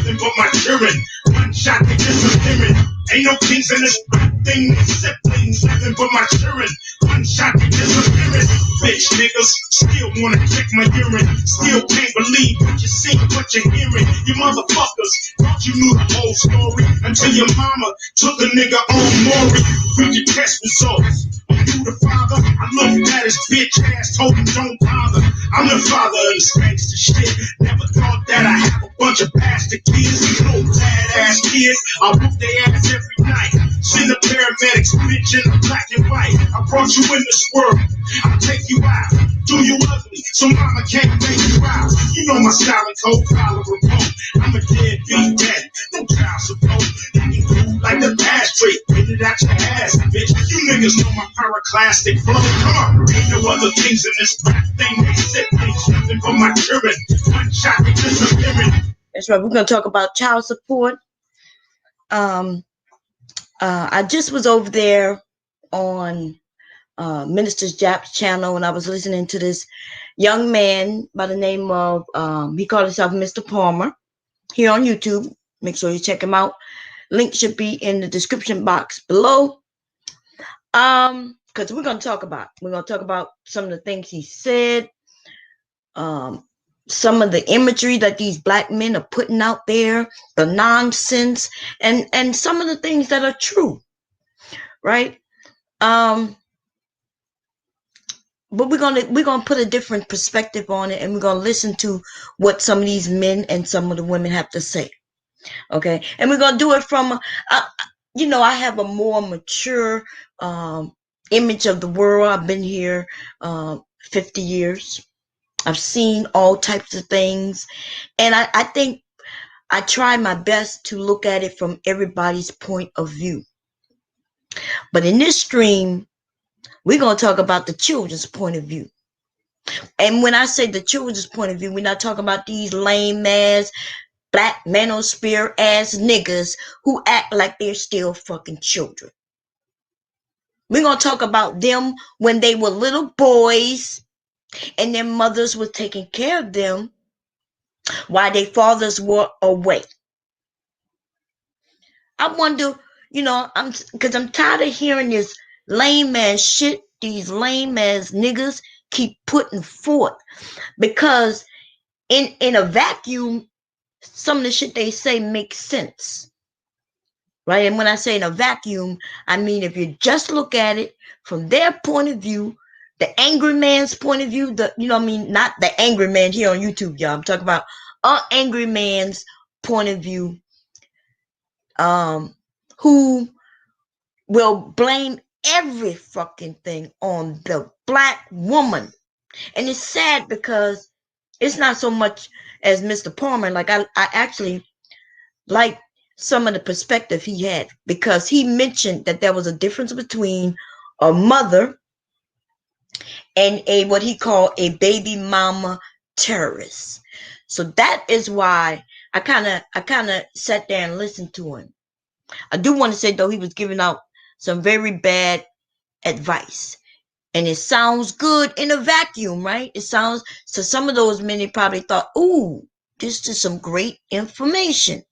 nothing but my children. One shot, they disappearing. Ain't no kings in this thing, siblings, nothing but my children. One shot, they disappearing. Bitch niggas still wanna check my urine. Still can't believe what you see, what you're hearing. You motherfuckers thought you knew the whole story until your mama took a nigga on Maury. Read your test results. Are you the father? I looked at his bitch ass, told him don't bother. I'm the father of this gangster shit. Never thought that I have a bunch of bastard kids. No badass kids. I whoop their ass every night. Send the paramedics, bitch, in the black and white. I brought you in this world. I'll take you out. Do you ugly? So mama can't make you out. You know my style and code, collar remote. I'm a deadbeat daddy. No child support. Acting cool like the ashtray. Get it out your ass, bitch. You niggas know my pyroclastic flow. Come on. Ain't no other things in this rap thing. They said things nothing but my children. One shot, they disappearing. That's right. We're gonna talk about child support. I just was over there on Minister Jap's channel, and I was listening to this young man by the name of he called himself Mr. Palmer here on YouTube. Make sure you check him out. Link should be in the description box below. Because we're gonna talk about some of the things he said, some of the imagery that these black men are putting out there, the nonsense, and some of the things that are true, right? But we're gonna put a different perspective on it, and we're gonna listen to what some of these men and some of the women have to say. Okay, and we're gonna do it from, I have a more mature image of the world. I've been here 50 years. I've seen all types of things, and I think I try my best to look at it from everybody's point of view. But in this stream, we're going to talk about the children's point of view. And when I say the children's point of view, we're not talking about these lame ass, black manosphere ass niggas who act like they're still fucking children. We're going to talk about them when they were little boys and their mothers were taking care of them while their fathers were away. I wonder, because I'm tired of hearing this lame ass shit these lame ass niggas keep putting forth. Because in a vacuum, some of the shit they say makes sense. Right? And when I say in a vacuum, I mean if you just look at it from their point of view, the angry man's point of view, not the angry man here on YouTube, y'all. I'm talking about an angry man's point of view, who will blame every fucking thing on the black woman. And it's sad because it's not so much as Mr. Palmer. Like I actually like some of the perspective he had, because he mentioned that there was a difference between a mother and what he called a baby mama terrorist. So that is why I kind of sat there and listened to him. I do want to say, though, he was giving out some very bad advice. And it sounds good in a vacuum, right? It sounds, so some of those men probably thought, ooh, this is some great information.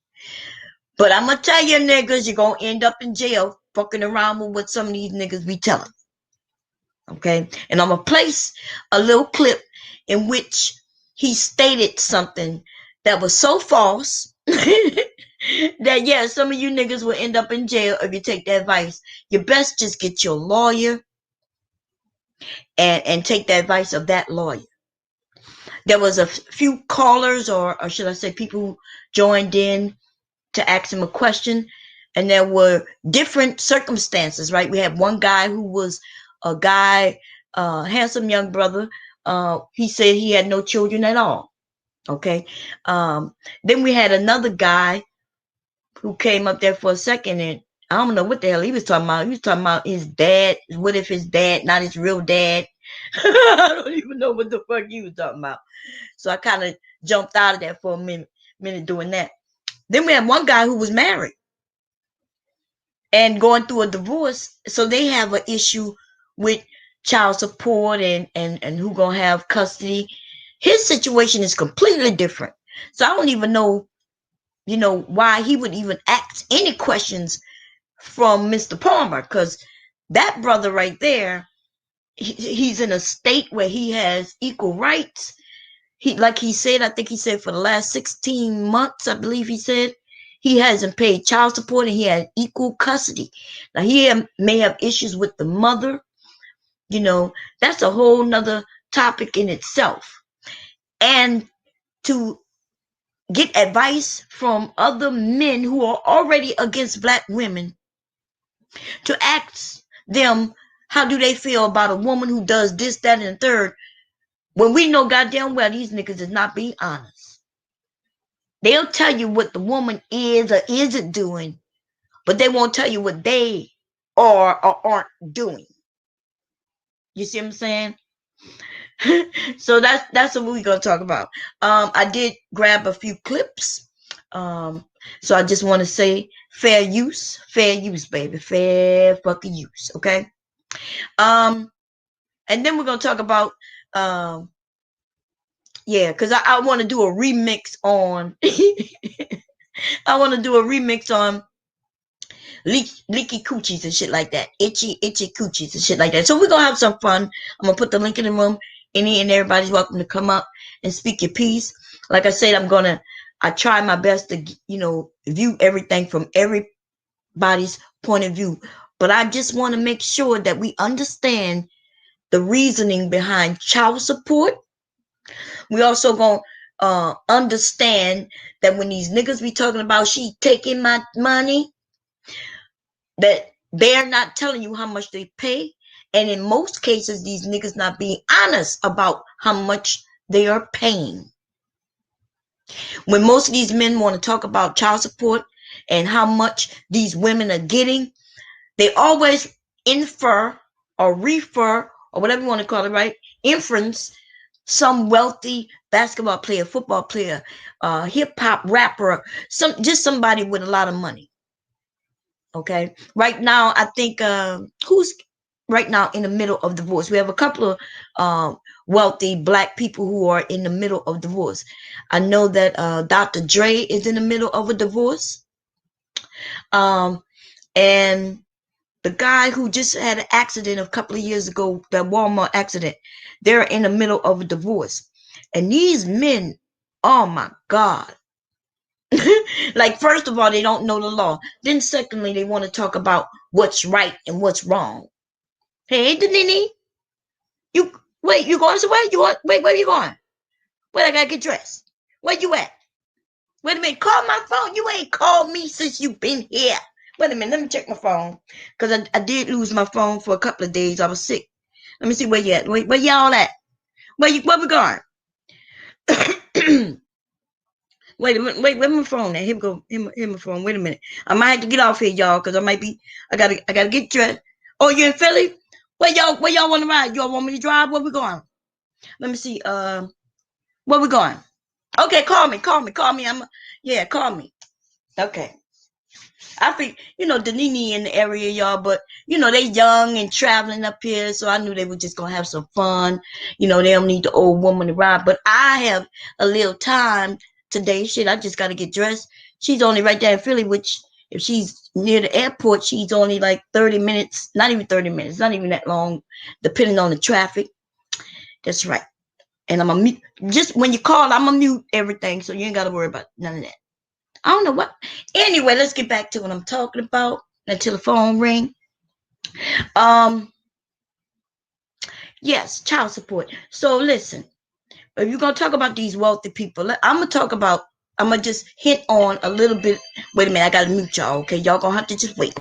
But I'm going to tell you, niggas, you're going to end up in jail fucking around with what some of these niggas be telling. Okay? And I'm going to place a little clip in which he stated something that was so false that, yeah, some of you niggas will end up in jail if you take that advice. You best just get your lawyer and take the advice of that lawyer. There was a few callers, or should I say people who joined in to ask him a question, and there were different circumstances, right? We had one guy who was a guy, handsome young brother. He said he had no children at all. Okay. Then we had another guy who came up there for a second, and I don't know what the hell he was talking about. He was talking about his dad. What if his dad, not his real dad? I don't even know what the fuck he was talking about. So I kind of jumped out of that for a minute doing that. Then we had one guy who was married and going through a divorce. So they have an issue with child support and who gonna have custody. His situation is completely different. So I don't even know why he would even ask any questions from Mr. Palmer, because that brother right there, he's in a state where he has equal rights. Like he said, I think he said for the last 16 months, I believe he said, he hasn't paid child support and he had equal custody. Now may have issues with the mother, that's a whole nother topic in itself. And to get advice from other men who are already against black women, to ask them how do they feel about a woman who does this, that, and the third, when we know goddamn well these niggas is not being honest. They'll tell you what the woman is or isn't doing, but they won't tell you what they are or aren't doing. You see what I'm saying? So that's what we're gonna talk about. I did grab a few clips. So I just want to say fair use, baby, fair fucking use. Okay. And then we're gonna talk about because I want to do a remix on. I want to do a remix on leaky coochies and shit like that. Itchy coochies and shit like that. So we're gonna have some fun. I'm gonna put the link in the room. Any and everybody's welcome to come up and speak your piece. Like I said, I try my best to, view everything from everybody's point of view. But I just want to make sure that we understand the reasoning behind child support. We also gonna understand that when these niggas be talking about she taking my money, that they're not telling you how much they pay. And in most cases, these niggas not being honest about how much they are paying. When most of these men want to talk about child support and how much these women are getting, they always infer or refer or whatever you want to call it, right? Inference some wealthy basketball player, football player, hip hop rapper, just somebody with a lot of money. Okay. Right now, I think who's right now in the middle of divorce. We have a couple of wealthy black people who are in the middle of divorce. I know that Dr. Dre is in the middle of a divorce. And the guy who just had an accident a couple of years ago, that Walmart accident, they're in the middle of a divorce. And these men, oh my God. Like, first of all, they don't know the law. Then secondly, they want to talk about what's right and what's wrong. Hey, Danini, you wait, you going somewhere? Wait, where you going? Wait, I gotta get dressed. Where you at? Wait a minute, call my phone. You ain't called me since you been here. Wait a minute, let me check my phone. Because I did lose my phone for a couple of days. I was sick. Let me see where you at. Where y'all at? Where we going? Wait a minute, wait my phone at? Here we go. Here my phone. Wait a minute. I might have to get off here, y'all, because I gotta get dressed. Oh, you in Philly? Where y'all want to ride? Y'all want me to drive? Where we going? Let me see. Where we going? Okay, call me. Call me. Call me. Okay. I think, Danini in the area, y'all, but, they young and traveling up here, so I knew they were just going to have some fun. They don't need the old woman to ride, but I have a little time today. Shit, I just got to get dressed. She's only right there in Philly, which if she's near the airport, she's only like 30 minutes, not even 30 minutes, not even that long, depending on the traffic. That's right. And I'm going to mute, just when you call, I'm going to mute everything, so you ain't got to worry about none of that. I don't know what. Anyway, let's get back to what I'm talking about until the phone ring. Yes, child support. So listen, if you're gonna talk about these wealthy people, I'm gonna just hit on a little bit. Wait a minute, I gotta mute y'all. Okay, y'all gonna have to just wait.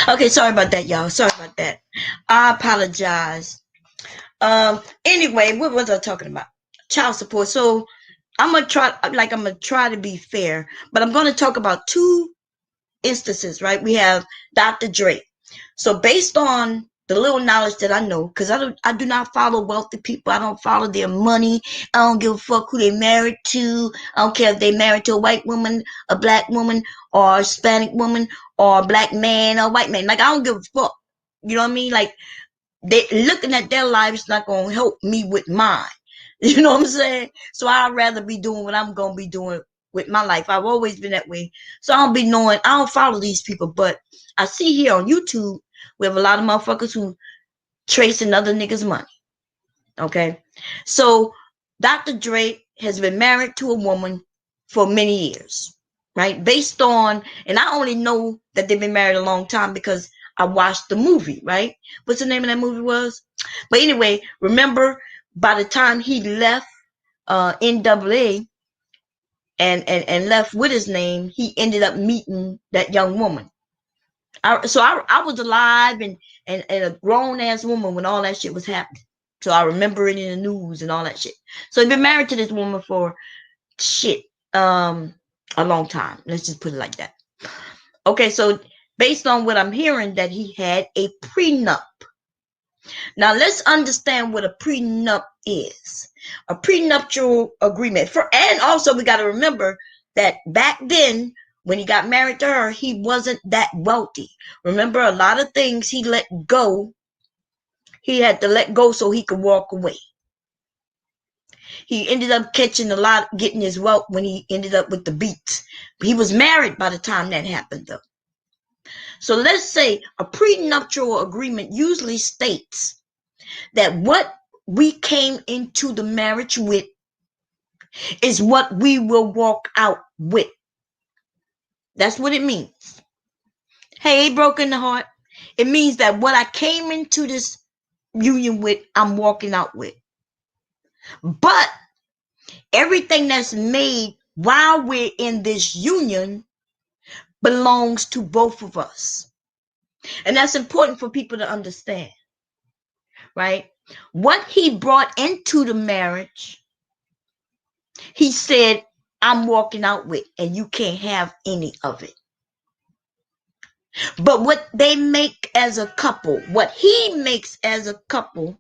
Okay, sorry about that, y'all. Sorry about that. I apologize. Anyway, what was I talking about? Child support. So I'm gonna try to be fair, but I'm gonna talk about two instances, right? We have Dr. Dre. So based on the little knowledge that I know, because I do not follow wealthy people. I don't follow their money. I don't give a fuck who they married to. I don't care if they married to a white woman, a black woman, or a Hispanic woman, or a black man, or a white man. Like, I don't give a fuck. You know what I mean? Like, they looking at their lives not gonna help me with mine. You know what I'm saying? So I'd rather be doing what I'm gonna be doing with my life. I've always been that way. So I don't be knowing, I don't follow these people, but I see here on YouTube we have a lot of motherfuckers who tracing other niggas' money. Okay. So Dr. Dre has been married to a woman for many years, right? Based on, and I only know that they've been married a long time because I watched the movie, right? What's the name of that movie was? But anyway, remember by the time he left NAA and left with his name, he ended up meeting that young woman. I was alive and a grown ass woman when all that shit was happening. So I remember it in the news and all that shit. So he's been married to this woman for shit a long time. Let's just put it like that. Okay, so based on what I'm hearing, that he had a prenup. Now let's understand what a prenup is. A prenuptial agreement. And also we got to remember that back then when he got married to her, he wasn't that wealthy. Remember, a lot of things he let go. He had to let go so he could walk away. He ended up catching a lot, getting his wealth when he ended up with the beats. He was married by the time that happened, though. So let's say a prenuptial agreement usually states that what we came into the marriage with is what we will walk out with. That's what it means. Hey, broken heart. It means that what I came into this union with, I'm walking out with. But everything that's made while we're in this union belongs to both of us. And that's important for people to understand, right? What he brought into the marriage, he said, I'm walking out with, and you can't have any of it. But what they make as a couple, what he makes as a couple,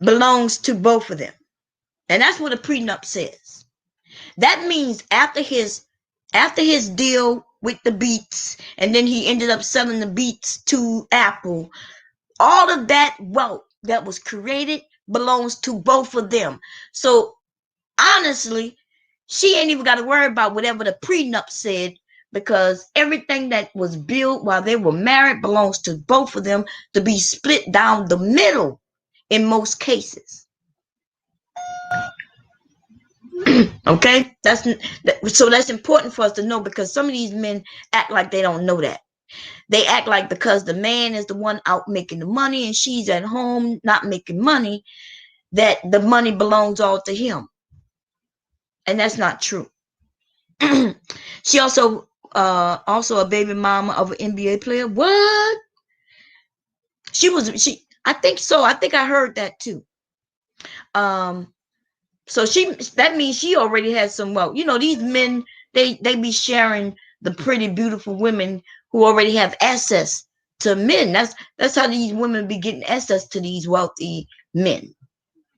belongs to both of them. And that's what a prenup says. That means after his deal with the Beats, and then he ended up selling the Beats to Apple, all of that wealth that was created belongs to both of them. So honestly, she ain't even got to worry about whatever the prenup said, because everything that was built while they were married belongs to both of them, to be split down the middle in most cases. Okay, so that's important for us to know, because some of these men act like they don't know that. They act like because the man is the one out making the money and she's at home not making money, that the money belongs all to him. And that's not true. She also a baby mama of an NBA player. What? She I think so. I think I heard that too. So that means she already has some wealth. You know, these men, they be sharing the pretty, beautiful women who already have access to men. That's how these women be getting access to these wealthy men.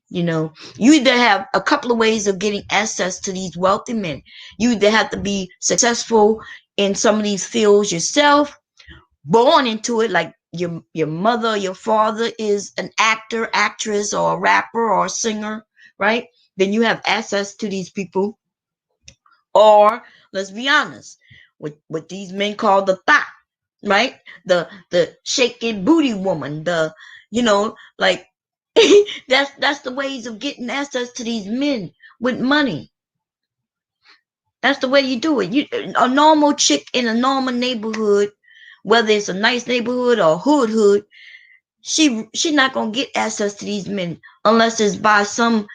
You know, you either have a couple of ways of getting access to these wealthy men. You either have to be successful in some of these fields yourself, born into it, like your mother, your father is an actor, actress, or a rapper or a singer, right? Then you have access to these people. Or let's be honest, what these men call the thot, right? The shaking booty woman, like that's the ways of getting access to these men with money. That's the way you do it. A normal chick in a normal neighborhood, whether it's a nice neighborhood or hood, she not gonna get access to these men unless it's by some,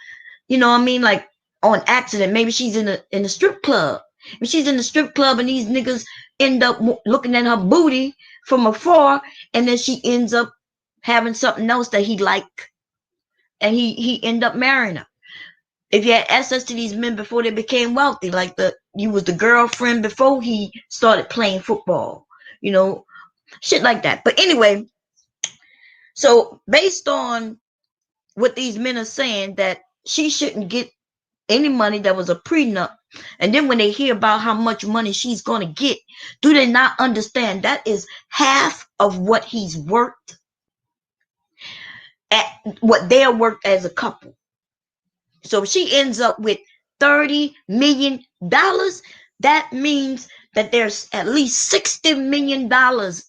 like on accident. Maybe she's in a strip club If she's in the strip club and these niggas end up looking at her booty from afar, and then she ends up having something else that he like, and he end up marrying her. If you had access to these men before they became wealthy, like you was the girlfriend before he started playing football, you know, shit like that. But anyway, so based on what these men are saying, that she shouldn't get any money, that was a prenup. And then when they hear about how much money she's going to get, do they not understand that is half of what he's worth, at what they're worth as a couple? So if she ends up with $30 million, that means that there's at least $60 million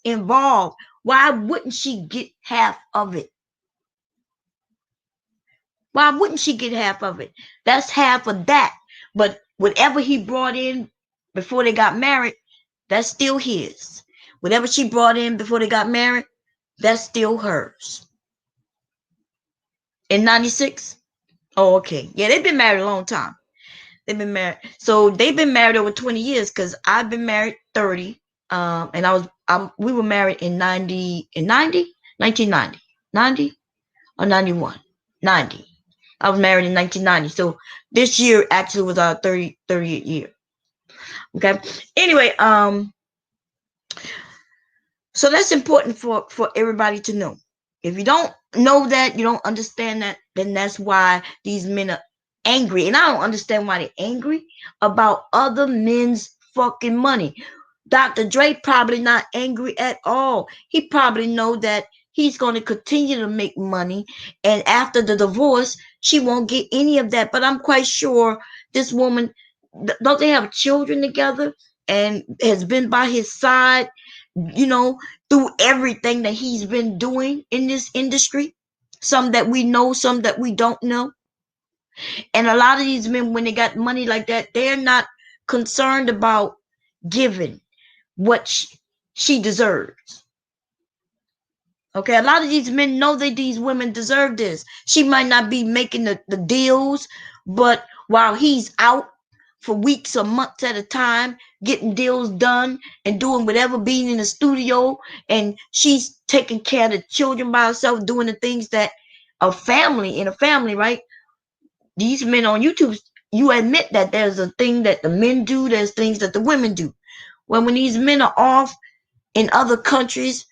involved. Why wouldn't she get half of it? Why wouldn't she get half of it? That's half of that. But whatever he brought in before they got married, that's still his. Whatever she brought in before they got married, that's still hers. In 96? Oh, okay. Yeah, they've been married a long time. They've been married. So they've been married over 20 years, because I've been married 30. And we were married in 1990 or 91? 90. I was married in 1990. So this year actually was our 30th year. Okay. Anyway, so that's important for everybody to know. If you don't know that, you don't understand that, then that's why these men are angry. And I don't understand why they're angry about other men's fucking money. Dr. Dre probably not angry at all. He probably know that he's going to continue to make money, and after the divorce, she won't get any of that. But I'm quite sure this woman, don't they have children together, and has been by his side, you know, through everything that he's been doing in this industry? Some that we know, some that we don't know. And a lot of these men, when they got money like that, they're not concerned about giving what she deserves. Okay, a lot of these men know that these women deserve this. She might not be making the deals, but while he's out for weeks or months at a time, getting deals done and doing whatever, being in the studio, and she's taking care of the children by herself, doing the things that a family, in a family, right? These men on YouTube, you admit that there's a thing that the men do, there's things that the women do. Well, when these men are off in other countries,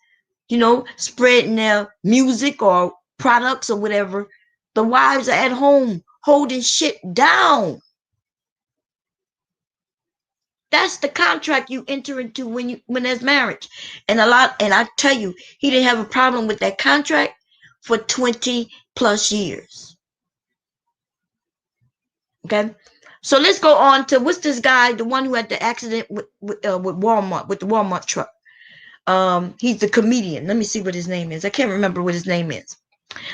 you know, spreading their music or products or whatever, the wives are at home holding shit down. That's the contract you enter into when there's marriage. And I tell you, he didn't have a problem with that contract for 20 plus years. Okay. So let's go on to, what's this guy, the one who had the accident with Walmart, with the Walmart truck. He's the comedian. Let me see what his name is. I can't remember what his name is.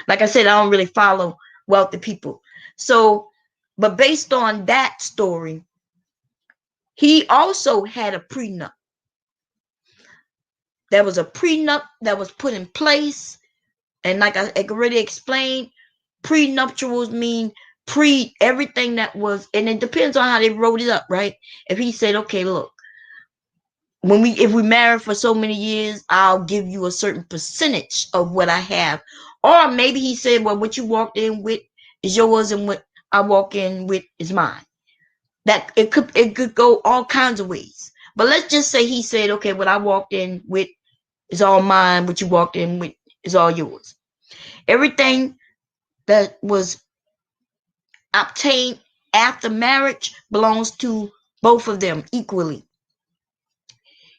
Like I said, I don't really follow wealthy people. So, but based on that story, he also had a prenup. There was a prenup that was put in place. And like I already explained, prenuptials mean everything that was, and it depends on how they wrote it up, right? If he said, okay, look, if we marry for so many years, I'll give you a certain percentage of what I have. Or maybe he said, well, what you walked in with is yours, and what I walk in with is mine. That it could go all kinds of ways. But let's just say he said, okay, what I walked in with is all mine, what you walked in with is all yours. Everything that was obtained after marriage belongs to both of them equally.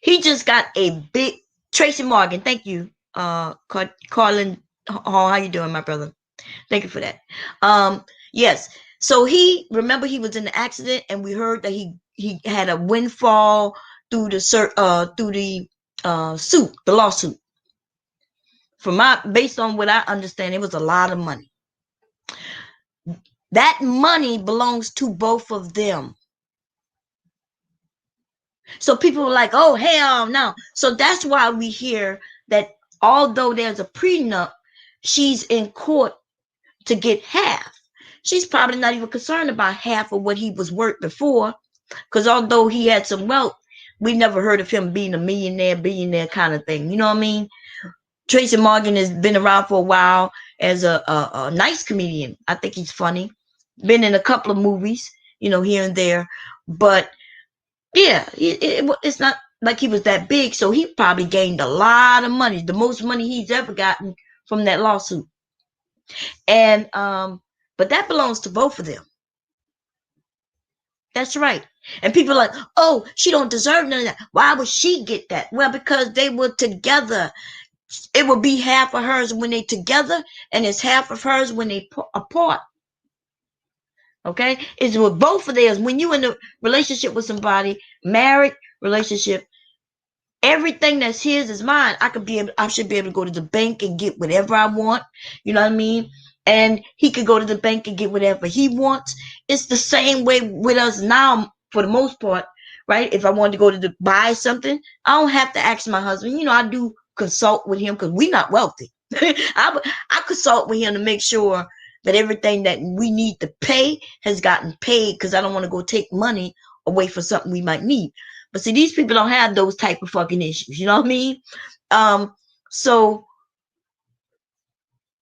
He just got a big Tracy Morgan. Thank you, Carlin. How you doing, my brother? Thank you for that. Yes. So he was in the accident, and we heard that he had a windfall through the suit, the lawsuit. Based on what I understand, it was a lot of money. That money belongs to both of them. So people were like, oh, hell no. So that's why we hear that although there's a prenup, she's in court to get half. She's probably not even concerned about half of what he was worth before. Because although he had some wealth, we never heard of him being a billionaire kind of thing. You know what I mean? Tracy Morgan has been around for a while as a nice comedian. I think he's funny. Been in a couple of movies, here and there. But yeah, it's not like he was that big, so he probably gained a lot of money, the most money he's ever gotten from that lawsuit. And but that belongs to both of them. That's right. And people are like, oh, she don't deserve none of that. Why would she get that? Well, because they were together. It would be half of hers when they together, and it's half of hers when they apart. Okay? It's with both of theirs. When you in a relationship with somebody, married relationship, everything that's his is mine. I should be able to go to the bank and get whatever I want. You know what I mean? And he could go to the bank and get whatever he wants. It's the same way with us now, for the most part, right? If I wanted to go to buy something, I don't have to ask my husband. I do consult with him because we're not wealthy. I consult with him to make sure that everything that we need to pay has gotten paid, because I don't want to go take money away for something we might need. But see, these people don't have those type of fucking issues. You know what I mean? So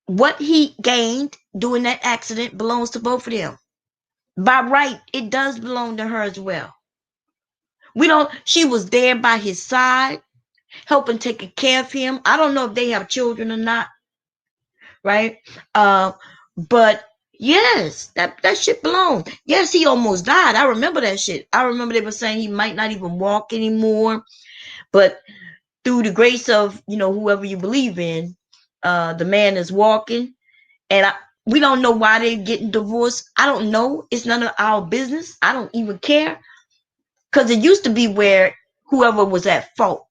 what he gained doing that accident belongs to both of them. By right, it does belong to her as well. She was there by his side, helping taking care of him. I don't know if they have children or not, right? But yes, that shit belongs. Yes, he almost died. I remember that shit. I remember they were saying he might not even walk anymore. But through the grace of, whoever you believe in, the man is walking. And we don't know why they're getting divorced. I don't know. It's none of our business. I don't even care. Because it used to be where whoever was at fault.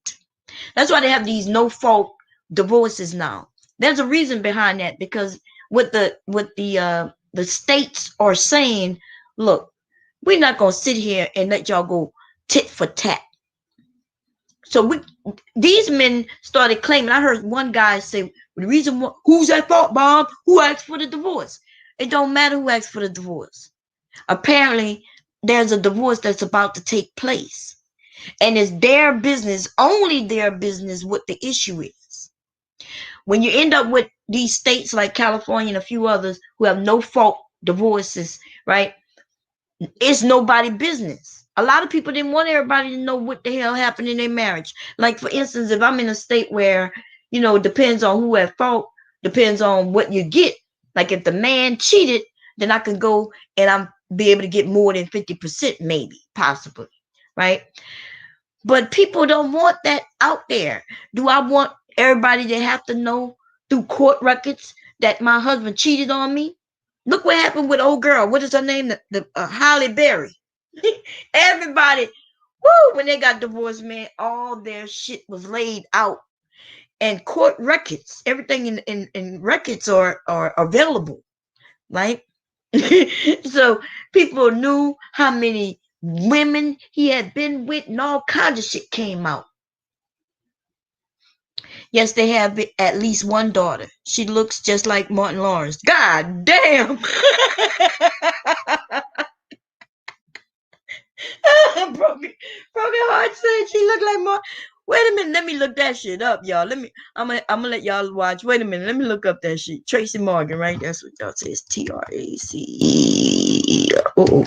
That's why they have these no-fault divorces now. There's a reason behind that, because what the states are saying, look, we're not going to sit here and let y'all go tit for tat. So these men started claiming. I heard one guy say, the reason who's at fault, Bob? Who asked for the divorce? It don't matter who asked for the divorce. Apparently, there's a divorce that's about to take place. And it's their business, only their business, what the issue is. When you end up with these states like California and a few others who have no fault divorces, right? It's nobody's business. A lot of people didn't want everybody to know what the hell happened in their marriage. Like, for instance, if I'm in a state where, depends on who at fault, depends on what you get. Like, if the man cheated, then I can go and I'm be able to get more than 50%, maybe, possibly, right? But people don't want that out there. Do I want everybody to have to know through court records that my husband cheated on me? Look what happened with old girl. What is her name? The Halle Berry. Everybody, woo, when they got divorced, man, all their shit was laid out. And court records, everything in records are available, right? So people knew how many women he had been with, and all kinds of shit came out. Yes, they have at least one daughter. She looks just like Martin Lawrence. God damn. Broken Heart said she looked like Martin. Wait a minute, let me look that shit up, y'all. I'm gonna let y'all watch. Wait a minute, let me look up that shit. Tracy Morgan, right? That's what y'all say. It's TRAC. Oh.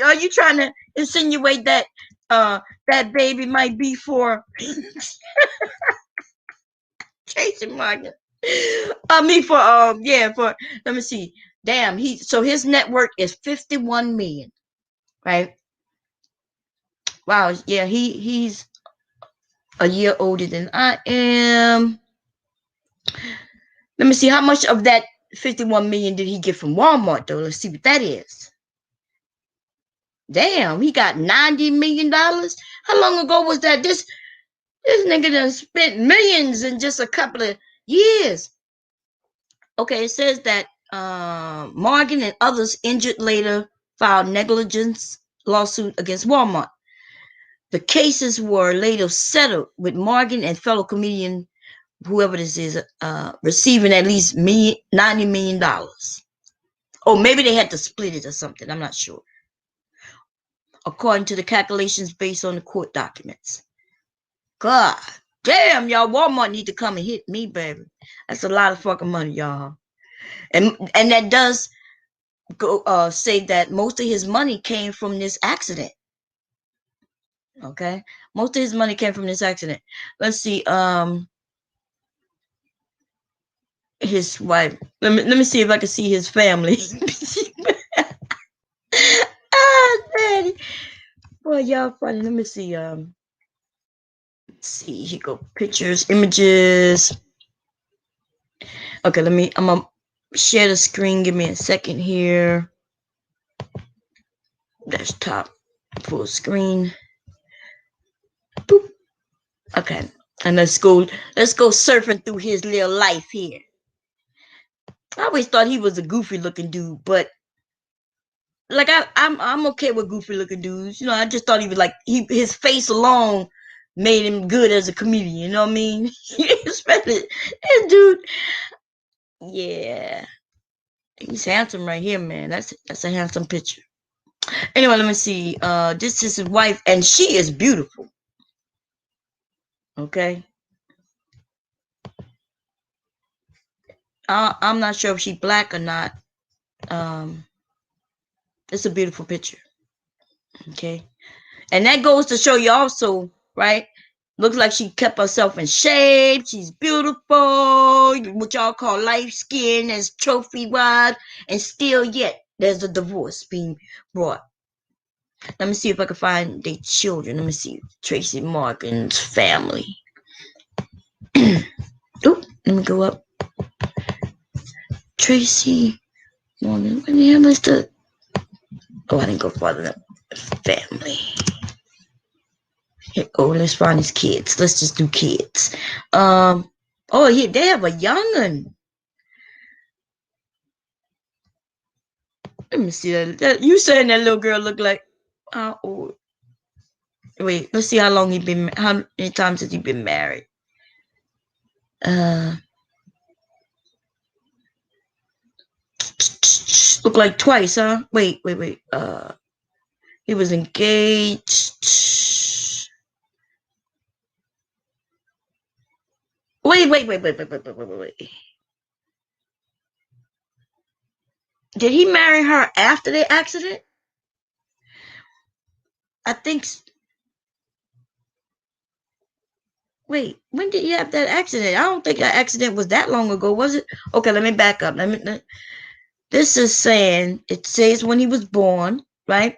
Are you trying to insinuate that that baby might be for Tracy Morgan? I mean, for let me see. Damn, so his net worth is 51 million, right? Wow, yeah, he's a year older than I am. Let me see, how much of that 51 million did he get from Walmart, though? Let's see what that is. Damn, he got $90 million. How long ago was that? This nigga done spent millions in just a couple of years. Okay, it says that Morgan and others injured later filed negligence lawsuit against Walmart. The cases were later settled, with Morgan and fellow comedian, whoever this is, receiving at least $90 million. Oh, maybe they had to split it or something. I'm not sure. According to the calculations based on the court documents. God damn, y'all, Walmart need to come and hit me, baby. That's a lot of fucking money, y'all. And that does go say that most of his money came from this accident. Okay, most of his money came from this accident. Let's see. His wife. Let me see if I can see his family. Ah, daddy. Boy, y'all funny. Let me see. Let's see. Here go pictures, images. Okay, I'm gonna share the screen. Give me a second here. Desktop full screen. Boop. Okay, and let's go surfing through his little life here. I always thought he was a goofy looking dude, but like I'm okay with goofy looking dudes. You know, I just thought he was like his face alone made him good as a comedian. You know what I mean? Especially this dude. Yeah, he's handsome right here, man. That's a handsome picture. Anyway, let me see. This is his wife, and she is beautiful. Okay. I'm not sure if she's black or not. It's a beautiful picture. Okay. And that goes to show you also, right? Looks like she kept herself in shape. She's beautiful, what y'all call light skin, as trophy wife, and still yet there's a divorce being brought. Let me see if I can find their children. Let me see. Tracy Morgan's family. Oh, let me go up. Tracy Morgan. What the hell is the? Oh, I didn't go farther enough. Family. Here, oh, let's find his kids. Let's just do kids. Oh, yeah, they have a young'un. Let me see that. You saying that little girl look like? How old? Wait, let's see how long he been. How many times has he been married? Look like twice, huh? Wait. He was engaged. Wait. Did he marry her after the accident? I think. Wait, when did he have that accident? I don't think that accident was that long ago, was it? Okay, let me back up. This is saying, it says when he was born, right?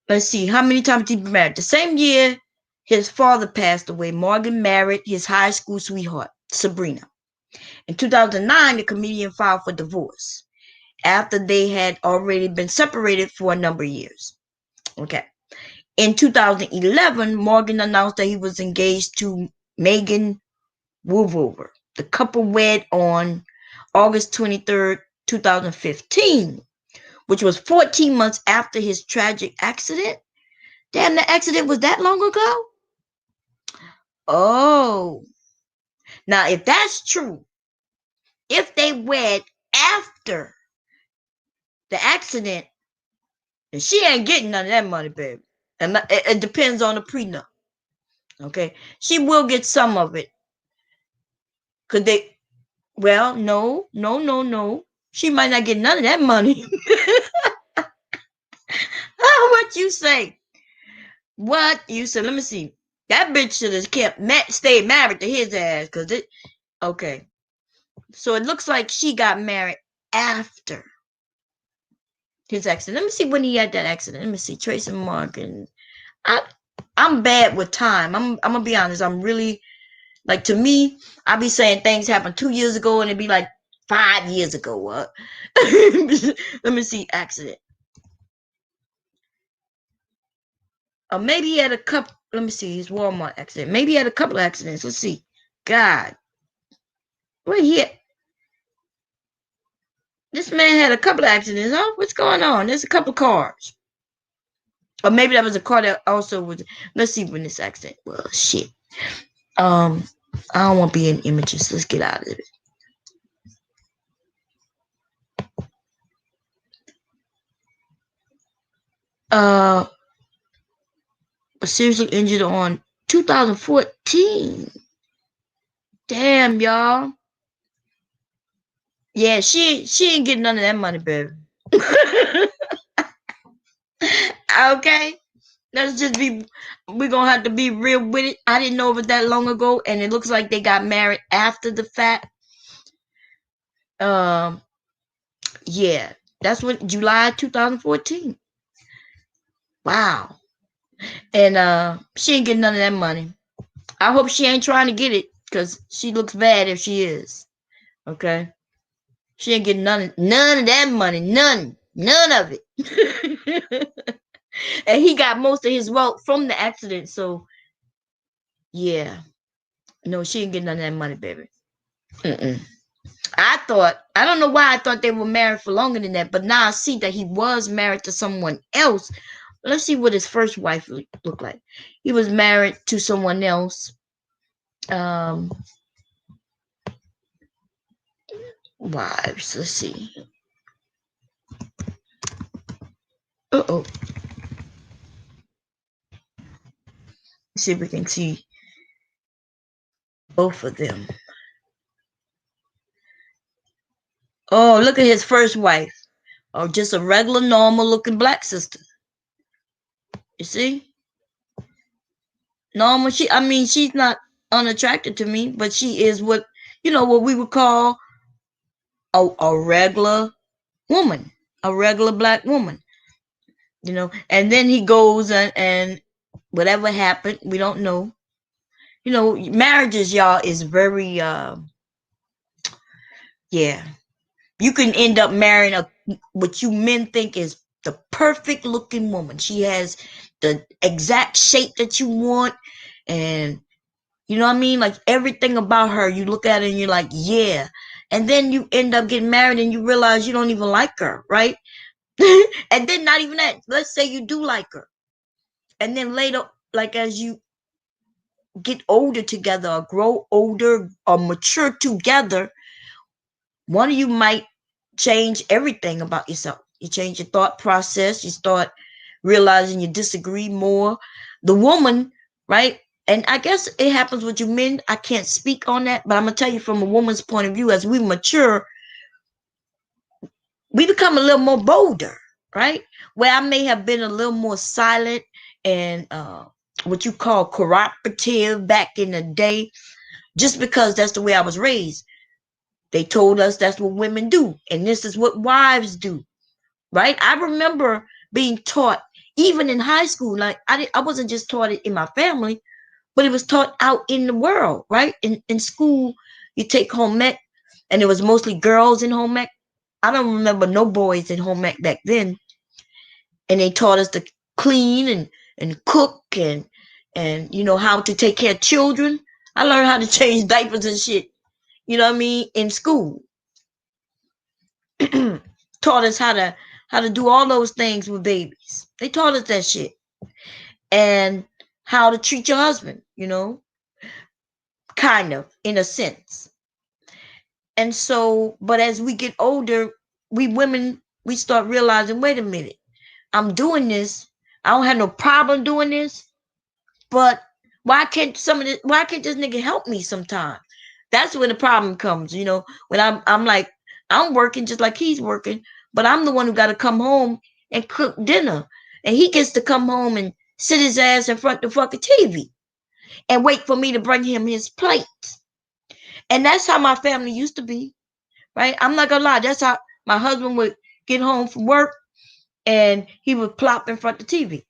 Let's see, how many times did he been married? The same year his father passed away, Morgan married his high school sweetheart, Sabrina. In 2009, the comedian filed for divorce after they had already been separated for a number of years. Okay. In 2011, Morgan announced that he was engaged to Megan Woolver. The couple wed on August 23rd, 2015, which was 14 months after his tragic accident. Damn, the accident was that long ago? Oh. Now, if that's true, if they wed after the accident, then she ain't getting none of that money, baby. And it depends on the prenup. Okay? She will get some of it. Could they? Well, no. She might not get none of that money. What you say? What you said? Let me see. That bitch should have stayed married to his ass, cause it. Okay, so it looks like she got married after his accident. Let me see when he had that accident. Let me see. Tracy Morgan. I'm bad with time. I'm gonna be honest. I'm really like, to me, I be saying things happened 2 years ago and it'd be like 5 years ago. What? Let me see. Accident. Or maybe he had a couple. Let me see his Walmart accident. Maybe he had a couple of accidents. Let's see. God, wait here. This man had a couple of accidents, huh? What's going on? There's a couple of cars. Or maybe that was a car that also was. Let's see when this accident. Well, shit. I don't want to be in images. Let's get out of it. Uh, seriously injured on 2014. Damn, y'all. Yeah, she ain't getting none of that money, baby. Okay, let's just be. We're gonna have to be real with it. I didn't know it was that long ago, and it looks like they got married after the fact. Um, yeah, that's what July 2014. Wow, and she ain't getting none of that money. I hope she ain't trying to get it, cause she looks bad if she is. Okay, she ain't getting none of that money, none of it. And he got most of his wealth from the accident, so yeah, no, she ain't getting none of that money, baby. Mm-mm. I don't know why I thought they were married for longer than that, but now I see that he was married to someone else. Let's see what his first wife looked like. He was married to someone else. Um, Wives. Let's see. Uh-oh. Let's see if we can see both of them. Oh, look at his first wife. Oh, just a regular, normal looking black sister. You see? Normal. I mean, she's not unattractive to me, but she is what we would call a regular woman, a regular black woman. And then he goes and whatever happened, we don't know. Marriages, y'all, is very, yeah. You can end up marrying what you men think is the perfect looking woman. She has the exact shape that you want, and you know what I mean? Like everything about her, you look at it and you're like, yeah. And then you end up getting married and you realize you don't even like her, right? And then not even that. Let's say you do like her. And then later, like as you get older together or grow older or mature together, one of you might change everything about yourself. You change your thought process. You start realizing you disagree more. The woman, right? And I guess it happens with you men. I can't speak on that, but I'm gonna tell you from a woman's point of view, as we mature, we become a little more bolder, right? Where I may have been a little more silent and what you call cooperative back in the day, just because that's the way I was raised. They told us that's what women do, and this is what wives do, right? I remember being taught, even in high school, like I wasn't just taught it in my family, but it was taught out in the world, right? In school, you take home ec, and it was mostly girls in home ec. I don't remember no boys in home ec back then, and they taught us to clean and cook and how to take care of children. I learned how to change diapers and shit. You know what I mean? In school, taught us how to do all those things with babies. They taught us that shit, and how to treat your husband. Kind of in a sense. And so, but as we get older, we women, we start realizing, wait a minute, I'm doing this. I don't have no problem doing this, but why can't this nigga help me sometime? That's when the problem comes, when I'm like, I'm working just like he's working, but I'm the one who got to come home and cook dinner. And he gets to come home and sit his ass in front of the fucking TV and wait for me to bring him his plate. And that's how my family used to be, right? I'm not gonna lie. That's how my husband would get home from work and he would plop in front of the TV.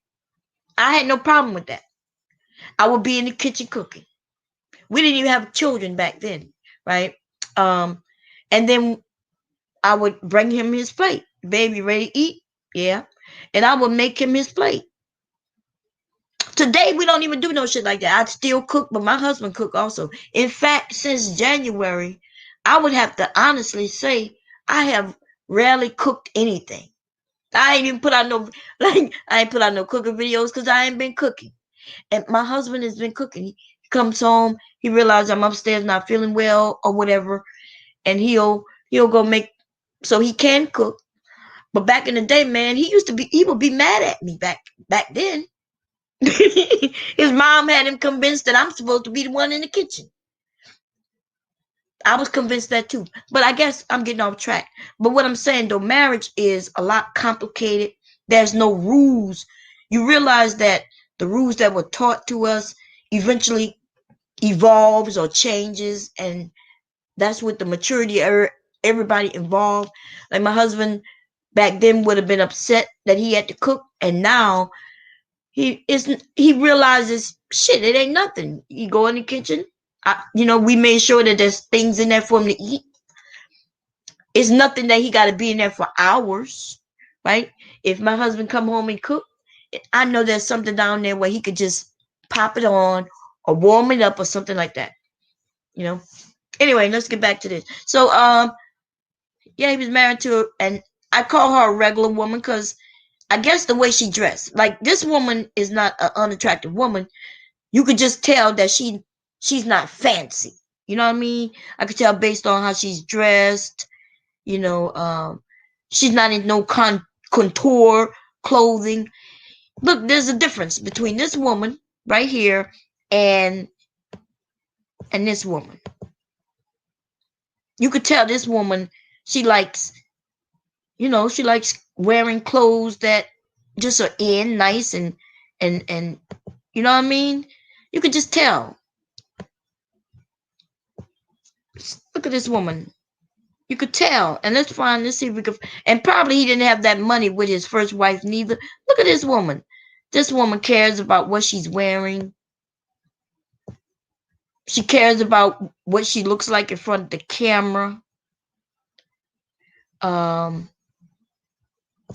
I had no problem with that. I would be in the kitchen cooking. We didn't even have children back then, right? Um, and then I would bring him his plate. Baby, ready to eat? Yeah. And I would make him his plate. Today we don't even do no shit like that. I still cook, but my husband cook also. In fact, since January, I would have to honestly say I have rarely cooked anything. I ain't even put out no I ain't put out no cooking videos because I ain't been cooking. And my husband has been cooking. He comes home, he realizes I'm upstairs not feeling well or whatever, and he'll go make so he can cook. But back in the day, man, he would be mad at me back then. His mom had him convinced that I'm supposed to be the one in the kitchen. I was convinced that too. But I guess I'm getting off track. But what I'm saying though, marriage is a lot complicated. There's no rules. You realize that the rules that were taught to us eventually evolves or changes, and that's with the maturity of everybody involved. Like my husband back then would have been upset that he had to cook, and now he realizes shit, it ain't nothing. You go in the kitchen. We made sure that there's things in there for him to eat. It's nothing that he got to be in there for hours, right? If my husband come home and cook, I know there's something down there where he could just pop it on or warm it up or something like that. You know. Anyway, let's get back to this. So, yeah, he was married to, and I call her a regular woman because I guess the way she dressed, like this woman is not an unattractive woman. You could just tell that she's not fancy. You know what I mean? I could tell based on how she's dressed. You know, she's not in no contour clothing. Look, there's a difference between this woman right here and this woman. You could tell this woman she likes, she likes wearing clothes that just are in nice and you know what I mean? You could just tell. Look at this woman. You could tell. And let's see if we could. And probably he didn't have that money with his first wife neither. Look at this woman. This woman cares about what she's wearing. She cares about what she looks like in front of the camera.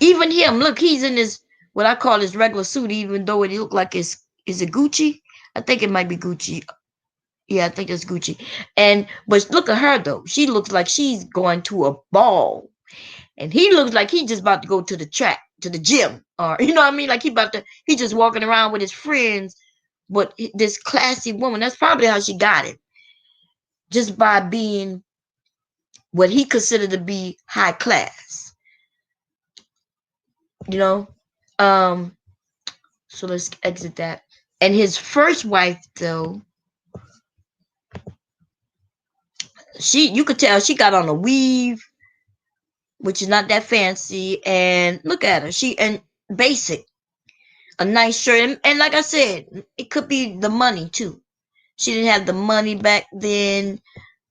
Even him, look, he's in his what I call his regular suit, even though it looked like is it Gucci? I think it might be Gucci. Yeah, I think it's Gucci. But look at her though. She looks like she's going to a ball. And he looks like he's just about to go to the track, to the gym. Or you know what I mean? Like he's just walking around with his friends. But this classy woman, that's probably how she got it. Just by being what he considered to be high class. You know? So let's exit that. And his first wife, though, you could tell she got on a weave, which is not that fancy. And look at her, and basic, a nice shirt, and like I said, it could be the money too. She didn't have the money back then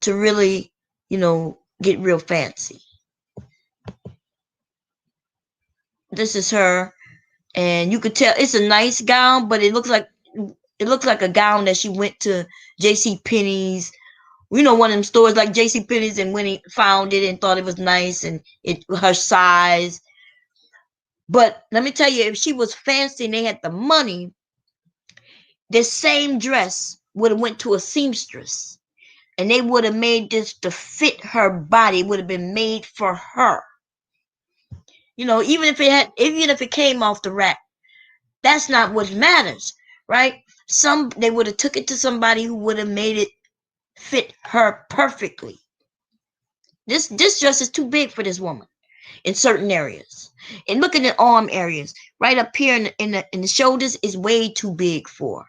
to really, get real fancy. This is her, and you could tell it's a nice gown, but it looks like a gown that she went to J.C. Penney's, one of them stores like J.C. Penney's, and when he found it and thought it was nice and her size. But let me tell you, if she was fancy and they had the money, this same dress would have went to a seamstress, and they would have made this to fit her body. It would have been made for her. Even if it came off the rack, that's not what matters, right? They would have took it to somebody who would have made it fit her perfectly. This dress is too big for this woman in certain areas. And look at the arm areas. Right up here in the shoulders is way too big for her.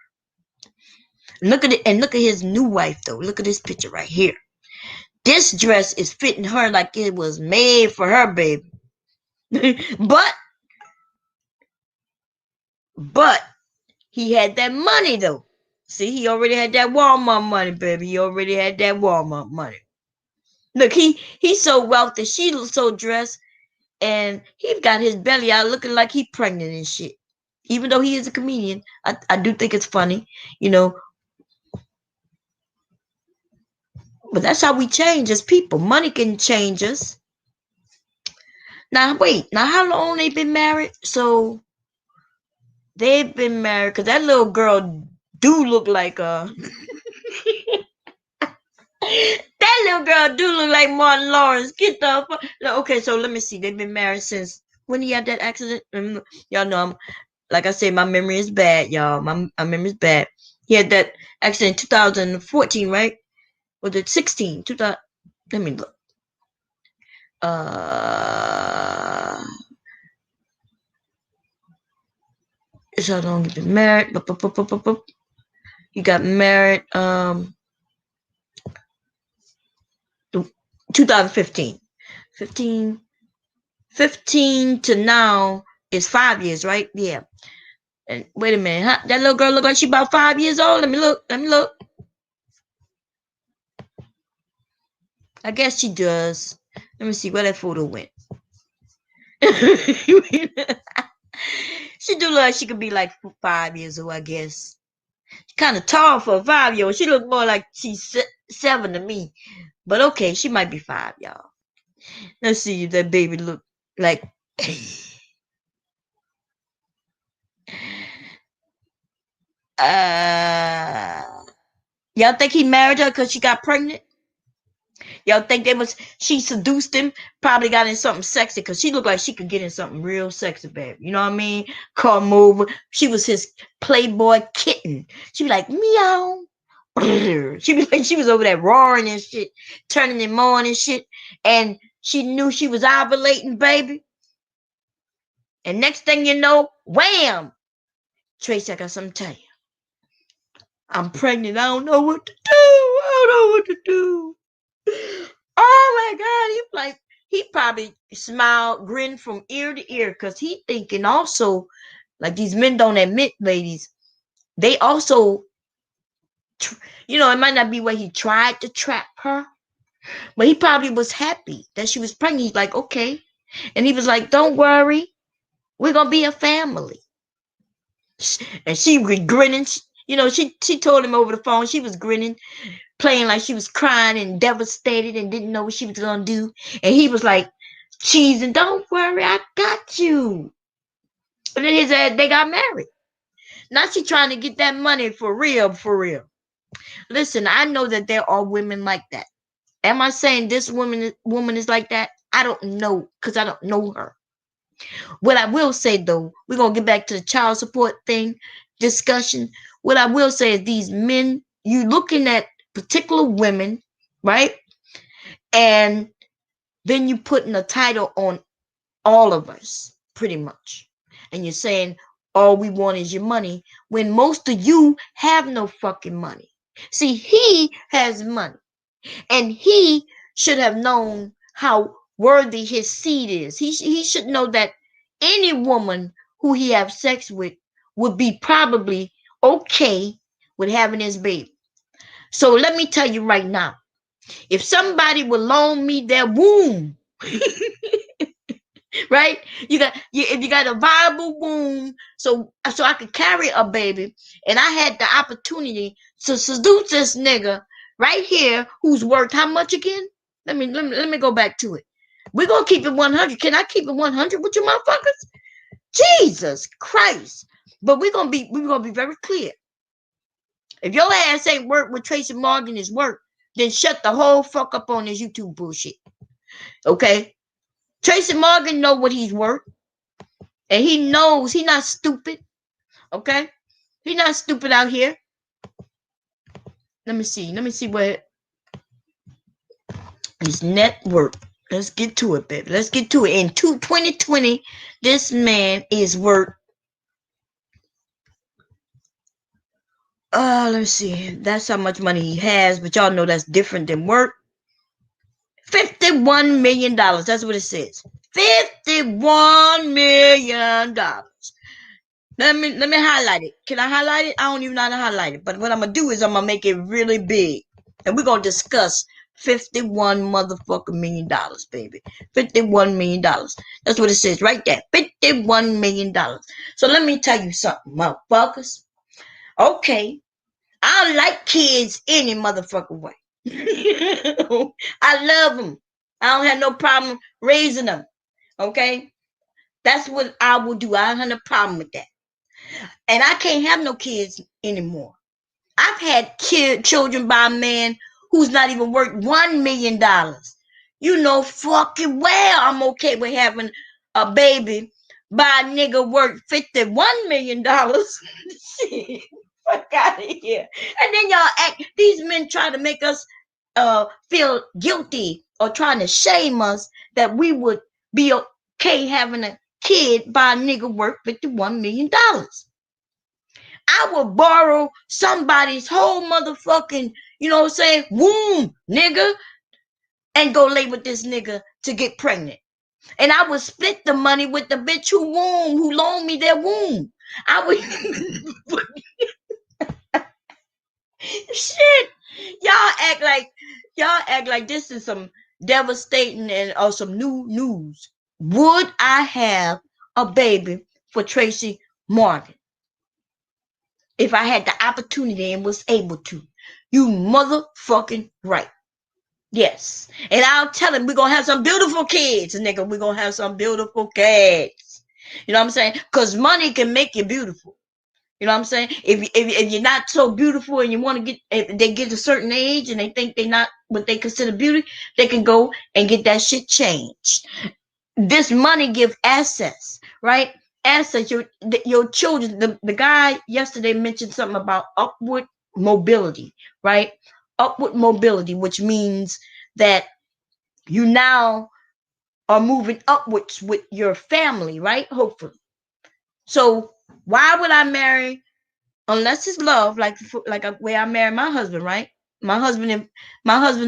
Look at it, and look at his new wife though. Look at this picture right here. This dress is fitting her like it was made for her, baby. but he had that money though. See, he already had that Walmart money, baby. He already had that Walmart money. Look, he's so wealthy. She looks so dressed, and he's got his belly out looking like he's pregnant and shit. Even though he is a comedian, I do think it's funny, But that's how we change as people. Money can change us. Now, wait. Now, how long they been married? So, they've been married because that little girl do look like that little girl do look like Martin Lawrence. Get the fuck. Okay, so let me see. They've been married since when he had that accident. Y'all know, like I said, my memory is bad, y'all. My memory is bad. He had that accident in 2014, right? Was it 16? 2000. Let me look. It's how long you been married. You got married 2015. 15 15 to now is 5 years, right? Yeah. And wait a minute, huh? That little girl look like she about 5 years old. Let me look. Let me look. I guess she does. Let me see where that photo went. She do look like she could be like 5 years old, I guess. Kind of tall for a 5-year-old. She look more like she's 7 to me. But okay, she might be 5, y'all. Let's see if that baby look like. uh, y'all think he married her because she got pregnant? Y'all think she seduced him, probably got in something sexy, because she looked like she could get in something real sexy, baby. You know what I mean? Come over. She was his playboy kitten. She'd be like, meow. She'd be like, she was over there roaring and shit, turning him on and shit. And she knew she was ovulating, baby. And next thing you know, wham! Tracy, I got something to tell you. I'm pregnant. I don't know what to do. I don't know what to do. Oh my God. He probably smiled, grinned from ear to ear, because he thinking also, like these men don't admit, ladies, they also, it might not be where he tried to trap her, but he probably was happy that she was pregnant. He's like, okay. And he was like, don't worry. We're going to be a family. And she was grinning. She told him over the phone. She was grinning, playing like she was crying and devastated and didn't know what she was going to do. And he was like, cheesing, don't worry, I got you. And then they got married. Now she trying to get that money for real, for real. Listen, I know that there are women like that. Am I saying this woman is like that? I don't know, because I don't know her. What I will say, though, we're going to get back to the child support thing discussion. What I will say is these men, you looking at particular women, right? And then you putting a title on all of us, pretty much. And you're saying, all we want is your money, when most of you have no fucking money. See, he has money. And he should have known how worthy his seed is. He should know that any woman who he have sex with would be probably okay with having his baby. So let me tell you right now, if somebody would loan me their womb, right? If you got a viable womb, so I could carry a baby, and I had the opportunity to seduce this nigga right here, who's worth how much again? Let me go back to it. We're gonna keep it 100. Can I keep it 100 with you motherfuckers? Jesus Christ! But we're gonna be very clear. If your ass ain't work with Tracy Morgan is work, then shut the whole fuck up on this YouTube bullshit. Okay? Tracy Morgan know what he's worth. And he knows he's not stupid. Okay? He's not stupid out here. Let me see where his net worth. Let's get to it, baby. Let's get to it. In 2020, this man is worth. Let me see. That's how much money he has, but y'all know that's different than work. $51 million. That's what it says. $51 million. Let me highlight it. Can I highlight it? I don't even know how to highlight it. But what I'm gonna do is I'm gonna make it really big, and we're gonna discuss $51 motherfucking million, baby. $51 million. That's what it says right there. $51 million. So let me tell you something, motherfuckers. Okay, I like kids any motherfucking way. I love them. I don't have no problem raising them. Okay, that's what I will do. I don't have no problem with that. And I can't have no kids anymore. I've had children by a man who's not even worth $1 million. You know fucking well I'm okay with having a baby by a nigga worth $51 million. Shit, fuck out of here. And then y'all these men try to make us feel guilty or trying to shame us that we would be okay having a kid by a nigga worth $51 million. I would borrow somebody's whole motherfucking, you know what I'm saying, womb, nigga, and go lay with this nigga to get pregnant. And I would split the money with the bitch who loaned me their womb. I would shit. Y'all act like this is some devastating and or some new news. Would I have a baby for Tracy Morgan if I had the opportunity and was able to? You motherfucking right. Yes. And I'll tell him we're gonna have some beautiful kids, nigga. We're gonna have some beautiful kids. You know what I'm saying? Because money can make you beautiful. You know what I'm saying? If you're not so beautiful and you want to get, if they get a certain age and they think they're not what they consider beauty, they can go and get that shit changed. This money give access, right? Access. Your children. The guy yesterday mentioned something about upward mobility, right? Upward mobility, which means that you now are moving upwards with your family, right? Hopefully. So why would I marry unless it's love, like a way I married my husband, right? My husband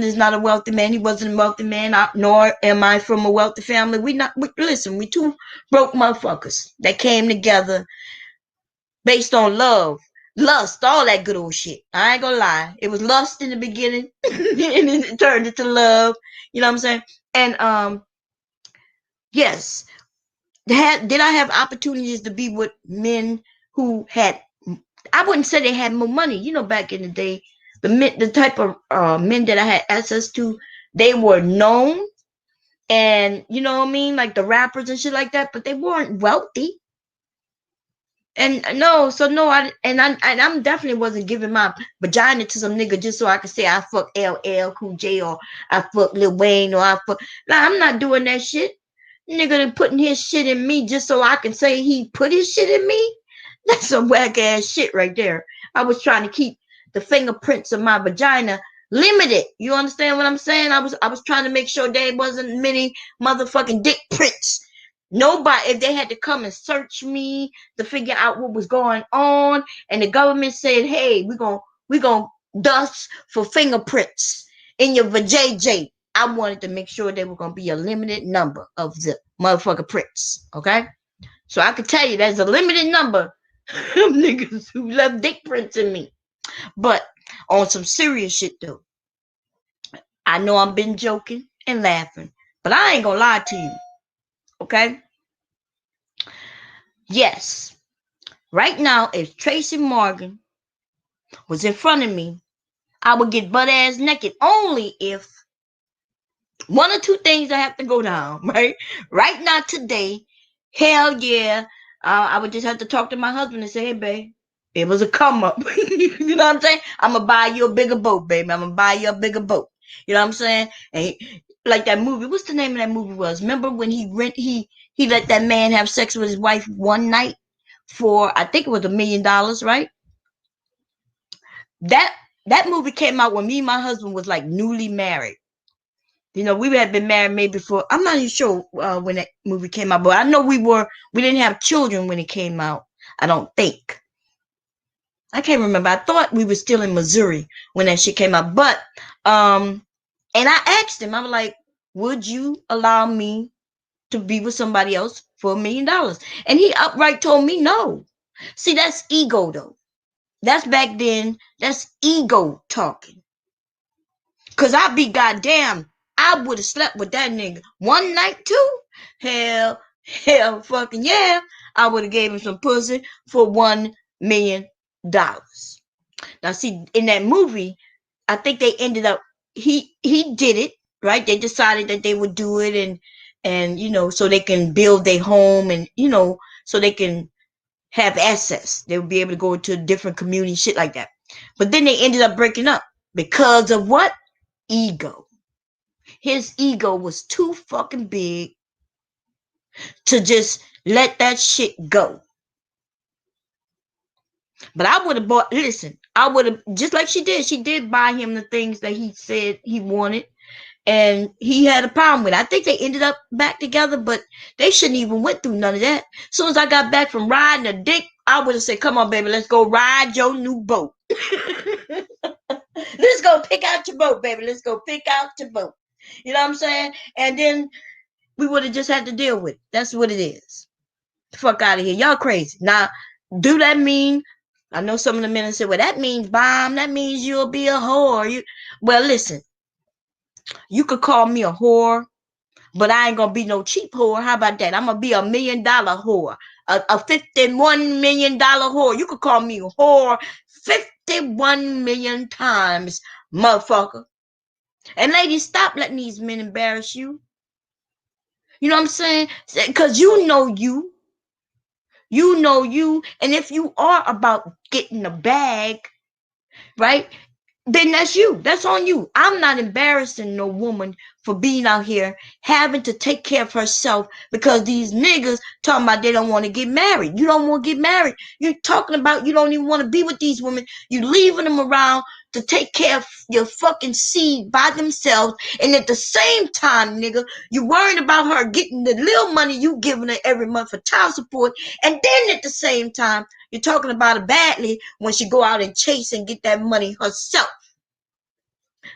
is not a wealthy man. He wasn't a wealthy man, nor am I from a wealthy family. Listen, we two broke motherfuckers that came together based on love, lust, all that good old shit. I ain't gonna lie. It was lust in the beginning, and it turned into love. You know what I'm saying? And yes, did I have opportunities to be with men who had, I wouldn't say they had more money. You know, back in the day, the type of men that I had access to, they were known, and you know what I mean, like the rappers and shit like that, but they weren't wealthy. And no, so no, I'm definitely wasn't giving my vagina to some nigga just so I could say I fuck LL Cool J or I fuck Lil Wayne or I fuck. Nah, I'm not doing that shit. Nigga putting his shit in me just so I can say he put his shit in me. That's some whack ass shit right there. I was trying to keep the fingerprints of my vagina limited. You understand what I'm saying? I was trying to make sure there wasn't many motherfucking dick prints. Nobody, if they had to come and search me to figure out what was going on, and the government said, "Hey, we're gonna dust for fingerprints in your vajayjay." I wanted to make sure there were gonna be a limited number of the motherfucker prints. Okay, so I could tell you there's a limited number of niggas who left dick prints in me. But on some serious shit though, I know I've been joking and laughing, but I ain't gonna lie to you. Okay? Yes. Right now, if Tracy Morgan was in front of me, I would get butt ass naked only if one or two things I have to go down, right? Right now, today, hell yeah, I would just have to talk to my husband and say, "Hey, babe, it was a come up." You know what I'm saying? I'm gonna buy you a bigger boat, baby. I'm gonna buy you a bigger boat. You know what I'm saying? And like that movie, what's the name of that movie was? Remember when he let that man have sex with his wife one night for, I think it was $1 million, right? That that movie came out when me and my husband was like newly married. You know, we had been married maybe for, I'm not even sure when that movie came out, but I know we didn't have children when it came out. I don't think. I can't remember. I thought we were still in Missouri when that shit came out. But, and I asked him, I was like, would you allow me to be with somebody else for $1 million? And he upright told me no. See, that's ego though. That's back then. That's ego talking. Cause I be goddamn, I would have slept with that nigga one night too. Hell, fucking yeah. I would have gave him some pussy for $1 million. Now, see, in that movie, I think they ended up. He did it right. They decided that they would do it, and you know, so they can build their home, and you know, so they can have access. They would be able to go to a different community, shit like that. But then they ended up breaking up because of what? Ego. His ego was too fucking big to just let that shit go. But I would have bought, listen, I would have, just like she did buy him the things that he said he wanted. And he had a problem with it. I think they ended up back together, but they shouldn't even went through none of that. As soon as I got back from riding a dick, I would have said, come on, baby, let's go ride your new boat. Let's go pick out your boat, baby. Let's go pick out your boat. You know what I'm saying? And then we would have just had to deal with it. That's what it is. Fuck out of here. Y'all crazy. Now, do that mean, I know some of the men say, well, that means bomb. That means you'll be a whore. Well, listen, you could call me a whore, but I ain't gonna be no cheap whore. How about that? I'm gonna be $1 million whore, a $51 million whore. You could call me a whore 51 million times, motherfucker. And ladies, stop letting these men embarrass you. You know what I'm saying? Because you know you. You know you. And if you are about getting a bag, right? Then that's you. That's on you. I'm not embarrassing no woman for being out here having to take care of herself because these niggas talking about they don't want to get married. You don't want to get married. You're talking about you don't even want to be with these women. You leaving them around to take care of your fucking seed by themselves. And at the same time, nigga, you worrying about her getting the little money you giving her every month for child support. And then at the same time, you're talking about her badly when she go out and chase and get that money herself.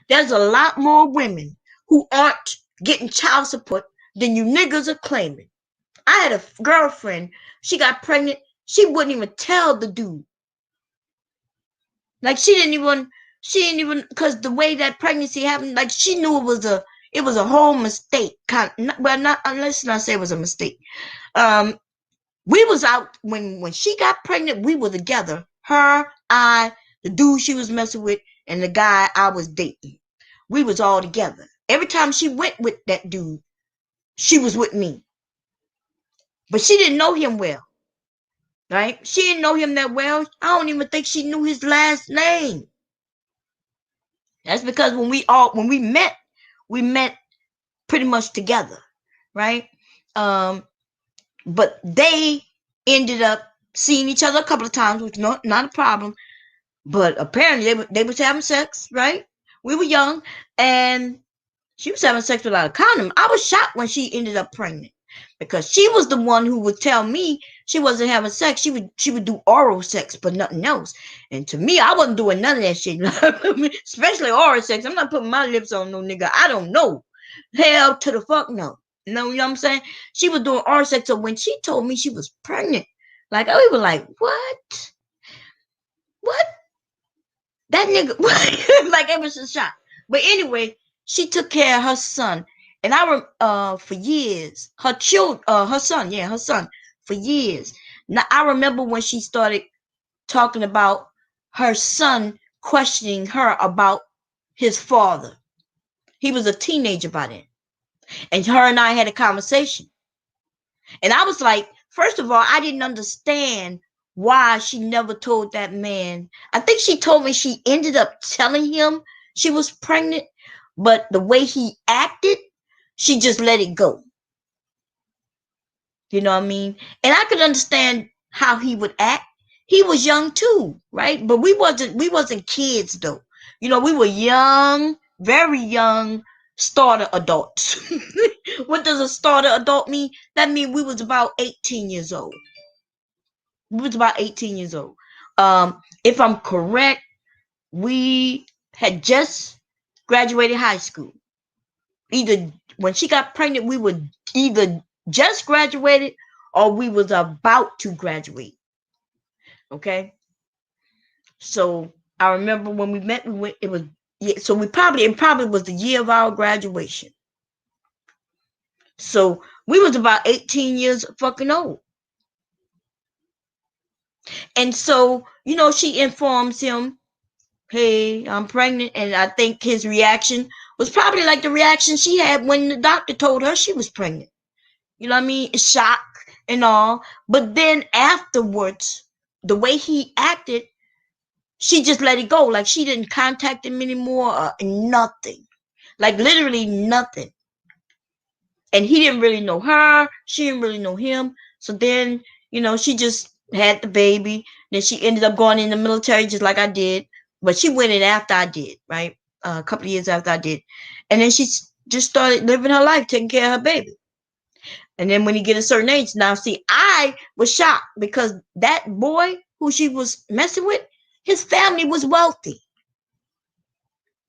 There's a lot more women who aren't getting child support than you niggas are claiming. I had a girlfriend. She got pregnant. She wouldn't even tell the dude. Like she didn't even, because the way that pregnancy happened, like she knew it was a whole mistake. Well, not unless I say it was a mistake. We was out when she got pregnant. We were together. Her, I, the dude she was messing with, and the guy I was dating. We was all together. Every time she went with that dude, she was with me. But she didn't know him well. Right? She didn't know him that well. I don't even think she knew his last name. That's because when we met pretty much together. Right? But they ended up seeing each other a couple of times, which not a problem. But apparently they was having sex, right? We were young, and she was having sex without a condom. I was shocked when she ended up pregnant because she was the one who would tell me she wasn't having sex. She would do oral sex, but nothing else. And to me, I wasn't doing none of that shit, especially oral sex. I'm not putting my lips on no nigga I don't know. Hell to the fuck no. You know what I'm saying? She was doing oral sex. So when she told me she was pregnant, like we were like, what? What? That nigga, like it was a shock. But anyway, she took care of her son, and for years, her son, for years. Now I remember when she started talking about her son questioning her about his father. He was a teenager by then, and her and I had a conversation, and I was like, first of all, I didn't understand why she never told that man. I think she told me she ended up telling him she was pregnant, but the way he acted, she just let it go. You know what I mean? And I could understand how he would act. He was young too, right? But we wasn't kids though. You know, we were young, very young starter adults. What does a starter adult mean? That means we was about 18 years old. We was about 18 years old. If I'm correct, we had just graduated high school. Either when she got pregnant, we were either just graduated or we was about to graduate. Okay. So I remember when we met, it was, yeah, so it probably was the year of our graduation. So we was about 18 years fucking old. And so, she informs him, hey, I'm pregnant. And I think his reaction was probably like the reaction she had when the doctor told her she was pregnant. You know what I mean? Shock and all. But then afterwards, the way he acted, she just let it go. Like she didn't contact him anymore or nothing. Like literally nothing. And he didn't really know her. She didn't really know him. So then, she just had the baby. Then she ended up going in the military just like I did. But she went in after I did, right? A couple of years after I did. And then she just started living her life, taking care of her baby. And then when he get a certain age, now see, I was shocked because that boy who she was messing with, his family was wealthy.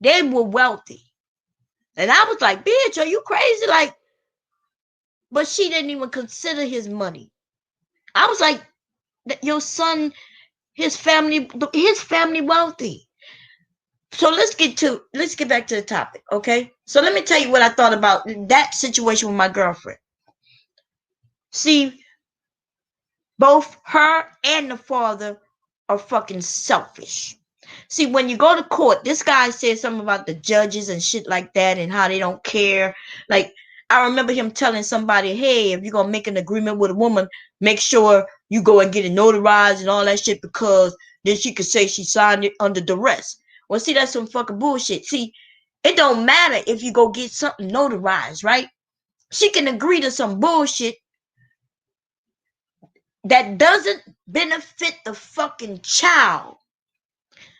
They were wealthy. And I was like, bitch, are you crazy? Like, but she didn't even consider his money. I was like, your son, his family wealthy. So let's get back to the topic, okay? So let me tell you what I thought about that situation with my girlfriend. See, both her and the father are fucking selfish. See, when you go to court, this guy said something about the judges and shit like that and how they don't care. Like, I remember him telling somebody, hey, if you're going to make an agreement with a woman, make sure you go and get it notarized and all that shit because then she could say she signed it under duress. Well, see, that's some fucking bullshit. See, it don't matter if you go get something notarized, right? She can agree to some bullshit that doesn't benefit the fucking child.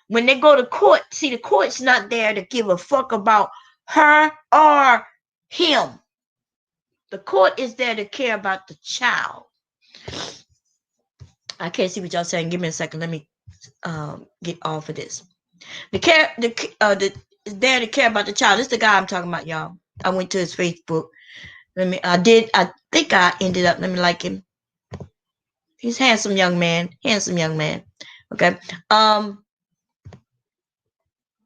When they go to court, see, the court's not there to give a fuck about her or him. The court is there to care about the child. I can't see what y'all saying. Give me a second. Let me get off of this. The is there to care about the child. This is the guy I'm talking about, y'all. I went to his Facebook. I think I ended up, let me like him. He's handsome young man. Handsome young man. Okay.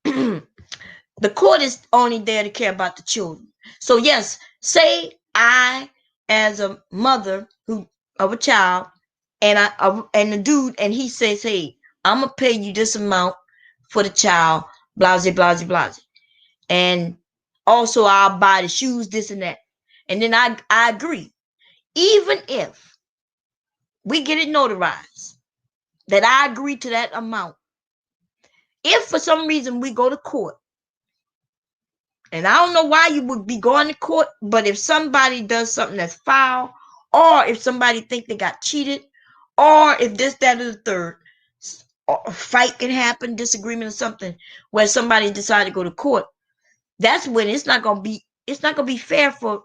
The court is only there to care about the children. So yes, say I, as a mother of a child, and the dude, and he says, hey, I'm gonna pay you this amount for the child, blase, blase, blase, and also I'll buy the shoes, this and that, and then I agree, even if we get it notarized that I agree to that amount. If for some reason we go to court, and I don't know why you would be going to court, but if somebody does something that's foul, or if somebody think they got cheated, or if this, that, or the third, a fight can happen, disagreement or something, where somebody decided to go to court, that's when it's not gonna be fair for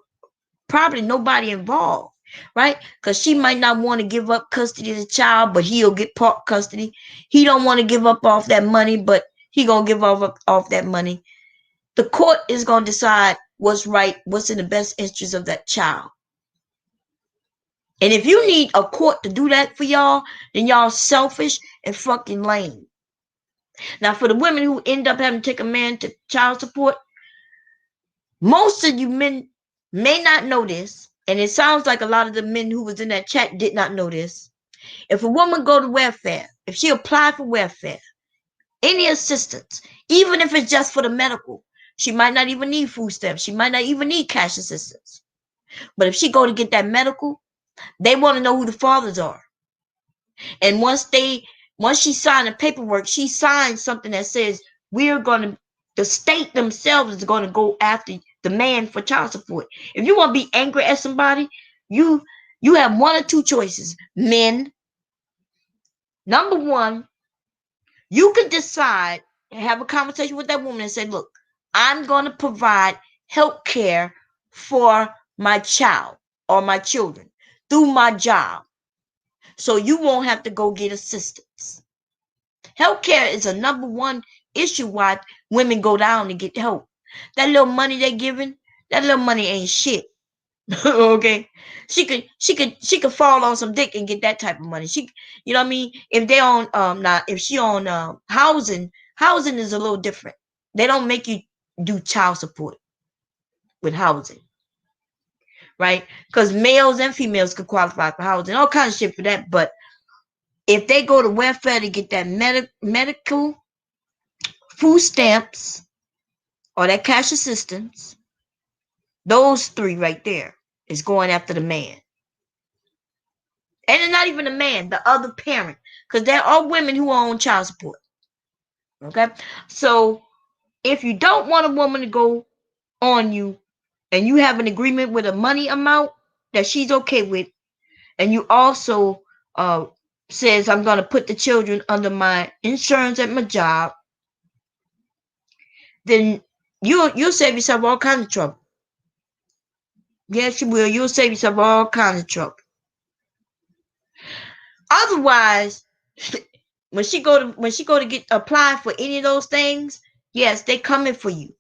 probably nobody involved, right? Because she might not want to give up custody of the child, but he'll get part custody. He don't want to give up off that money, but he gonna give off that money. The court is going to decide what's right, what's in the best interest of that child. And if you need a court to do that for y'all, then y'all selfish and fucking lame. Now, for the women who end up having to take a man to child support, most of you men may not know this, and it sounds like a lot of the men who was in that chat did not know this. If a woman go to welfare, if she apply for welfare, any assistance, even if it's just for the medical, she might not even need food stamps. She might not even need cash assistance. But if she go to get that medical, they want to know who the fathers are. And once she signed the paperwork, she signed something that says the state themselves is going to go after the man for child support. If you want to be angry at somebody, you have one or two choices. Men, number one, you can decide and have a conversation with that woman and say, look, I'm going to provide health care for my child or my children through my job. So you won't have to go get assistance. Health care is a number one issue why women go down to get help. That little money they're giving, that little money ain't shit. Okay, she could fall on some dick and get that type of money. You know what I mean? If they on if she on housing is a little different. They don't make you do child support with housing, right? Because males and females could qualify for housing, all kinds of shit for that. But if they go to welfare to get that medical, food stamps, or that cash assistance, those three right there is going after the man. And it's not even a man, the other parent. Because there are women who are on child support. Okay? So, if you don't want a woman to go on you, and you have an agreement with a money amount that she's okay with, and you also says, I'm going to put the children under my insurance at my job, then you'll save yourself all kinds of trouble. Yes, you will. You'll save yourself all kinds of trouble. Otherwise, when she go to get apply for any of those things, yes, they coming for you.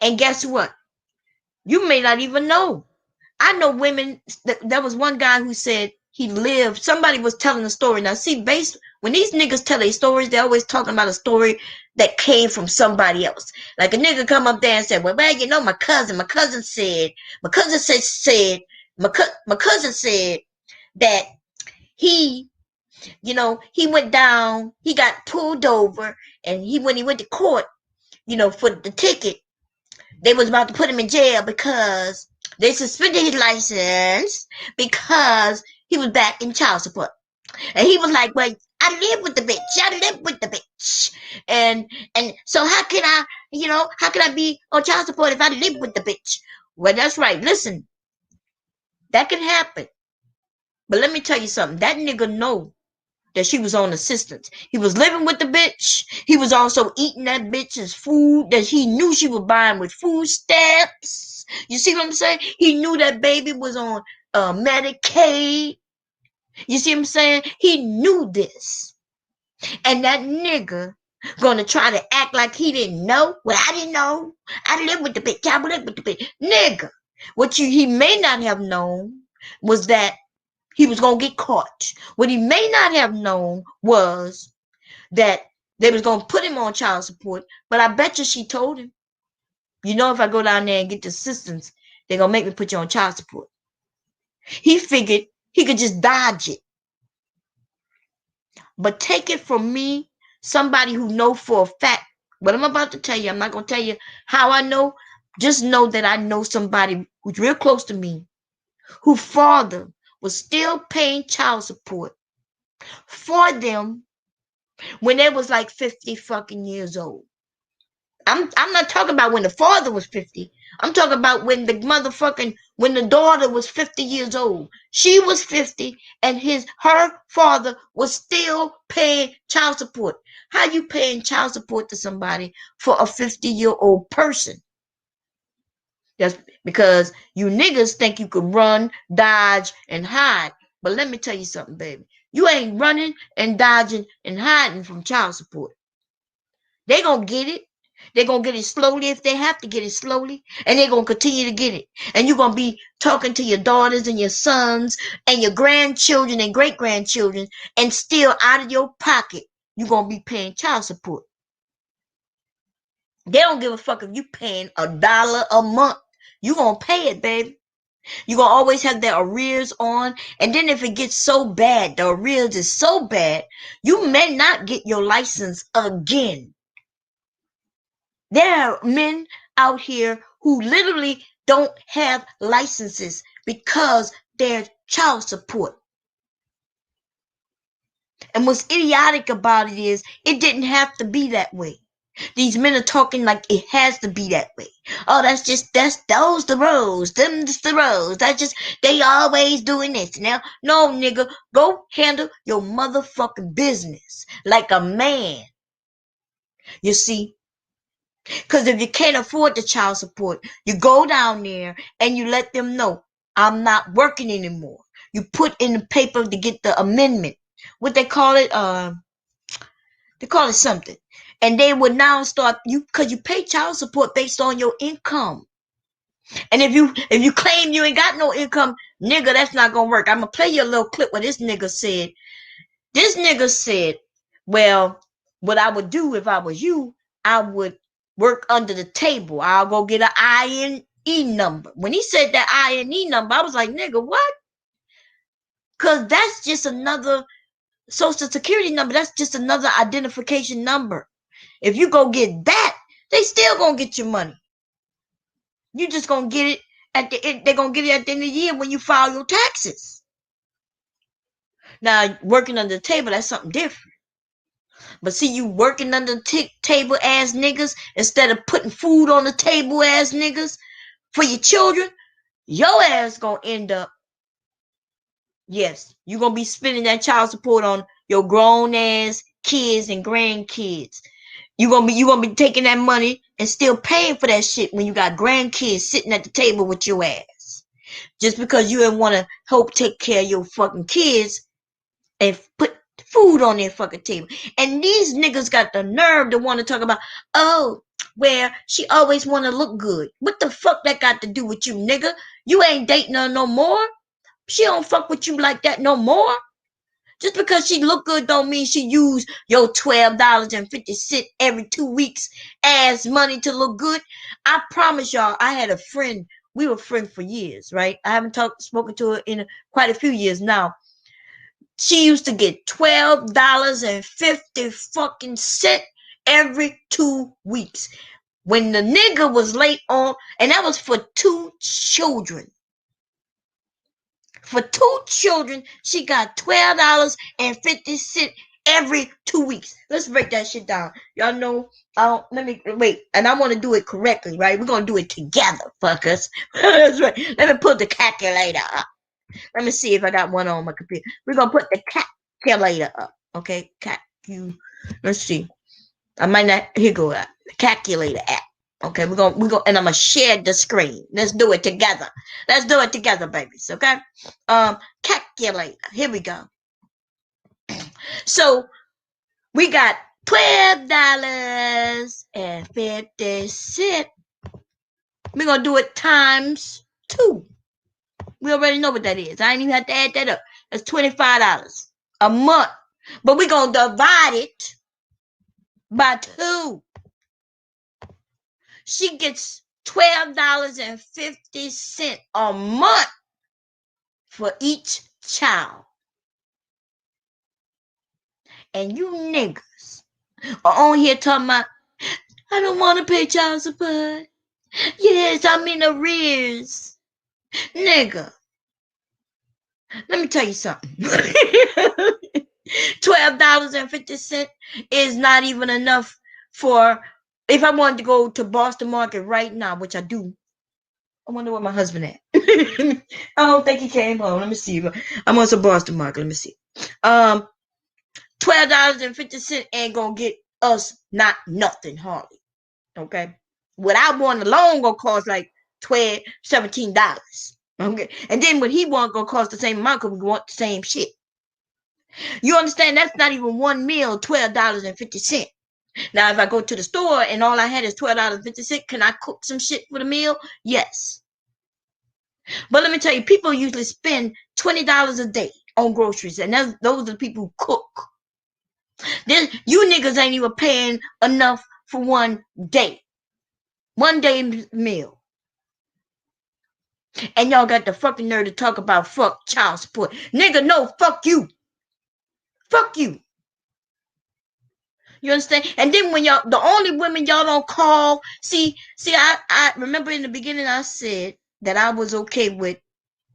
And guess what? You may not even know. I know women. There was one guy who said he lived. Somebody was telling a story. Now, see, based when these niggas tell their stories, they always talking about a story that came from somebody else. Like a nigga come up there and said, "Well, you know, my cousin said, my cousin said, my cousin said that he, you know, he went down, he got pulled over, and when he went to court, you know, for the ticket, they was about to put him in jail because they suspended his license because he was back in child support." And he was like, "Well, I live with the bitch. I live with the bitch. And so how can I, you know, how can I be on child support if I live with the bitch?" Well, that's right. Listen, that can happen. But let me tell you something. That nigga know that she was on assistance. He was living with the bitch. He was also eating that bitch's food that he knew she was buying with food stamps. You see what I'm saying? He knew that baby was on Medicaid. You see what I'm saying? He knew this. And that nigga gonna try to act like he didn't know. Well, I didn't know. I live with the bitch. I live with the bitch. Nigga, he may not have known was that he was gonna get caught. What he may not have known was that they was gonna put him on child support. But I bet you she told him, "You know, if I go down there and get the assistance, they're gonna make me put you on child support." He figured he could just dodge it. But take it from me, somebody who know for a fact what I'm about to tell you. I'm not gonna tell you how I know. Just know that I know somebody who's real close to me, whose father was still paying child support for them when they was like 50 fucking years old. I'm not talking about when the father was 50. I'm talking about when the daughter was 50 years old. She was 50 and her father was still paying child support. How you paying child support to somebody for a 50-year-old person? That's because you niggas think you can run, dodge, and hide. But let me tell you something, baby. You ain't running and dodging and hiding from child support. They gonna get it. They're gonna get it slowly if they have to get it slowly, and they're gonna continue to get it. And you're gonna be talking to your daughters and your sons and your grandchildren and great grandchildren, and still out of your pocket, you're gonna be paying child support. They don't give a fuck if you paying $1 a month. You gonna pay it, baby. You're gonna always have the arrears on, and then if it gets so bad, the arrears is so bad, you may not get your license again. There are men out here who literally don't have licenses because they're child support. And what's idiotic about it is it didn't have to be that way. These men are talking like it has to be that way. Oh, that's those the rules. Them's the rules. They always doing this. Now, no, nigga, go handle your motherfucking business like a man. You see? Because if you can't afford the child support, you go down there and you let them know, "I'm not working anymore." You put in the paper to get the amendment. What they call it? They call it something. And they would now start because you pay child support based on your income. And if you claim you ain't got no income, nigga, that's not gonna work. I'm gonna play you a little clip where this nigga said. This nigga said, "Well, what I would do if I was you, I would work under the table. I'll go get an INE number." When he said that INE number, I was like, "Nigga, what?" Because that's just another social security number. That's just another identification number. If you go get that, they still gonna get your money. You just gonna get it at the end. They're gonna get it at the end of the year when you file your taxes. Now, working under the table, that's something different. But see, you working under the table ass niggas instead of putting food on the table ass niggas for your children, your ass gonna end up, yes, you gonna be spending that child support on your grown ass kids and grandkids. You gonna be taking that money and still paying for that shit when you got grandkids sitting at the table with your ass. Just because you didn't want to help take care of your fucking kids and put food on their fucking table. And these niggas got the nerve to want to talk about, oh, where she always want to look good. What the fuck that got to do with you, nigga? You ain't dating her no more. She don't fuck with you like that no more. Just because she look good don't mean she use your $12.50 every 2 weeks as money to look good. I promise y'all, I had a friend. We were friends for years, right? I haven't spoken to her in quite a few years now. She used to get $12.50 fucking cent every 2 weeks. When the nigga was late on, and that was for 2 children. For 2 children, she got $12.50 every 2 weeks. Let's break that shit down. Y'all know, let me, wait, and I want to do it correctly, right? We're going to do it together, fuckers. That's right. Let me put the calculator up. Let me see if I got one on my computer. We're going to put the calculator up, okay? Let's see. I might not, here go, the calculator app. Okay, we're gonna, and I'm gonna share the screen. Let's do it together. Let's do it together, babies. Okay. Calculator. Here we go. So we got $12.50. We're gonna do it times 2. We already know what that is. I ain't even have to add that up. That's $25 a month. But we're gonna divide it by 2. She gets $12.50 a month for each child. And you niggas are on here talking about, I don't want to pay child support. Yes, I'm in arrears. Nigga, let me tell you something. $12.50 is not even enough for, if I wanted to go to Boston Market right now, which I do. I wonder where my husband at. I don't think he came home. Let me see. I'm on some Boston Market. Let me see. $12.50 ain't gonna get us not nothing hardly. Okay. What I want alone gonna cost like $12, $17. Okay. And then what he want gonna cost the same amount because we want the same shit. You understand? That's not even one meal, $12.50. Now, if I go to the store and all I had is $12.50, can I cook some shit for the meal? Yes. But let me tell you, people usually spend $20 a day on groceries, and those are the people who cook. Then you niggas ain't even paying enough for one day meal. And y'all got the fucking nerve to talk about fuck child support. Nigga, no, fuck you. Fuck you. You understand? And then when y'all, the only women y'all don't call, see, I remember in the beginning I said that I was okay with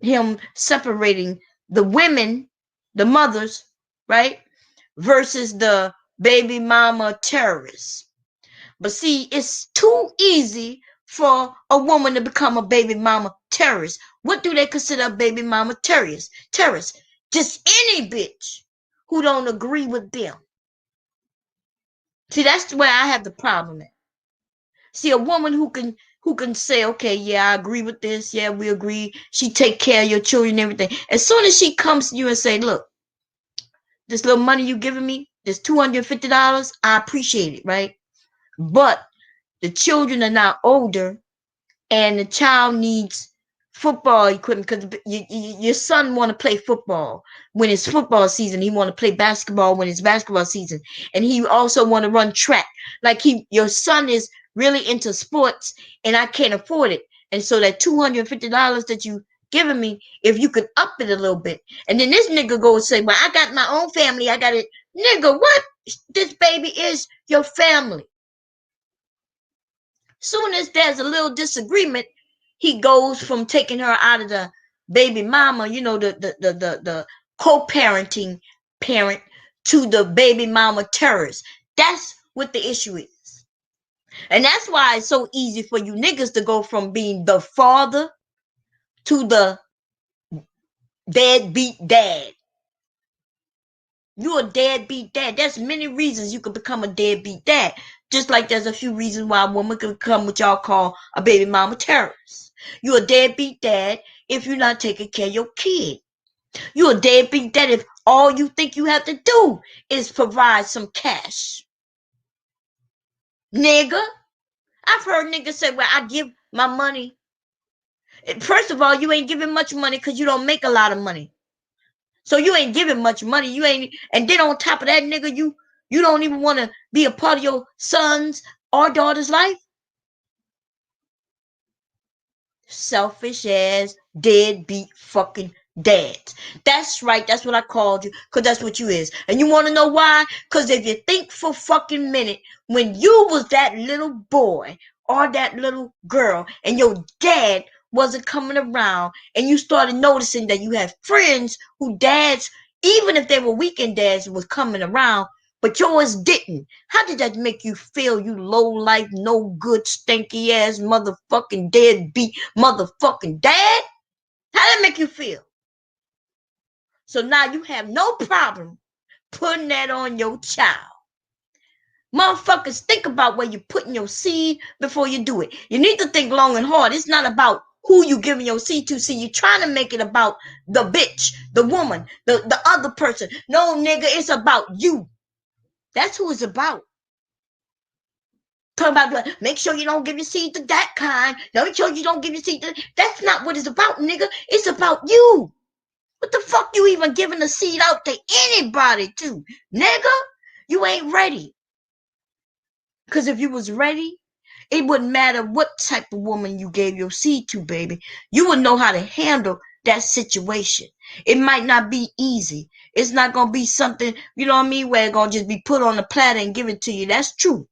him separating the women, the mothers, right, versus the baby mama terrorists. But see, it's too easy for a woman to become a baby mama terrorist. What do they consider a baby mama terrorist? Just any bitch who don't agree with them. See, that's where I have the problem at. See, a woman who can say, okay, yeah, I agree with this. Yeah, we agree. She take care of your children and everything. As soon as she comes to you and say, look, this little money you giving me, this $250, I appreciate it, right? But the children are now older and the child needs football equipment because your son want to play football when it's football season. He want to play basketball when it's basketball season, and he also want to run track. Like your son is really into sports, and I can't afford it. And so that $250 that you giving me, if you could up it a little bit, and then this nigga go and say, "Well, I got my own family. I got it." Nigga, what? This baby is your family. Soon as there's a little disagreement, he goes from taking her out of the baby mama, the co-parenting parent, to the baby mama terrorist. That's what the issue is. And that's why it's so easy for you niggas to go from being the father to the deadbeat dad. You're a deadbeat dad. There's many reasons you could become a deadbeat dad. Just like there's a few reasons why a woman could become what y'all call a baby mama terrorist. You're a deadbeat dad if you're not taking care of your kid. You're a deadbeat dad if all you think you have to do is provide some cash. Nigga. I've heard niggas say, well, I give my money. First of all, you ain't giving much money because you don't make a lot of money. So you ain't giving much money. You ain't, and then on top of that, nigga, you don't even want to be a part of your son's or daughter's life. Selfish ass, deadbeat fucking dads. That's right. That's what I called you, because that's what you is. And you want to know why? Because if you think for fucking minute, when you was that little boy or that little girl and your dad wasn't coming around and you started noticing that you had friends who dads, even if they were weekend dads, was coming around, but yours didn't. How did that make you feel, you low life, no good, stinky ass motherfucking deadbeat motherfucking dad? How did that make you feel? So now you have no problem putting that on your child. Motherfuckers, think about where you're putting your seed before you do it. You need to think long and hard. It's not about who you giving your seed to. See, you're trying to make it about the bitch, the woman, the other person. No, nigga, it's about you. That's who it's about. Talk about, make sure you don't give your seed to that kind. Make sure you don't give your seed to... That's not what it's about, nigga. It's about you. What the fuck you even giving a seed out to anybody to? Nigga, you ain't ready. Because if you was ready, it wouldn't matter what type of woman you gave your seed to, baby. You would know how to handle that situation. It might not be easy. It's not going to be something, you know what I mean, where it's going to just be put on a platter and given to you. That's true.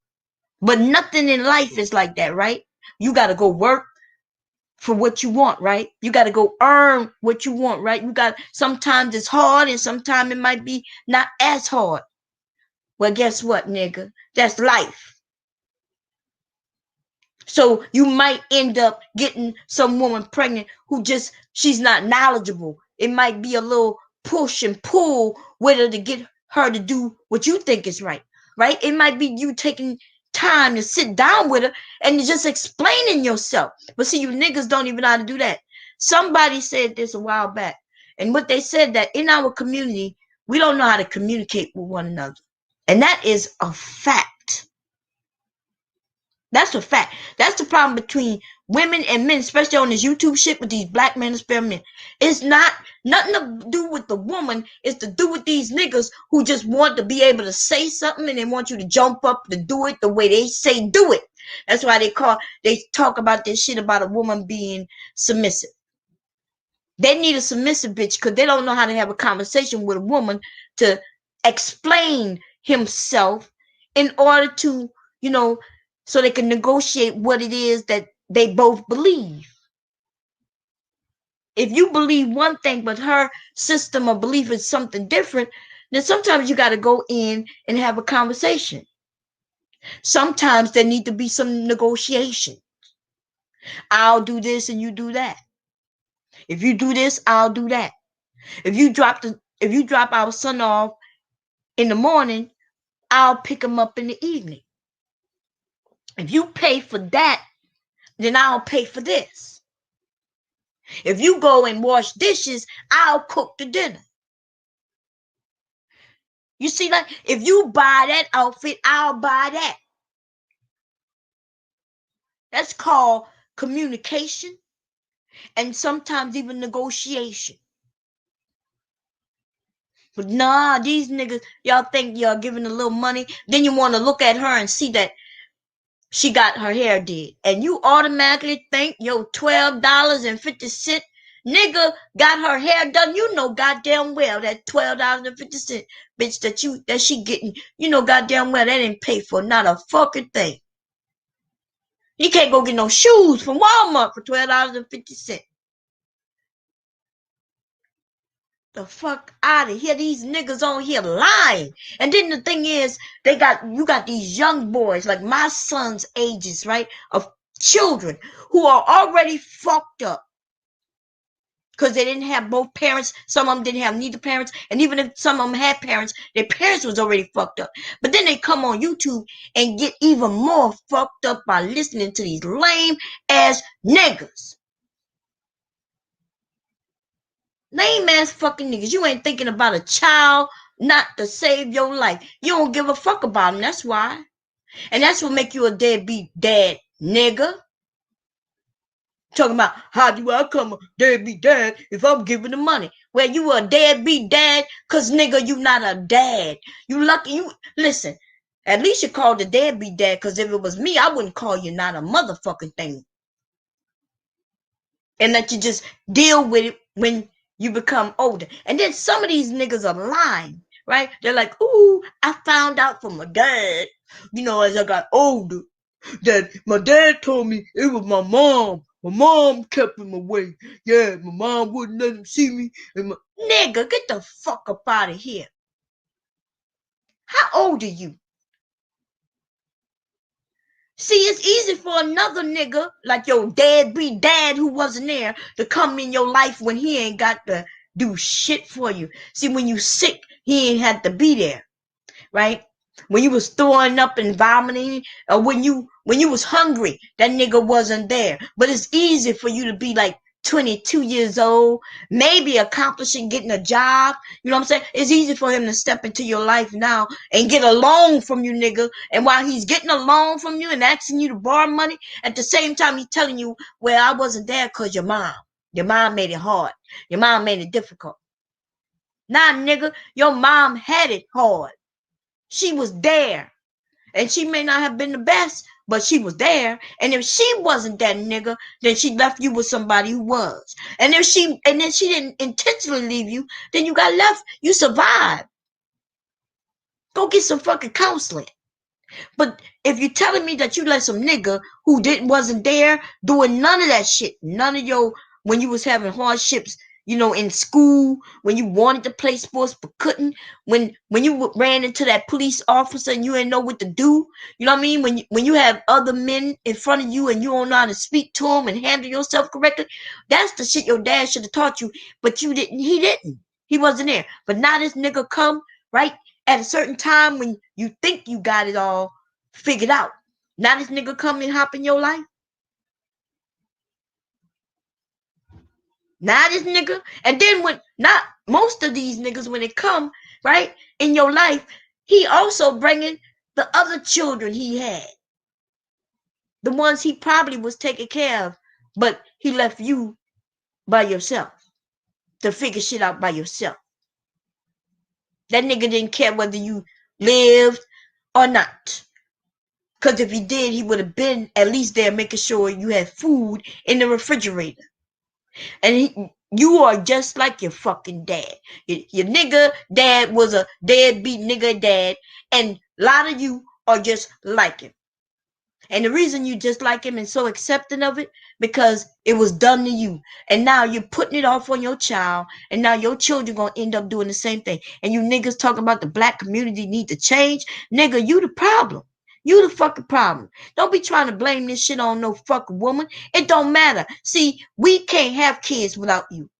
But nothing in life is like that, right? You got to go work for what you want, right? You got to go earn what you want, right? Sometimes it's hard and sometimes it might be not as hard. Well, guess what, nigga? That's life. So you might end up getting some woman pregnant who she's not knowledgeable. It might be a little push and pull with her to get her to do what you think is right, right? It might be you taking time to sit down with her and just explaining yourself. But see, you niggas don't even know how to do that. Somebody said this a while back, and what they said, that in our community, we don't know how to communicate with one another. And that is a fact. That's a fact. That's the problem between women and men, especially on this YouTube shit with these black men experiment. It's not nothing to do with the woman. It's to do with these niggas who just want to be able to say something and they want you to jump up to do it the way they say do it. That's why they talk about this shit about a woman being submissive. They need a submissive bitch because they don't know how to have a conversation with a woman to explain himself in order to, so they can negotiate what it is that they both believe. If you believe one thing, but her system of belief is something different, then sometimes you got to go in and have a conversation. Sometimes there need to be some negotiation. I'll do this and you do that. If you do this, I'll do that. If you drop our son off in the morning, I'll pick him up in the evening. If you pay for that, then I'll pay for this. If you go and wash dishes, I'll cook the dinner. You see that? If you buy that outfit, I'll buy that. That's called communication and sometimes even negotiation. But nah, these niggas, y'all think y'all giving a little money, then you want to look at her and see that she got her hair did. And you automatically think, yo, $12.50 nigga got her hair done. You know goddamn well that $12.50 bitch that she getting, you know goddamn well that didn't pay for not a fucking thing. You can't go get no shoes from Walmart for $12.50. The fuck out of here. These niggas on here lying. And then the thing is, you got these young boys, like my son's ages, right? Of children who are already fucked up. Because they didn't have both parents. Some of them didn't have neither parents. And even if some of them had parents, their parents was already fucked up. But then they come on YouTube and get even more fucked up by listening to these lame ass niggas. Lame ass fucking niggas. You ain't thinking about a child not to save your life. You don't give a fuck about them. That's why. And that's what make you a deadbeat dad, nigga. Talking about how do I come a deadbeat dad if I'm giving the money? Well, you a deadbeat dad, cause nigga, you not a dad. You lucky you listen. At least you called the deadbeat dad, cause if it was me, I wouldn't call you not a motherfucking thing. And let you just deal with it when you become older. And then some of these niggas are lying, right? They're like, ooh, I found out from my dad, as I got older, that my dad told me it was my mom. My mom kept him away. Yeah, my mom wouldn't let him see me. Nigga, get the fuck up out of here. How old are you? See, it's easy for another nigga like your deadbeat dad who wasn't there to come in your life when he ain't got to do shit for you. See, when you sick, he ain't had to be there, right? When you was throwing up and vomiting, or when you was hungry, that nigga wasn't there. But it's easy for you to be like 22 years old, maybe accomplishing getting a job. You know what I'm saying? It's easy for him to step into your life now and get a loan from you, nigga. And while he's getting a loan from you and asking you to borrow money, at the same time he's telling you, well, I wasn't there because your mom made it hard. Your mom made it difficult. Nah, nigga, your mom had it hard. She was there. And she may not have been the best, but she was there. And if she wasn't that nigga, then she left you with somebody who was. And then she didn't intentionally leave you, then you got left. You survived. Go get some fucking counseling. But if you're telling me that you let some nigga who wasn't there doing none of that shit, none of your when you was having hardships, in school, when you wanted to play sports but couldn't, when you ran into that police officer and you didn't know what to do, you know what I mean? When you have other men in front of you and you don't know how to speak to them and handle yourself correctly, that's the shit your dad should have taught you, but you didn't. He didn't. He wasn't there. But now this nigga come right at a certain time when you think you got it all figured out. Now this nigga come and hop in your life. Now this nigga, and then when not most of these niggas when they come right in your life, he also bringing the other children he had, the ones he probably was taking care of, but he left you by yourself to figure shit out by yourself. That nigga didn't care whether you lived or not. Because if he did, he would have been at least there making sure you had food in the refrigerator. And you are just like your fucking dad. Your nigga dad was a deadbeat nigga dad. And a lot of you are just like him. And the reason you just like him and so accepting of it, because it was done to you. And now you're putting it off on your child. And now your children going to end up doing the same thing. And you niggas talking about the black community need to change. Nigga, you the problem. You the fucking problem. Don't be trying to blame this shit on no fucking woman. It don't matter. See, we can't have kids without you.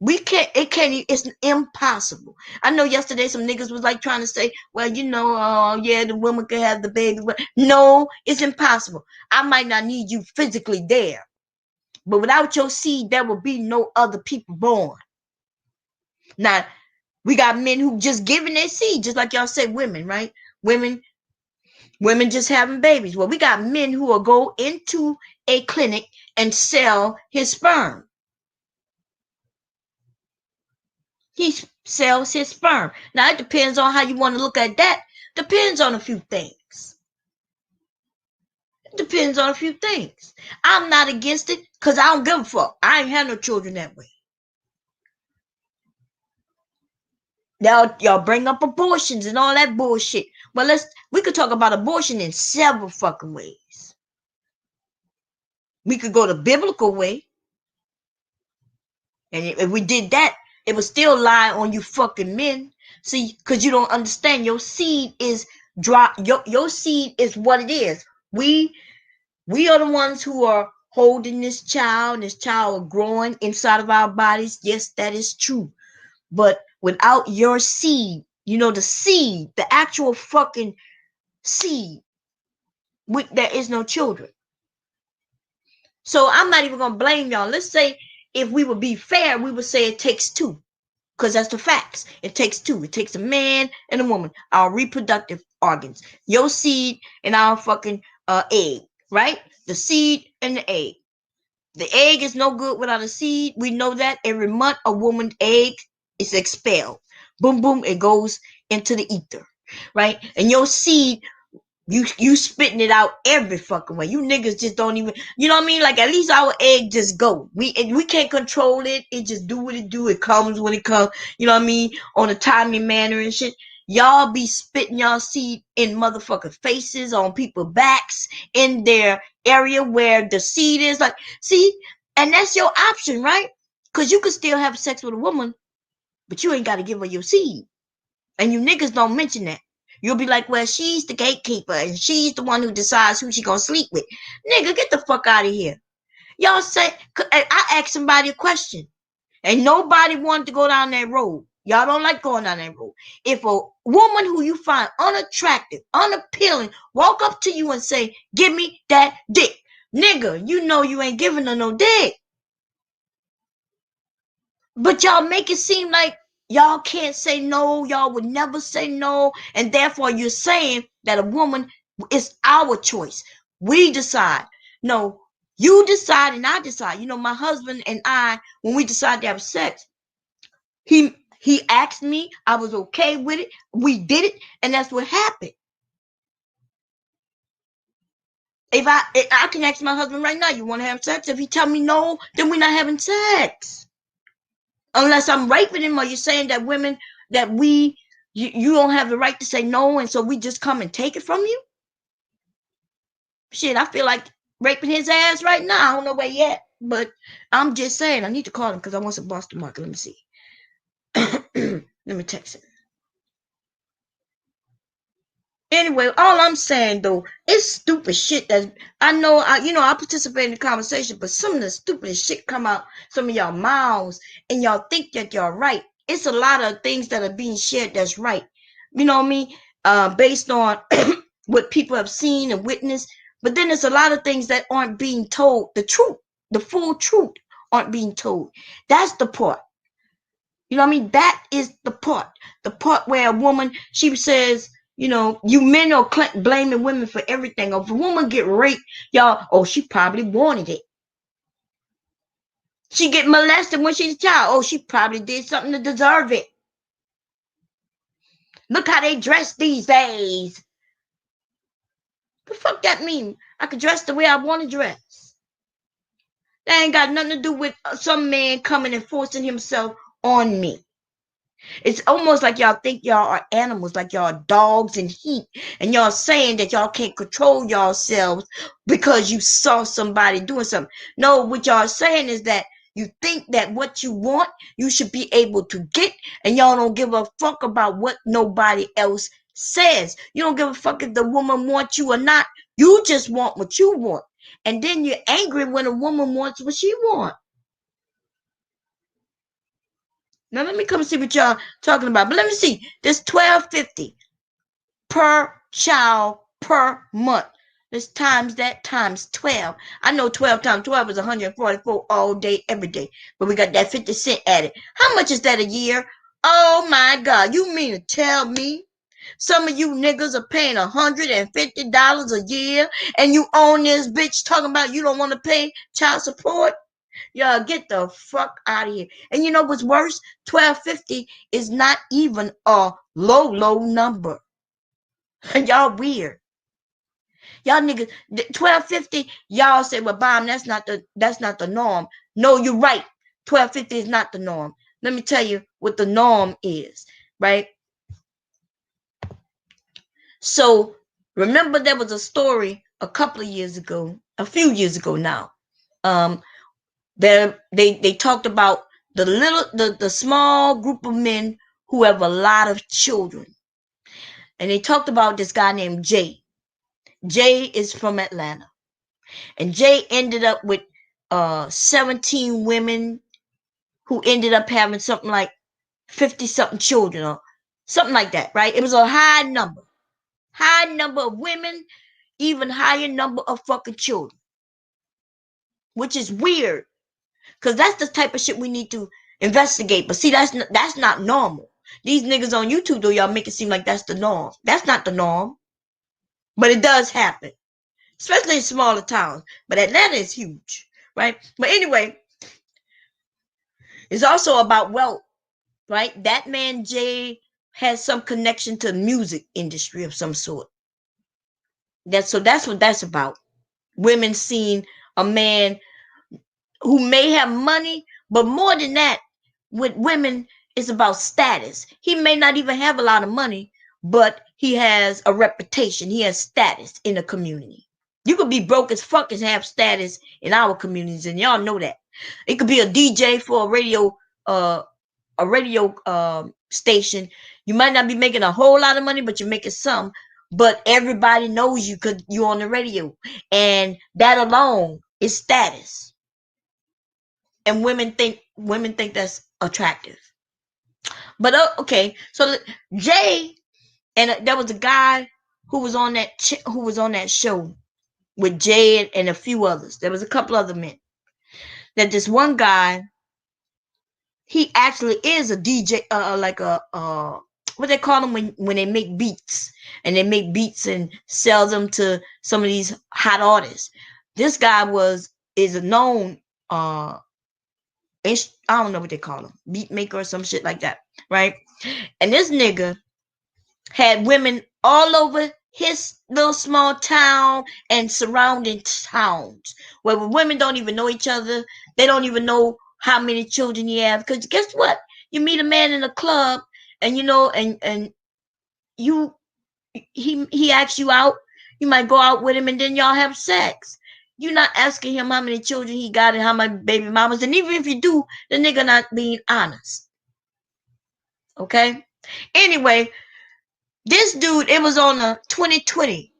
We can't, it's impossible. I know yesterday some niggas was like trying to say, well, oh yeah, the woman could have the baby. But no, it's impossible. I might not need you physically there, but without your seed, there will be no other people born. Now, we got men who just giving their seed, just like y'all said, women, right? Women just having babies. Well, we got men who will go into a clinic and sell his sperm. He sells his sperm. Now, it depends on how you want to look at that. Depends on a few things. It depends on a few things. I'm not against it because I don't give a fuck. I ain't had no children that way. Now, y'all bring up abortions and all that bullshit. Well, we could talk about abortion in several fucking ways. We could go the biblical way. And if we did that, it would still lie on you fucking men. See, because you don't understand. Your seed is dry. Your seed is what it is. We are the ones who are holding this child. This child growing inside of our bodies. Yes, that is true. But without your seed, the seed, the actual fucking seed, there is no children. So I'm not even going to blame y'all. Let's say if we would be fair, we would say it takes two. Because that's the facts. It takes two. It takes a man and a woman. Our reproductive organs. Your seed and our fucking egg. Right? The seed and the egg. The egg is no good without a seed. We know that. Every month a woman's egg is expelled. Boom, boom, it goes into the ether. Right? And your seed, you spitting it out every fucking way. You niggas just don't even, you know what I mean? Like, at least our egg just go. We can't control it. It just do what it do. It comes when it comes. You know what I mean? On a timely manner and shit. Y'all be spitting y'all seed in motherfucking faces, on people's backs, in their area where the seed is. Like, see, and that's your option, right? Because you could still have sex with a woman, but you ain't got to give her your seed. And you niggas don't mention that. You'll be like, well, she's the gatekeeper and she's the one who decides who she gonna sleep with. Nigga, get the fuck out of here. Y'all say, I asked somebody a question and nobody wanted to go down that road. Y'all don't like going down that road. If a woman who you find unattractive, unappealing, walk up to you and say, give me that dick. Nigga, you know you ain't giving her no dick. But y'all make it seem like y'all can't say no, y'all would never say no, and therefore you're saying that a woman is our choice. We decide. No, you decide and I decide. You know, my husband and I, when we decide to have sex, he asked me, I was okay with it, we did it, and that's what happened. If I can ask my husband right now, you want to have sex? If he tell me no, then we're not having sex. Unless I'm raping him, or you're saying that women, that you don't have the right to say no, and so we just come and take it from you? Shit, I feel like raping his ass right now. I don't know where yet, but I'm just saying I need to call him because I want some Boston Market. Let me see. Let me text him. Anyway, all I'm saying though, it's stupid shit that I know. I participate in the conversation, but some of the stupidest shit come out some of y'all mouths, and y'all think that y'all right. It's a lot of things that are being shared that's right. You know what I mean? Based on what people have seen and witnessed. But then there's a lot of things that aren't being told. The truth, the full truth, aren't being told. That's the part. You know what I mean? That is the part. The part where a woman, she says, you men are blaming women for everything. If a woman get raped, y'all, oh, she probably wanted it. She get molested when she's a child. Oh, she probably did something to deserve it. Look how they dress these days. The fuck that mean? I could dress the way I want to dress. That ain't got nothing to do with some man coming and forcing himself on me. It's almost like y'all think y'all are animals, like y'all are dogs in heat, and y'all saying that y'all can't control yourselves because you saw somebody doing something. No, what y'all saying is that you think that what you want, you should be able to get, and y'all don't give a fuck about what nobody else says. You don't give a fuck if the woman wants you or not. You just want what you want. And then you're angry when a woman wants what she wants. Now let me come see what y'all talking about. But let me see. This $12.50 per child per month. Let's times that times 12. I know 12 times 12 is 144 all day, every day. But we got that 50 cent added. How much is that a year? Oh my God. You mean to tell me some of you niggas are paying $150 a year and you own this bitch talking about you don't want to pay child support? Y'all get the fuck out of here. And you know what's worse? 1250 is not even a low number. And y'all weird. Y'all niggas 1250, y'all say, well, Bomb, that's not the norm. No, you're right. 1250 is not the norm. Let me tell you what the norm is, right? So remember there was a story a couple of years ago, a few years ago now. They talked about the small group of men who have a lot of children, and they talked about this guy named Jay. Jay is from Atlanta, and Jay ended up with 17 women who ended up having something like 50 something children or something like that, right? It was a high number of women, even higher number of fucking children, which is weird. Because that's the type of shit we need to investigate. But see, that's not normal. These niggas on YouTube, though, y'all make it seem like that's the norm. That's not the norm. But it does happen. Especially in smaller towns. But Atlanta is huge. Right? But anyway, it's also about wealth. Right? That man, Jay, has some connection to the music industry of some sort. That's what that's about. Women seeing a man who may have money, but more than that, with women, it's about status. He may not even have a lot of money, but he has a reputation. He has status in the community. You could be broke as fuck and have status in our communities, and y'all know that. It could be a DJ for a radio station. You might not be making a whole lot of money, but you're making some. But everybody knows you because you're on the radio, and that alone is status. And women think that's attractive. But okay, so Jay and there was a guy who was on that show with Jay and a few others. There was a couple other men. That this one guy, he actually is a DJ, like a what they call them when they make beats, and they make beats and sell them to some of these hot artists. This guy is a known I don't know what they call him, beat maker or some shit like that, right? And this nigga had women all over his little small town and surrounding towns where women don't even know each other. They don't even know how many children he have. Because guess what? You meet a man in a club, and and you he asks you out. You might go out with him, and then y'all have sex. You're not asking him how many children he got and how many baby mamas. And even if you do, the nigga not being honest. Okay? Anyway, this dude, it was on a 2020.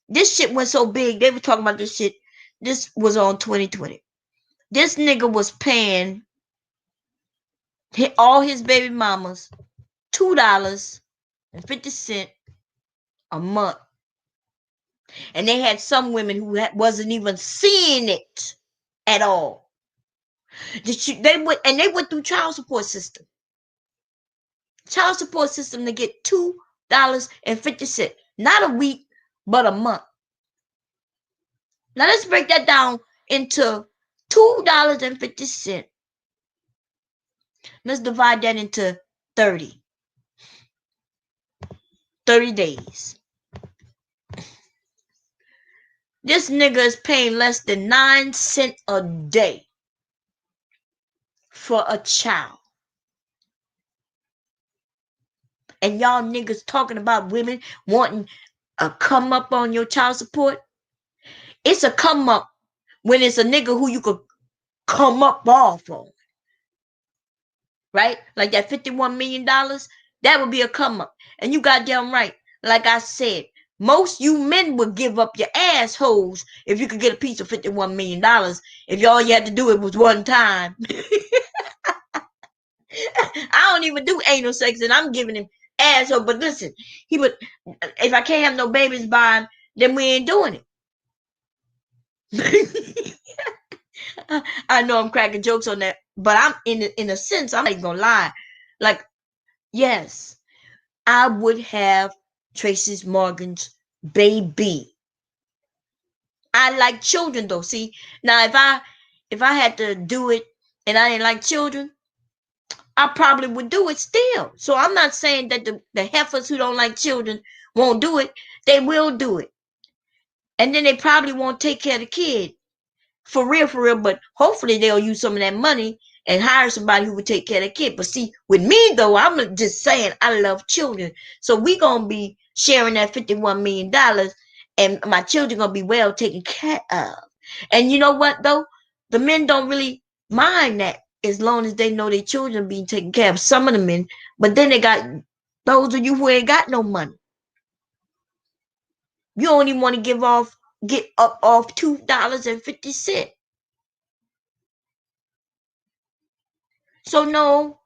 This shit went so big. They were talking about this shit. This was on 2020. This nigga was paying all his baby mamas $2.50 a month. And they had some women who wasn't even seeing it at all. They went through child support system. Child support system to get $2.50. Not a week, but a month. Now let's break that down into $2.50. Let's divide that into 30 days. This nigga is paying less than 9 cents a day for a child. And y'all niggas talking about women wanting a come up on your child support. It's a come up when it's a nigga who you could come up off on. Right? Like that $51 million, that would be a come up. And you goddamn right. Like I said, most you men would give up your assholes if you could get a piece of $51 million. If all you had to do it was one time. I don't even do anal sex, and I'm giving him asshole. But listen, he would. If I can't have no babies by him, then we ain't doing it. I know I'm cracking jokes on that, but I'm in a sense, I'm not even gonna lie. Like, yes, I would have Tracy Morgan's baby. I like children though. See, now if I had to do it and I didn't like children, I probably would do it still. So I'm not saying that the heifers who don't like children won't do it. They will do it. And then they probably won't take care of the kid. For real, but hopefully they'll use some of that money and hire somebody who would take care of the kid. But see, with me though, I'm just saying I love children. So we gonna be sharing that $51 million, and my children gonna be well taken care of. And you know what though? The men don't really mind that as long as they know their children being taken care of. Some of the men, but then they got those of you who ain't got no money. You only want to get up off $2.50. So no,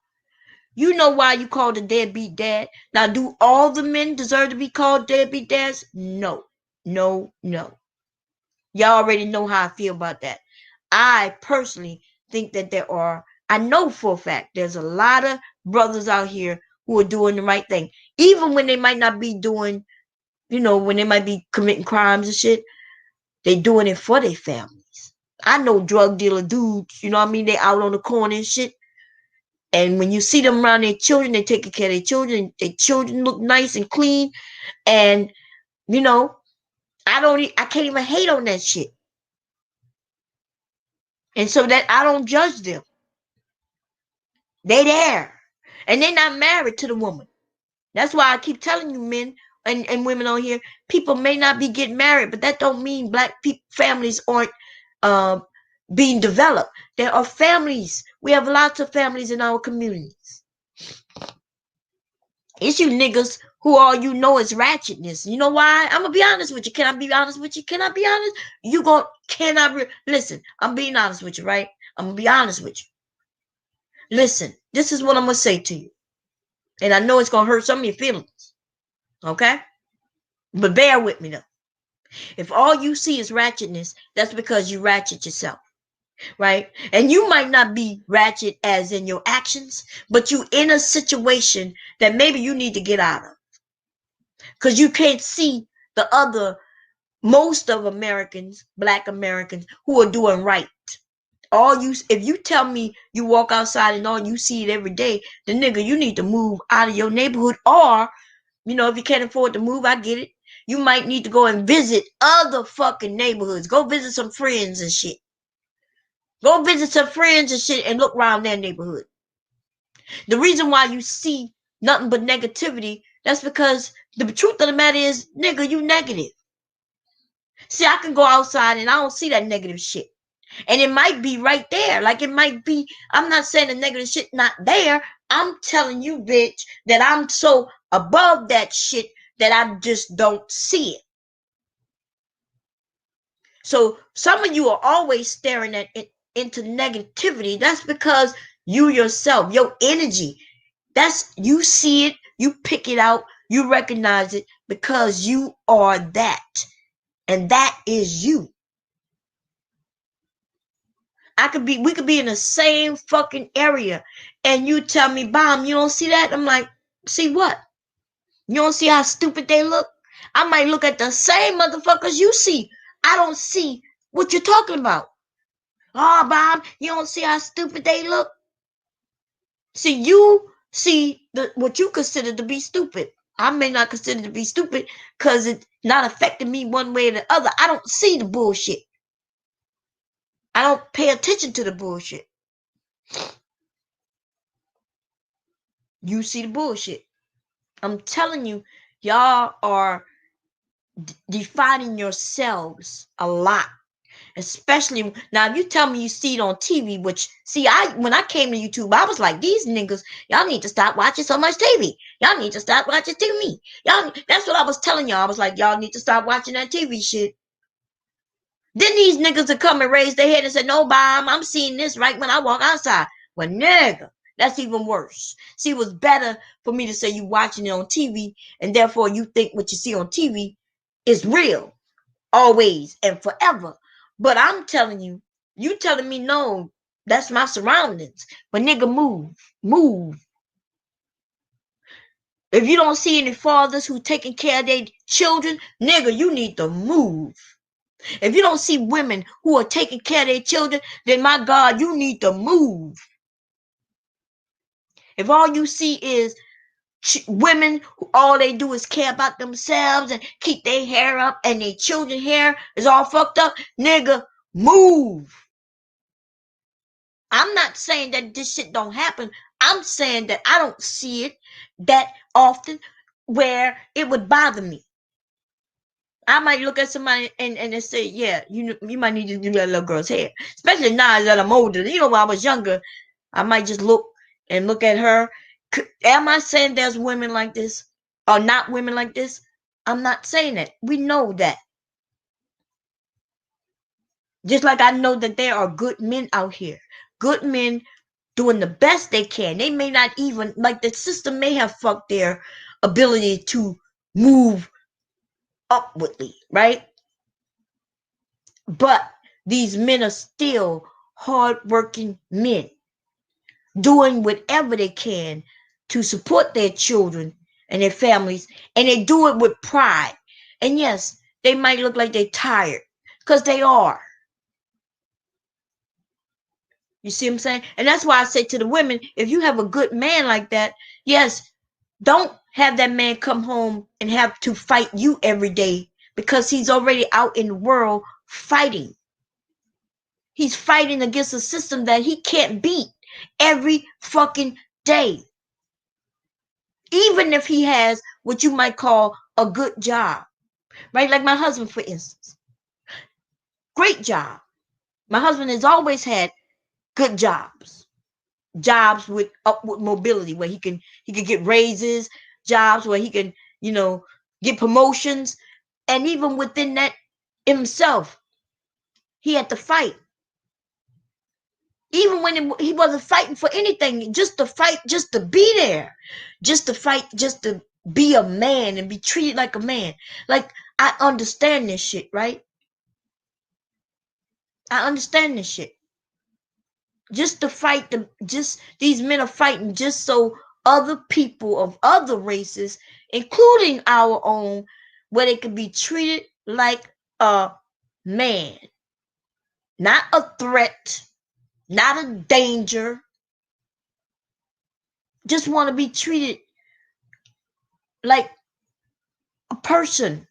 you know why you called a deadbeat dad. Now, do all the men deserve to be called deadbeat dads? No. Y'all already know how I feel about that. I personally think that I know for a fact there's a lot of brothers out here who are doing the right thing. Even when they might not be doing, when they might be committing crimes and shit, they doing it for their families. I know drug dealer dudes, you know what I mean? They out on the corner and shit. And when you see them around their children, they taking care of their children. Their children look nice and clean. And, you know, I can't even hate on that shit. And so that I don't judge them. They there. And they're not married to the woman. That's why I keep telling you, men and women on here, people may not be getting married, but that don't mean black families aren't uh, being developed. There are families. We have lots of families in our communities. It's you niggas who all you know is ratchetness. You know why? I'm gonna be honest with you. Can I be honest with you? Can I be honest? Listen, I'm being honest with you, right? I'm gonna be honest with you. Listen, this is what I'm gonna say to you. And I know it's gonna hurt some of your feelings. Okay? But bear with me though. If all you see is ratchetness, that's because you ratchet yourself. Right? And you might not be ratchet as in your actions, but you in a situation that maybe you need to get out of. Because you can't see the most of Americans, black Americans, who are doing right. If you tell me you walk outside and all you see it every day, then nigga, you need to move out of your neighborhood. Or, if you can't afford to move, I get it. You might need to go and visit other fucking neighborhoods. Go visit some friends and shit. Go visit some friends and shit and look around their neighborhood. The reason why you see nothing but negativity, that's because the truth of the matter is, nigga, you negative. See, I can go outside and I don't see that negative shit. And it might be right there. Like it might be, I'm not saying the negative shit not there. I'm telling you, bitch, that I'm so above that shit that I just don't see it. So some of you are always staring at it into negativity. That's because you yourself, your energy, you see it, you pick it out, you recognize it because you are that. And that is you. We could be in the same fucking area and you tell me, Bomb, you don't see that? I'm like, see what? You don't see how stupid they look? I might look at the same motherfuckers you see. I don't see what you're talking about. Oh, Bob, you don't see how stupid they look? See, you see what you consider to be stupid. I may not consider to be stupid because it's not affecting me one way or the other. I don't see the bullshit. I don't pay attention to the bullshit. You see the bullshit. I'm telling you, y'all are defining yourselves a lot. Especially now, if you tell me you see it on TV, which when I came to YouTube, I was like, these niggas, y'all need to stop watching so much TV. Y'all need to stop watching TV. That's what I was telling y'all. I was like, y'all need to stop watching that TV shit. Then these niggas would come and raise their head and say, no, Bomb, I'm seeing this right when I walk outside. Well, nigga, that's even worse. See, it was better for me to say you watching it on TV, and therefore you think what you see on TV is real, always and forever. But I'm telling you, you telling me no, that's my surroundings. But nigga, move. If you don't see any fathers who taking care of their children, nigga, you need to move. If you don't see women who are taking care of their children, then my God, you need to move. If all you see is women who all they do is care about themselves and keep their hair up and their children's hair is all fucked up, nigga, move. I'm not saying that this shit don't happen. I'm saying that I don't see it that often where it would bother me. I might look at somebody and they say, yeah, you might need to do that little girl's hair. Especially now that I'm older. When I was younger, I might just look at her. Am I saying there's women like this or not women like this? I'm not saying that. We know that. Just like I know that there are good men out here. Good men doing the best they can. They may not even, like the system may have fucked their ability to move upwardly, right? But these men are still hardworking men doing whatever they can to support their children and their families, and they do it with pride. And yes, they might look like they're tired, because they are. You see what I'm saying? And that's why I say to the women, if you have a good man like that, yes, don't have that man come home and have to fight you every day, because he's already out in the world fighting. He's fighting against a system that he can't beat every fucking day. Even if he has what you might call a good job, right? Like my husband, for instance. Great job. My husband has always had good jobs with upward mobility, where he can get raises, jobs where he can, get promotions. And even within that himself, he had to fight. Even when he wasn't fighting for anything, just to fight, just to be there, just to fight, just to be a man and be treated like a man. Like, I understand this shit, right? I understand this shit. Just to fight, just these men are fighting just so other people of other races, including our own, where they could be treated like a man, not a threat, not a danger. Just want to be treated like a person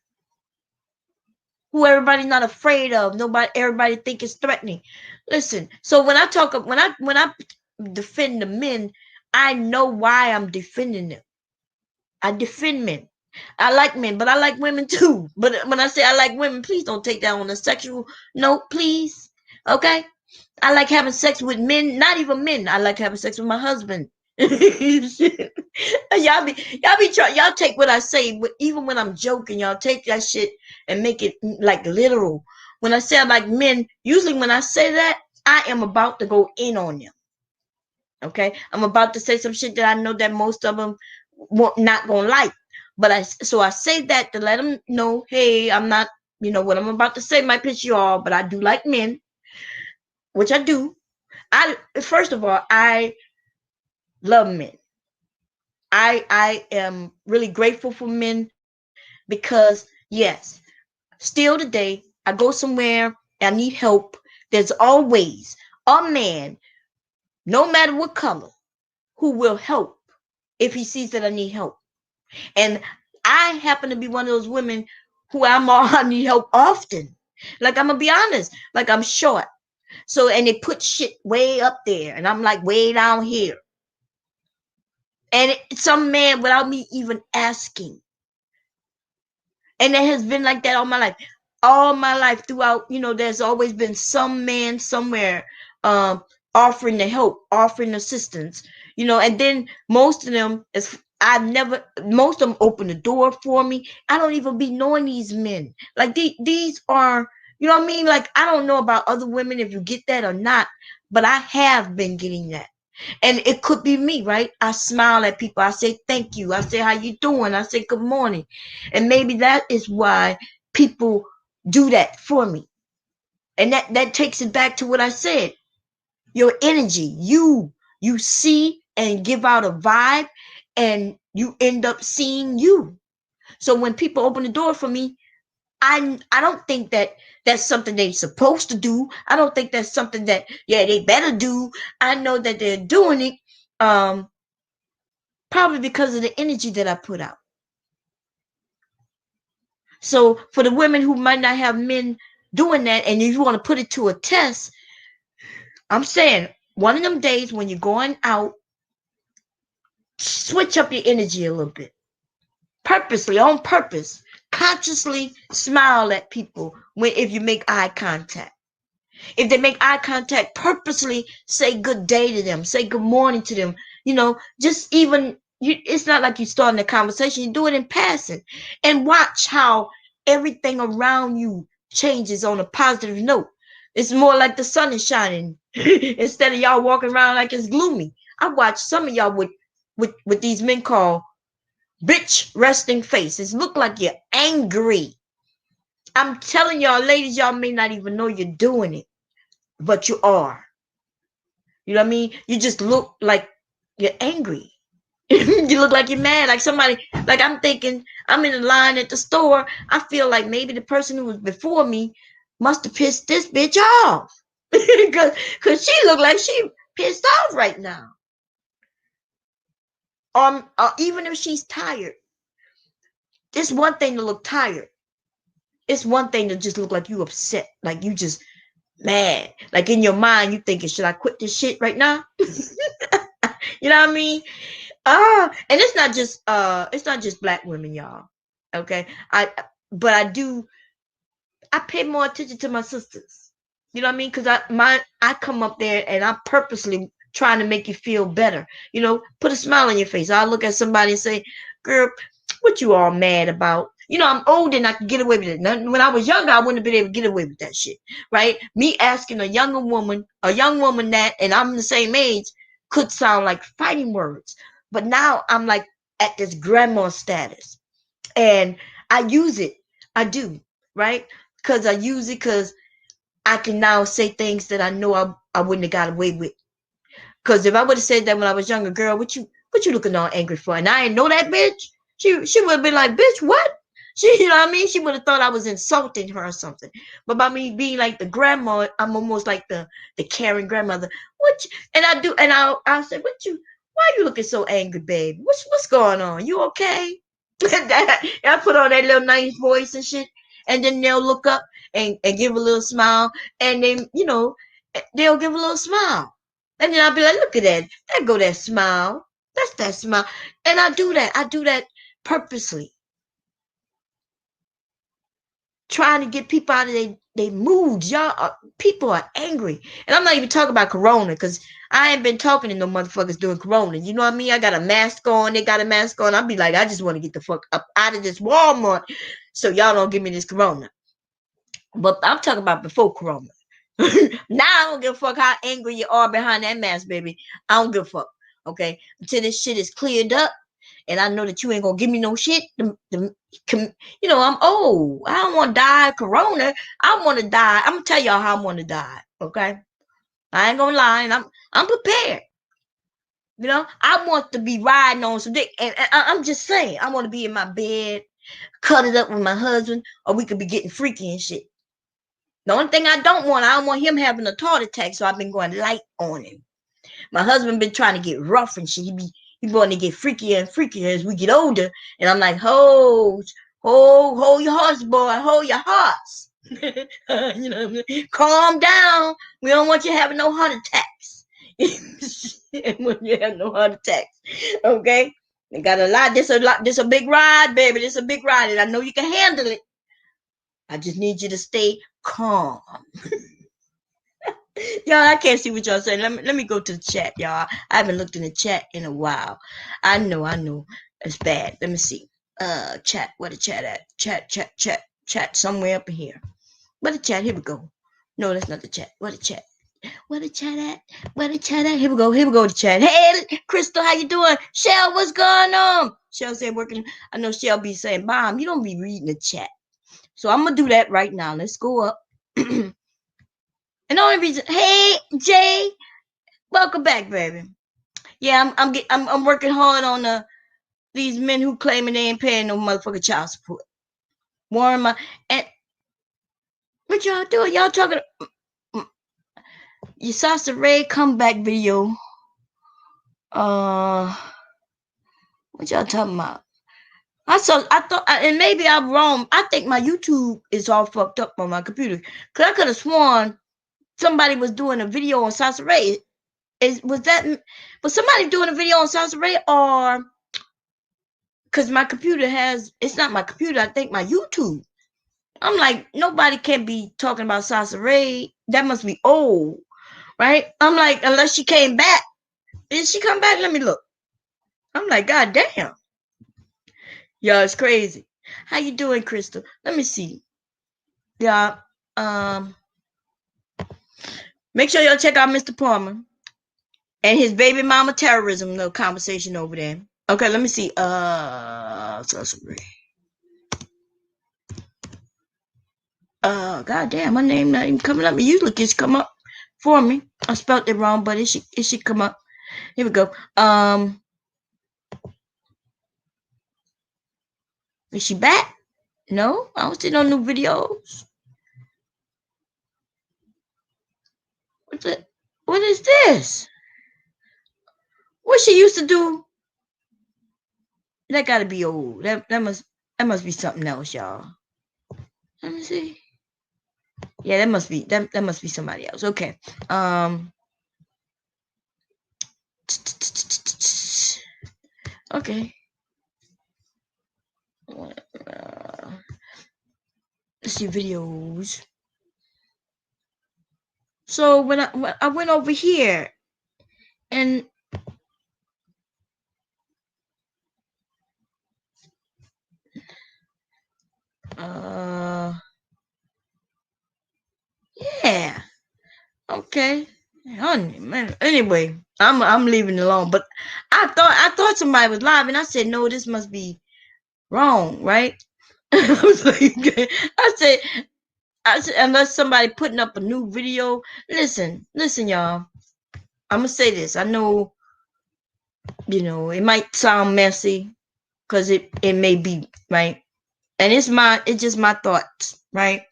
who everybody's not afraid of. Everybody think is threatening. Listen, so when I defend the men, I know why I'm defending them. I defend men. I like men, but I like women too. But when I say I like women, please don't take that on a sexual note, please. Okay? I like having sex with men, not even men. I like having sex with my husband. y'all take what I say, but even when I'm joking, y'all take that shit and make it like literal. When I say I like men, usually when I say that, I am about to go in on them. Okay, I'm about to say some shit that I know that most of them not gonna like, but I say that to let them know, hey, I'm not, what I'm about to say might piss you off, but I do like men, which I do. I First of all, I love men. I am really grateful for men, because yes, still today I go somewhere, I need help. There's always a man, no matter what color, who will help if he sees that I need help. And I happen to be one of those women who I need help often. Like, I'm gonna be honest, like, I'm short. So, and they put shit way up there, and I'm like way down here. And some man, without me even asking. And it has been like that all my life. All my life throughout, there's always been some man somewhere um offering to help, offering assistance, and then most of them is most of them open the door for me. I don't even be knowing these men. Like, these are, you know what I mean? Like, I don't know about other women if you get that or not, but I have been getting that. And it could be me, right? I smile at people. I say thank you. I say how you doing. I say good morning. And maybe that is why people do that for me. And that takes it back to what I said. Your energy. You see and give out a vibe, and you end up seeing you. So when people open the door for me, I don't think that that's something they're supposed to do. I don't think that's something that, yeah, they better do. I know that they're doing it, um, probably because of the energy that I put out. So for the women who might not have men doing that, and if you want to put it to a test, I'm saying one of them days when you're going out, switch up your energy a little bit. Purposely, on purpose, consciously smile at people if you make eye contact. If they make eye contact, purposely say good day to them, say good morning to them. Just even it's not like you starting a conversation, you do it in passing, and watch how everything around you changes on a positive note. It's more like the sun is shining instead of y'all walking around like it's gloomy. I watch some of y'all with these men called bitch resting faces. Look like you're angry. I'm telling y'all, ladies, y'all may not even know you're doing it, but you are. You know what I mean? You just look like you're angry. You look like you're mad. Like somebody, like I'm thinking, I'm in the line at the store. I feel like maybe the person who was before me must have pissed this bitch off. Cause she looked like she pissed off right now. Even if she's tired, it's one thing to look tired. It's one thing to just look like you upset, like you just mad. Like in your mind, you thinking, should I quit this shit right now? You know what I mean? And it's not just black women, y'all. Okay. But I pay more attention to my sisters. You know what I mean? Because I come up there and I'm purposely trying to make you feel better. You know, put a smile on your face. I look at somebody and say, "Girl, what you all mad about?" You know, I'm old and I can get away with it. When I was younger, I wouldn't have been able to get away with that shit, right? Me asking a young woman that, and I'm the same age, could sound like fighting words. But now I'm like at this grandma status, and I use it. I do, right? Because I use it because I can now say things that I know I wouldn't have got away with. Because if I would have said that when I was younger, girl, what you looking all angry for? And I didn't know that bitch. She would have been like, bitch, what? She, you know what I mean? She would have thought I was insulting her or something. But by me being like the grandma, I'm almost like the caring grandmother. And I do, and I'll say, why are you looking so angry, babe? What's going on? You okay? I put on that little nice voice and shit, and then they'll look up and give a little smile, and then they'll give a little smile, and then I'll be like, look at that, there go that smile, that's that smile, and I do that purposely, trying to get people out of their moods. People are angry, and I'm not even talking about Corona because I ain't been talking to no motherfuckers doing Corona. You know what I mean? I got a mask on. They got a mask on. I'll be like, I just want to get the fuck up out of this Walmart, so y'all don't give me this Corona. But I'm talking about before Corona. Now I don't give a fuck how angry you are behind that mask, baby. I don't give a fuck. Okay, until this shit is cleared up, and I know that you ain't gonna give me no shit. I'm old. I don't want to die of Corona. I want to die. I'm gonna tell y'all how I want to die. Okay, I ain't gonna lie, and I'm prepared. I want to be riding on some dick, and I'm just saying, I want to be in my bed, cuddled up with my husband, or we could be getting freaky and shit. The only thing I don't want him having a heart attack, so I've been going light on him. My husband been trying to get rough and shit. He going to get freakier and freakier as we get older. And I'm like, hold your hearts, boy. Hold your hearts. Calm down. We don't want you having no heart attacks. When you have no heart attacks. Okay? They got a lot. This a big ride, baby. This a big ride. And I know you can handle it. I just need you to stay calm. Y'all, I can't see what y'all saying. Let me go to the chat, y'all. I haven't looked in the chat in a while. I know. It's bad. Let me see. Chat. Where the chat at? Chat. Somewhere up in here. Where the chat? Here we go. No, that's not the chat. Where the chat? Where the chat at? Where the chat at? Here we go. The chat. Hey, Crystal, how you doing? Shell, what's going on? Shell said working. I know Shell be saying, Mom, you don't be reading the chat. So I'm gonna do that right now. Let's go up. And the only reason, hey Jay, welcome back, baby. Yeah, I'm working hard on these men who claiming they ain't paying no motherfucking child support. Warren, and what y'all doing? Y'all talking? You saw the Ray comeback video. What y'all talking about? I thought, and maybe I'm wrong. I think my YouTube is all fucked up on my computer. Cause I could have sworn somebody was doing a video on Sasa Ray. Was somebody doing a video on Sasa Ray, or because my computer it's not my computer, I think my YouTube. I'm like, nobody can be talking about Sasa Ray. That must be old, right? I'm like, unless she came back. Did she come back? Let me look. I'm like, God damn. Y'all, it's crazy. How you doing, Crystal? Let me see. Yeah. Make sure y'all check out Mr. Palmer and his baby mama terrorism little conversation over there. Okay, let me see. Sasa Ray. God damn, my name not even coming up. It usually just come up for me. I spelled it wrong, but it should come up. Here we go. Is she back? No, I don't see no new videos. What's it? What is this? What she used to do? That gotta be old. That must be something else, y'all. Let me see. Yeah, that must be somebody else. Okay. Okay. Let's see videos. So when I went over here and yeah, okay. Man. Anyway, I'm leaving it alone. But I thought somebody was live, and I said no, this must be wrong, right? I was like, I said unless somebody putting up a new video. Listen, y'all. I'm gonna say this. I know, it might sound messy because it may be right, and it's just my thoughts, right?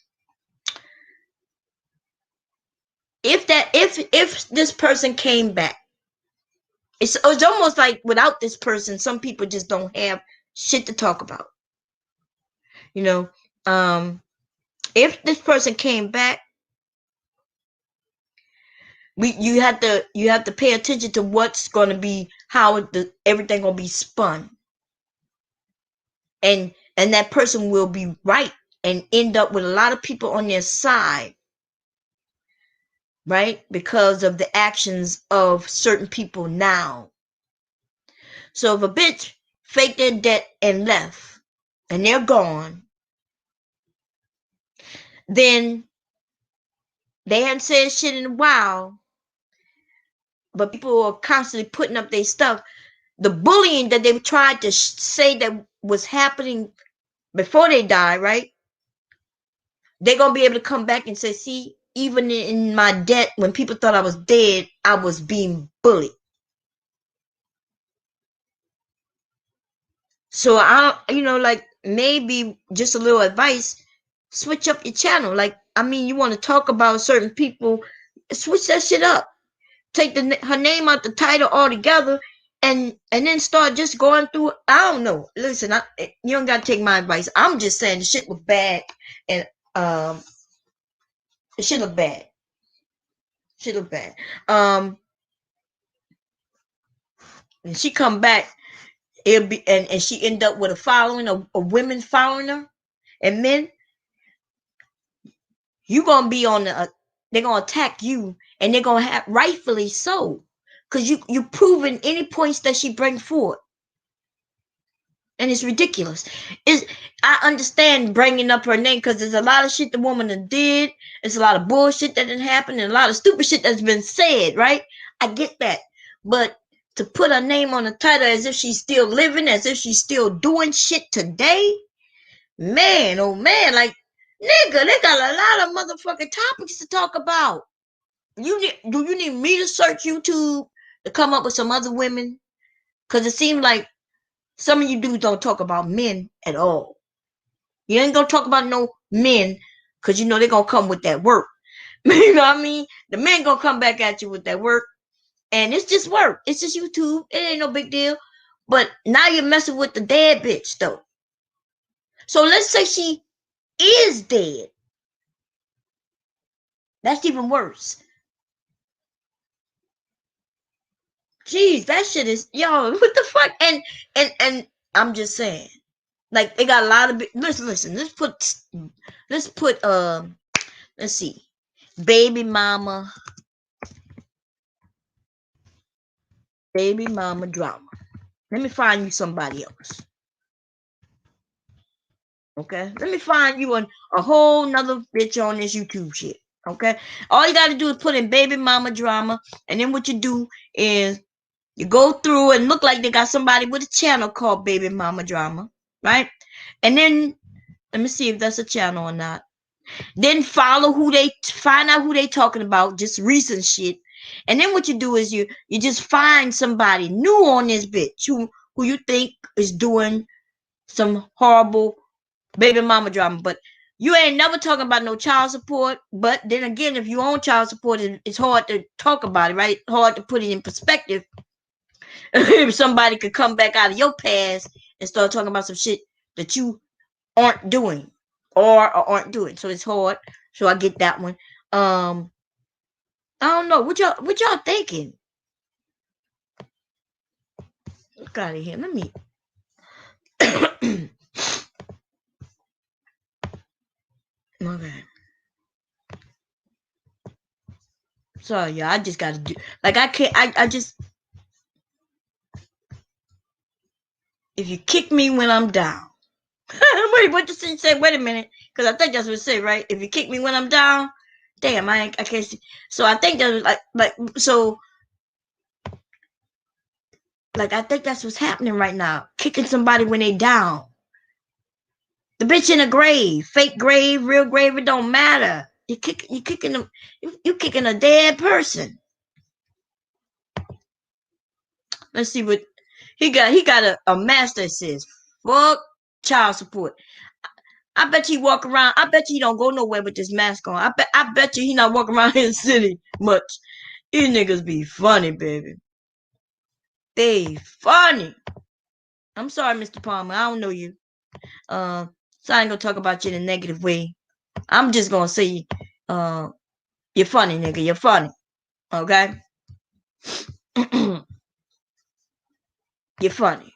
If this person came back, it's almost like without this person, some people just don't have shit to talk about. If this person came back, you have to pay attention to what's going to be how everything going to be spun, and that person will be right and end up with a lot of people on their side, right? Because of the actions of certain people now. So if a bitch faked their debt and left, and they're gone, then they hadn't said shit in a while, but people are constantly putting up their stuff. The bullying that they tried to say that was happening before they died, right? They're going to be able to come back and say, see, even in my debt, when people thought I was dead, I was being bullied. So like maybe just a little advice, switch up your channel. Like, I mean, you want to talk about certain people, switch that shit up. Take her name out the title altogether, and then start just going through. I don't know. Listen, you don't gotta take my advice. I'm just saying the shit was bad, and the shit look bad. Shit look bad. And she come back, it'll be and she end up with a following of women following her, and men. You gonna be on the. They're gonna attack you, and they're gonna have rightfully so, because you proving any points that she bring forward. And it's ridiculous. I understand bringing up her name because there's a lot of shit the woman did. There's a lot of bullshit that didn't happen and a lot of stupid shit that's been said, right? I get that. But to put her name on the title as if she's still living, as if she's still doing shit today, man, oh man, like, nigga, they got a lot of motherfucking topics to talk about. Do you need me to search YouTube to come up with some other women? Because it seems like some of you dudes don't talk about men at all. You ain't gonna talk about no men because they're gonna come with that work. You know what I mean? The men gonna come back at you with that work. And it's just work. It's just YouTube. It ain't no big deal. But now you're messing with the dead bitch though. So let's say she is dead. That's even worse. Jeez, that shit is, yo, what the fuck? And I'm just saying. Like, they got a lot of listen, let's put let's see. Baby mama drama. Let me find you somebody else. Okay? Let me find you a whole nother bitch on this YouTube shit. Okay? All you gotta do is put in baby mama drama, and then what you do is you go through and look like they got somebody with a channel called Baby Mama Drama, right? And then let me see if that's a channel or not. Then find out who they talking about, just recent shit, And then what you do is you just find somebody new on this bitch who you think is doing some horrible baby mama drama. But you ain't never talking about no child support. But then again, if you own child support, it's hard to talk about it, right? Hard to put it in perspective. If somebody could come back out of your past and start talking about some shit that you aren't doing or aren't doing. So it's hard. So I get that one. I don't know. What y'all thinking? Look out of here. Let me okay. Sorry, y'all. I just gotta do like I can't I just if you kick me when I'm down. Wait, what did you say? Wait a minute. Because I think that's what it said, right? If you kick me when I'm down, damn, I can't see. So I think that was like I think that's what's happening right now. Kicking somebody when they down. The bitch in a grave, fake grave, real grave, it don't matter. You kicking them, you kicking a dead person. Let's see what he got. He got a master that says, fuck child support. I bet you walk around. I bet you he don't go nowhere with this mask on. I bet you he not walking around in the city much. These niggas be funny, baby. They funny. I'm sorry, Mr. Palmer. I don't know you. So I ain't gonna talk about you in a negative way. I'm just gonna say, uh, you're funny, nigga. You're funny. Okay? You're funny.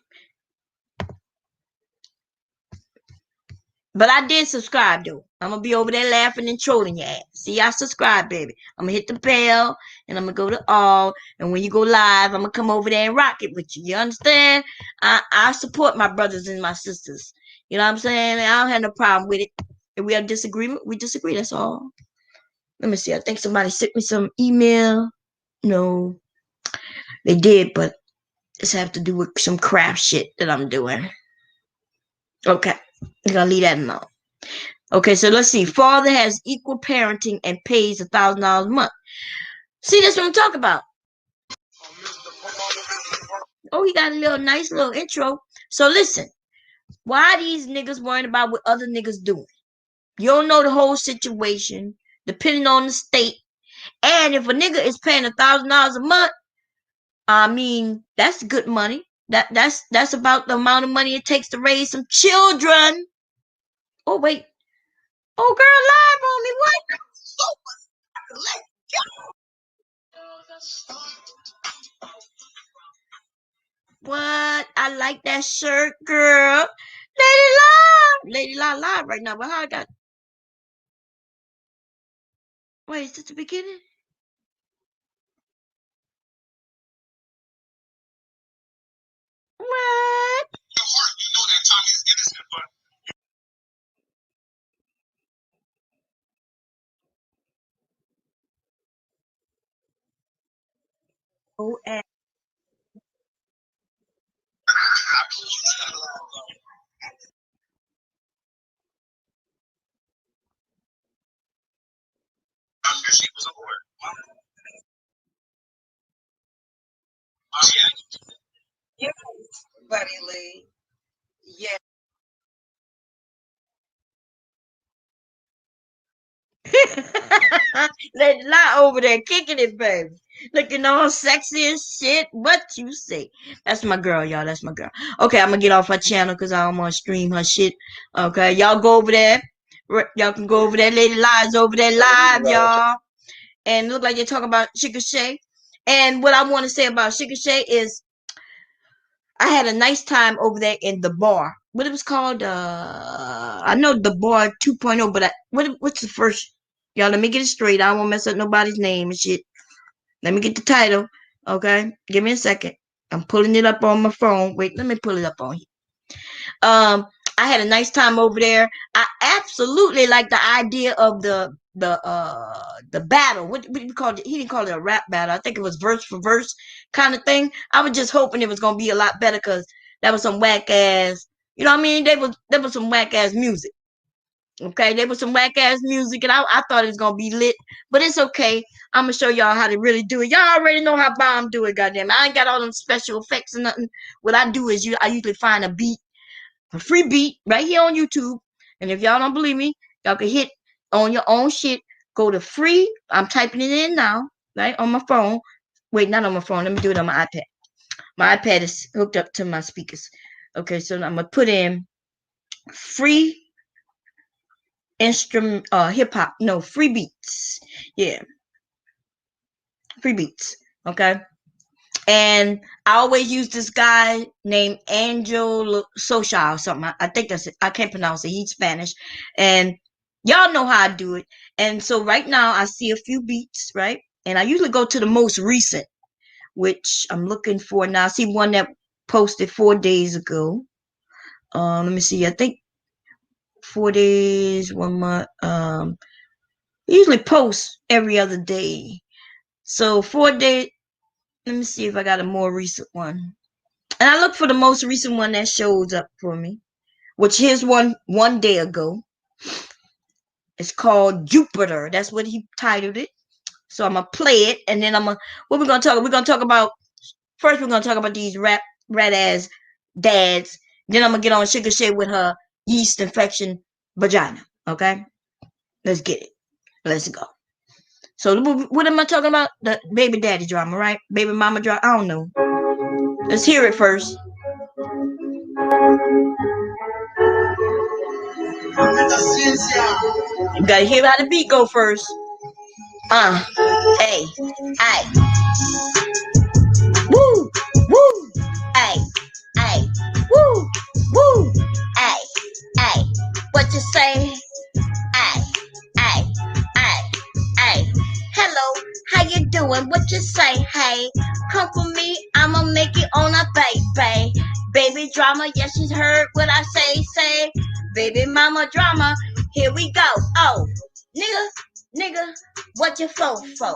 But I did subscribe though. I'm gonna be over there laughing and trolling your ass. See, I subscribe, baby. I'm gonna hit the bell and I'm gonna go to all. And when you go live, I'm gonna come over there and rock it with you. You understand? I support my brothers and my sisters. You know what I'm saying? I don't have no problem with it. If we have disagreement, we disagree. That's all. Let me see. I think somebody sent me some email. No, they did, but this have to do with some craft shit that I'm doing. Okay, I'm gonna leave that alone. Okay, so let's see. Father has equal parenting and pays $1,000 a month. See, that's what I'm talking about. Oh, he got a nice little intro. So listen, why these niggas worrying about what other niggas doing? You don't know the whole situation, depending on the state. And if a nigga is paying $1,000 a month, I mean, that's good money. That's about the amount of money it takes to raise some children. Oh wait. Oh girl, live on me. What? What? I like that shirt, girl. Lady Live. Lady Live live right now. But how I got wait, is this the beginning? What? Oh, and yeah, Buddy Lee. Yeah. Lady Live over there kicking it, baby. Looking all sexy and shit. What you say? That's my girl, y'all. That's my girl. Okay, I'm gonna get off her channel because I don't want to stream her shit. Okay, y'all go over there. Y'all can go over there. Lady Live's over there live, y'all. And look like they're talking about Chickasha. And what I want to say about Chickasha is I had a nice time over there in the bar. What it was called? I know the bar 2.0, but what's the first? Y'all, let me get it straight. I don't want to mess up nobody's name and shit. Let me get the title. Okay, give me a second. I'm pulling it up on my phone. Wait, let me pull it up on here. Um, I had a nice time over there. I absolutely like the idea of the battle. What did he call it? He didn't call it a rap battle. I think it was verse for verse kind of thing. I was just hoping it was gonna be a lot better because that was some whack ass. You know what I mean? There was some whack ass music. Okay, there was some whack ass music, and I thought it was gonna be lit, but it's okay. I'm gonna show y'all how to really do it. Y'all already know how bomb do it, goddamn. I ain't got all them special effects or nothing. What I do is I usually find a free beat right here on YouTube, and if y'all don't believe me, y'all can hit on your own shit. Go to free. I'm typing it in now, right on my phone. Wait, not on my phone. Let me do it on my iPad. My iPad is hooked up to my speakers. Okay, so I'm gonna put in free instrument hip hop. No, free beats. Yeah, free beats. Okay. And I always use this guy named Angel Social or something. I think that's it. I can't pronounce it. He's Spanish. And y'all know how I do it. And so right now I see a few beats, right? And I usually go to the most recent, which I'm looking for now. I see one that posted 4 days ago. Let me see. I think 4 days, 1 month. Usually post every other day. So 4 days. Let me see if I got a more recent one. And I look for the most recent one that shows up for me, which here's one day ago. It's called Jupiter. That's what he titled it. So I'm gonna play it, and then what we're gonna talk. We're gonna talk about first. We're gonna talk about these rat ass dads. Then I'm gonna get on Sugar Shade with her yeast infection vagina. Okay, let's get it. Let's go. So what am I talking about? The baby daddy drama, right? Baby mama drama. I don't know. Let's hear it first. You gotta hear how the beat go first. Hey, hey, woo, woo, hey, hey, woo, woo, hey, hey. What you say? Hey, hey, hey, hey. Hello, how you doing? What you say? Hey, come for me, I'ma make it on a baby. Baby drama, yes, you heard what I say. Baby mama drama, here we go. Oh, nigga, what you fofo?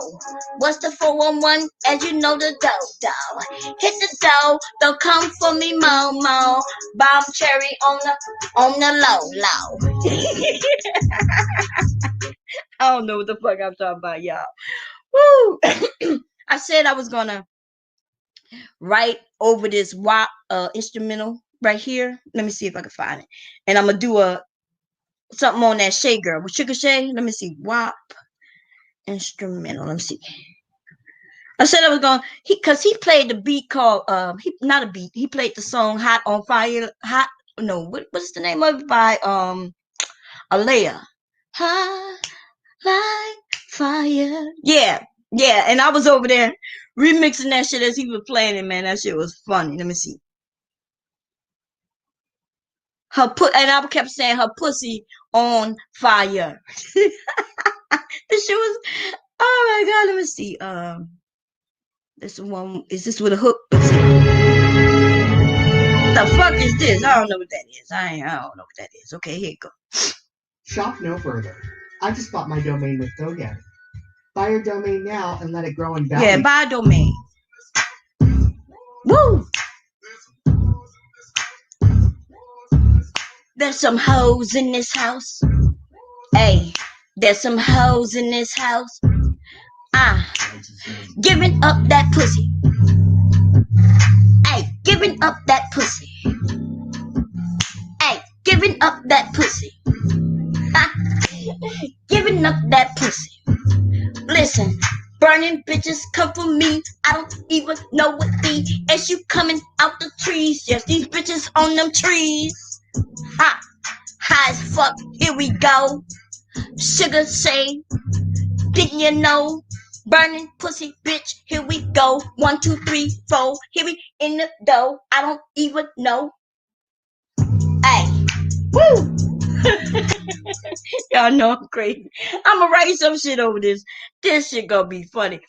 What's the 411? As you know the dough. Hit the dough, don't come for me, Momo. Bomb cherry on the low. I don't know what the fuck I'm talking about, y'all. Woo! I said I was gonna write over this WAP instrumental right here. Let me see if I can find it. And I'm gonna do something on that Shay girl with Sugar Shay. Let me see. WAP instrumental. Let me see. I said I was gonna cause he played the beat called he not a beat. He played the song Hot on Fire. What's the name of it by Alea. Hot like fire. Yeah, yeah. And I was over there remixing that shit as he was playing it, man. That shit was funny. Let me see. And I kept saying her pussy on fire. This shit was oh my god, let me see. This one is this with a hook? Let's see. The fuck is this? I don't know what that is. I don't know what that is. Okay, here you go. Shop no further. I just bought my domain with GoDaddy. Buy your domain now and let it grow in value. Yeah, buy a domain. Woo! There's some hoes in this house. Hey, there's some hoes in this house. Giving up that pussy. Hey, giving up that pussy. Hey, giving up that pussy. Giving up that pussy. Listen, burning bitches come for me. I don't even know what these. As you coming out the trees. Yes, these bitches on them trees. High as fuck. Here we go. Sugar Shay. Didn't you know? Burning pussy bitch, here we go. 1, 2, 3, 4. Here we in the dough. I don't even know. Hey, woo! Y'all know I'm crazy. I'ma write some shit over this. This shit gonna be funny.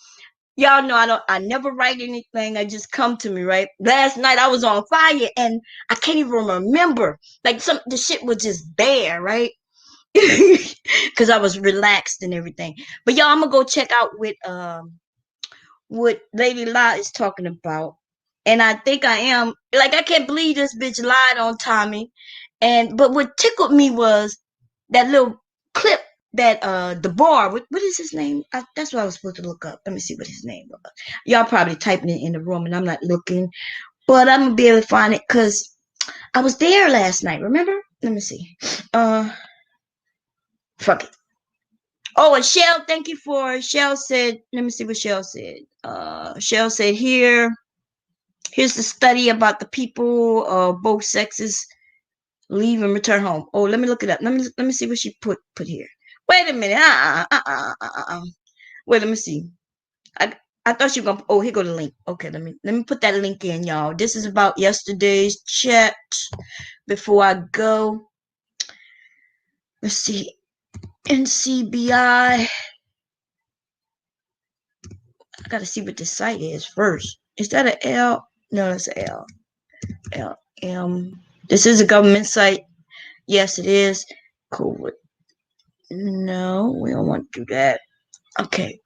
Y'all know I never write anything. I just come to me, right? Last night I was on fire and I can't even remember. Like the shit was just there, right? Because I was relaxed and everything. But y'all, I'm gonna go check out what Lady La is talking about. And I think I am like I can't believe this bitch lied on Tommy. But what tickled me was that little clip that the bar, what is his name? That's what I was supposed to look up. Let me see what his name was. Y'all probably typing it in the room and I'm not looking, but I'm gonna be able to find it because I was there last night. Remember? Let me see. Uh, Fuck it. Oh, and Shell, thank you for Shell said. Let me see what Shell said. Shell said here's the study about the people of both sexes leave and return home. Oh, let me look it up. Let me see what she put here. Wait a minute. Wait, let me see. I I thought you were gonna. Oh, here go the link. Okay, let me put that link in, y'all. This is about yesterday's chat. Before I go, let's see. NCBI. I gotta see what the site is first. Is that an L? No, that's an L. LM. This is a government site. Yes, it is. COVID. No, we don't want to do that. Okay.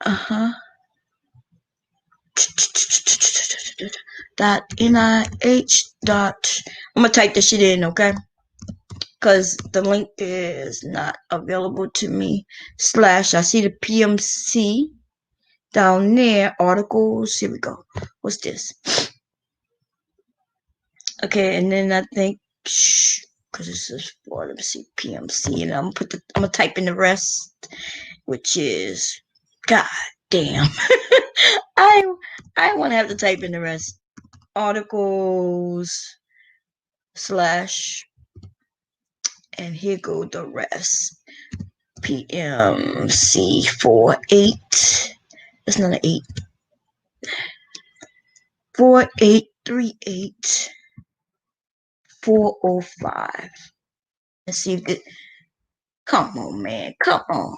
Uh-huh. Dot NIH dot. I'm gonna type this shit in, okay? Because the link is not available to me. Slash, I see the PMC down there. Articles. Here we go. What's this? Okay, and then I think, because this is for, let me see, PMC, and I'm gonna type in the rest, which is, god damn. I I want to have to type in the rest. Articles slash, and here go the rest. PMC 48. It's not an 8. 4838 405. Let's see if it. Come on, man. Come on.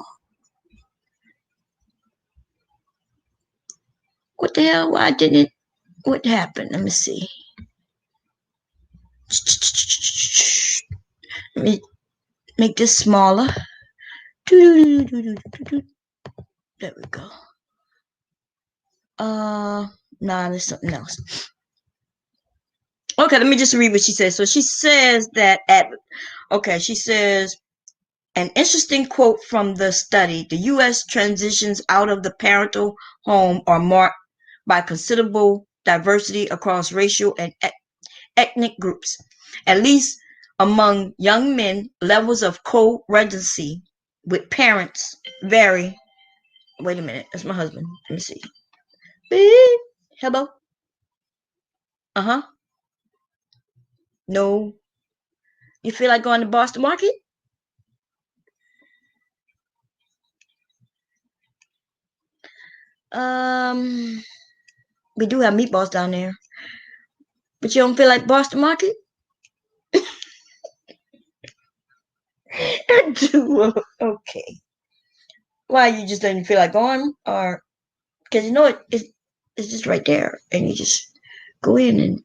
What the hell? Why didn't it? What happened? Let me see. Let me make this smaller. There we go. Nah, there's something else. Okay, let me just read what she says. So she says that she says, an interesting quote from the study: the U.S. transitions out of the parental home are marked by considerable diversity across racial and ethnic groups. At least among young men, levels of co-regency with parents vary. Wait a minute, that's my husband. Let me see. Beep. Hello? Uh-huh. No. You feel like going to Boston Market? Um, we do have meatballs down there. But you don't feel like Boston Market? I do. Okay. Why, you just didn't feel like going? Or, because you know it's just right there. And you just go in and,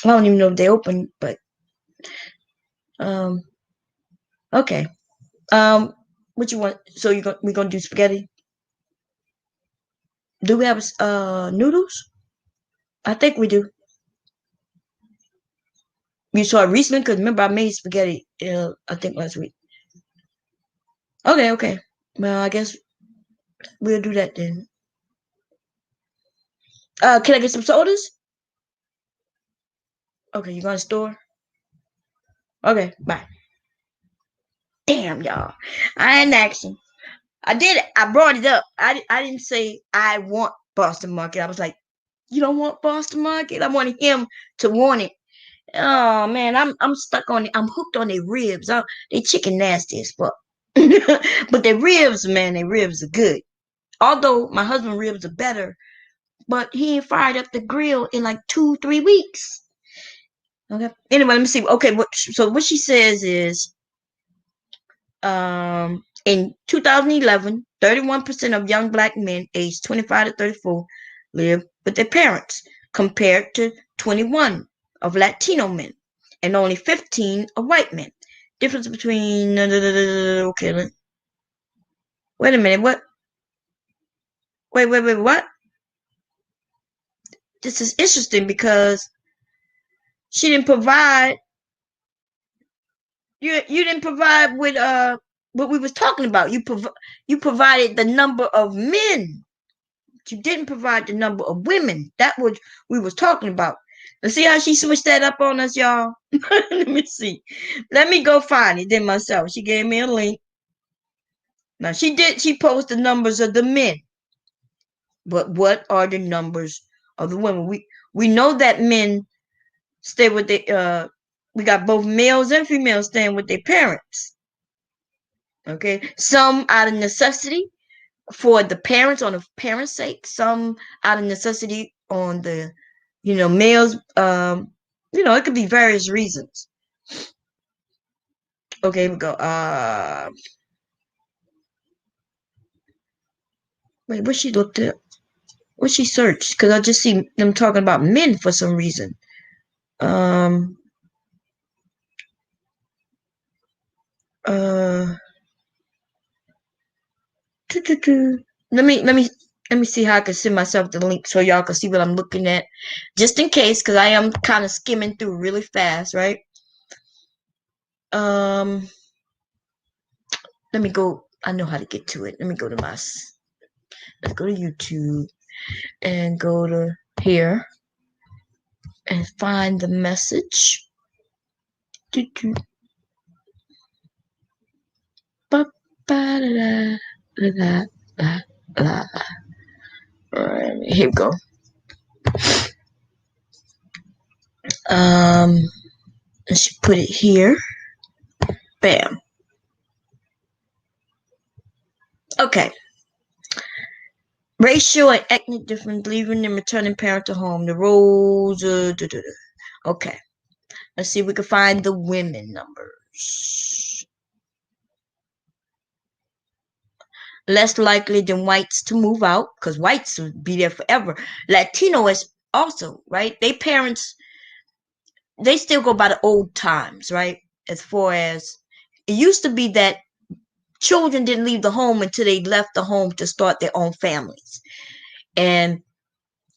I don't even know if they open, but, um, okay. What you want? So we gonna do spaghetti? Do we have noodles? I think we do. You saw it recently? Because remember, I made spaghetti, I think last week. Okay, okay. Well, I guess we'll do that then. Can I get some sodas? Okay, you going to the store? Okay, bye. Damn, y'all. I ain't asking. I did it. I brought it up. I didn't say I want Boston Market. I was like, you don't want Boston Market? I wanted him to want it. Oh man, I'm stuck on it. I'm hooked on their ribs. They chicken nasty as fuck. But their ribs, man, their ribs are good. Although my husband's ribs are better, but he ain't fired up the grill in like 2-3 weeks. Okay. Anyway, let me see. Okay, so what she says is, in 2011, 31% of young black men aged 25 to 34 live with their parents, compared to 21 of Latino men and only 15 of white men. Difference between, okay, wait a minute, what? Wait, what? This is interesting because She didn't provide. You didn't provide with what we was talking about. You provided the number of men. You didn't provide the number of women. That was we was talking about. Let's see how she switched that up on us, y'all. Let me see. Let me go find it then myself. She gave me a link. Now she posted the numbers of the men. But what are the numbers of the women? We know that men stay with the we got both males and females staying with their parents. Okay. Some out of necessity for the parents on the parents' sake, some out of necessity on the males it could be various reasons. Okay, here we go. Wait, what she looked at? What she searched? Because I just see them talking about men for some reason. Um uh let me see how I can send myself the link so y'all can see what I'm looking at. Just in case, because I am kind of skimming through really fast, right? Um let me go. I know how to get to it. Let me go to let's go to YouTube and go to here and find the message. Alright, here we go. Let's put it here. Bam. Okay. Racial and ethnic difference, leaving and returning parent to home. The roles. Okay. Let's see if we can find the women numbers. Less likely than whites to move out, because whites would be there forever. Latino is also, right? They parents, they still go by the old times, right? As far as it used to be that children didn't leave the home until they left the home to start their own families. And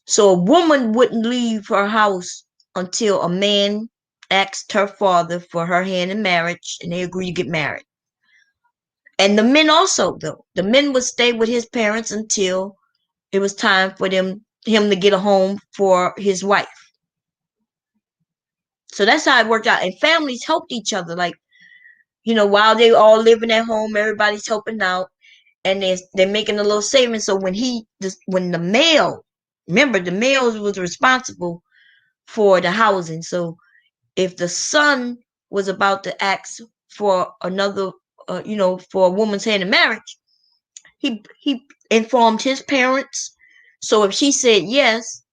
so a woman wouldn't leave her house until a man asked her father for her hand in marriage and they agree to get married. And the men also, though, the men would stay with his parents until it was time for him to get a home for his wife. So that's how it worked out. And families helped each other. Like, while they all living at home, everybody's helping out. And they're making a little savings. So when the male, remember the male was responsible for the housing. So if the son was about to ask for another, for a woman's hand in marriage, he informed his parents. So if she said yes,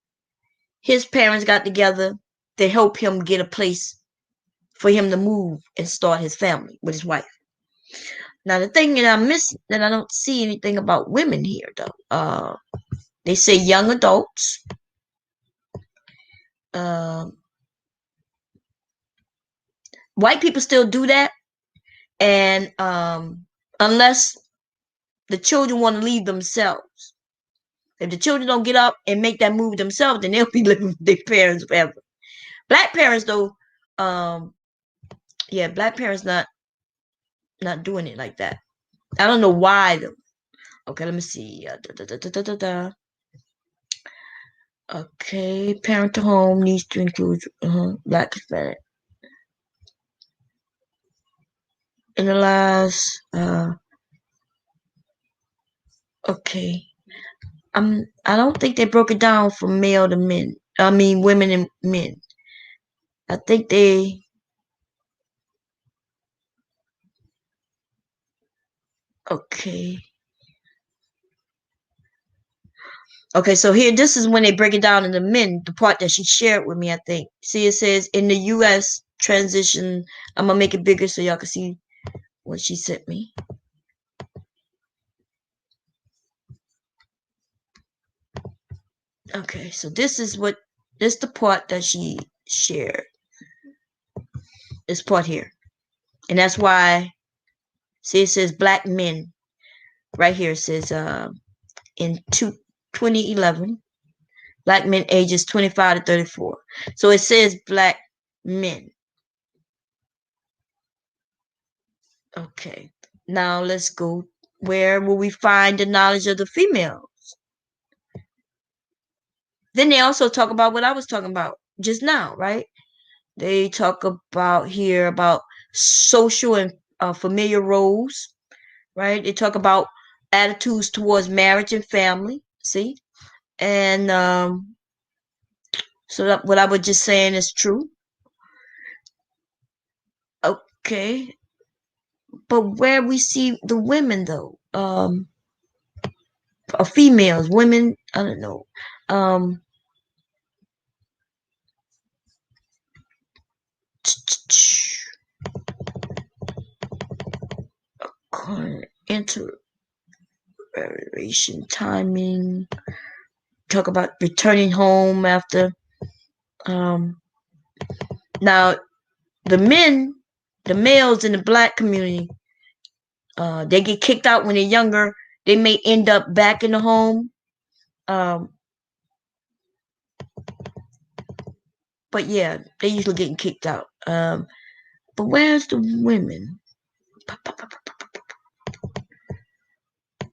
his parents got together to help him get a place for him to move and start his family with his wife. Now the thing that I miss that I don't see anything about women here though. They say young adults. Um, White people still do that, and unless the children want to leave themselves, if the children don't get up and make that move themselves, then they'll be living with their parents forever. Black parents though, um, yeah, black parents not doing it like that. I don't know why though. Okay, let me see. Okay, parent to home needs to include black Hispanic. In the last, okay, I don't think they broke it down from male to men. I mean, women and men. I think they. Okay. Okay, so here, this is when they break it down into men, the part that she shared with me, I think. See, it says in the U.S. transition, I'm going to make it bigger so y'all can see what she sent me. Okay, so this is the part that she shared. This part here. And that's why, see, it says black men. Right here, it says in 2011, black men ages 25 to 34. So it says black men. Okay. Now let's go. Where will we find the knowledge of the female? Then they also talk about what I was talking about just now, right? They talk about here about social and familiar roles, right? They talk about attitudes towards marriage and family. See, and so that what I was just saying is true. Okay, but where we see the women though, females, women, I don't know, um, interrelation timing. Talk about returning home after. Um, now the men, the males in the black community, they get kicked out when they're younger. They may end up back in the home. Um, but yeah, they usually getting kicked out. But where's the women?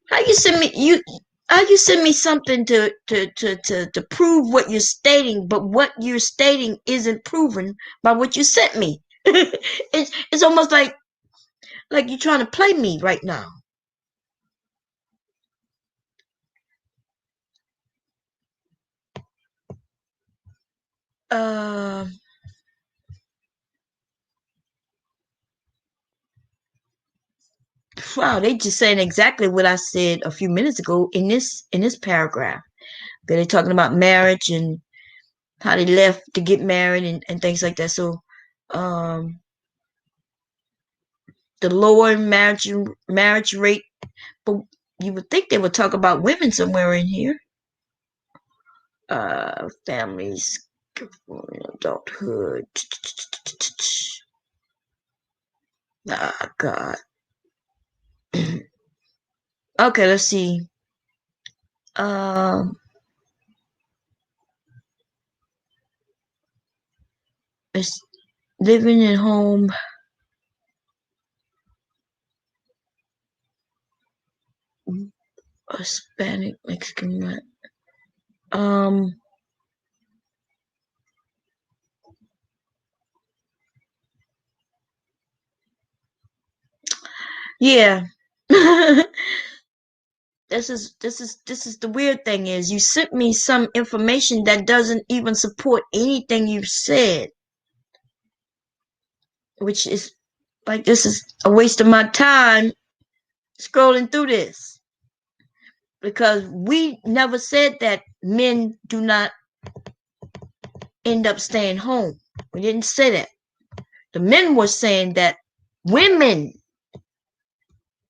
How you send me you? How you send me something to prove what you're stating, but what you're stating isn't proven by what you sent me. It's almost like you're trying to play me right now. Uh, wow, they just saying exactly what I said a few minutes ago in this paragraph. They're talking about marriage and how they left to get married and things like that. So, um, the lower marriage rate, but you would think they would talk about women somewhere in here. Families, adulthood. Ah, God. Okay, let's see. Um, it's living at home. Hispanic, Mexican. Um, yeah. This is the weird thing is you sent me some information that doesn't even support anything you've said, which is like this is a waste of my time scrolling through this because we never said that men do not end up staying home. We didn't say that. The men were saying that women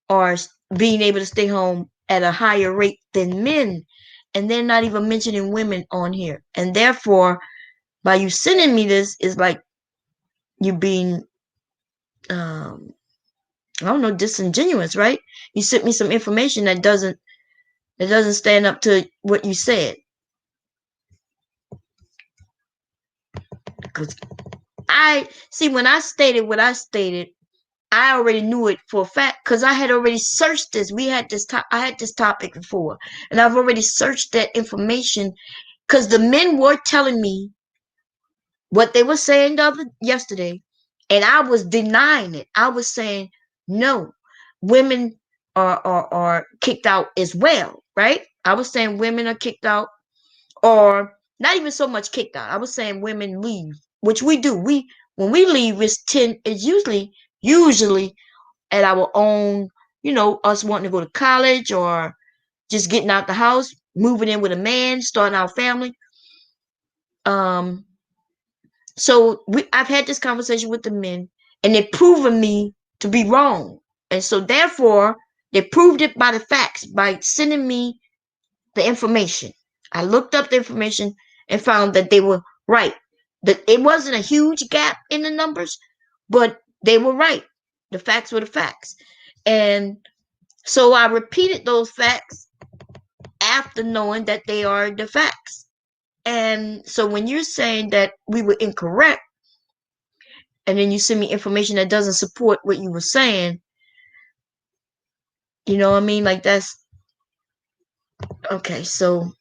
are being able to stay home at a higher rate than men, and they're not even mentioning women on here. And therefore, by you sending me this is like you being um I don't know, disingenuous, right? You sent me some information that doesn't stand up to what you said. Because I see when I stated what I stated, I already knew it for a fact because I had already searched this. I had this topic before, and I've already searched that information because the men were telling me what they were saying yesterday, and I was denying it. I was saying no, women are kicked out as well, right? I was saying women are kicked out, or not even so much kicked out. I was saying women leave, which we do. We when we leave, it's usually at our own, us wanting to go to college or just getting out the house, moving in with a man, starting our family. Um, I've had this conversation with the men, and they've proven me to be wrong. And so therefore, they proved it by the facts by sending me the information. I looked up the information and found that they were right. That it wasn't a huge gap in the numbers, but they were right. The facts were the facts. And so I repeated those facts after knowing that they are the facts. And so when you're saying that we were incorrect, and then you send me information that doesn't support what you were saying. You know what I mean? Like that's okay. So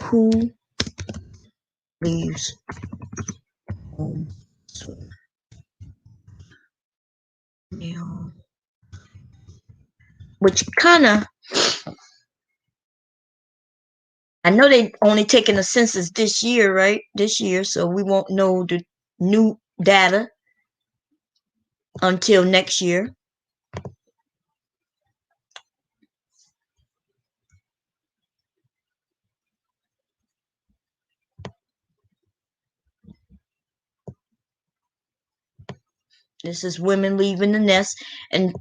who leaves home? Which kind of, I know they only taking a census this year, right? This year, so we won't know the new data until next year. This is women leaving the nest, and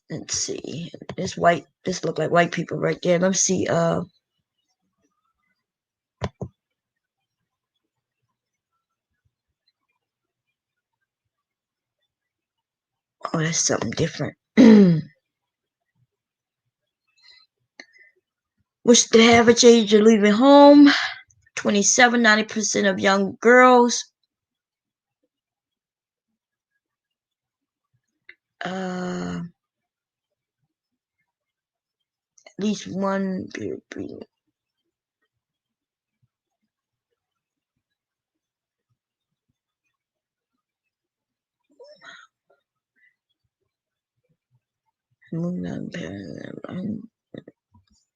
let's see, this white, this look like white people right there. Let me see. Oh, that's something different. What's the average age of leaving home? 27, 90% of young girls. At least one.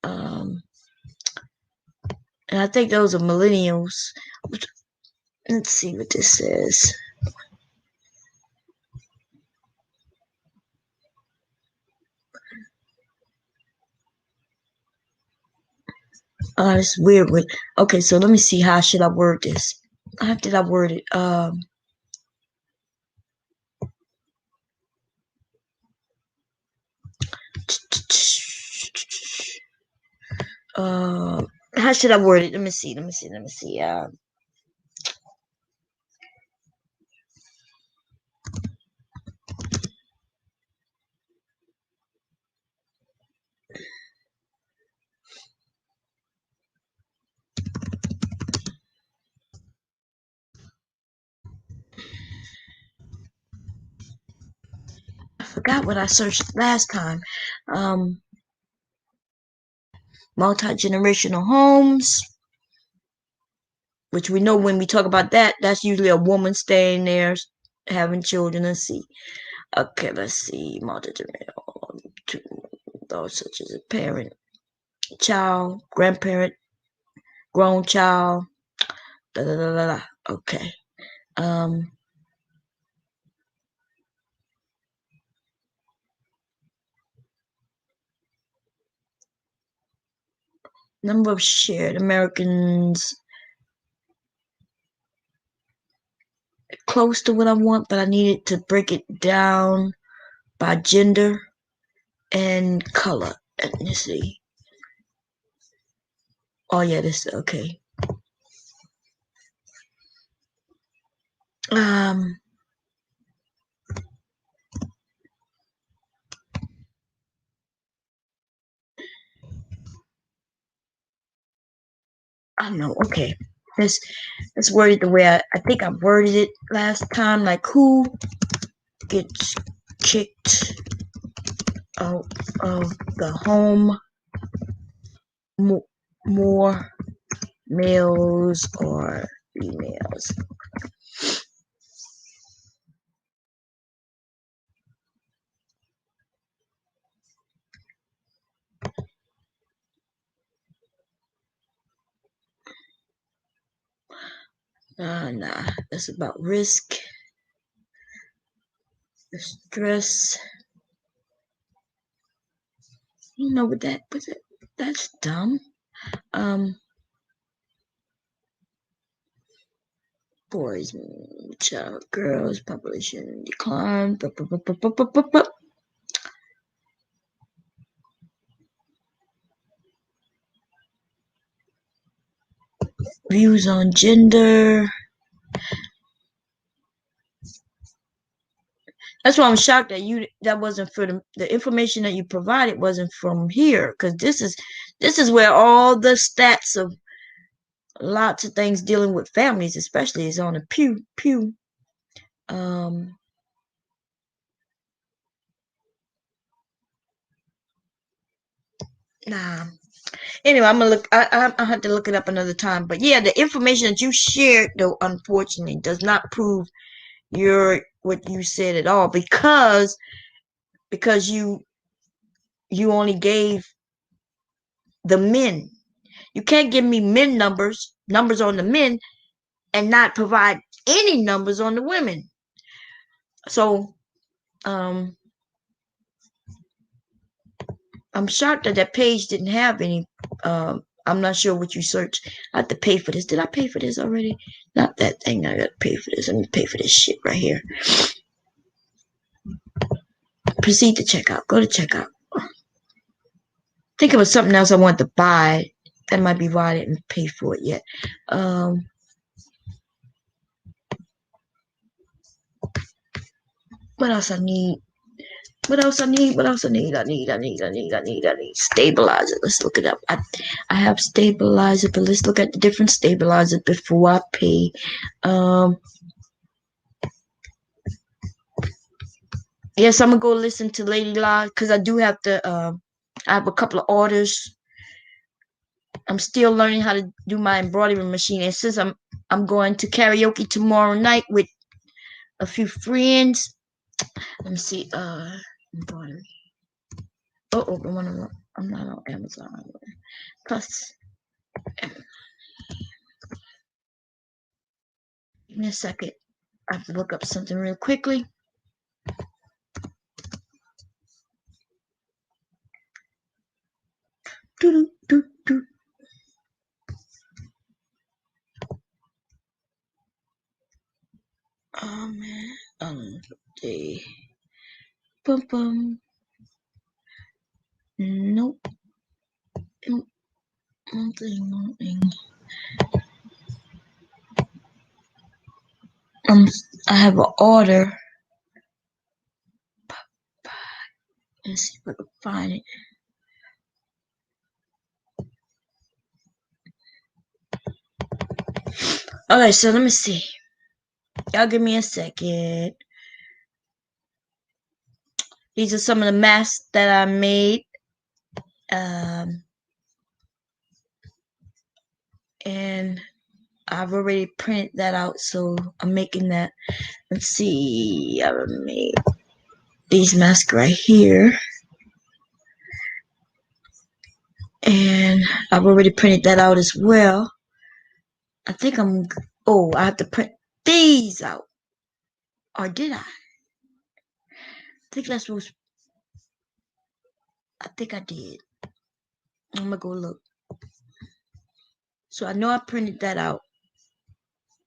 Um, and I think those are millennials. Let's see what this says. It's weird. Okay, so let me see, how should I word this? How did I word it? How should I word it? Let me see. I forgot what I searched last time. Um, Multi-generational homes, which we know when we talk about that, that's usually a woman staying there, having children. Let's see. Okay, let's see. Multi-generational, those such as a parent, child, grandparent, grown child. Da, da, da, da, da. Okay. Um, Number of shared Americans, close to what I want, but I needed to break it down by gender and color, ethnicity. Oh yeah, this okay. Um, I don't know. Okay, let's let's word it the way I think I worded it last time. Like who gets kicked out of the home more, males or females? Nah, that's about risk, stress. You know what that's dumb. Um, Boys, child, girls, population decline. Views on gender. That's why I'm shocked that that wasn't for the information that you provided wasn't from here, because this is where all the stats of Lots of things dealing with families, especially, is on the pew. Um, nah. Anyway, I'm gonna look. I have to look it up another time. But yeah, the information that you shared, though, unfortunately, does not prove your what you said at all, because you only gave the men. You can't give me numbers on the men, and not provide any numbers on the women. So, um, I'm shocked that page didn't have any. I'm not sure what you searched. I have to pay for this. Did I pay for this already? Not that thing. I got to pay for this. Let me pay for this shit right here. Proceed to checkout. Go to checkout. Think it was something else I wanted to buy. That might be why I didn't pay for it yet. What else I need? What else I need? What else I need? I need stabilizer. Let's look it up. I have stabilizer, but let's look at the different stabilizers before I pay. Um, yes, I'm gonna go listen to Lady La because I do have to. I have a couple of orders. I'm still learning how to do my embroidery machine, and since I'm going to karaoke tomorrow night with a few friends. Let me see. Embroidery. Oh, I'm not on Amazon. Plus, give me a second. I have to look up something real quickly. Doo doo doo. Oh man. Okay. Bum bum. Nope. Nope. Nothing. Um, I have an order. Let's see if I can find it. Okay, so let me see. Y'all give me a second. These are some of the masks that I made. Um, and I've already printed that out, so I'm making that. Let's see. I made these masks right here. And I've already printed that out as well. I think I have to print these out. Or did I? I think I did. I'm gonna go look. So I know I printed that out.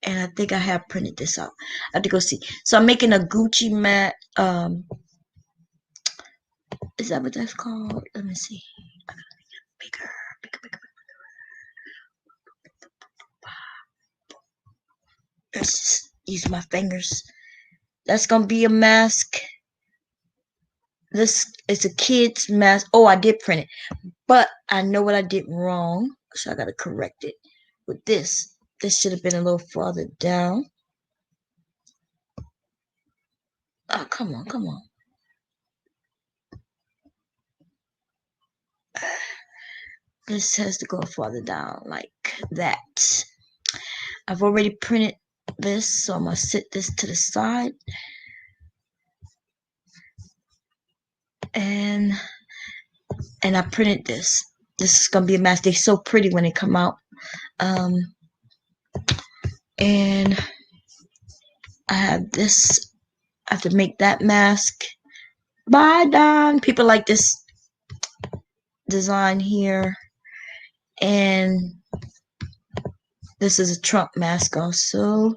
And I think I have printed this out. I have to go see. So I'm making a Gucci mat. Is that what that's called? Let me see. Bigger. Let's use my fingers. That's gonna be a mask. This is a kid's mask. Oh, I did print it, but I know what I did wrong, so I gotta correct it. With this should have been a little farther down. Oh, come on. This has to go farther down like that. I've already printed this, so I'm gonna sit this to the side. And I printed this. This is gonna be a mask. They're so pretty when they come out. And I have this. I have to make that mask. Bye, Don. People like this design here. And this is a Trump mask also.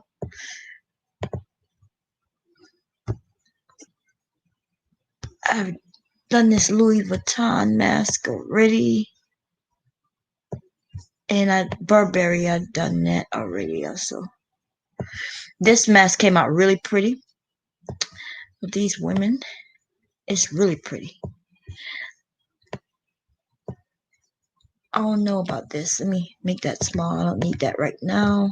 I've done this Louis Vuitton mask already. And Burberry, I've done that already also. This mask came out really pretty with these women. It's really pretty. I don't know about this. Let me make that small. I don't need that right now.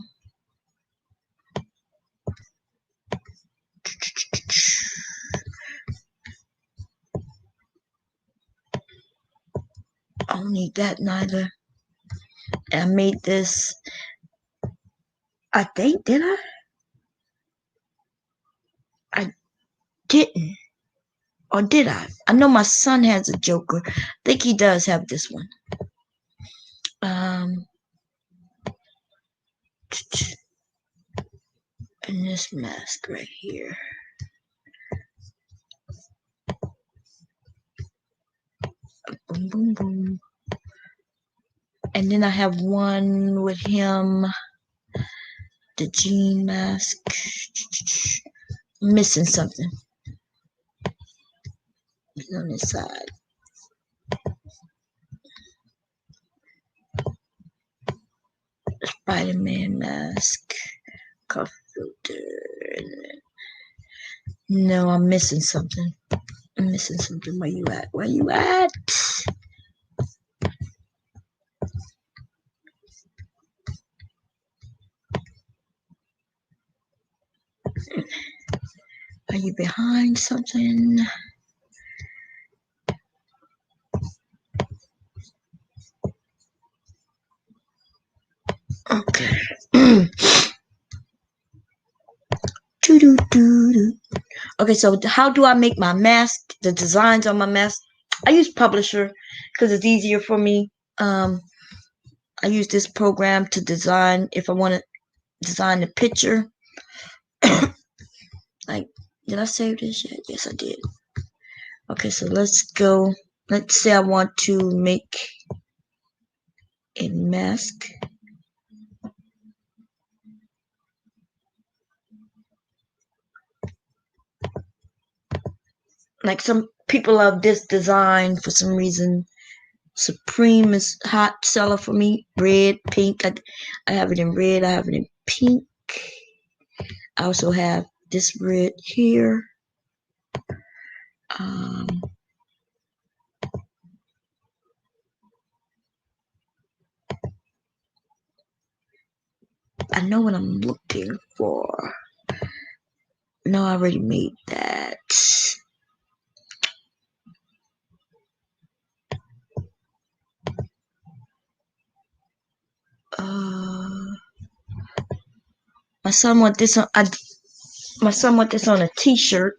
I don't need that neither. I made this, I think, did I? I didn't. Or did I? I know my son has a Joker. I think he does have this one. And this mask right here. Boom, boom, boom. And then I have one with him, the jean mask. I'm missing something on this side. Spider-Man mask. Cuff filter. No, I'm missing something. I'm missing something. Where you at? Where you at? Are you behind something? Okay. Okay, so how do I make my mask? The designs on my mask? I use Publisher because it's easier for me. I use this program to design if I want to design the picture. Like, did I save this yet? Yes, I did. Okay, so let's go. Let's say I want to make a mask. Like some people love this design for some reason. Supreme is hot seller for me. Red, pink. I have it in red. I have it in pink. I also have this red here. I know what I'm looking for. No, I already made that. My son want this on. My son want this on a T-shirt.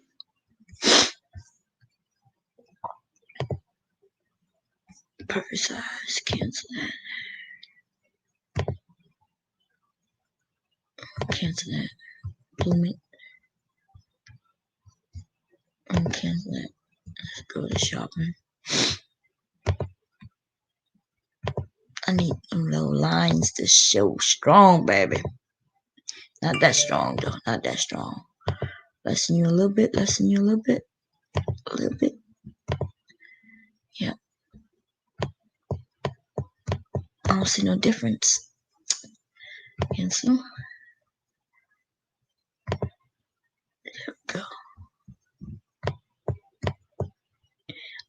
Perfect size. Cancel that. Cancel that. Bloom it. And cancel that. Let's go to shopping. I need them little lines to show strong, baby. Not that strong, though. Not that strong. Lessen you a little bit. Lessen you a little bit. A little bit. Yeah. I don't see no difference. Cancel. There we go.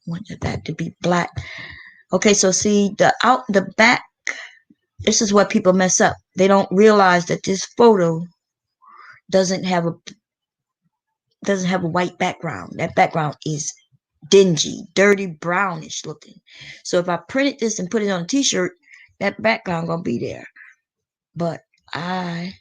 Want that to be black. Okay, so see the back. This is what people mess up. They don't realize that this photo doesn't have a white background. That background is dingy, dirty, brownish looking. So if I printed this and put it on a T-shirt, that background gonna be there. But I'm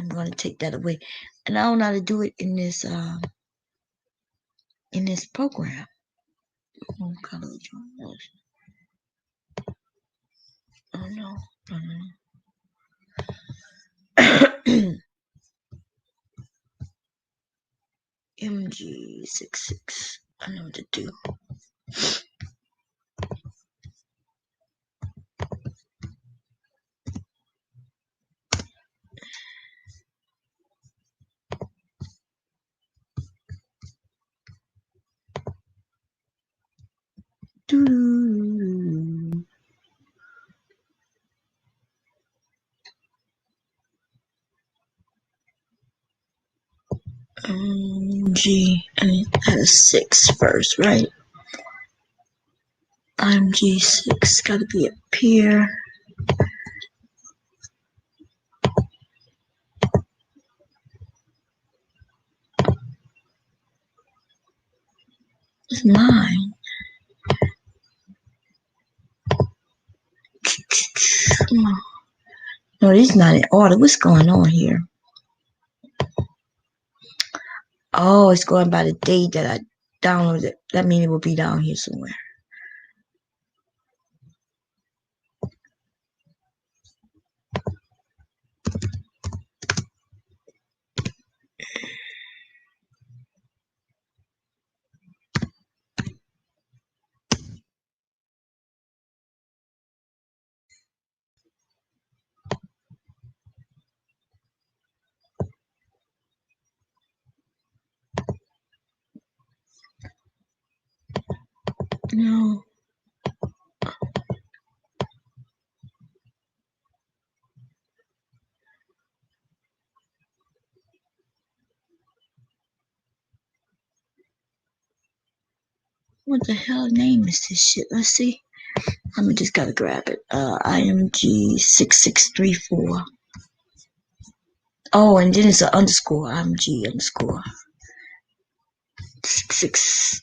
gonna take that away, and I don't know how to do it in this program. What color oh no. MG66. I know what to do. IMG, and it had a 6 first, right? IMG 6, gotta be up here. It's 9. No, it's not in order. What's going on here? Oh, it's going by the date that I downloaded it. That means it will be down here somewhere. No. What the hell name is this shit? Let's see. Let me just gotta grab it. IMG 6634. Oh, and then it's an underscore. IMG underscore 6634.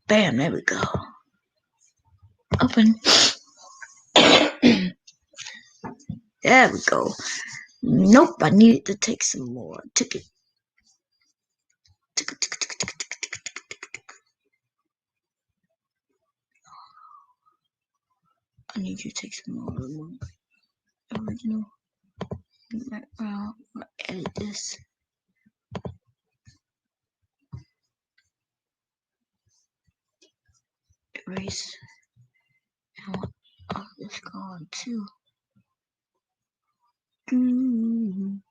Bam, there we go. Open. There we go. Nope, I needed to take some more. Took it. I need you to take some more. Original background. Edit this. Erase. I want all this gone too. Come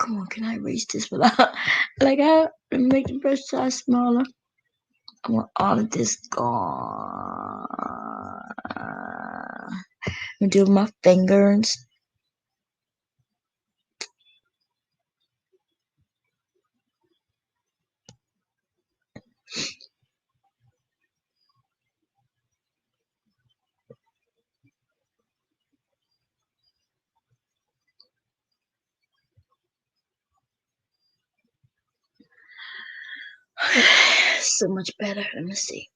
on, can I erase this without like I make the brush size smaller? I want all of this gone. I'm gonna do my fingers. So much better. Let me see.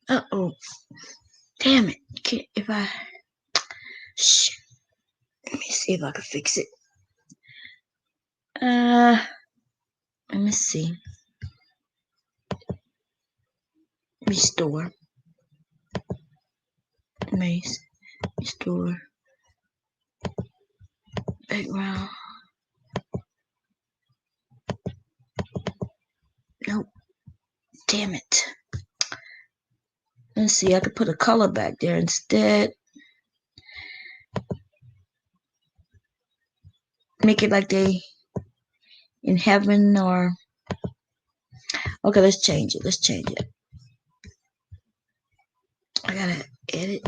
Uh-oh. Damn it. If I... Shit. Let me see if I can fix it. Let me see. Restore. Erase. Restore. Background. Nope. Damn it. Let's see. I could put a color back there instead. Make it like they in heaven or... Okay, let's change it. Let's change it. I gotta edit.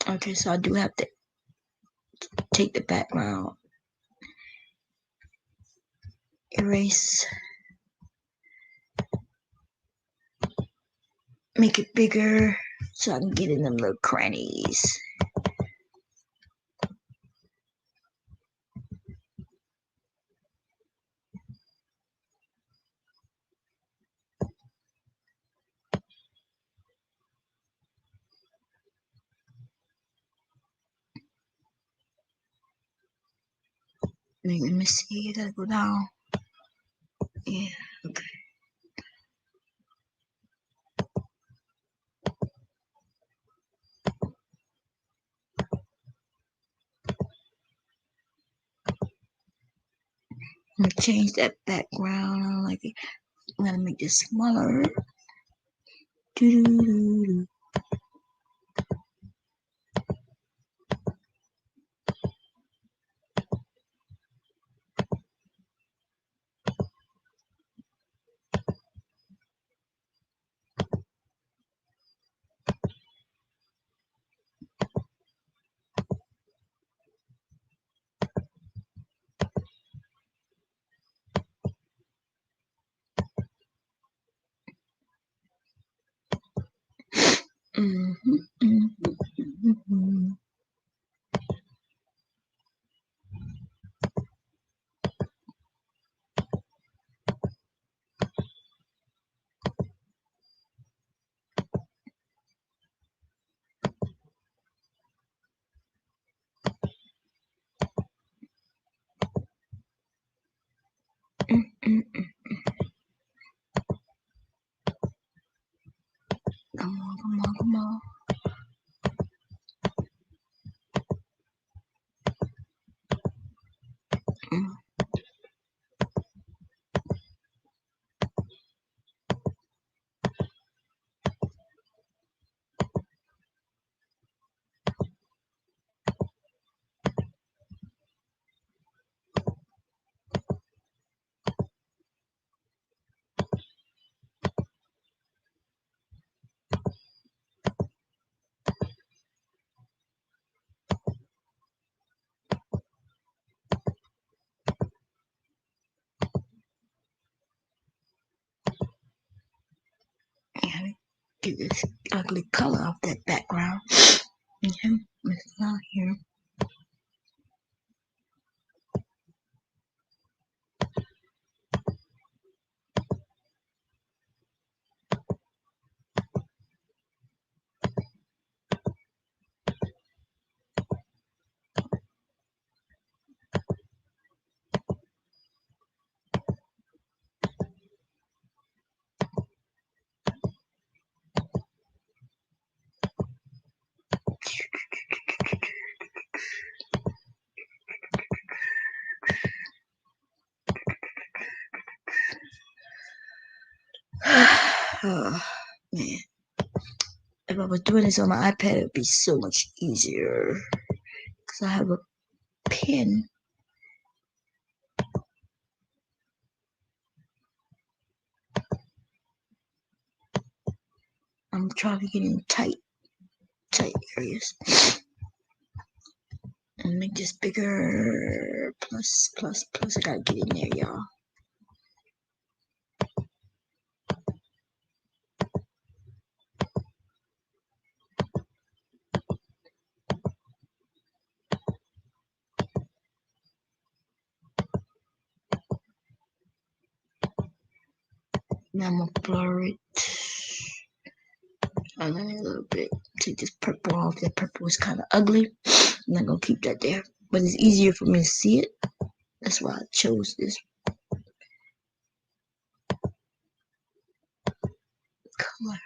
Okay, so I do have to take the background. Erase. Make it bigger so I can get in them little crannies. Let me see. I gotta go down. Yeah, okay. I'm gonna change that background. I don't like it. I'm gonna make this smaller. Doo-doo-doo-doo. Mhm, mhm, mhm. Mm, mm, mm. Come on, come on, come on. Mm. Yeah, get this ugly color off that background. Okay, it's not here. Oh, man. If I was doing this on my iPad, it would be so much easier. Because I have a pen. I'm trying to get in tight areas. And make this bigger. Plus, plus, plus. I gotta get in there, y'all. Now I'm gonna blur it. A little bit. Take this purple off. That purple is kind of ugly. I'm not gonna keep that there. But it's easier for me to see it. That's why I chose this color.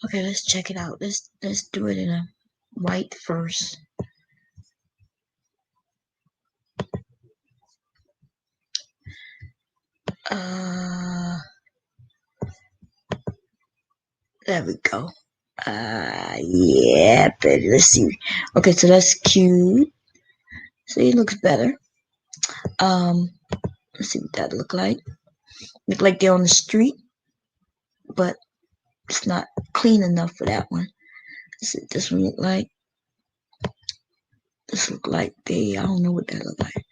Okay, let's check it out. Let's do it in a white first. Uh, there we go. Yeah, but let's see. Okay, so that's cute. See, it looks better. Um, let's see what that look like. Look like they're on the street, but it's not clean enough for that one. This one look like. This look like they. I don't know what that look like.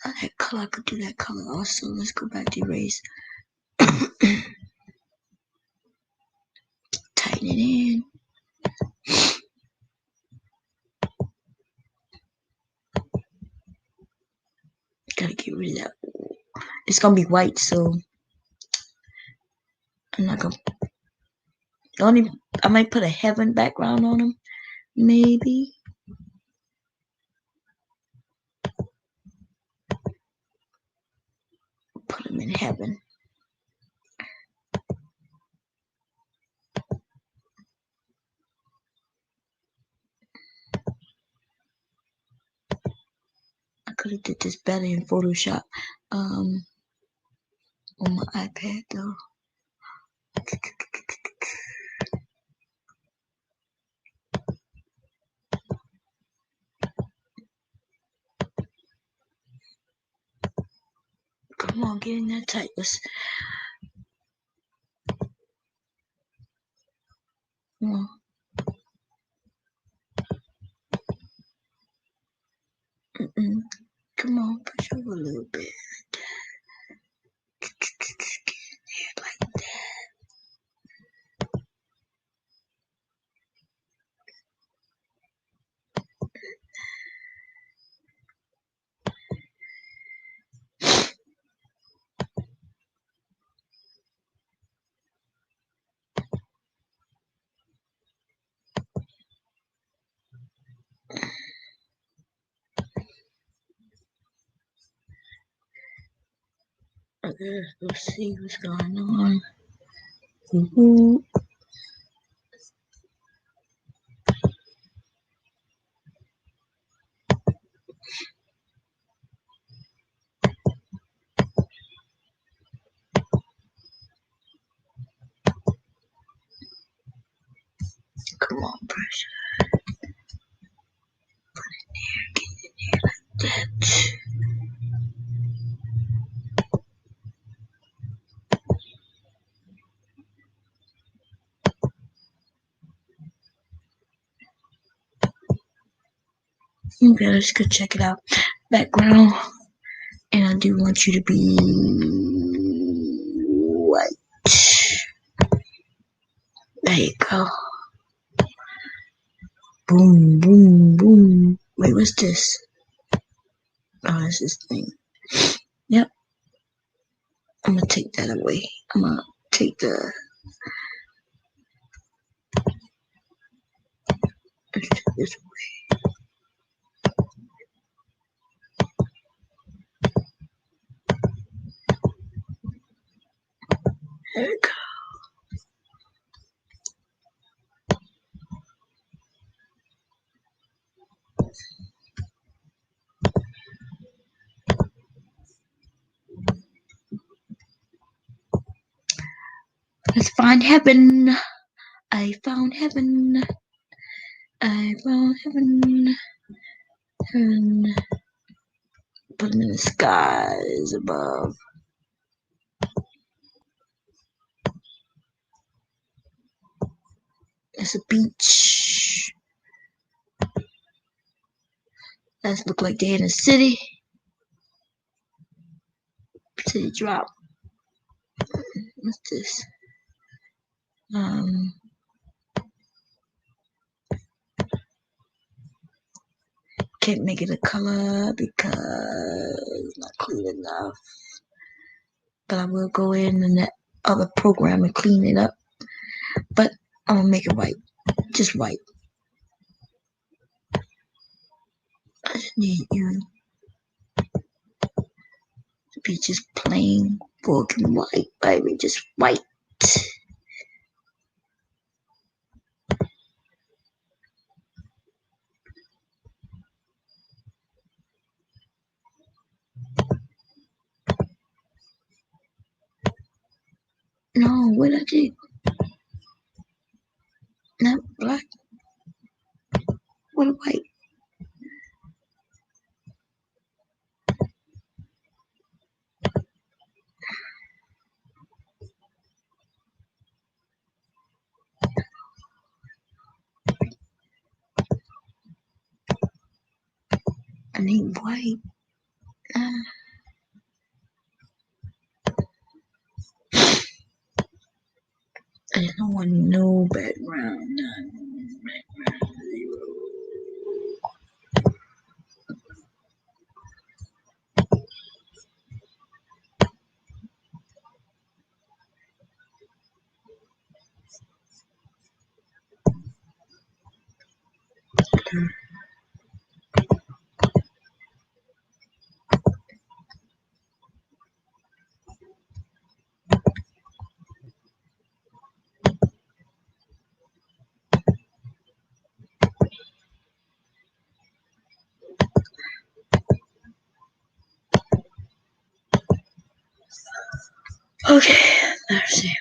Not that color. I could do that color also. Let's go back to erase. Tighten it in. Gotta get rid of that. It's gonna be white, so I'm not gonna. Only I might put a heaven background on them, maybe. I'm in heaven. I could have did this better in Photoshop. On my iPad though. Come on, get in that tight. Come on. Come on, push over a little bit. Like that. Okay, let's see what's going on. Come on, pressure. Get in here like that. Okay, let's go check it out. Background. And I do want you to be white. There you go. Boom, boom, boom. Wait, what's this? Oh, that's this thing. Yep. I'm gonna take that away. I'm gonna take the. Let's take this away. There we go. Let's find heaven. I found heaven. I found heaven. Heaven. Put them in the skies above. It's a beach. Let's look like they're in a city. City drop. What's this? Can't make it a color because it's not clean enough. But I will go in that other program and clean it up. But I'm gonna make it white. Just white. I just need you to be just plain fucking white, baby. Just white. No, what I did? Not black. What white? I need white. I don't want no background. None. Background zero. Okay, let's see.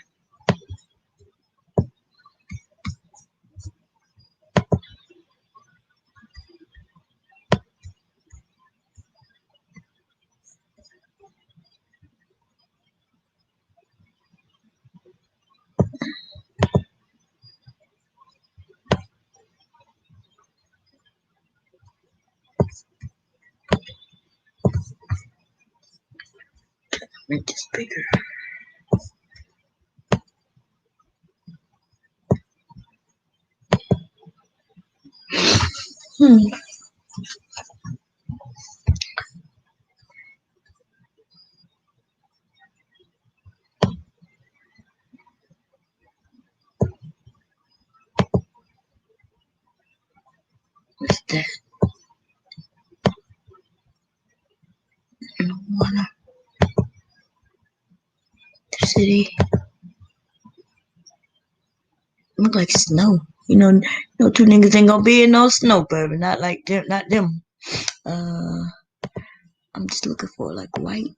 Make this bigger. What's that? Wanna the city look like snow. No two niggas ain't gonna be in no snow, baby. Not like them. Not them. Uh, I'm just looking for like white.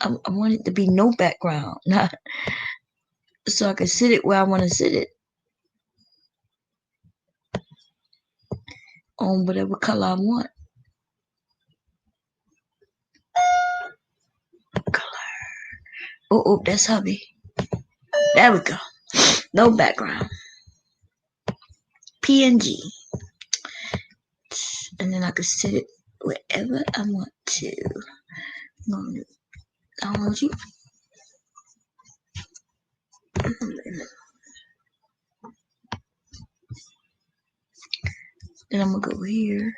I want it to be no background, not so I can sit it where I want to sit it on whatever color I want. Color. Oh, that's hubby. There we go. No background. PNG. And then I can sit it wherever I want to. I'm going to download you. Then I'm going to go here.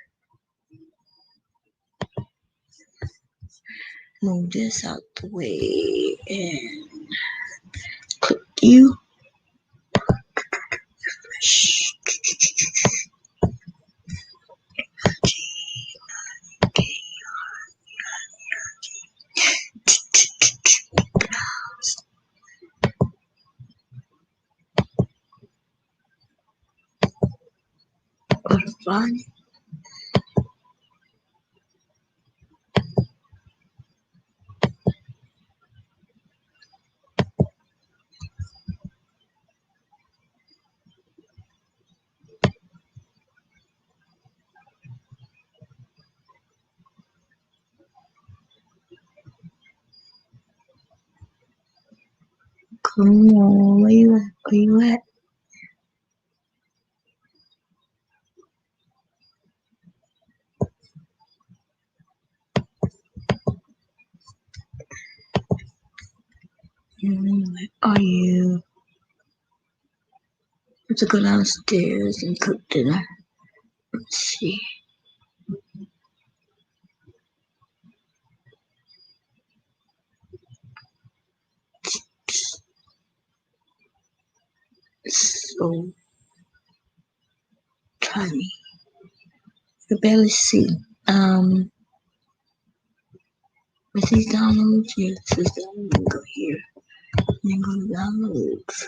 Move this out the way. And click you. Butterfly. Come on, where you at? Where you at? Where are you? Let's go downstairs and cook dinner. Let's see. So tiny. You can barely see. With these downloads, yeah, this is download. Go here. And go to downloads.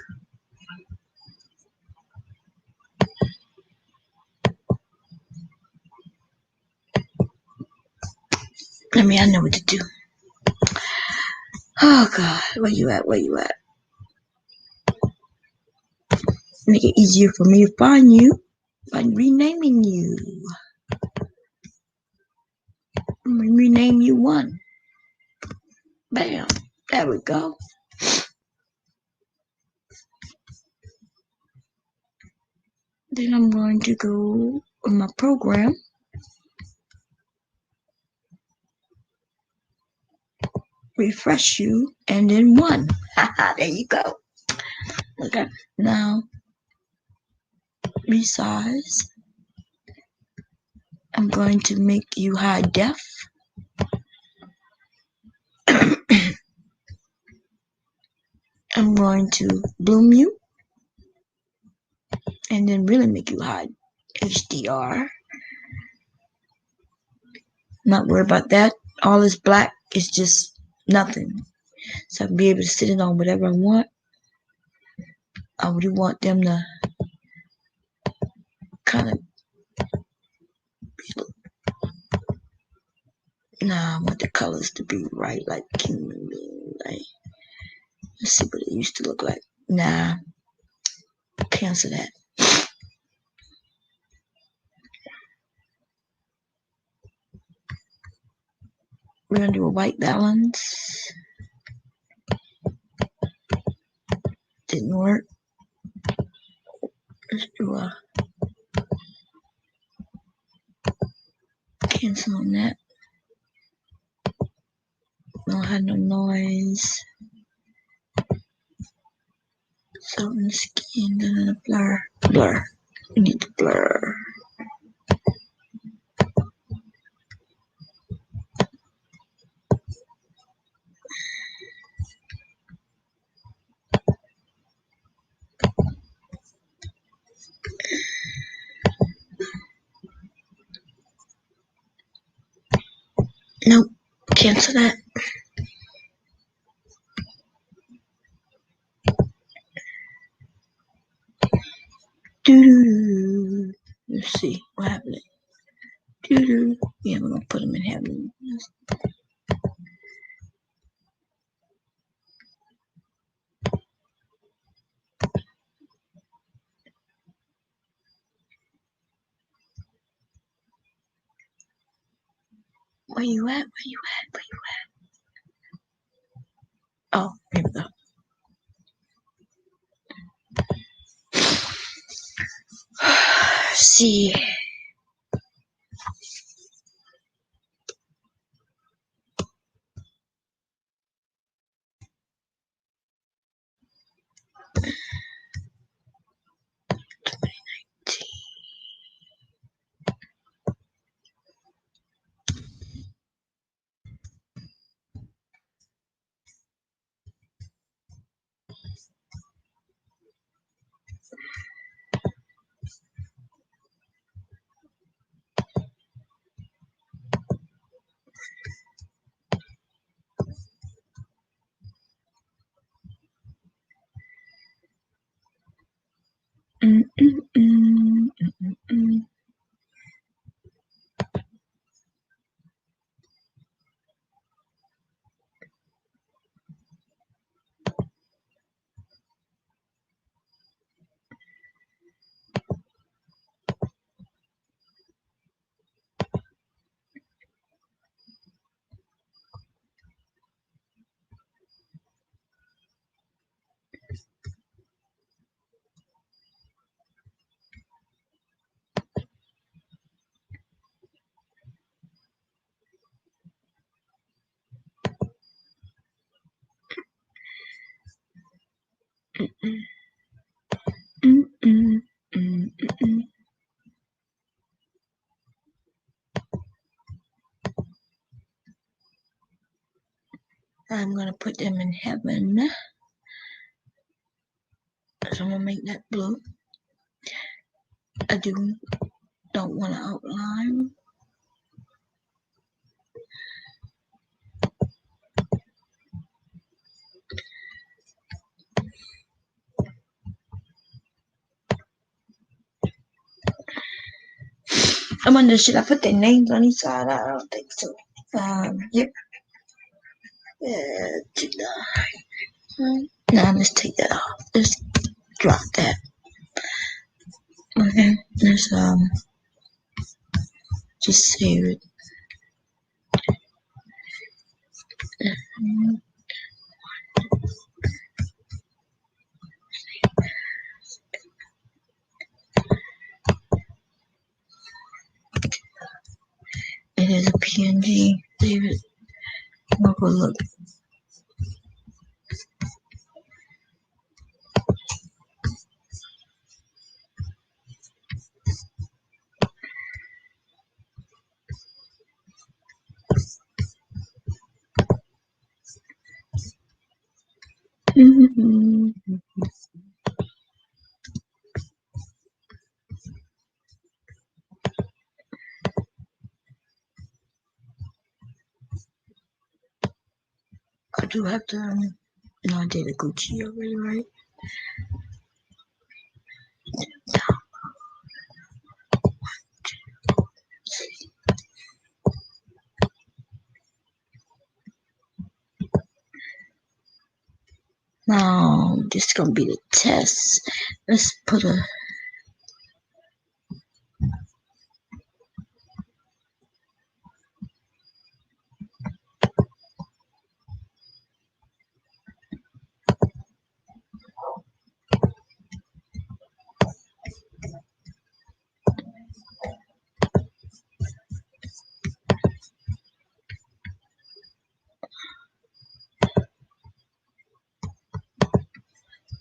I know what to do. Oh God, where you at? Where you at? Make it easier for me to find you by renaming you. I'm gonna rename you one. Bam. There we go. Then I'm going to go on my program. Refresh you, and then one. There you go. Okay. Now, resize. I'm going to make you high def. I'm going to bloom you. And then really make you high HDR. Not worry about that. All this black is just nothing. So I can be able to sit it on whatever I want. I really want them to kind of, I want the colors to be right, like human being, like Let's see what it used to look like. Nah, cancel that. We're gonna do a white balance. Didn't work. Let's do a cancel on that. Don't have no noise. Certain skin, then blur. Blur. We need to blur. Nope. Cancel that. Doo-doo-doo. Let's see what happened. Doo-doo. Yeah, we're gonna put them in heaven. Where you at? Where you at? Where you at? Oh, here we go. See. Mm. I'm gonna put them in heaven. So I'm gonna make that blue. I don't want to outline. I wonder, should I put their names on each side? I don't think so. Yep. Now let's take that off. Let's drop that. Okay. Let's just save it. It is a PNG. Save it. We'll go look. I do have to. No, I did a Gucci already, right? Now this is gonna be the test. Let's put a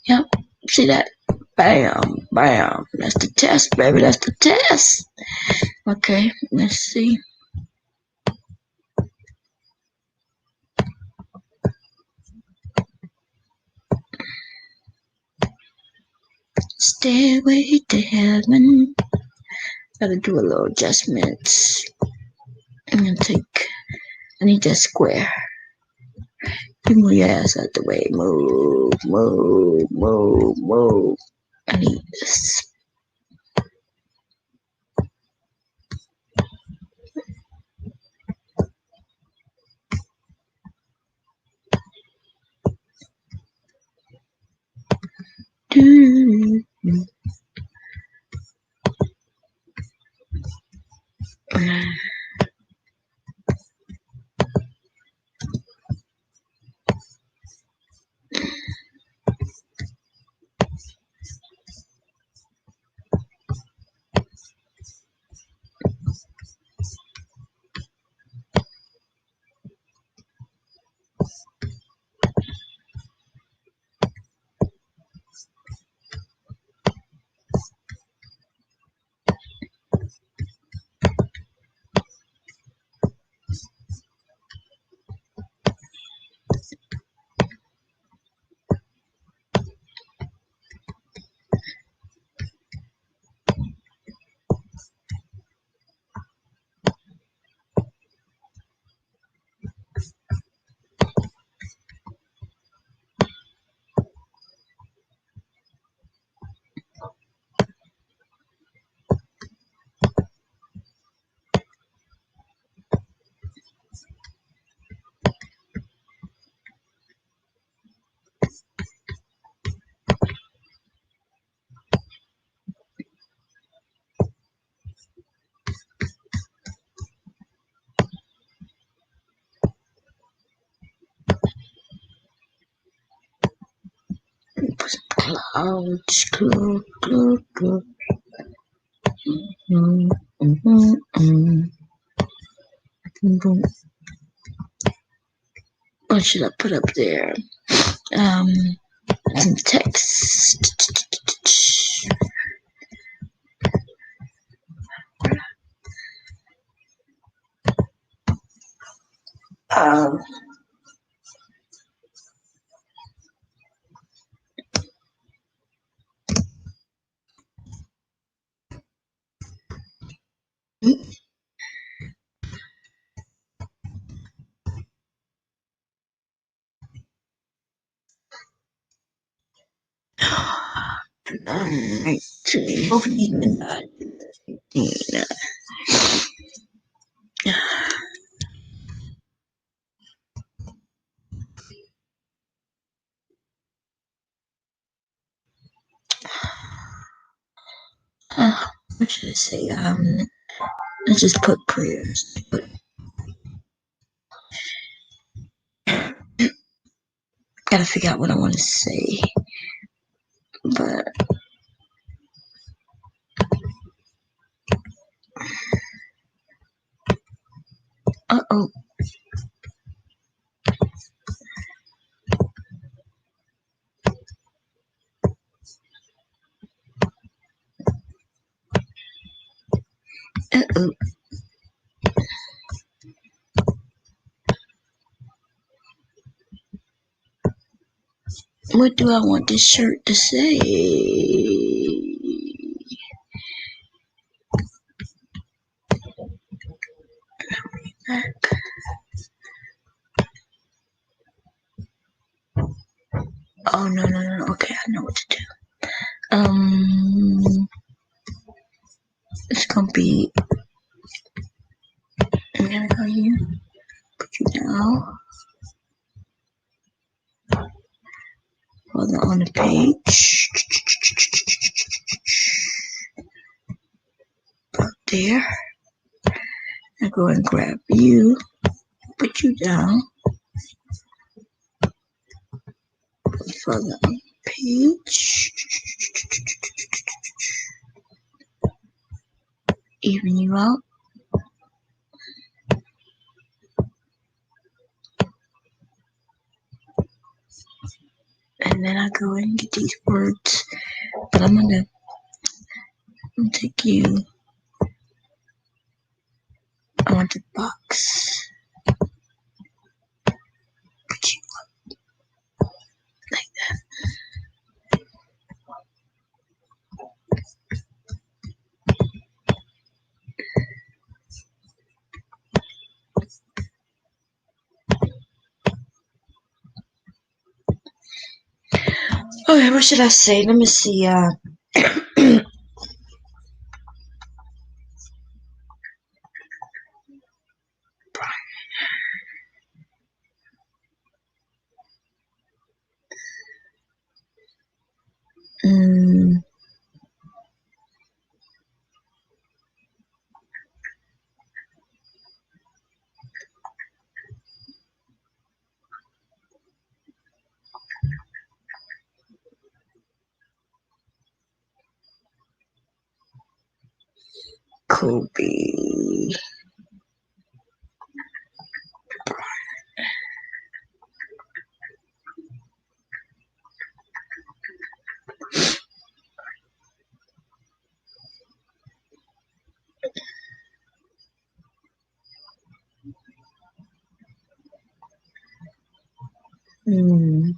yep. See that? Bam, bam. That's the test, baby. That's the test. Okay, let's see. Stairway to heaven. Gotta do a little adjustments. I'm gonna take. I need that square. You move your ass out the way. Move, move, move, move. I need this. Ouch, club, club, club. Mm, mm, mm, mm. What should I put up there? Um, some text. Um, both of these midnight. What should I say? Let's just put prayers. Gotta figure out what I want to say. But oh, oh. What do I want this shirt to say? Oh no no no. Okay, I know what to do. It's gonna be. I'm gonna go here. Put you down. further on the page. Up there. I go and grab you, put you down. Further on the page. Even you out. And then I go and get these words. But I'm gonna take you. I want the box. Put you like that. Okay, what should I say? Let me see. mm, Kobe. Mm,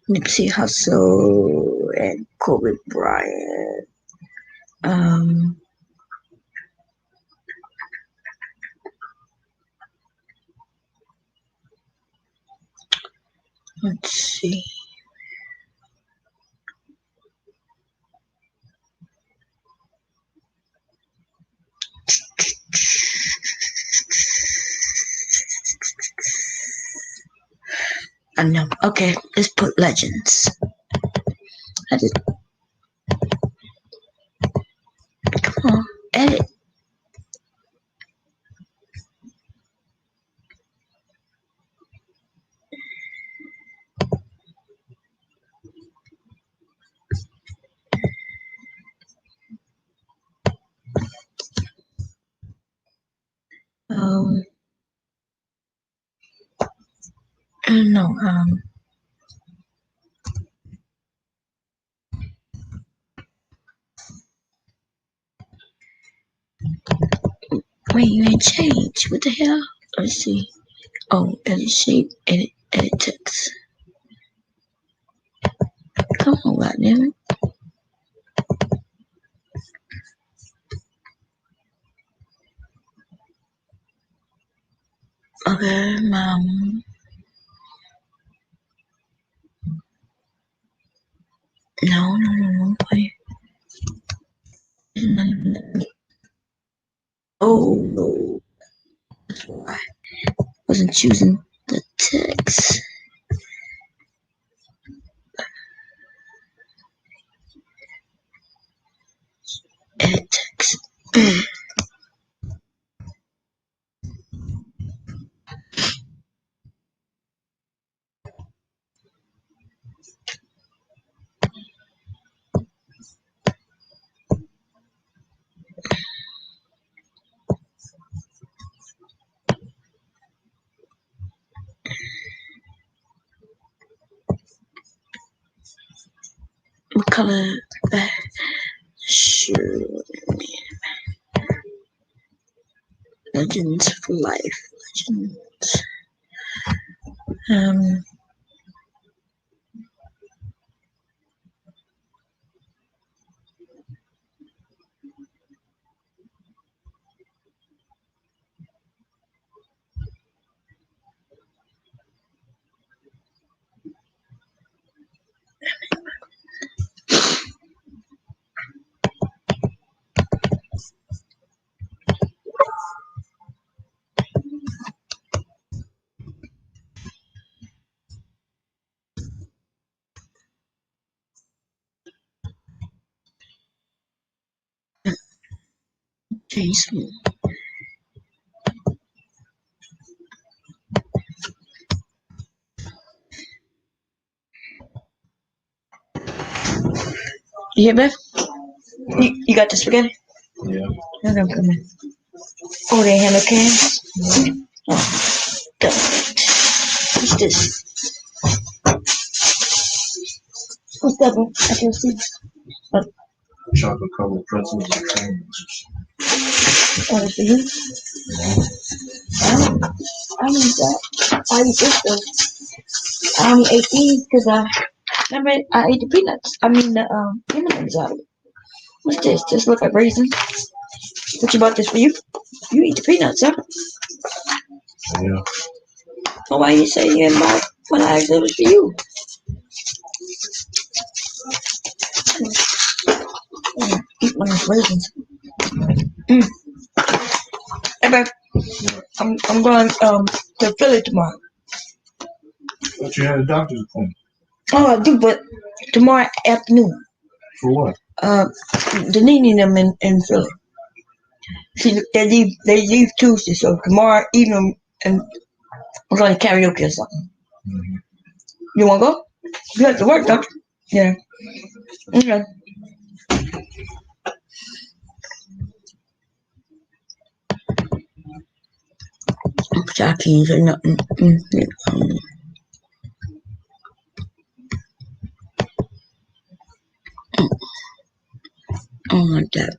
Nipsey Hussle and Kobe Bryant. Um, let's see. I know. Okay, let's put legends. I just come on, edit. Um, I don't know. Wait, you ain't changed. What the hell? Let's see. Oh, edit shape, edit text. Come on, goddammit. Okay, no. Wait. Oh no, that's why I wasn't choosing the text. Edit text. What color? Sure. Legends for life. Legends. Um, Teaspoon. You hear, Beth? You got the spaghetti? Yeah. Okay, come in. Oh, they have no cans? Oh, damn it. What's this? What's that one? I can't see. Oh, Chocolate covered pretzels and sandwiches. oh, that's for you? I don't eat that. I eat this though. I only ate these because remember I ate the peanuts. I mean the M&M's out of it. What's this? This look like raisins. What you bought this for you? You eat the peanuts, huh? Yeah. So why you say you didn't buy when I asked it was for you? Eat one of those raisins. Mm. Hey, babe, I'm going to Philly tomorrow. But you had a doctor's appointment. Oh, I do, but tomorrow afternoon. For what? The Nene them in Philly. See, they leave Tuesday, so tomorrow evening, and we're going to karaoke or something. Mm-hmm. You want to go? You have to work, don't you? Yeah. Okay. Jockeys or nothing. I don't like that.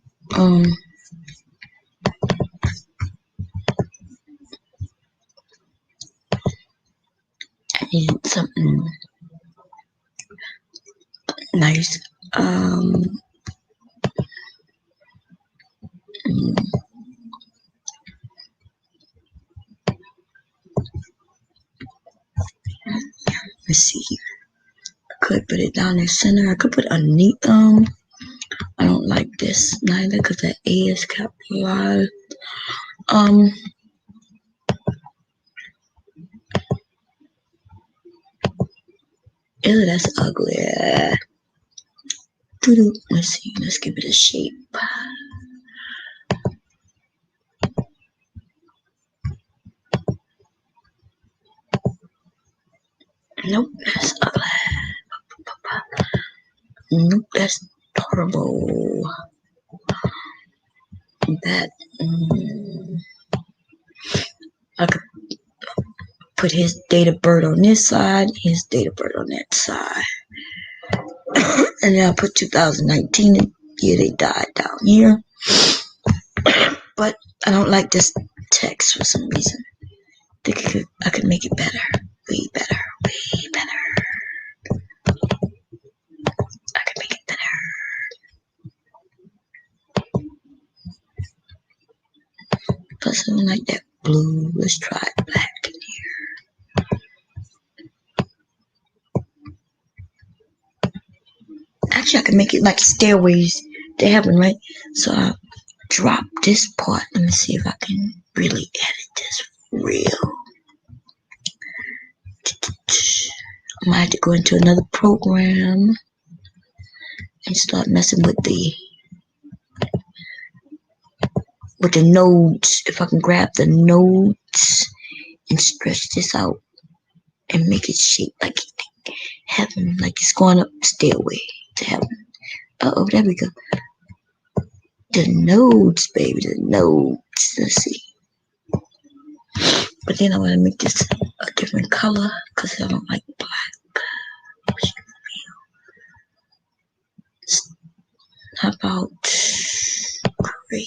I need something nice. Let's see. I could put it down in center. I could put it underneath I don't like this neither because the A is capitalized. Ew, that's ugly. Let's see. Let's give it a shape. Nope, that's ugly. Nope, that's horrible. That I could put his date of birth on this side, his date of birth on that side, and then I'll put 2019. The year they died down here. But I don't like this text for some reason. I could make it better, way better, way better. I could make it better. Put something like that blue. Let's try black in here. Actually, I can make it like stairways to heaven, right? So I drop this part. Let me see if I can really edit this real. I might have to go into another program and start messing with the nodes. If I can grab the nodes and stretch this out and make it shape like heaven, like it's going up stairway to heaven. There we go. The nodes, baby, the nodes. Let's see. But then I want to make this a different color because I don't like black. How about gray?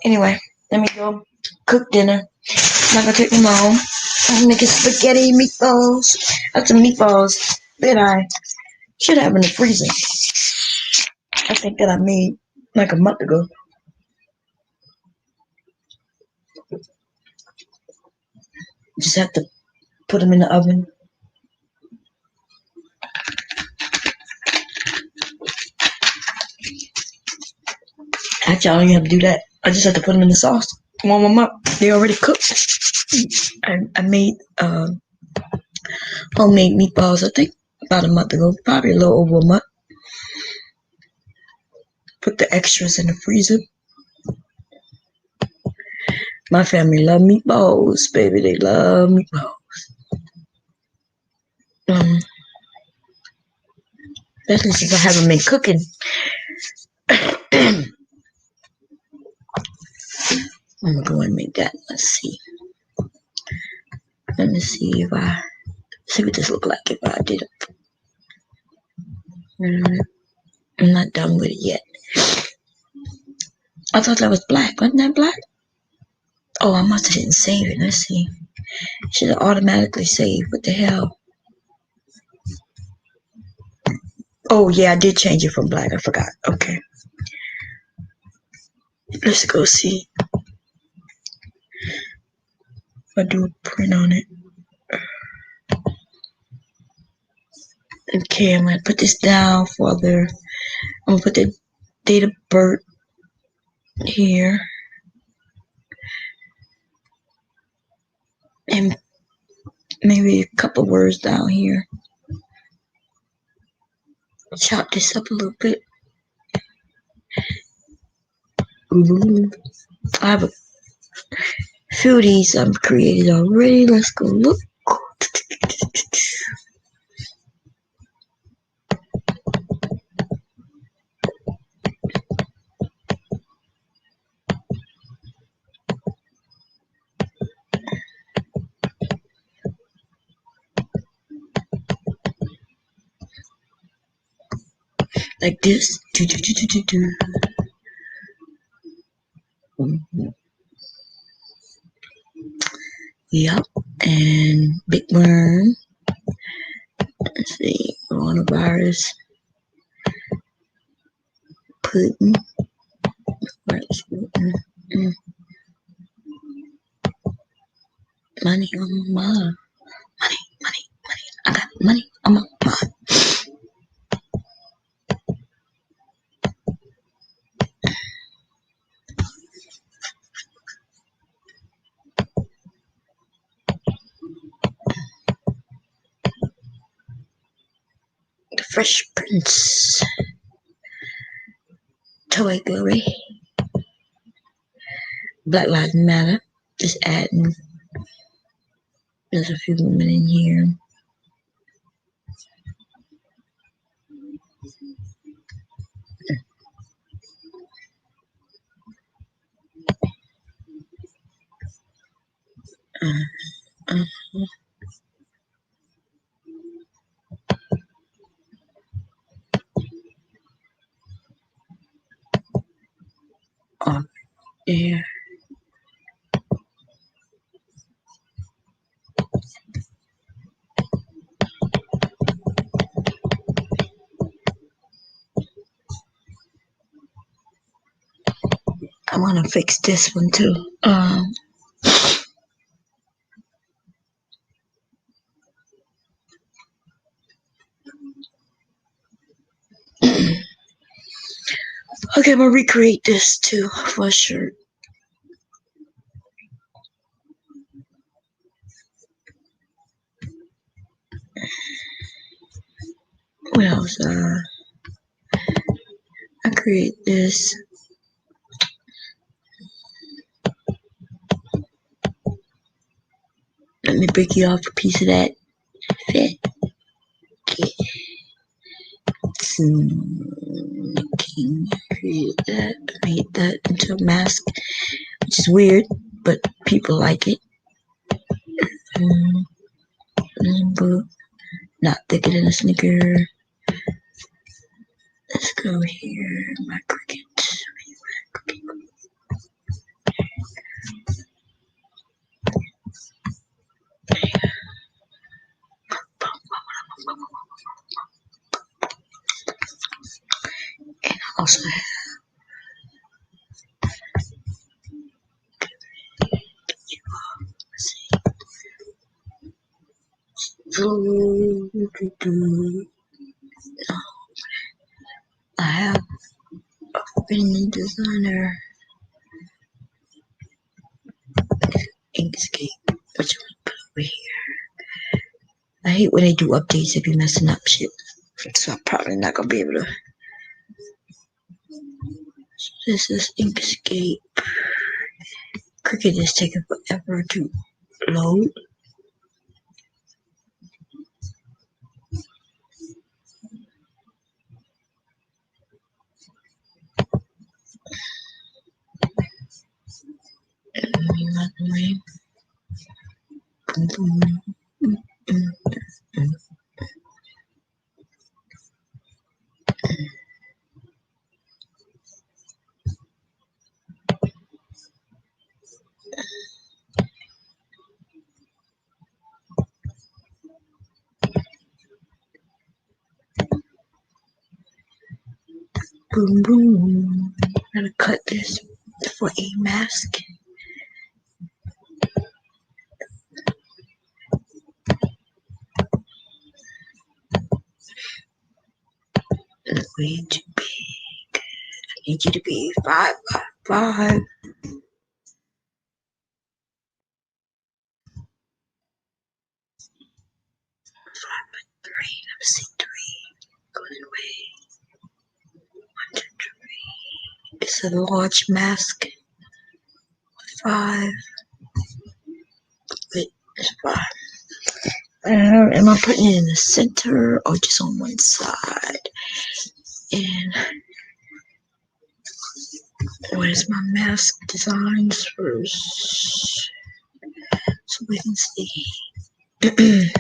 Anyway, let me go cook dinner. I'm not gonna take them home. I'm making spaghetti meatballs. That's some meatballs that I should have in the freezer. I think that I made like a month ago. Just have to put them in the oven. Actually, I don't even have to do that. I just have to put them in the sauce. Warm them up. They already cooked. I made homemade meatballs, I think, about a month ago. Probably a little over a month. Put the extras in the freezer. My family love meatballs, baby. They love meatballs. Especially since I haven't been cooking. I'm gonna go and make that. Let's see. Let me see if I see what this look like if I did it. I'm not done with it yet. I thought that was black. Wasn't that black? Oh, I must have didn't save it. Let's see. Should have automatically saved. What the hell? Oh yeah, I did change it from black. I forgot. Okay. Let's go see if I do a print on it. Okay, I'm gonna put this down for the. I'm gonna put the date of birth here. And maybe a couple words down here. Chop this up a little bit. I have a few of these I've created already. Let's go look. Like this. Yep. And big worm. Let's see. Coronavirus. Pudding. Money on my money. I got money on my mind. The Fresh Prince. Toy Glory. Black Lives Matter. Just adding. There's a few women in here. Oh, yeah. I want to fix this one too. Okay, I'm gonna recreate this too for a shirt. What else? I create this. Let me break you off a piece of that fit. Okay. Create that. Made that into a mask, which is weird, but people like it. Not thicker than a Snicker. Let's go here. My cricket. And also have I have been a designer. Inkscape. Which one put over here? I hate when they do updates, they be messing up shit. So I'm probably not gonna be able to. So this is Inkscape. Cricut is taking forever to load. Boom, boom. I'm gonna cut this for a mask. Way too big. I need you to be 5 by 5. 5 by 3. Let me see 3. Going away. 1, 2, 3. It's a large mask. 5. Wait, it's 5. Am I putting it in the center or just on one side? And where's my mask designs first? So we can see. There you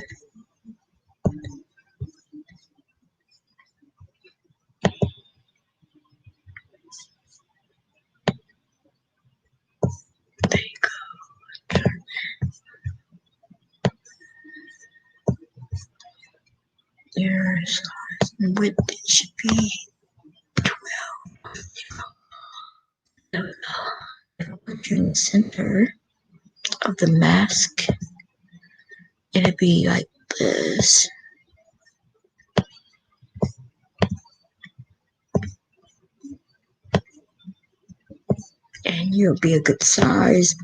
go. Your size and width it should be 12. No, if I put you in the center of the mask, it'll be like this. And you'll be a good size.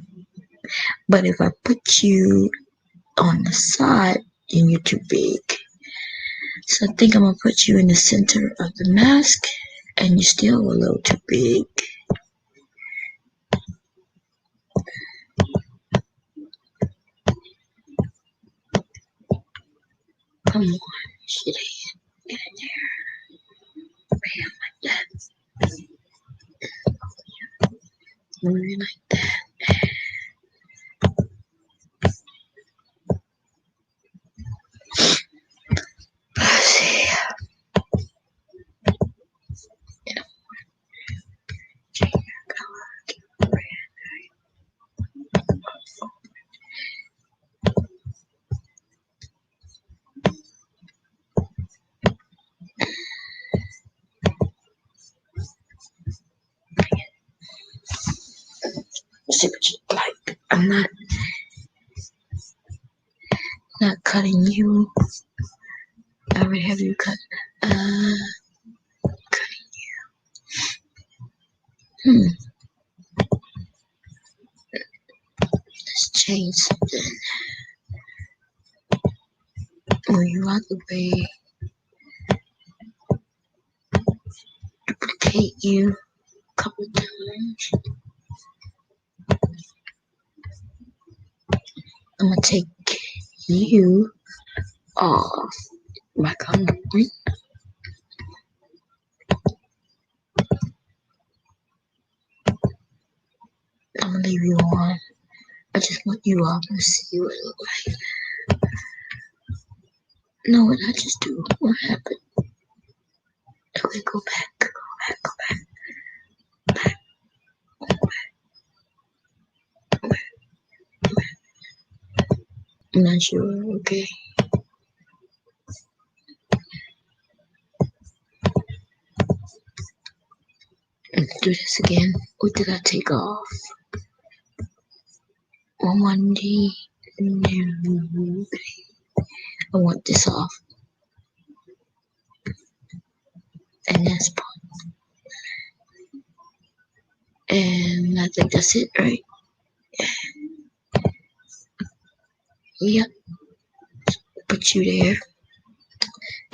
But if I put you on the side, then you're too big. So I think I'm gonna put you in the center of the mask, and you're still a little too big. Come on, shit, get in there. Bam, like that. Moving like that. Let's see. Change your color. Let's see what you like. I'm not cutting you. I already have you cut. Cutting you. Let's change something. Move you out the way. Duplicate you a couple times. I'm gonna take you off. Back on the point. I'm gonna leave you on. I just want you off and see what it looks like. No, what I just do? What happened? Okay, go back. Go back. Go back. Back. Go back. Go back. Go back. I'm not sure. Okay. Let's do this again. What did I take off? 1D. No. I want this off. And that's part. And I think that's it, right? Yep, put you there.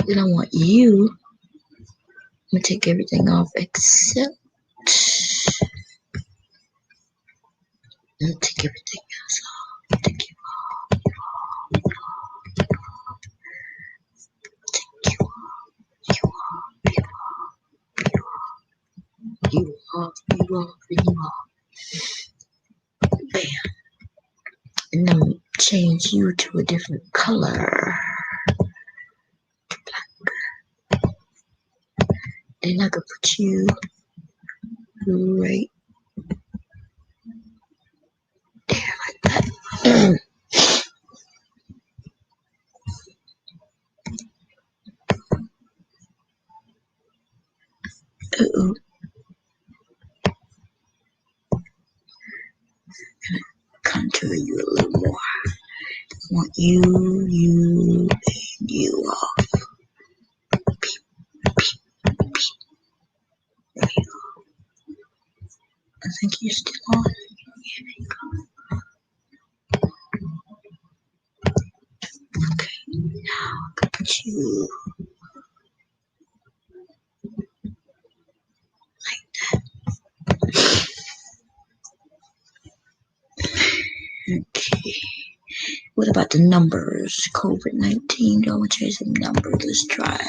Then I want you. I'm gonna take everything off except. I'm gonna take everything else off. Take you off, you off, and you off. Bam. And then I'm gonna change you to a different color. And I could put you right there like that. Uh-oh. Contour you a little more. I want you, and you off. I think you're still on. Okay, now I can put you okay. What about the numbers? COVID-19. Don't change the numbers. Let's try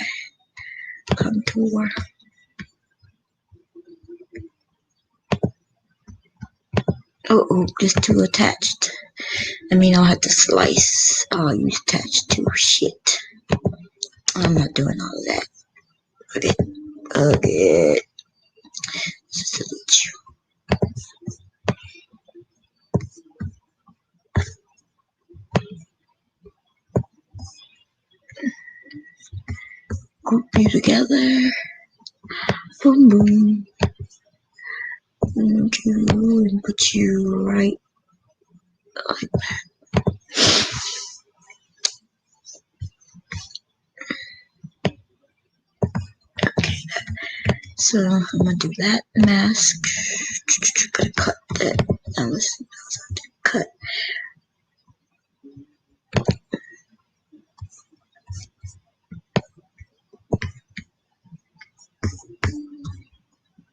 contour. Oh, just too attached. I mean, I'll have to slice. Oh, you attached to shit. I'm not doing all of that. Okay. Just delete you. Group you together. Boom, boom. And put you right like that. Okay. So I'm gonna do that mask. Gotta cut that. Now listen, cut.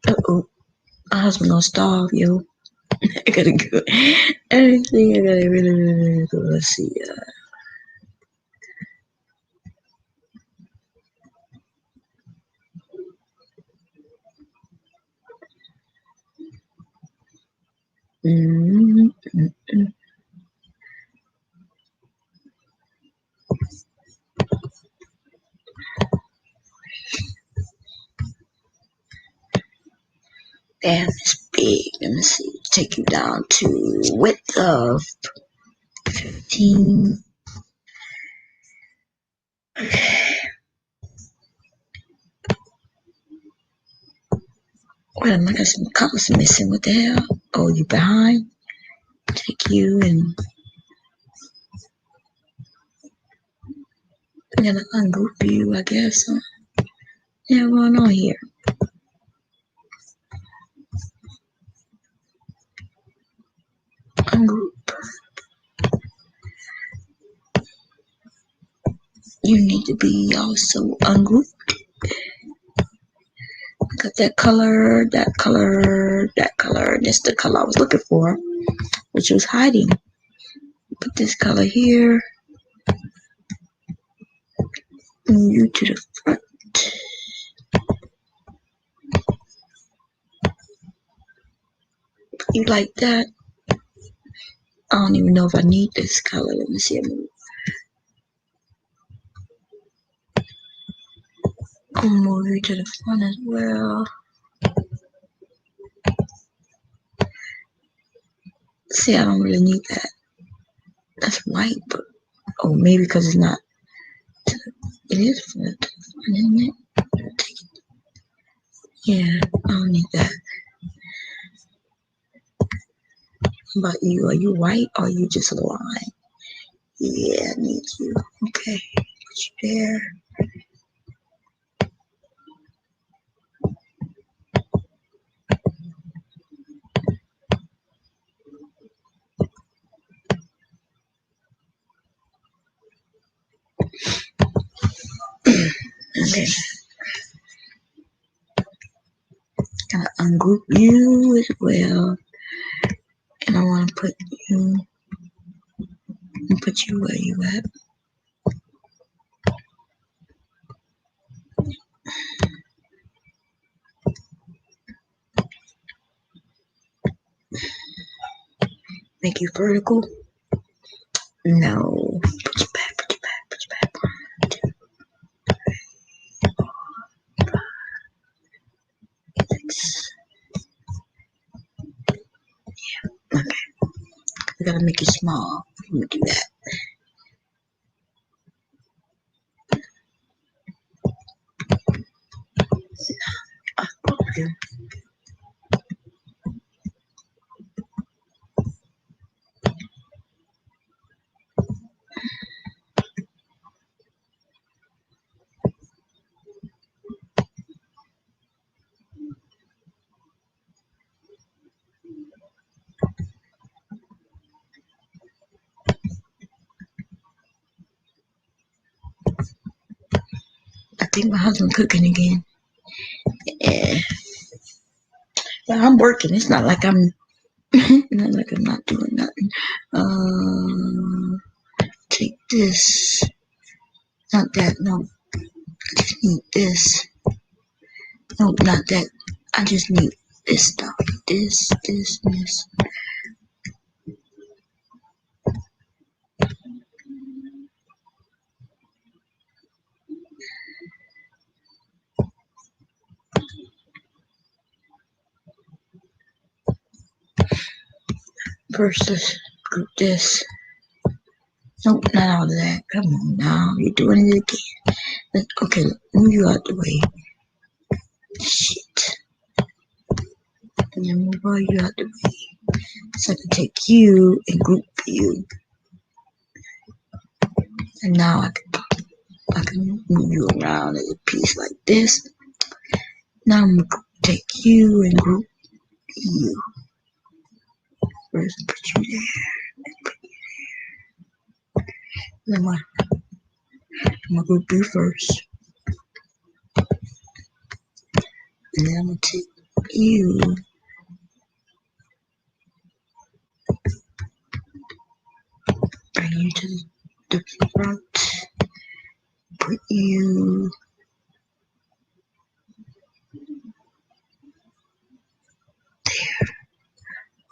Uh-oh. My husband gonna starve, yo. I gotta go. Everything I gotta really go. Let's see. Mm-hmm. Damn, it's big. Let me see. Take you down to width of 15. Wait a minute, I got some colors missing. What the hell? Oh, you behind? Take you and I'm gonna ungroup you, I guess. Yeah, what's going on here? Ungroup. You need to be also ungrouped. Got that color, that color, that color. That's the color I was looking for, which was hiding. Put this color here. Move you to the front. You like that? I don't even know if I need this color. Let me see. I'll move you to the front as well. See, I don't really need that. That's white, but oh, maybe because it's not. It is for the front, isn't it? Yeah, I don't need that. How about you? Are you white or are you just a line? Yeah, I need you. Okay, put you there. Okay. Gonna ungroup you as well. And I want to put you where you at. Make you vertical. No. Put you back, put you back, put you back. 6. Okay. We gotta make it small. Let me do that. Okay. I think my husband cooking again. Yeah. Yeah, I'm working. It's not like I'm not like I'm not doing nothing. Take this. Not that. No. I just need this. No, not that. I just need this stuff. This, and this. Versus group this. Nope, not all of that. Come on now. You're doing it again. Okay, move you out the way. Shit. And then move all you out the way. So I can take you and group you. And now I can move you around as a piece like this. Now I'm gonna take you and group you. First put you there. Then I'm gonna group you first. And then I'm gonna take you. Bring you to the front. Put you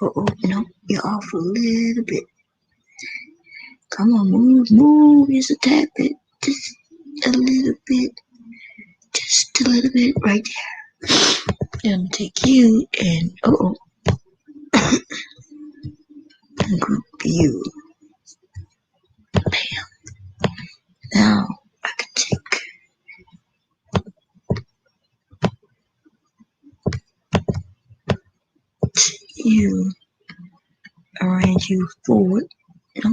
oh, no, you're off a little bit. Come on, move just a tad bit. Just a little bit. Just a little bit right there. Then I'm gonna take you and and group you. Bam. Now I can take you, arrange you forward. No,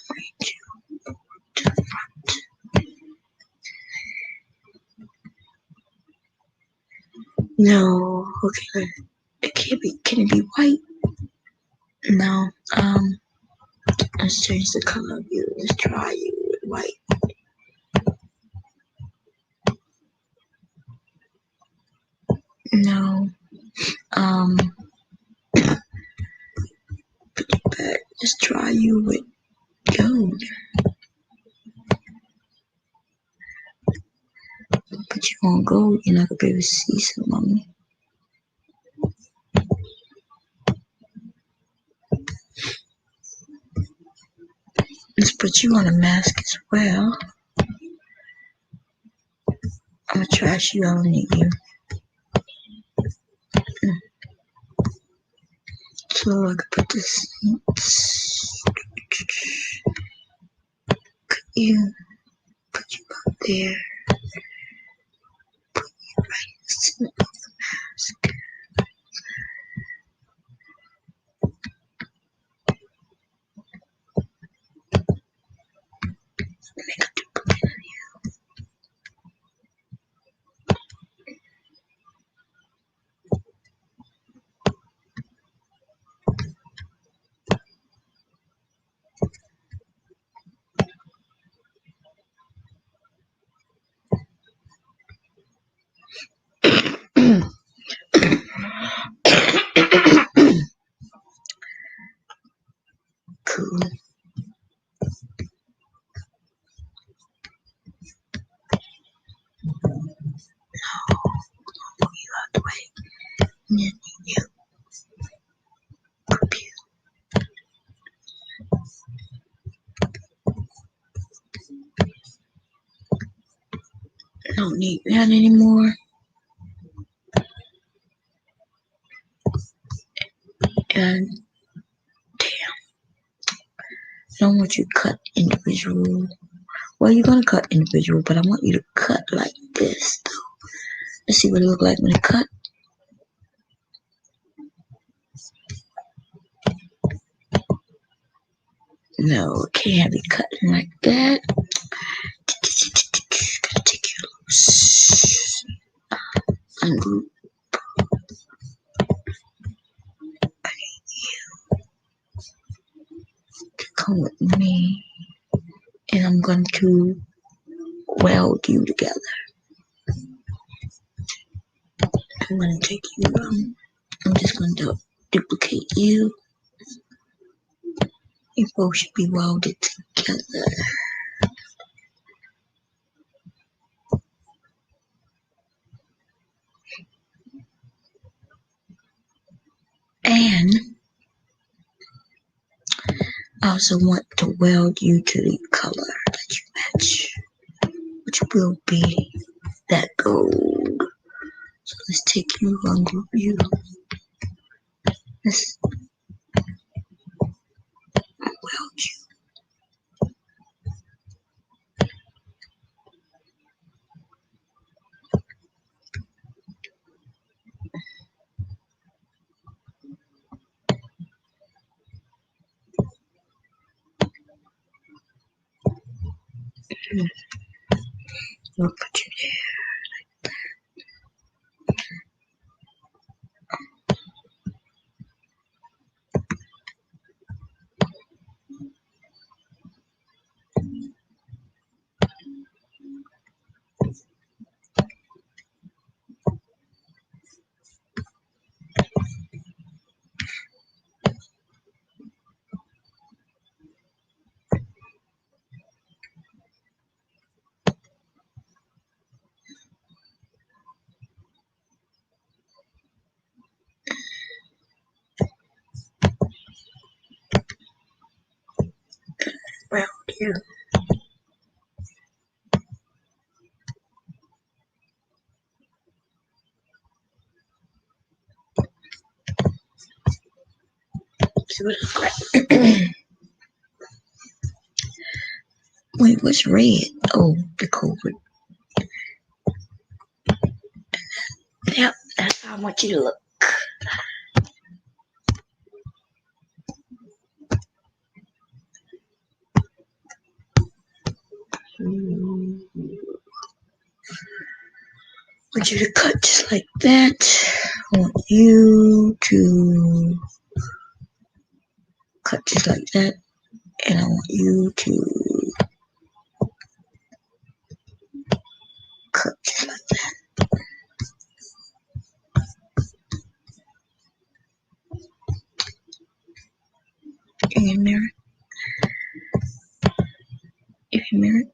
arrange you to the front. No, okay. It can't be. Can it be white? No. Let's change the color of you. Let's try you with white. No. Put you back. Let's try you with gold. Put you on gold. You're not gonna be able to see some of me. Let's put you on a mask as well. I'm gonna trash you. I don't need you. So I could put this. You put you up there. Put you right in the center of the mask. Make a duplicate of you. And then you group you. I don't need that anymore. And damn, I don't want you to cut individual. Well, you're gonna cut individual, but I want you to cut like this. Let's see what it look like when it cut. No, can't have it cutting like that. Gotta take you loose. Ungroup. Come with me, and I'm going to weld you together. I'm going to take you. I'm just going to duplicate you. You both should be welded together. And I also want to weld you to the color that you match, which will be that gold. So let's take you, ungroup you. Let's weld you. We'll put you there. Weld you. See what it's like. Wait, what's red? Oh, the COVID. Yep, that's how I want you to look. I want you to cut just like that. I want you to cut just like that. And I want you to cut just like that. In your mirror. In your mirror.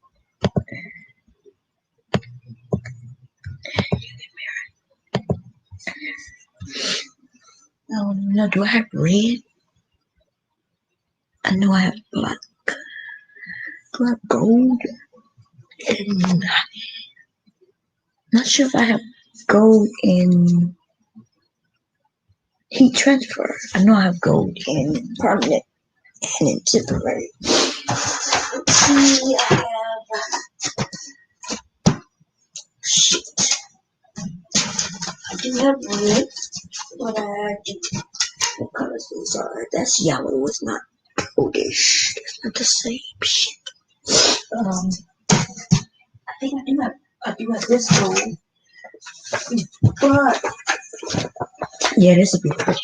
Oh no, do I have red? I know I have black. Do I have gold? And not sure if I have gold in heat transfer. I know I have gold in permanent and in temporary. Let's see, I have shit. I do have red, but I do. What colors these are? That's yellow. It's not goldish. It's not the same shit. I think I do have this gold, but yeah, this would be pretty.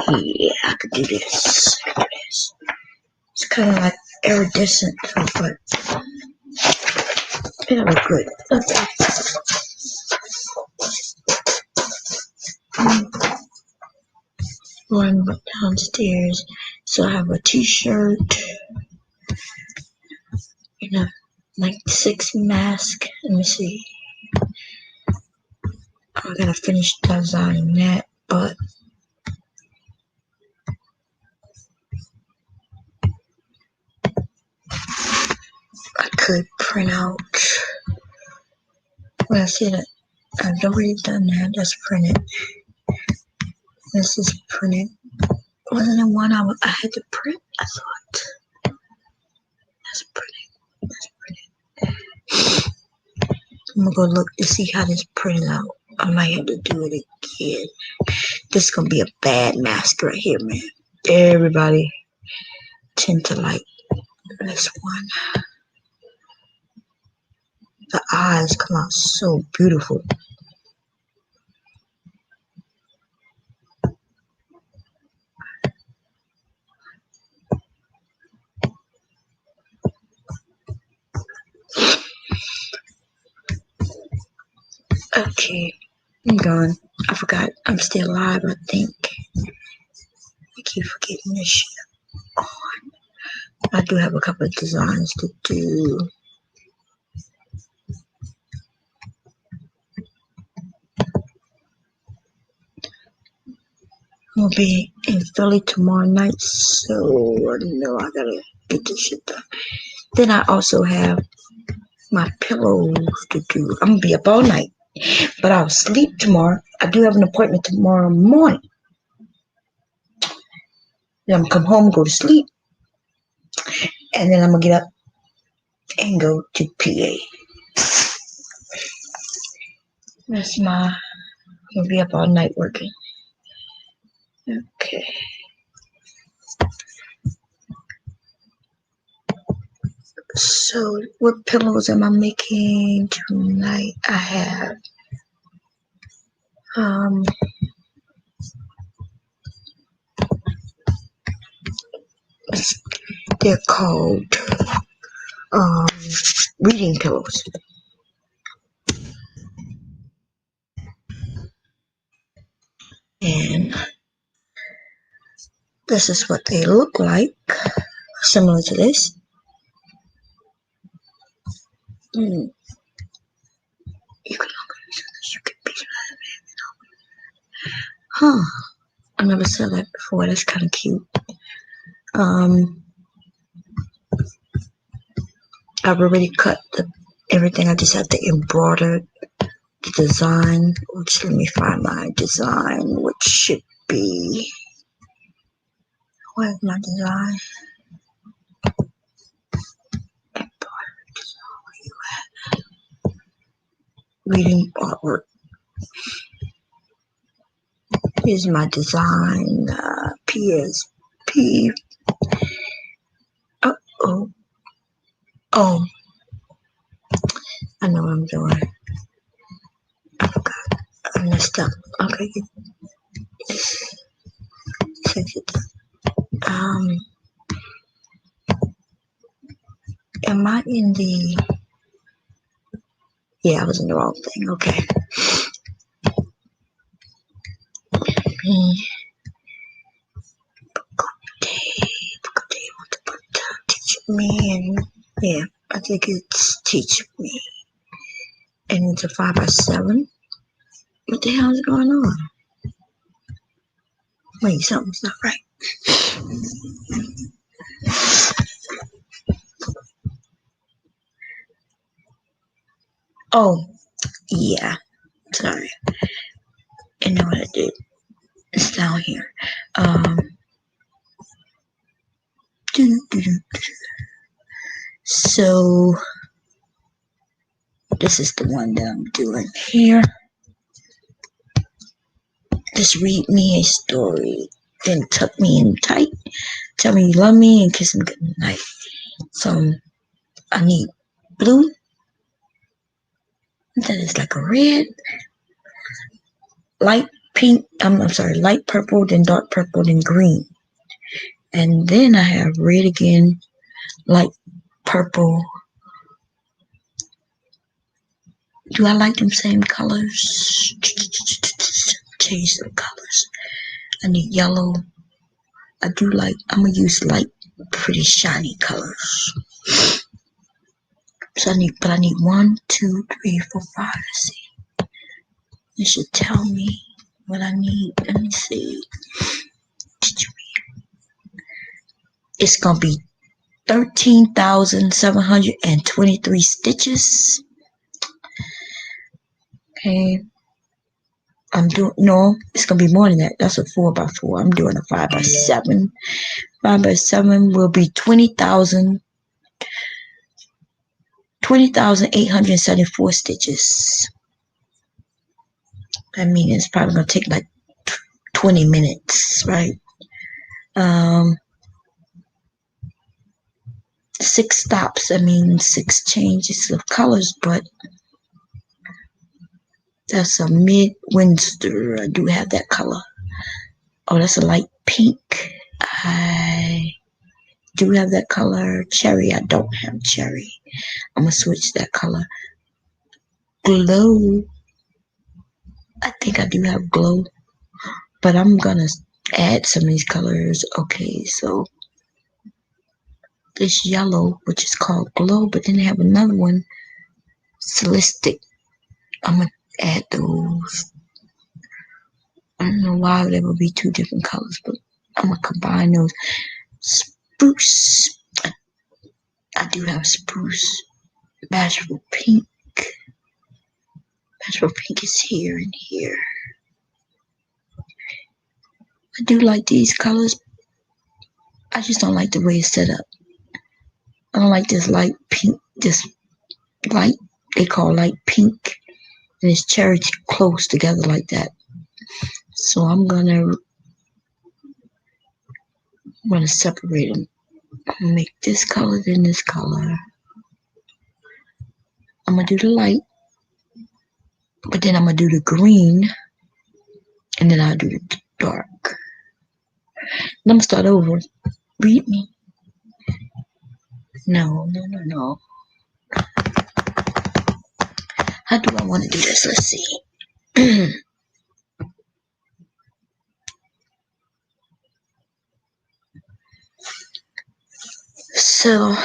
Yeah, I could do this. It's kind of like iridescent, but it'll look good. Okay. Going downstairs, so I have a t-shirt, like 6 mask. Let me see. I gotta finish designing that, but I could print out. Well, I see that I've already done that. That's printed. This is printed. Wasn't it one I had to print? I thought. That's printed. That's printed. I'm gonna go look to see how this printed out. I might have to do it again. This is gonna be a bad mask right here, man. Everybody tend to like this one. The eyes come out so beautiful. Okay, I'm gone. I forgot. I'm still alive, I think. I keep forgetting this shit. I do have a couple of designs to do. I'll be in Philly tomorrow night, so I know I gotta get this shit done. Then I also have my pillows to do. I'm gonna be up all night, but I'll sleep tomorrow. I do have an appointment tomorrow morning. Then I'm gonna come home, go to sleep, and then I'm gonna get up and go to PA. That's my. I'm gonna be up all night working. Okay. So, what pillows am I making tonight? I have they're called um reading pillows. And this is what they look like, similar to this. You can be. Huh. I never saw that before. That's kind of cute. I've already cut everything. I just have to embroider the design. Which, let me find my design, which should be. Where's my design? Reading artwork. Here's my design. PSP. Oh. Oh. I know what I'm doing. I forgot. I messed up. Okay. Am I in the? Yeah, I was in the wrong thing. Okay. Teach me, and yeah, I think it's teach me, and it's a 5x7. What the hell is going on? Wait, something's not right. Oh, yeah. Sorry. I know what I did. It's down here. So this is the one that I'm doing here. Just read me a story, then tuck me in tight, tell me you love me, and kiss me goodnight. So I need blue. That is like a red, light pink. I'm sorry, light purple, then dark purple, then green. And then I have red again, light purple. Do I like them same colors? Change some colors. I need yellow. I do like, I'm going to use light, pretty shiny colors. So I need 1, 2, 3, 4, 5, let's see. It should tell me what I need. Let me see. It's gonna be 13,723 stitches. Okay. I'm doing no, it's gonna be more than that. That's a 4x4. I'm doing a 5x7. 5x7 will be 20,874 stitches. I mean, it's probably gonna take like 20 minutes, right? 6 stops. I mean, 6 changes of colors, but that's a mid-winter. I do have that color. Oh, that's a light pink. I do have that color. Cherry, I don't have cherry. I'm gonna switch that color. Glow. I think I do have glow, but I'm gonna add some of these colors. Okay, so this yellow, which is called glow, but then they have another one, celestic. I'm gonna add those. I don't know why there would be 2 different colors, but I'm gonna combine those. Spruce. I do have spruce. Bashful pink. Bashful pink is here and here. I do like these colors. I just don't like the way it's set up. I don't like this light pink, this light, they call light pink, and it's cherry close together like that. So I'm gonna separate them. I'm gonna make this color, then this color. I'm gonna do the light, but then I'm gonna do the green, and then I'll do the dark. I'm gonna start over. Read me. No. How do I want to do this? Let's see. So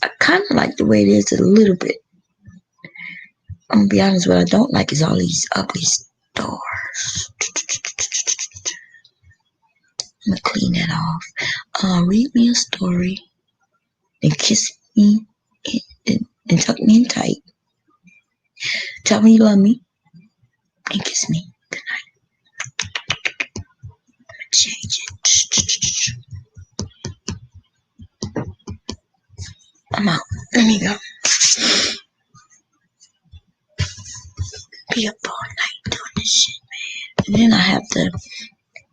I kind of like the way it is a little bit. I'm gonna be honest, what I don't like is all these ugly stars. I'm gonna clean that off. Read me a story and kiss me and tuck me in tight. Tell me you love me and kiss me. Good night. Change it. I'm out. Let me go. Be up all night doing this shit, man. And then I have to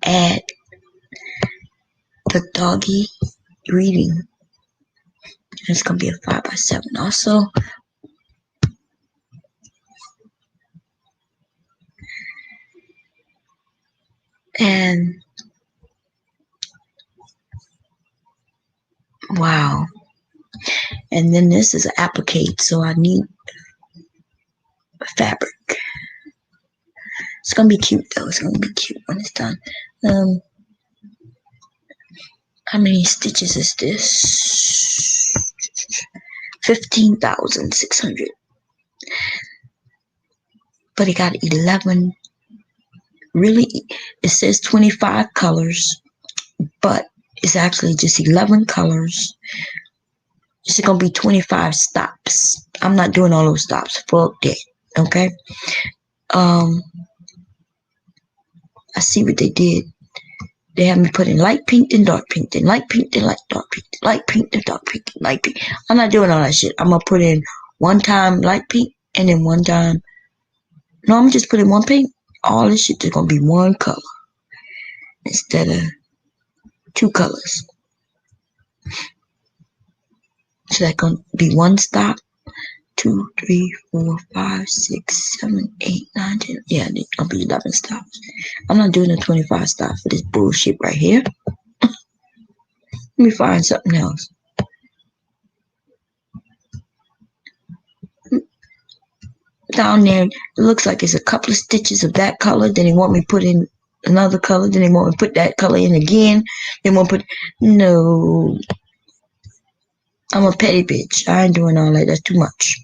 add the doggy reading. It's gonna be a 5x7 also. And wow. And then this is an applique, so I need fabric. It's gonna be cute though. It's gonna be cute when it's done. How many stitches is this? 15,600. But it got 11. Really, it says 25 colors, but it's actually just 11 colors. It's gonna be 25 stops. I'm not doing all those stops. Fuck that. Okay. I see what they did. They have me put in light pink, then dark pink, then light pink, then dark pink, then light pink, then dark pink, then light pink. I'm not doing all that shit. I'm gonna put in one time light pink, and then one time. No, I'm just putting one pink. All this shit is gonna be one color instead of 2 colors. So that's gonna be one stop. 2, 3, 4, 5, 6, 7, 8, 9, 10. Yeah, it's gonna be 11 stops. I'm not doing a 25 stop for this bullshit right here. Let me find something else. Down there, it looks like it's a couple of stitches of that color. Then they want me to put in another color. Then they want me to put that color in again. They want to put, no. I'm a petty bitch. I ain't doing all that. That's too much.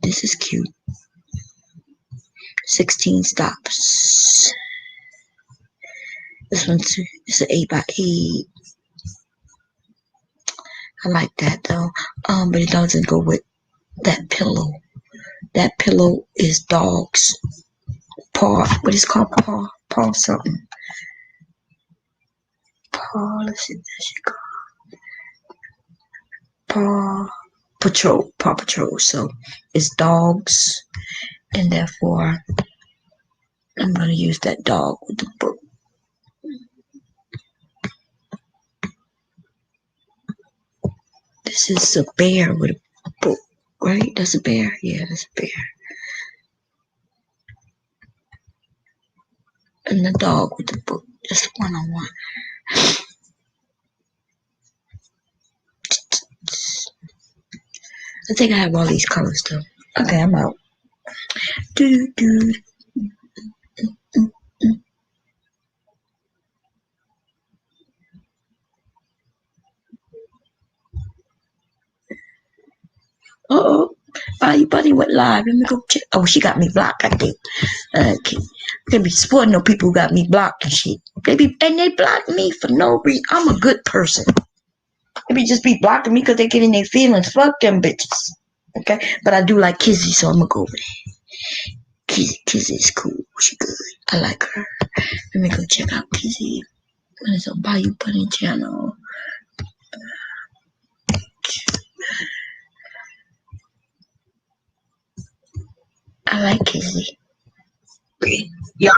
This is cute. 16 stops. This one's it's an 8x8. I like that though. But it doesn't go with that pillow. That pillow is dog's paw. What is it called? Paw something. Paw. Let's see what that shit called. Paw Patrol. So it's dogs, and therefore I'm gonna use that dog with the book. This is a bear with a book, right? That's a bear. Yeah, that's a bear. And the dog with the book. Just one-on-one. I think I have all these colors though. Okay, I'm out. Do do. Uh-oh. Buddy went live. Let me go check. Oh, she got me blocked, I think. Okay. I can't be supporting no people who got me blocked and shit. They blocked me for no reason. I'm a good person. They be just be blocking me because they get in their feelings. Fuck them bitches. Okay? But I do like Kizzy, so I'm gonna go over there. Kizzy is cool. She good. I like her. Let me go check out Kizzy. What is a Bayou Bunny channel? I like Kizzy. Yeah.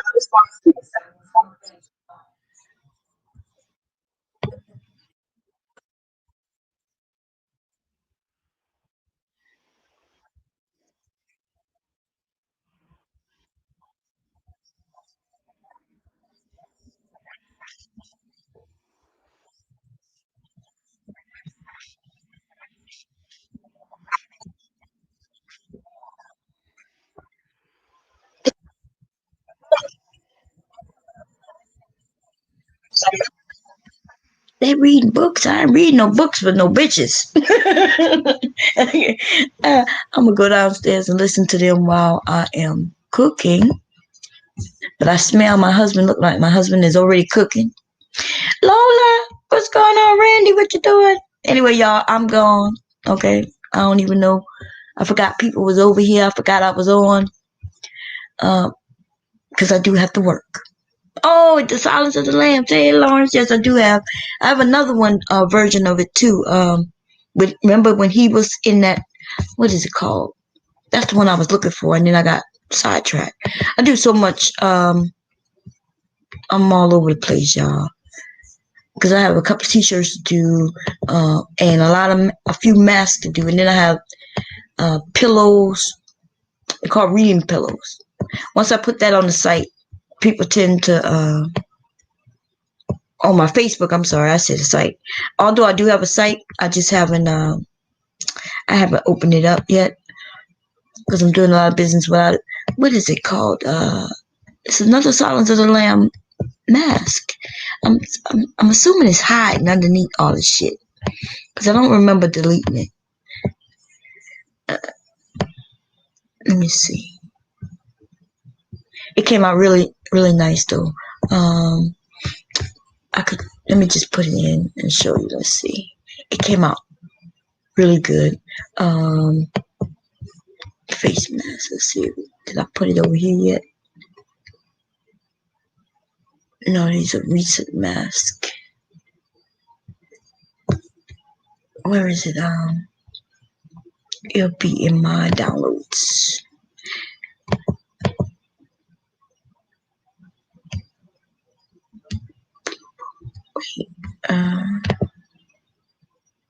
They reading books. I ain't reading no books for no bitches. I'm gonna go downstairs and listen to them while I am cooking. But I smell my husband. Look like my husband is already cooking. Lola, what's going on, Randy? What you doing? Anyway, y'all, I'm gone. Okay, I don't even know. I forgot people was over here. I forgot I was on. Because I do have to work. Oh, The Silence of the Lambs. Hey, Lawrence. Yes, I do have. I have another one version of it too. Remember when he was in that? What is it called? That's the one I was looking for, and then I got sidetracked. I do so much. I'm all over the place, y'all. Because I have a couple T-shirts to do, and a few masks to do, and then I have pillows. They're called reading pillows. Once I put that on the site, people tend to on my Facebook. I'm sorry, I said a site. Although I do have a site, I just haven't I haven't opened it up yet because I'm doing a lot of business without it. What is it called? It's another Silence of the Lamb mask. I'm I'm assuming it's hiding underneath all this shit because I don't remember deleting it. Let me see. It came out really nice though. I could let me just put it in and show you. Let's see. It came out really good. Face mask. Let's see. Did I put it over here yet? No, these are recent mask. Where is it? It'll be in my downloads. Uh,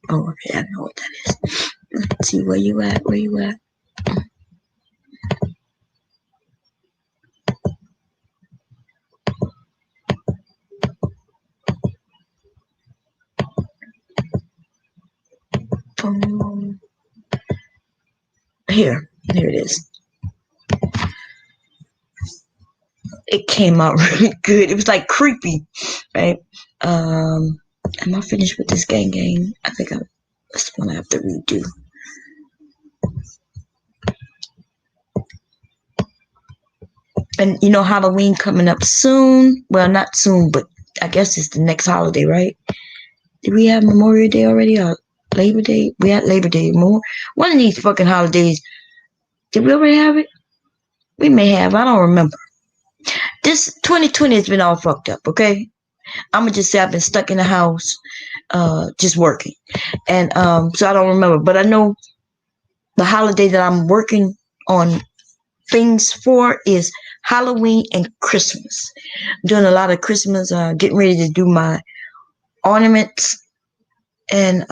oh, okay, I know what that is. Let's see where you at. Where you at? Here it is. It came out really good. It was like creepy, right? Am I finished with this gang? I think that's the one I have to redo. And you know Halloween coming up soon. Well, not soon, but I guess it's the next holiday, right? Did we have Memorial Day already or Labor Day? We had Labor Day. More one of these fucking holidays. Did we already have it? We may have. I don't remember. This 2020 has been all fucked up. Okay, I'm gonna just say I've been stuck in the house, just working, and so I don't remember. But I know the holiday that I'm working on things for is Halloween and Christmas. I'm doing a lot of Christmas, getting ready to do my ornaments and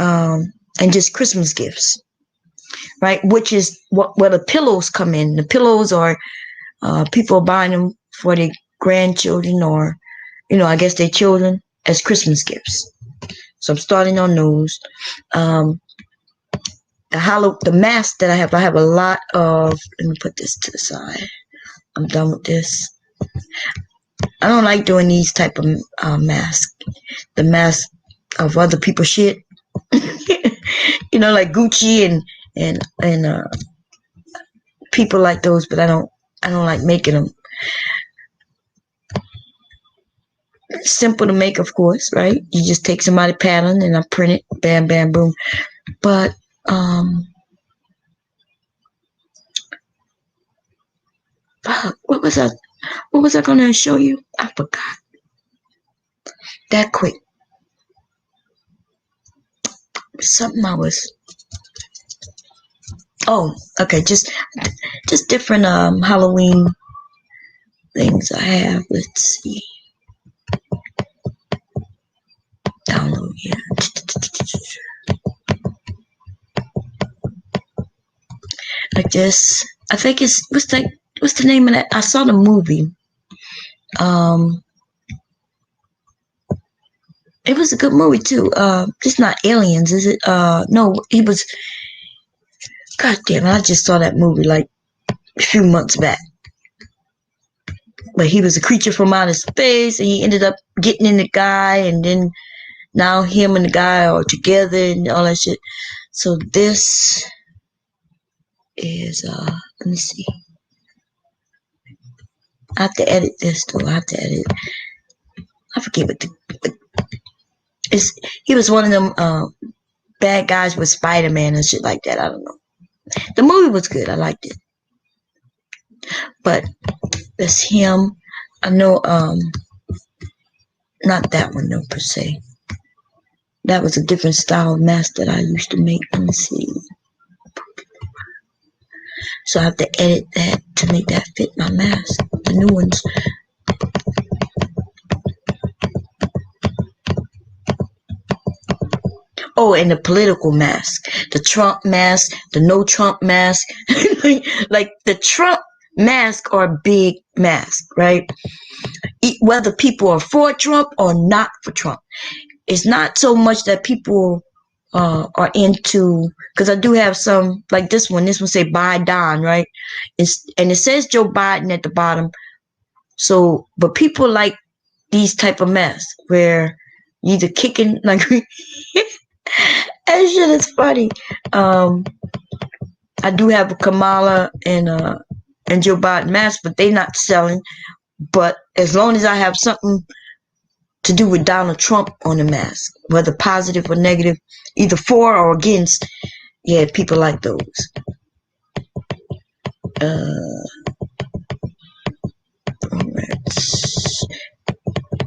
just Christmas gifts, right? Which is where the pillows come in. The pillows are people are buying them for their grandchildren or, I guess their children as Christmas gifts. So I'm starting on those. Um, the mask that I have a lot of. Let me put this to the side. I'm done with this. I don't like doing these type of masks. The mask of other people's shit. Like Gucci and people like those, but I don't like making them. Simple to make, of course, right? You just take somebody's pattern and I print it, bam, bam, boom. But what was I? What was I gonna show you? I forgot that quick. Something I was. Oh, okay. Just different Halloween things I have. Let's see. Download here. Like this. I think it's what's the name of that? I saw the movie. Um, it was a good movie too. It's not Aliens, is it? No, he was. God damn it! I just saw that movie like a few months back. But he was a creature from outer space, and he ended up getting in the guy, and then now him and the guy are together and all that shit. So this is let me see. I have to edit this too. I have to edit. I forget what it's. He was one of them bad guys with Spider-Man and shit like that. I don't know. The movie was good. I liked it. But that's him. I know not that one though per se. That was a different style of mask that I used to make. Let me see. So I have to edit that to make that fit my mask. The new ones. Oh, and the political mask. The Trump mask, the no Trump mask. Like the Trump mask are big masks, right? Whether people are for Trump or not for Trump. It's not so much that people are into, because I do have some like this one. This one say Biden, right? And it says Joe Biden at the bottom. So, but people like these type of masks where you either kicking like that shit is funny. I do have a Kamala and Joe Biden mask, but they not selling. But as long as I have something to do with Donald Trump on the mask, whether positive or negative, either for or against, yeah, people like those.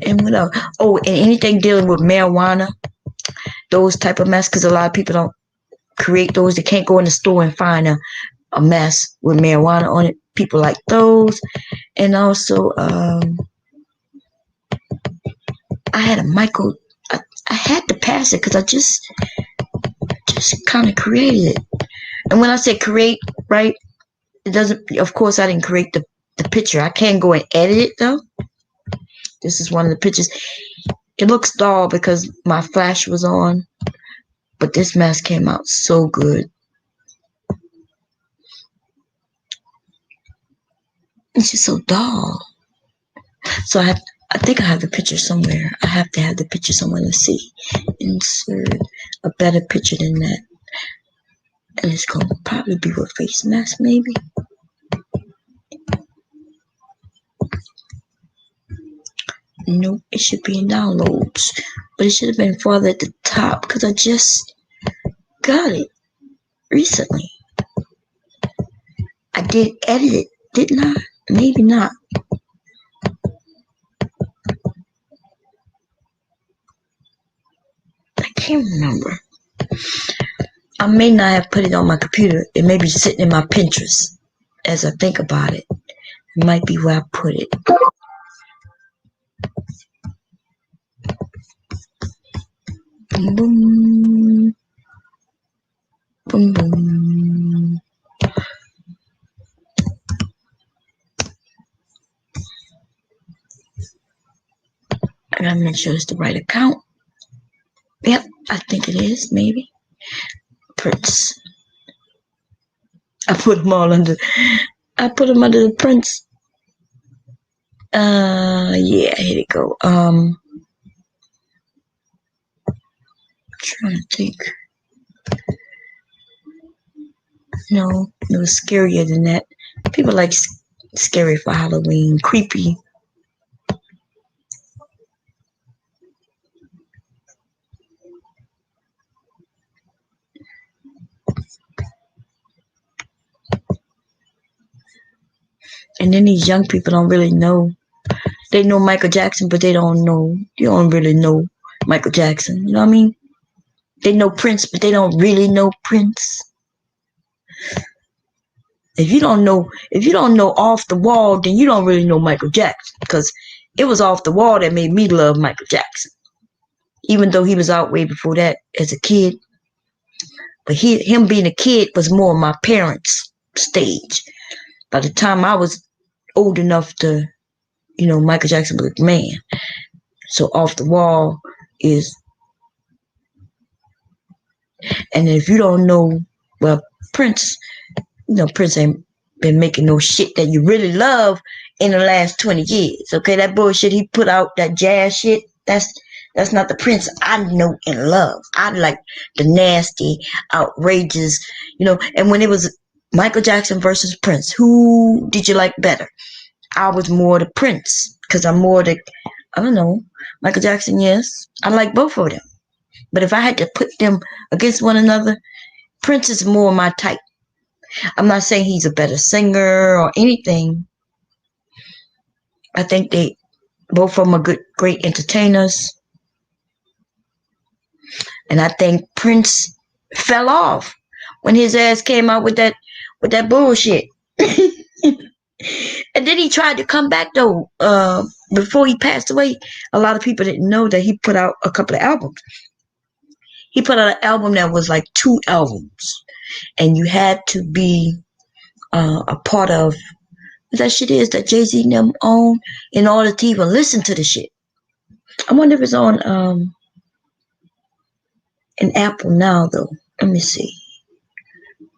And what else? Oh, and anything dealing with marijuana, those type of masks, because a lot of people don't create those. They can't go in the store and find a mask with marijuana on it. People like those. And also, I had a Michael. I had to pass it because I just kind of created it. And when I say create, right, it doesn't. Of course, I didn't create the picture. I can go and edit it though. This is one of the pictures. It looks dull because my flash was on, but this mask came out so good. It's just so dull. So I think I have the picture somewhere. I have to have the picture somewhere. Let's see. Insert a better picture than that. And it's going to probably be with face mask, maybe. Nope, it should be in downloads. But it should have been farther at the top because I just got it recently. I did edit it, didn't I? Maybe not. I can't remember. I may not have put it on my computer. It may be sitting in my Pinterest as I think about it. It might be where I put it. Boom, boom. Boom, boom. I gotta make sure it's the right account. Yep, I think it is, maybe. Prince. I put them all under. I put them under the Prince. Yeah, here it go. Trying to think. No, it was scarier than that. People like scary for Halloween. Creepy. And then these young people don't really know. They know Michael Jackson, but they don't know. You don't really know Michael Jackson. You know what I mean? They know Prince, but they don't really know Prince. If you don't know Off the Wall, then you don't really know Michael Jackson, because it was Off the Wall that made me love Michael Jackson. Even though he was out way before that as a kid, but him being a kid was more my parents' stage. By the time I was old enough to, Michael Jackson was a man. So Off the Wall is, and if you don't know, well, Prince, Prince ain't been making no shit that you really love in the last 20 years. Okay, that bullshit he put out, that jazz shit, that's not the Prince I know and love. I like the nasty, outrageous, and when it was Michael Jackson versus Prince, who did you like better? I was more the Prince, because I'm more the, I don't know, Michael Jackson, yes. I like both of them. But if I had to put them against one another, Prince is more my type. I'm not saying he's a better singer or anything. I think they both of them are great entertainers. And I think Prince fell off when his ass came out with that bullshit. And then he tried to come back though. Before he passed away, a lot of people didn't know that he put out a couple of albums. He put out an album that was like 2 albums, and you had to be a part of what that shit is that Jay-Z and them own in order to even listen to the shit. I wonder if it's on an Apple now though. Let me see.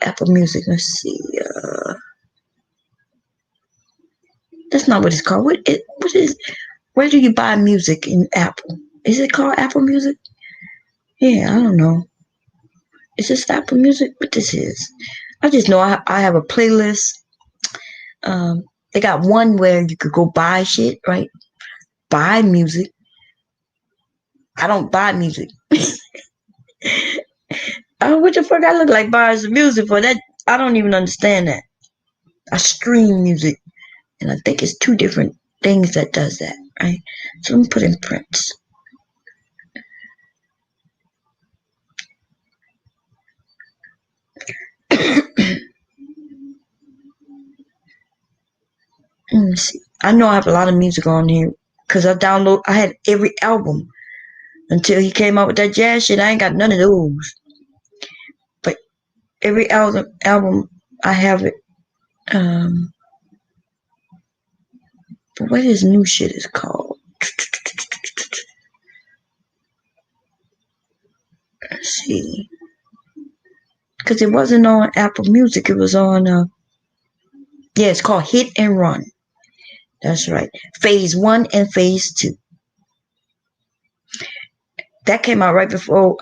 Apple Music. Let's see. That's not what it's called. What is? Where do you buy music in Apple? Is it called Apple Music? Yeah, I don't know. Is this Apple Music? What this is? I just know I have a playlist. They got one where you could go buy shit, right? Buy music. I don't buy music. What the fuck I look like buying some music for? That I don't even understand that. I stream music, and I think it's 2 different things that does that, right? So let me put in Prince. Let me see. I know I have a lot of music on here because I had every album until he came out with that jazz shit. I ain't got none of those. But every album I have it. But what his new shit is called? Let's see. Because it wasn't on Apple Music. It was on, yeah, it's called Hit and Run. That's right. Phase 1 and Phase 2. That came out right before,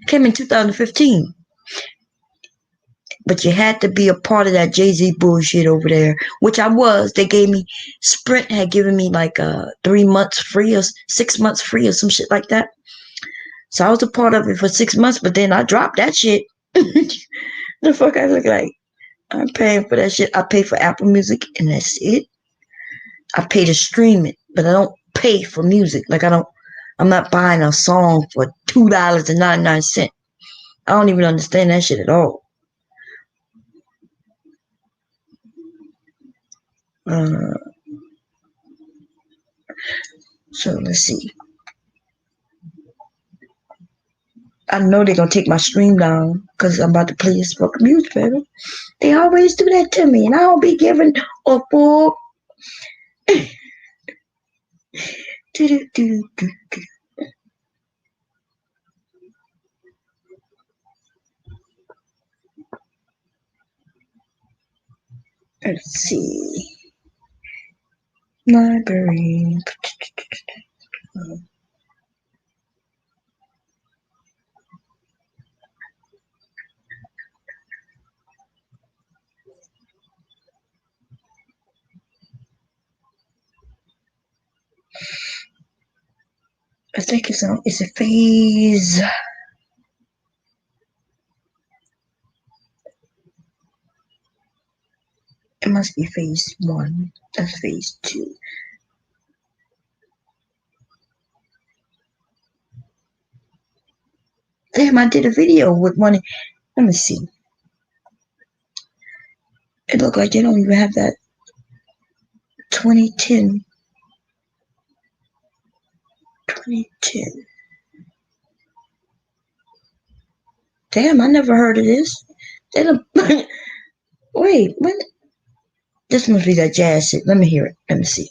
came in 2015. but you had to be a part of that Jay-Z bullshit over there, which I was. They gave me, Sprint had given me like 3 months free or 6 months free or some shit like that. So I was a part of it for 6 months, but then I dropped that shit. The fuck I look like? I'm paying for that shit. I pay for Apple Music and that's it. I pay to stream it, but I don't pay for music. Like I'm not buying a song for $2.99. I don't even understand that shit at all. Uh, so let's see. I know they're gonna take my stream down because I'm about to play this fucking music, baby. They always do that to me, and I don't be giving a fuck. Let's see. Library. I think it's a phase. It must be phase 1. That's phase 2. Damn, I did a video with one. Let me see. It looked like they don't even have that 2010. 2010. Damn, I never heard of this. They don't. Wait, when? This must be that jazz shit. Let me hear it. Let me see.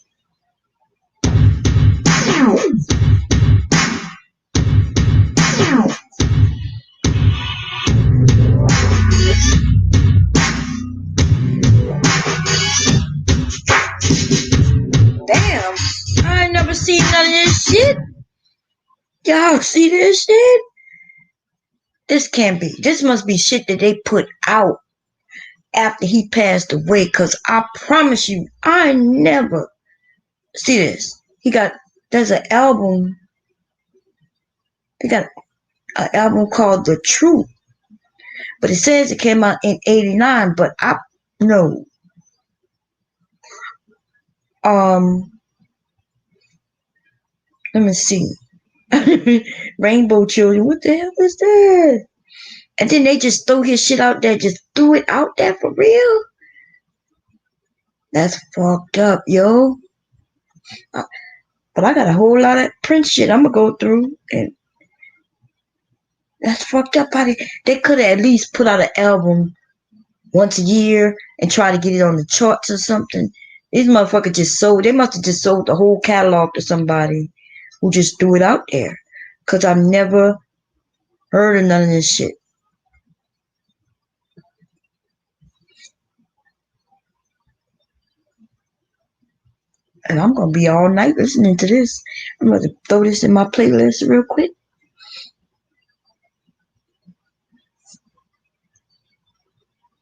Damn, I ain't never seen none of this shit. Y'all see this shit? This can't be. This must be shit that they put out after he passed away. Cause I promise you, I never see this. There's an album. He got an album called The Truth. But it says it came out in 89, but I no. Let me see. Rainbow Children. What the hell is that? And then they just throw his shit out there. Just threw it out there for real. That's fucked up, yo. But I got a whole lot of Prince shit I'm gonna go through, and that's fucked up. They could have at least put out an album once a year and try to get it on the charts or something. These motherfuckers just sold. They must have just sold the whole catalog to somebody who just threw it out there. Cause I've never heard of none of this shit. And I'm gonna be all night listening to this. I'm gonna throw this in my playlist real quick.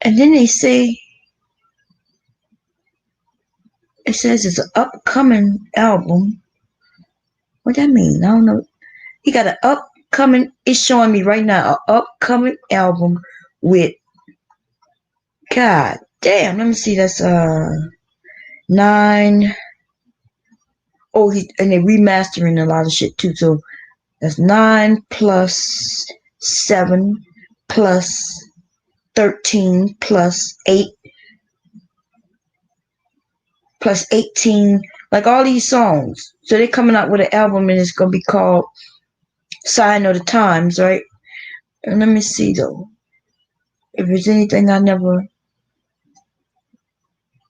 And then they say, it says it's an upcoming album. What that mean? I don't know. He got an upcoming, it's showing me right now, an upcoming album with, God damn, let me see, that's 9. Oh, and they're remastering a lot of shit too. So that's 9 plus 7 plus 13 plus 8 plus 18, like all these songs. So they're coming out with an album and it's gonna be called Sign of the Times, right? And let me see though, if there's anything I never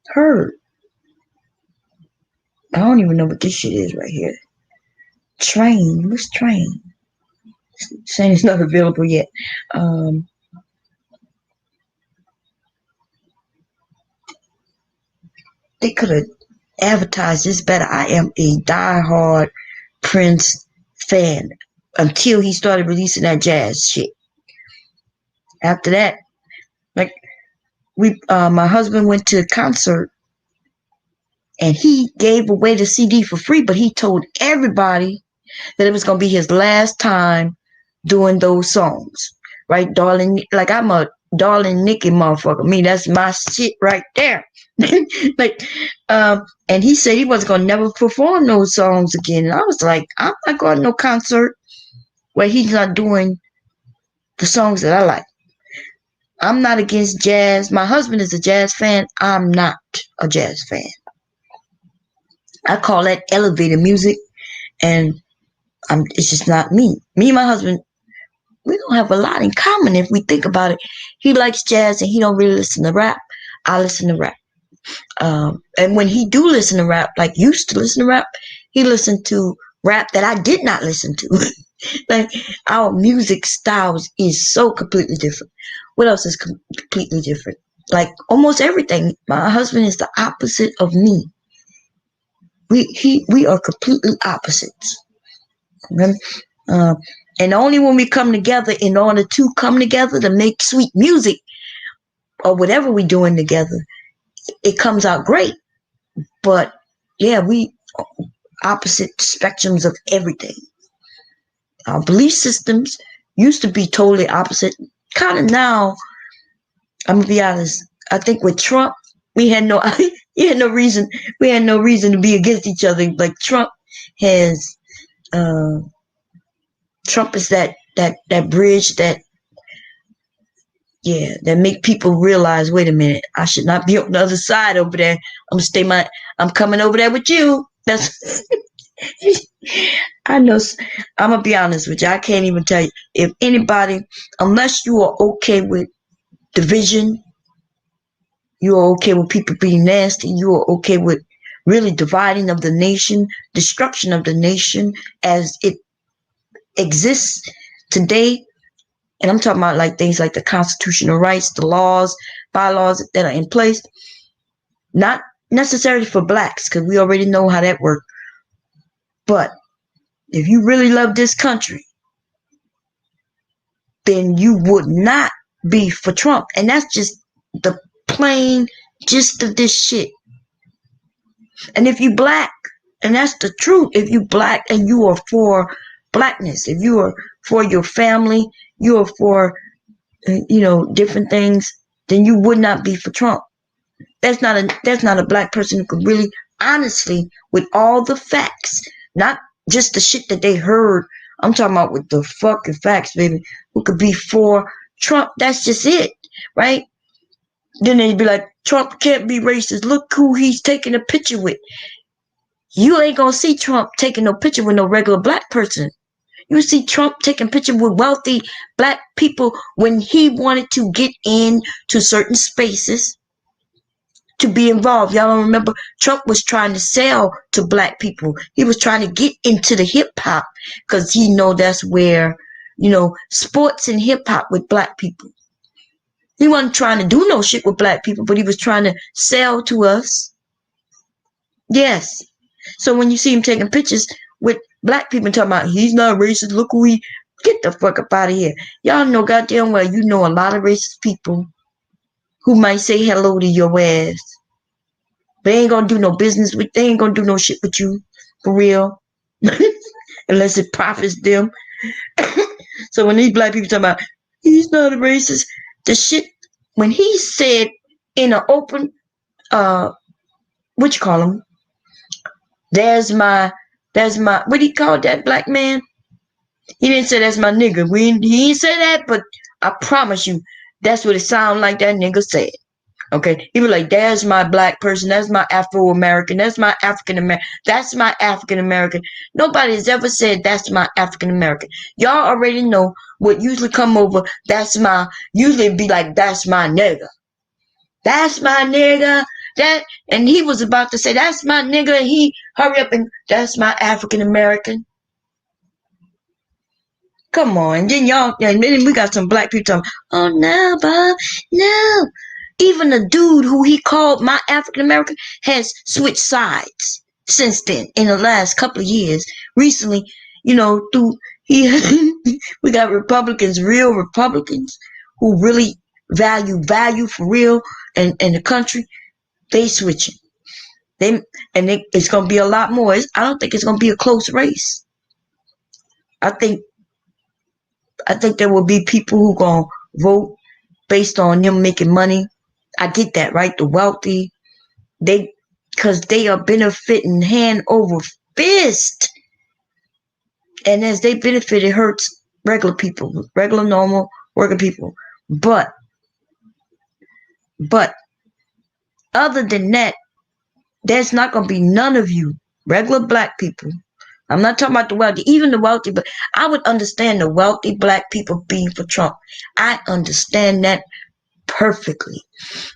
heard. I don't even know what this shit is right here. Train, what's Train? Saying it's not available yet. They could have advertised this better. I am a diehard Prince fan until he started releasing that jazz shit. After that, like, my husband went to a concert and he gave away the CD for free, but he told everybody that it was gonna be his last time doing those songs, right, darling? Like I'm a darling Nikki motherfucker. Me, that's my shit right there. like, and he said he wasn't gonna never perform those songs again. And I was like, I'm not going to no concert where he's not doing the songs that I like. I'm not against jazz. My husband is a jazz fan. I'm not a jazz fan. I call that elevator music, and it's just not me. Me and my husband, we don't have a lot in common if we think about it. He likes jazz and he don't really listen to rap. I listen to rap. And when he do listen to rap, like used to listen to rap, he listened to rap that I did not listen to. Like our music styles is so completely different. What else is completely different? Like almost everything. My husband is the opposite of me. We are completely opposites. Okay? And only when we come together, in order to come together to make sweet music or whatever we're doing together, it comes out great. But yeah, we opposite spectrums of everything. Our belief systems used to be totally opposite. Kind of now, I'm gonna be honest. I think with Trump, we had no reason. We had no reason to be against each other. Like Trump has, Trump is that bridge that make people realize. Wait a minute, I should not be on the other side over there. I'm coming over there with you. That's. I know. I'm gonna be honest with you. I can't even tell you if anybody, unless you are okay with division, you are okay with people being nasty, you are okay with really dividing of the nation, destruction of the nation as it exists today. And I'm talking about like things like the constitutional rights, the laws, bylaws that are in place. Not necessarily for blacks, because we already know how that works. But if you really love this country, then you would not be for Trump. And that's just the plain gist of this shit. And if you black, and that's the truth, if you black and you are for blackness, if you are for your family, you are for, different things, then you would not be for Trump. That's not a black person who could really honestly, with all the facts, not just the shit that they heard. I'm talking about with the fucking facts, baby. Who could be for Trump? That's just it, right? Then they'd be like, Trump can't be racist. Look who he's taking a picture with. You ain't gonna see Trump taking no picture with no regular black person. You see Trump taking picture with wealthy black people when he wanted to get into certain spaces to be involved. Y'all don't remember? Trump was trying to sell to black people. He was trying to get into the hip hop because he know that's where, sports and hip hop with black people. He wasn't trying to do no shit with black people, but he was trying to sell to us. Yes. So when you see him taking pictures with black people talking about he's not racist, look who he, get the fuck up out of here. Y'all know goddamn well you know a lot of racist people who might say hello to your ass. They ain't gonna do no business with, they ain't gonna do no shit with you, for real. Unless it profits them. So when these black people talking about, he's not a racist, the shit, when he said in an open, what you call him? There's my, what do you call that black man? He didn't say that's my nigga. He didn't say that, but I promise you, that's what it sounded like that nigga said. Okay, he was like, "There's my black person. That's my Afro-American. That's my African-American. That's my African-American." Nobody has ever said that's my African-American. Y'all already know what usually come over. Usually be like, "That's my nigga. That's my nigga." And he was about to say, "That's my nigga." And he hurry up and that's my African-American. Come on, and then we got some black people talking, "Oh no, Bob, no." Even the dude who he called my African American has switched sides since then. In the last couple of years, recently, we got Republicans, real Republicans, who really value for real in the country, they switching. It's gonna be a lot more. I don't think it's gonna be a close race. I think there will be people who gonna vote based on them making money. I get that, right? The wealthy, because they are benefiting hand over fist, and as they benefit, it hurts regular people, regular normal working people. But other than that, there's not gonna be none of you regular black people. I'm not talking about the wealthy, even the wealthy, but I would understand the wealthy black people being for Trump. I understand that perfectly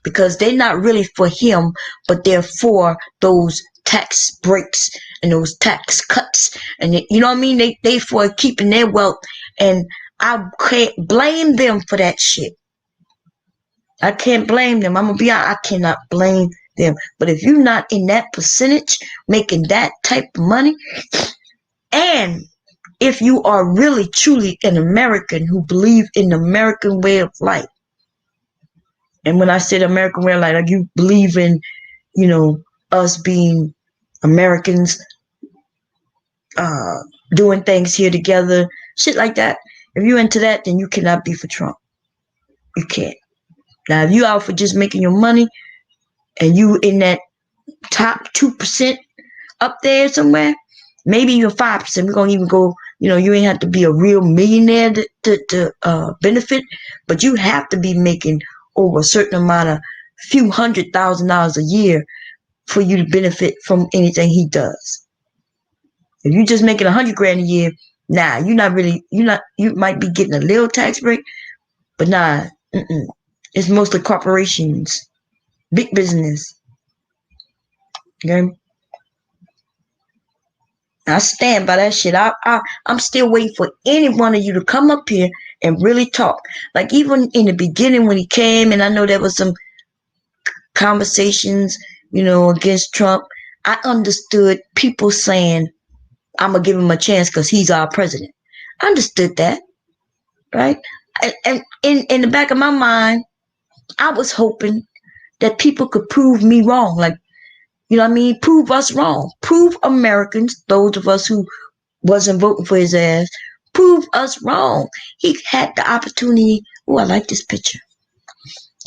because they're not really for him, but they're for those tax breaks and those tax cuts. And you know what I mean? They for keeping their wealth. And I can't blame them for that shit. I can't blame them. I'm going to be honest. I cannot blame them. But if you're not in that percentage, making that type of money, and if you are really truly an American who believe in the American way of life, and when I said American way of life, like you believe in, us being Americans, doing things here together, shit like that. If you're into that, then you cannot be for Trump. You can't. Now, if you out for just making your money and you in that top 2% up there somewhere, maybe you're 5%. We're going to even go, you ain't have to be a real millionaire to benefit, but you have to be making over a certain amount of few $100,000 a year for you to benefit from anything he does. If you're just making $100,000 a year, nah, you might be getting a little tax break, but nah, it's mostly corporations, big business. Okay? I stand by that shit. I'm still waiting for any one of you to come up here and really talk. Like even in the beginning when he came, and I know there was some conversations, against Trump, I understood people saying, I'm going to give him a chance because he's our president. I understood that, right? And in the back of my mind, I was hoping that people could prove me wrong. Like, you know what I mean? Prove us wrong. Prove Americans, those of us who wasn't voting for his ass, prove us wrong. He had the opportunity. Oh, I like this picture.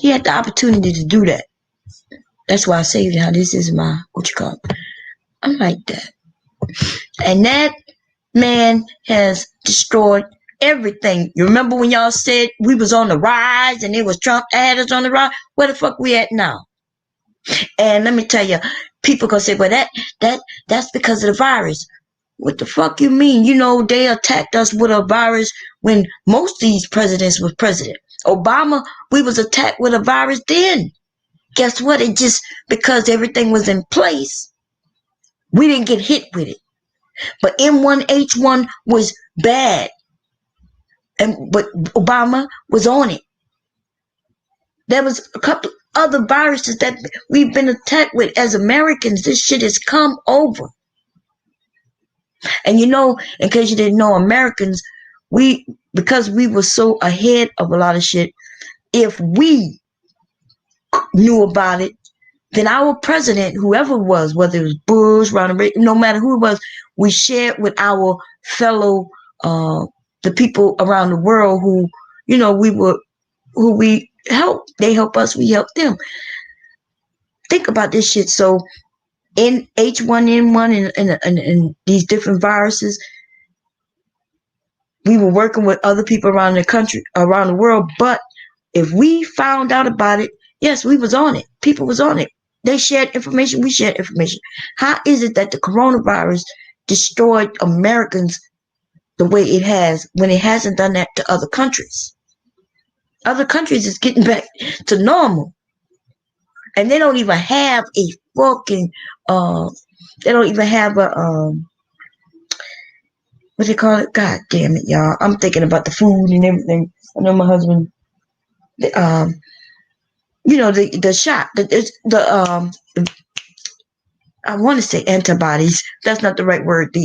He had the opportunity to do that. That's why I saved it. How this is my, I like that. And that man has destroyed everything. You remember when y'all said we was on the rise and it was Trump that had us on the rise? Where the fuck we at now? And let me tell you, people gonna say, well, that's because of the virus. What the fuck you mean? They attacked us with a virus when most of these presidents was president. Obama, we was attacked with a virus then. Guess what? It just, because everything was in place, we didn't get hit with it. But M1H1 was bad. But Obama was on it. There was a couple other viruses that we've been attacked with as Americans. This shit has come over. And in case you didn't know, Americans, because we were so ahead of a lot of shit, if we knew about it, then our president, whoever it was, whether it was Bush, Ronald Reagan, no matter who it was, we shared with our fellow, the people around the world who, who we helped. They help us, we help them. Think about this shit. So in H1N1 and these different viruses, we were working with other people around the country, around the world. But if we found out about it, yes, we was on it. People was on it. They shared information. We shared information. How is it that the coronavirus destroyed Americans the way it has when it hasn't done that to other countries? Other countries is getting back to normal. And they don't even have a fucking, they don't even have a, what do you call it? God damn it, y'all. I'm thinking about the food and everything. I know my husband, the shot, I want to say antibodies. That's not the right word.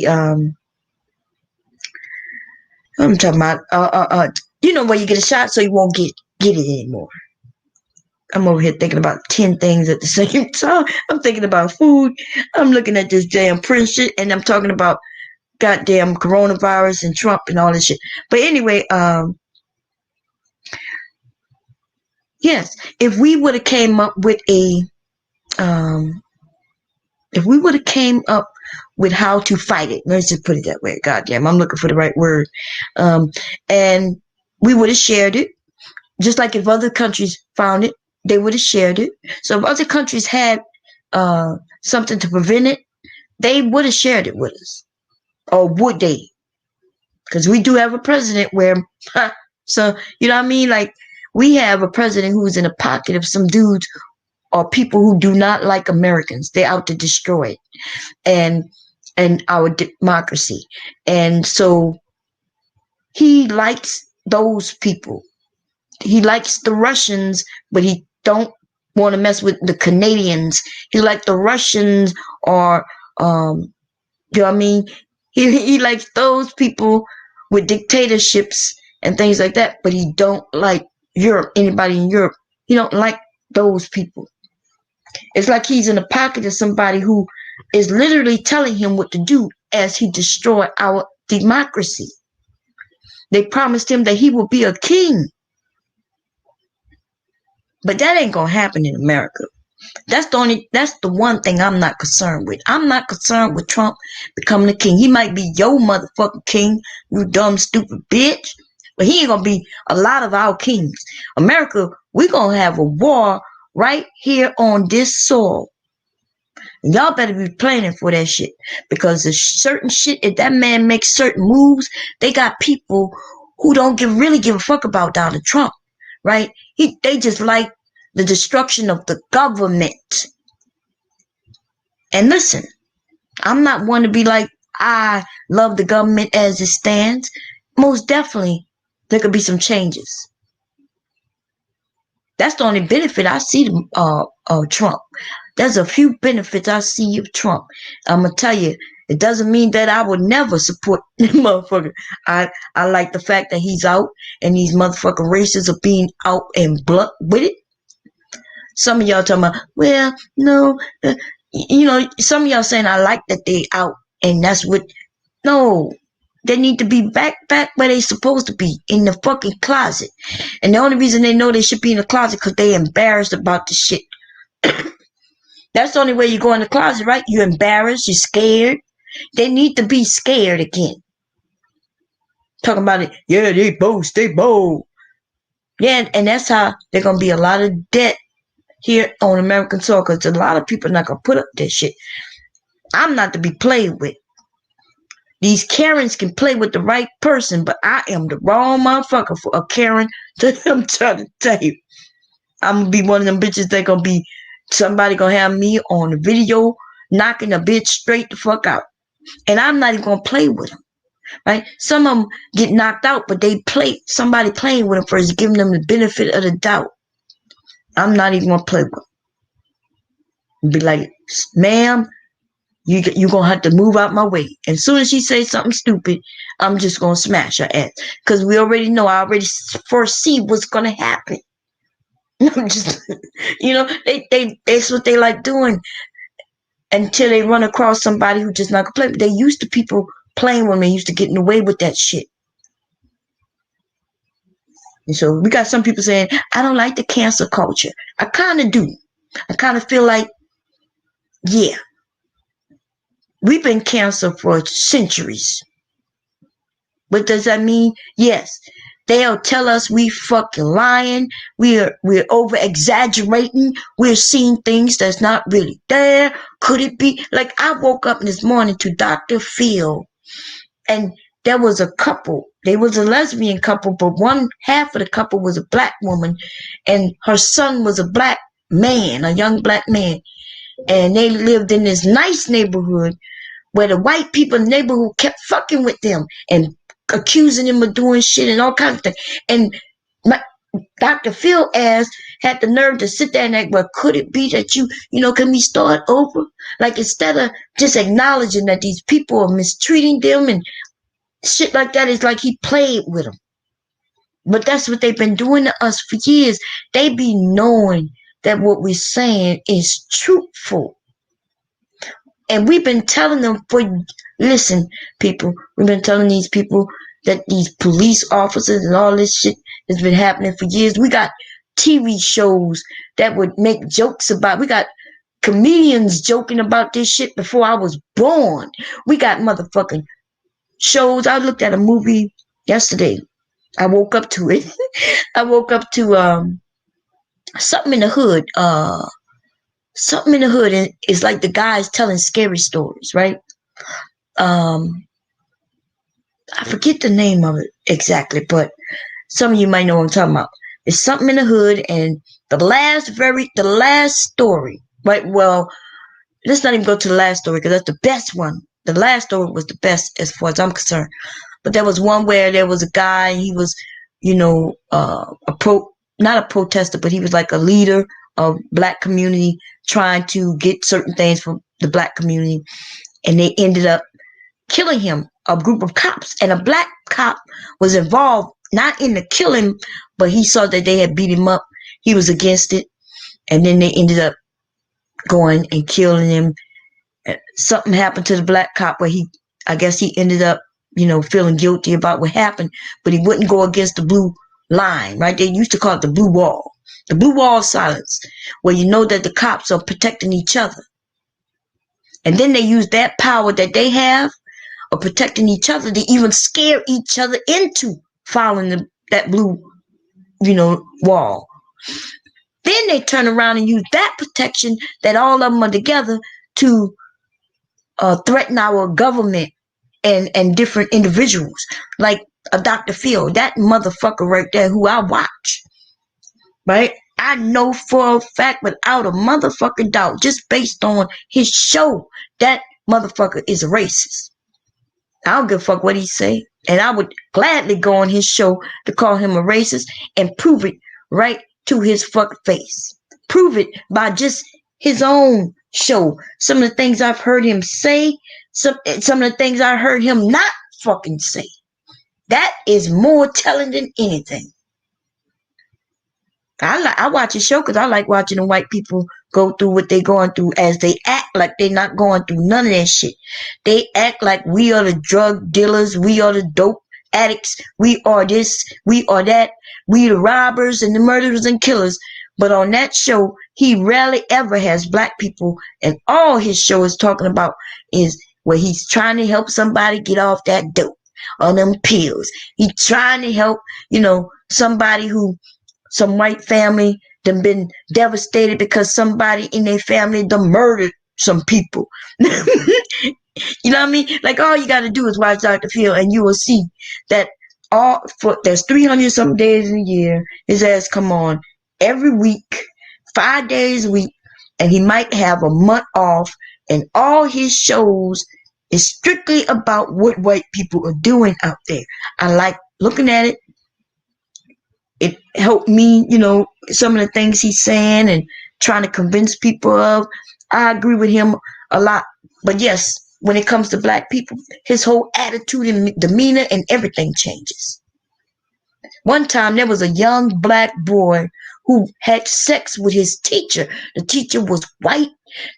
I'm talking about, where you get a shot so you won't get it anymore. I'm over here thinking about 10 things at the same time. I'm thinking about food. I'm looking at this damn Prince shit, and I'm talking about goddamn coronavirus and Trump and all this shit. But anyway, yes, if we would have came up with um, if we would have came up with how to fight it, let's just put it that way. Goddamn, I'm looking for the right word. And we would have shared it, just like if other countries found it, they would have shared it. So if other countries had something to prevent it, they would have shared it with us. Or would they? Because we do have a president where, so, you know what I mean? Like, we have a president who's in a pocket of some dudes or people who do not like Americans. They're out to destroy it and our democracy. And so he likes those people. He likes the Russians, but he don't want to mess with the Canadians. He likes the Russians or, you know what I mean? He likes those people with dictatorships and things like that, but he don't like Europe, anybody in Europe. He don't like those people. It's like he's in the pocket of somebody who is literally telling him what to do as he destroyed our democracy. They promised him that he will be a king. But that ain't gonna happen in America. That's the one thing I'm not concerned with. I'm not concerned with Trump becoming a king. He might be your motherfucking king, you dumb, stupid bitch. But he ain't gonna be a lot of our kings. America, we gonna have a war right here on this soil. And y'all better be planning for that shit. Because there's certain shit, if that man makes certain moves, they got people who don't really give a fuck about Donald Trump. Right? They just like the destruction of the government. And listen, I'm not one to be like, I love the government as it stands. Most definitely, there could be some changes. That's the only benefit I see of Trump. There's a few benefits I see of Trump. I'm going to tell you, it doesn't mean that I would never support the motherfucker. I like the fact that he's out and these motherfucking racists are being out and blunt with it. Some of y'all talking about, well, no, you know, some of y'all saying I like that they out and that's what, no, they need to be back where they supposed to be, in the fucking closet. And the only reason they know they should be in the closet because they embarrassed about the shit. That's the only way you go in the closet, right? You're embarrassed, you're scared. They need to be scared again. Talking about it, yeah, they boast, they bold. Yeah, and that's how there's going to be a lot of debt here on American soil because a lot of people are not going to put up this shit. I'm not to be played with. These Karens can play with the right person, but I am the wrong motherfucker for a Karen. I'm trying to tell you. I'm going to be one of them bitches that going to be, somebody going to have me on the video knocking a bitch straight the fuck out. And I'm not even going to play with them. Right? Some of them get knocked out, but somebody playing with them first, giving them the benefit of the doubt. I'm not even going to play with them. Be like, ma'am, you're going to have to move out my way. And as soon as she says something stupid, I'm just going to smash her ass. Because we already know, I already foresee what's going to happen. I'm just, you know, that's what they like doing until they run across somebody who just not going to play. They used to people playing with me, used to getting away with that shit. And so we got some people saying, I don't like the cancel culture. I kind of do. I kind of feel like, yeah, we've been canceled for centuries. What does that mean? Yes, they'll tell us we fucking lying. We're over exaggerating. We're seeing things that's not really there. Could it be? Like, I woke up this morning to Dr. Phil, and there was a couple. They was a lesbian couple, but one half of the couple was a black woman, and her son was a black man, a young black man. And they lived in this nice neighborhood where the white people in the neighborhood kept fucking with them and accusing them of doing shit and all kinds of things. And Dr. Phil had the nerve to sit there and act, well, could it be that can we start over? Like, instead of just acknowledging that these people are mistreating them and shit like that, it's like he played with them. But that's what they've been doing to us for years. They be knowing that what we're saying is truthful. And we've been telling them listen, people, we've been telling these people that these police officers and all this shit has been happening for years. We got TV shows that would make jokes about, we got comedians joking about this shit before I was born. We got motherfucking shows. I looked at a movie yesterday. I woke up to it. I woke up to something in the hood. Something in the hood, and it's like the guys telling scary stories, right? Um, I forget the name of it exactly, but some of you might know what I'm talking about. It's something in the hood, and the last story, right? Well, let's not even go to the last story because that's the best one. The last story was the best as far as I'm concerned. But there was one where there was a guy, he was, not a protester, but he was like a leader of black community trying to get certain things from the black community. And they ended up killing him, a group of cops. And a black cop was involved, not in the killing, but he saw that they had beat him up. He was against it. And then they ended up going and killing him. Something happened to the black cop where I guess he ended up, feeling guilty about what happened, but he wouldn't go against the blue line, right? They used to call it the blue wall. The blue wall of silence, where you know that the cops are protecting each other. And then they use that power that they have of protecting each other to even scare each other into following that blue, wall. Then they turn around and use that protection that all of them are together to threaten our government and different individuals, like a Dr. Phil, that motherfucker right there who I watch, right? I know for a fact, without a motherfucking doubt, just based on his show, that motherfucker is a racist. I don't give a fuck what he say, and I would gladly go on his show to call him a racist and prove it right to his fucking face. Prove it by just his own show. Some of the things I've heard him say, some of the things I heard him not fucking say. That is more telling than anything. I watch his show because I like watching the white people go through what they going through, as they act like they're not going through none of that shit. They act like we are the drug dealers, we are the dope addicts, we are this, we are that, we the robbers and the murderers and killers. But on that show, he rarely ever has black people, and all his show is talking about is where he's trying to help somebody get off that dope or them pills. He's trying to help, somebody who, some white family done been devastated because somebody in their family done murdered some people. You know what I mean? Like, all you got to do is watch Dr. Phil and you will see that there's 300 some days in a year. His ass come on every week, 5 days a week, and he might have a month off, and all his shows is strictly about what white people are doing out there. I like looking at it. It helped me, some of the things he's saying and trying to convince people of. I agree with him a lot. But yes, when it comes to black people, his whole attitude and demeanor and everything changes. One time there was a young black boy who had sex with his teacher. The teacher was white.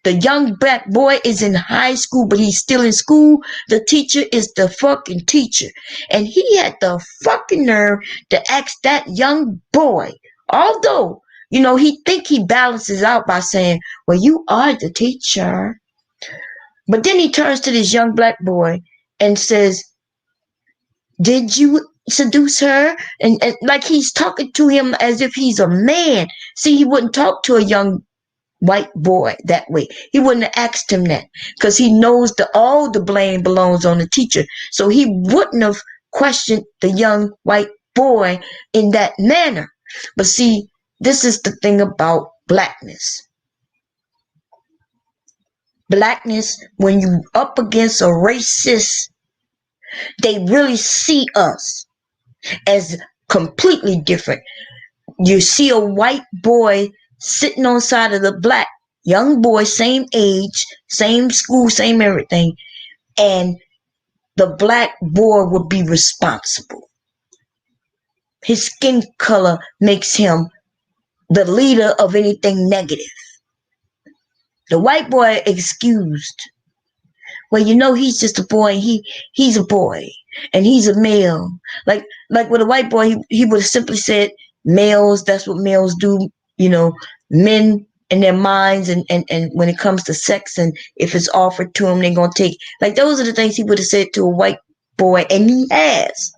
The young black boy is in high school, but he's still in school. The teacher is the fucking teacher. And he had the fucking nerve to ask that young boy, although, he think he balances out by saying, well, you are the teacher. But then he turns to this young black boy and says, did you seduce her? And like he's talking to him as if he's a man. See, he wouldn't talk to a young white boy that way. He wouldn't have asked him that because he knows that all the blame belongs on the teacher. So he wouldn't have questioned the young white boy in that manner. But see, this is the thing about blackness. Blackness, when you up against a racist, they really see us as completely different. You see a white boy sitting on the side of the black young boy, same age, same school, same everything, and the black boy would be responsible. His skin color makes him the leader of anything negative. The white boy excused. Well, he's just a boy. He's a boy, and he's a male. Like with a white boy, he would have simply said, "Males. That's what males do." Men in their minds, and when it comes to sex, and if it's offered to them, they're gonna take. Like those are the things he would have said to a white boy, and he has.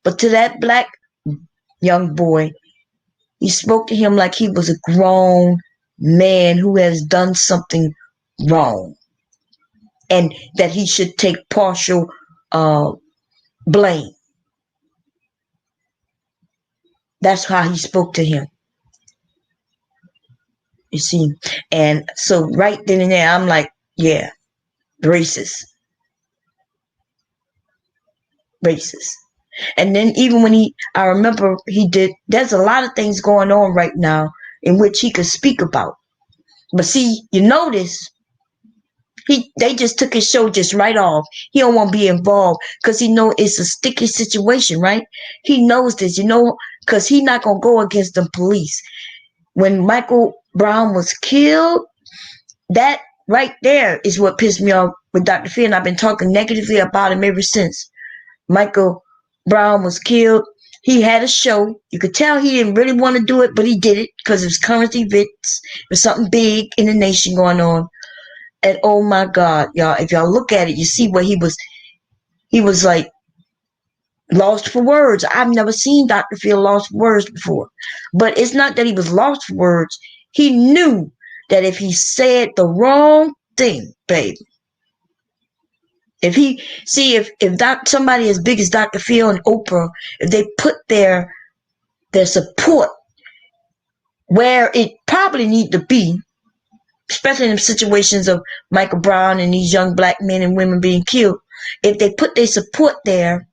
But to that black young boy, he spoke to him like he was a grown man who has done something wrong, and that he should take partial uh, blame. That's how he spoke to him. You see, and so right then and there, I'm like, yeah, racist, racist. And then even when I remember he did. There's a lot of things going on right now in which he could speak about. But see, you notice they just took his show just right off. He don't want to be involved because he know it's a sticky situation, right? He knows this, because he not gonna go against the police. When Michael Brown was killed, that right there is what pissed me off with Dr. Phil, and I've been talking negatively about him ever since. Michael Brown was killed. He had a show. You could tell he didn't really want to do it, but he did it because it was current events. It was something big in the nation going on. And oh my God, y'all, if y'all look at it, you see where he was like lost for words. I've never seen Dr. Phil lost for words before. But it's not that he was lost for words. He knew that if he said the wrong thing, baby, if somebody as big as Dr. Phil and Oprah, if they put their support where it probably need to be, especially in situations of Michael Brown and these young black men and women being killed, if they put their support there,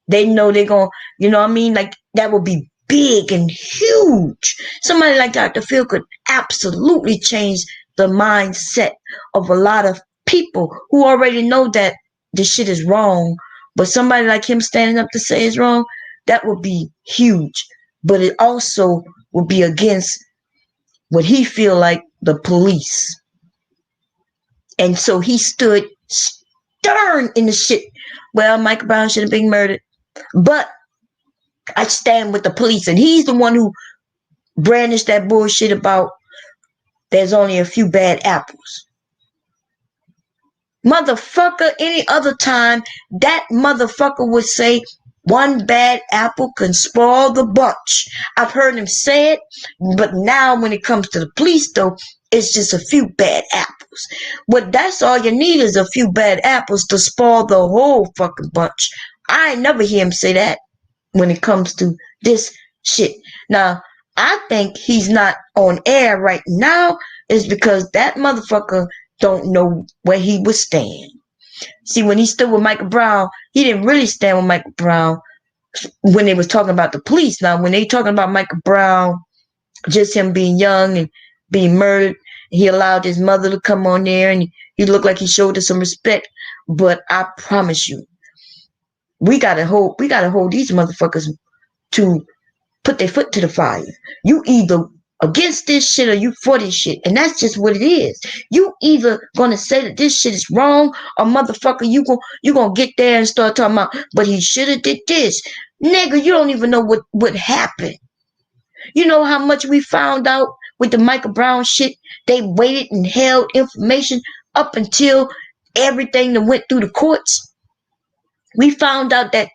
they know they're going, like that would be big and huge. Somebody like Dr. Phil could absolutely change the mindset of a lot of people who already know that this shit is wrong. But somebody like him standing up to say it's wrong, that would be huge. But it also would be against what he feel like the police. And so he stood stern in the shit. Well, Michael Brown should have been murdered. But I stand with the police. And he's the one who brandished that bullshit about there's only a few bad apples. Motherfucker, any other time, that motherfucker would say one bad apple can spoil the bunch. I've heard him say it, but now when it comes to the police, though, it's just a few bad apples. But that's all you need is a few bad apples to spoil the whole fucking bunch. I ain't never hear him say that when it comes to this shit. Now, I think he's not on air right now is because that motherfucker don't know where he would stand. See, when he stood with Michael Brown, he didn't really stand with Michael Brown when they was talking about the police. Now, when they talking about Michael Brown, just him being young and being murdered, he allowed his mother to come on there, and he looked like he showed her some respect. But I promise you, we gotta hold these motherfuckers to put their foot to the fire. You either against this shit or you for this shit. And that's just what it is. You either gonna say that this shit is wrong or motherfucker, you gonna get there and start talking about, but he should have did this. Nigga, you don't even know what happened. You know how much we found out with the Michael Brown shit? They waited and held information up until everything that went through the courts. We found out that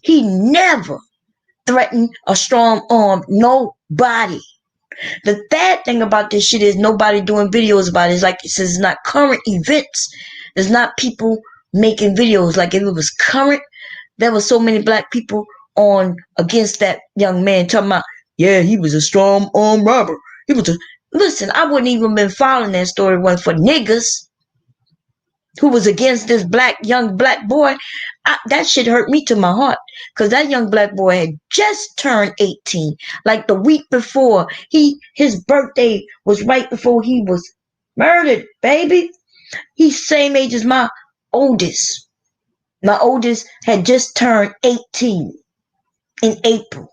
he never threatened or strong armed nobody. The bad thing about this shit is nobody doing videos about it. It's like it says it's not current events. There's not people making videos. Like if it was current, there were so many black people on against that young man talking about, yeah, he was a strong armed robber. Listen, I wouldn't even been following that story if it wasn't for niggas who was against this young black boy. That shit hurt me to my heart because that young black boy had just turned 18, like the week before. His birthday was right before he was murdered, baby. He's same age as my oldest. My oldest had just turned 18 in April.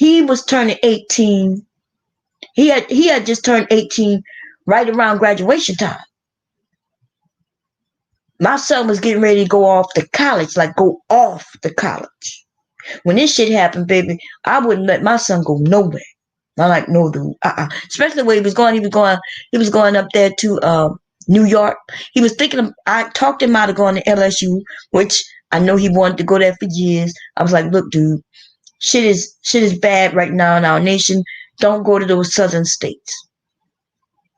He was turning 18. He had just turned 18 right around graduation time. My son was getting ready to go off to college, like go off to college. When this shit happened, baby, I wouldn't let my son go nowhere. I'm like, no, dude. Especially where he was going. He was going up there to New York. He was thinking I talked him out of going to LSU, which I know he wanted to go there for years. I was like, look, dude, shit is bad right now in our nation. Don't go to those southern states.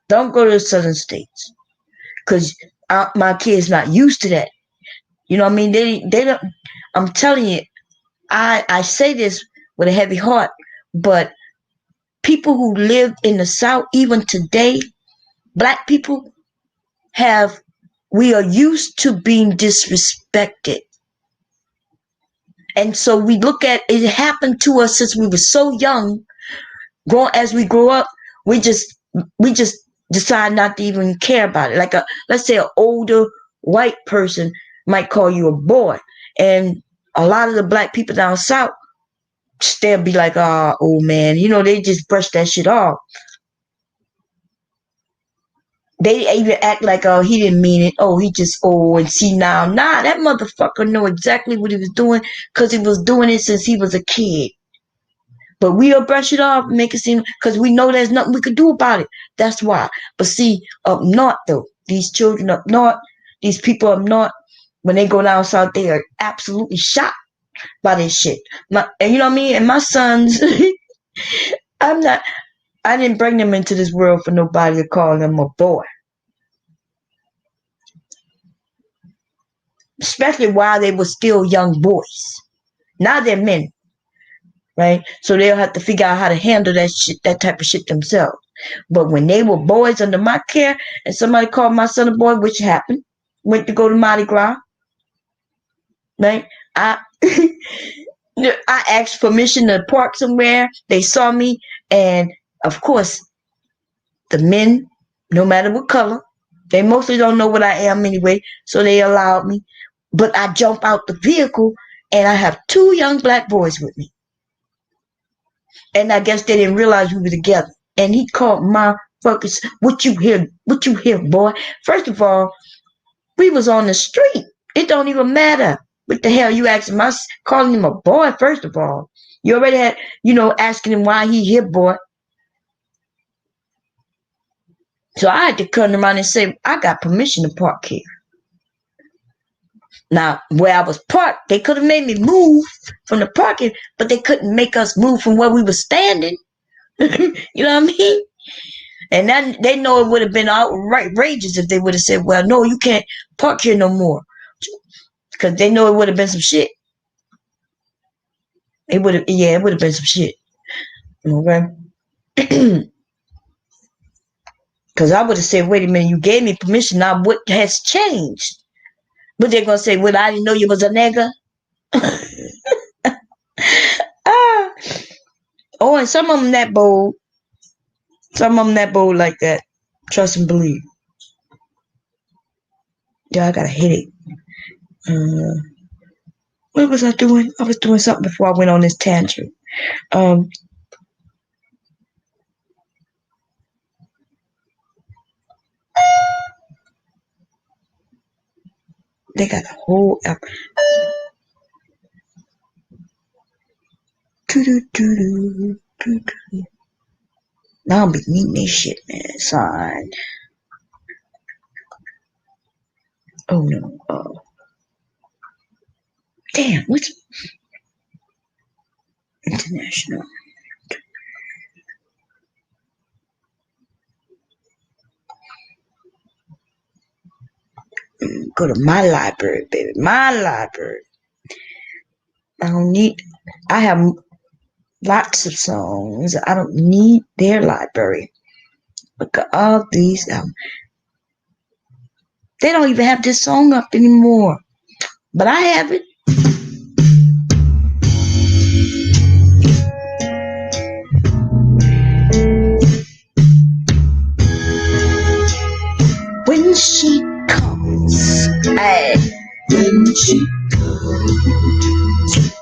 Don't go to the southern states. Cause my kid's not used to that. You know what I mean? They don't. I'm telling you, I say this with a heavy heart, but people who lived in the South, even today, black people we are used to being disrespected. And so we look at it happened to us since we were so young. As we grow up, we just decide not to even care about it. Like let's say an older white person might call you a boy, and a lot of the black people down south, they'll be like, "Oh, old man," they just brush that shit off. They even act like, "Oh, he didn't mean it. Oh, he just old and see now." Nah, that motherfucker know exactly what he was doing because he was doing it since he was a kid. But we'll brush it off and make it seem, because we know there's nothing we could do about it. That's why. But see, up north though, these children up north, these people up north, when they go down south, they are absolutely shocked by this shit. And you know what I mean? And my sons, I didn't bring them into this world for nobody to call them a boy. Especially while they were still young boys. Now they're men. Right? So they'll have to figure out how to handle that type of shit themselves. But when they were boys under my care and somebody called my son a boy, which happened, went to go to Mardi Gras, right? I asked permission to park somewhere. They saw me, and of course, the men, no matter what color, they mostly don't know what I am anyway, so they allowed me. But I jump out the vehicle, and I have 2 young black boys with me. And I guess they didn't realize we were together. And he called my fucking, what you hear, boy? First of all, we was on the street. It don't even matter. What the hell you asking calling him a boy, first of all. You already had, asking him why he here, boy. So I had to turn around and say, I got permission to park here. Now, where I was parked, they could have made me move from the parking, but they couldn't make us move from where we were standing. You know what I mean? And then they know it would have been outrageous if they would have said, well, no, you can't park here no more. Because they know it would have been some shit. It would have been some shit. Okay? Because I would have said, wait a minute, you gave me permission, now what has changed? But they're going to say, well, I didn't know you was a nigga. Oh, and some of them that bold. Some of them that bold like that. Trust and believe. Yeah, I got a headache. What was I doing? I was doing something before I went on this tangent. They got a whole app. Now I'm be needing this shit, man. Son. Oh no. Damn, what's international? Go to my library, baby. My library. I have lots of songs. I don't need their library. Look at all these. They don't even have this song up anymore. But I have it. When she comes, hey, when she comes,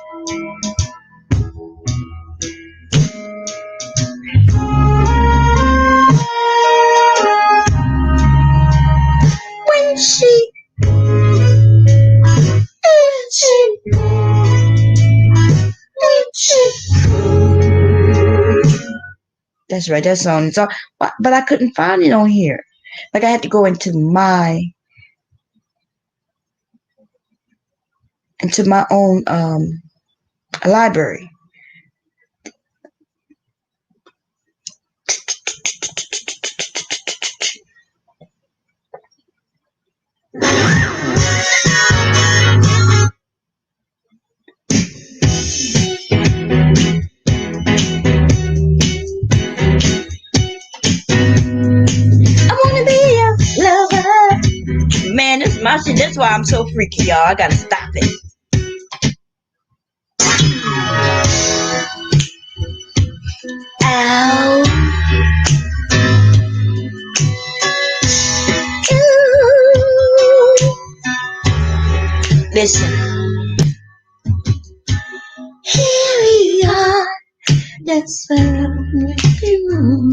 That's right. That song is all, but I couldn't find it on here. Like I had to go into my own library. I wanna be your lover. Man, this is my shit. That's why I'm so freaky, y'all. I gotta stop it. Ow. Ooh. Listen. Here we are. That's what we do.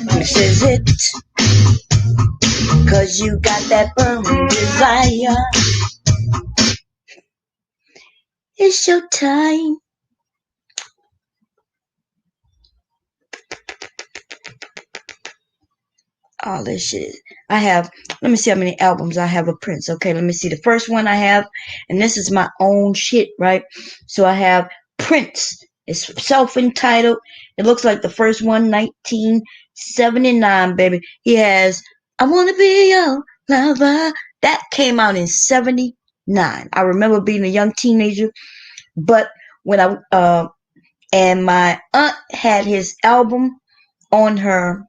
This is it. Cause you got that burning desire. It's your time. All this shit. I have, let me see how many albums I have of Prince. Okay, let me see. The first one I have, and this is my own shit, right? So I have Prince. It's self-entitled. It looks like the first one, 1979, baby. He has I Wanna Be Your Lover. That came out in 79. I remember being a young teenager, but when and my aunt had his album on her,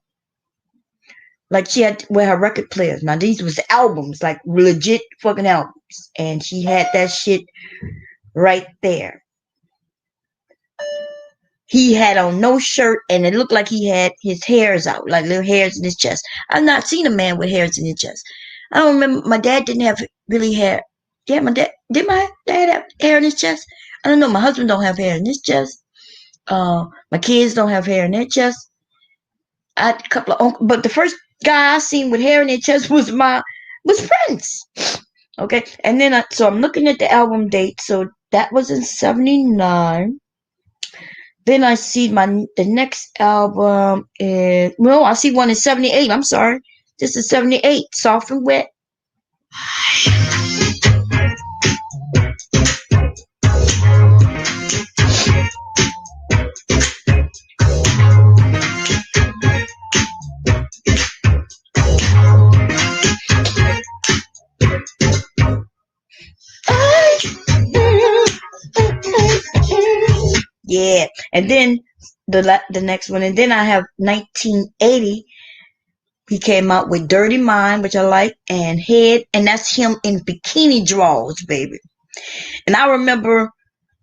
like she had with her record players. Now these was albums, like legit fucking albums, and she had that shit right there. He had on no shirt, and it looked like he had his hairs out, like little hairs in his chest. I've not seen a man with hairs in his chest. I don't remember. My dad didn't have really hair. Yeah, my dad have hair in his chest? I don't know. My husband don't have hair in his chest. My kids don't have hair in their chest. I had a couple of uncles, but the first guy I seen with hair in their chest was Prince. Okay, and then so I'm looking at the album date. So that was in 79. Then I see the next album is, well, I see one in 78. I'm sorry. This is 78, Soft and Wet. Yeah, and then the next one, and then I have 1980. He came out with Dirty Mind, which I like, and Head, and that's him in bikini drawers, baby. And I remember,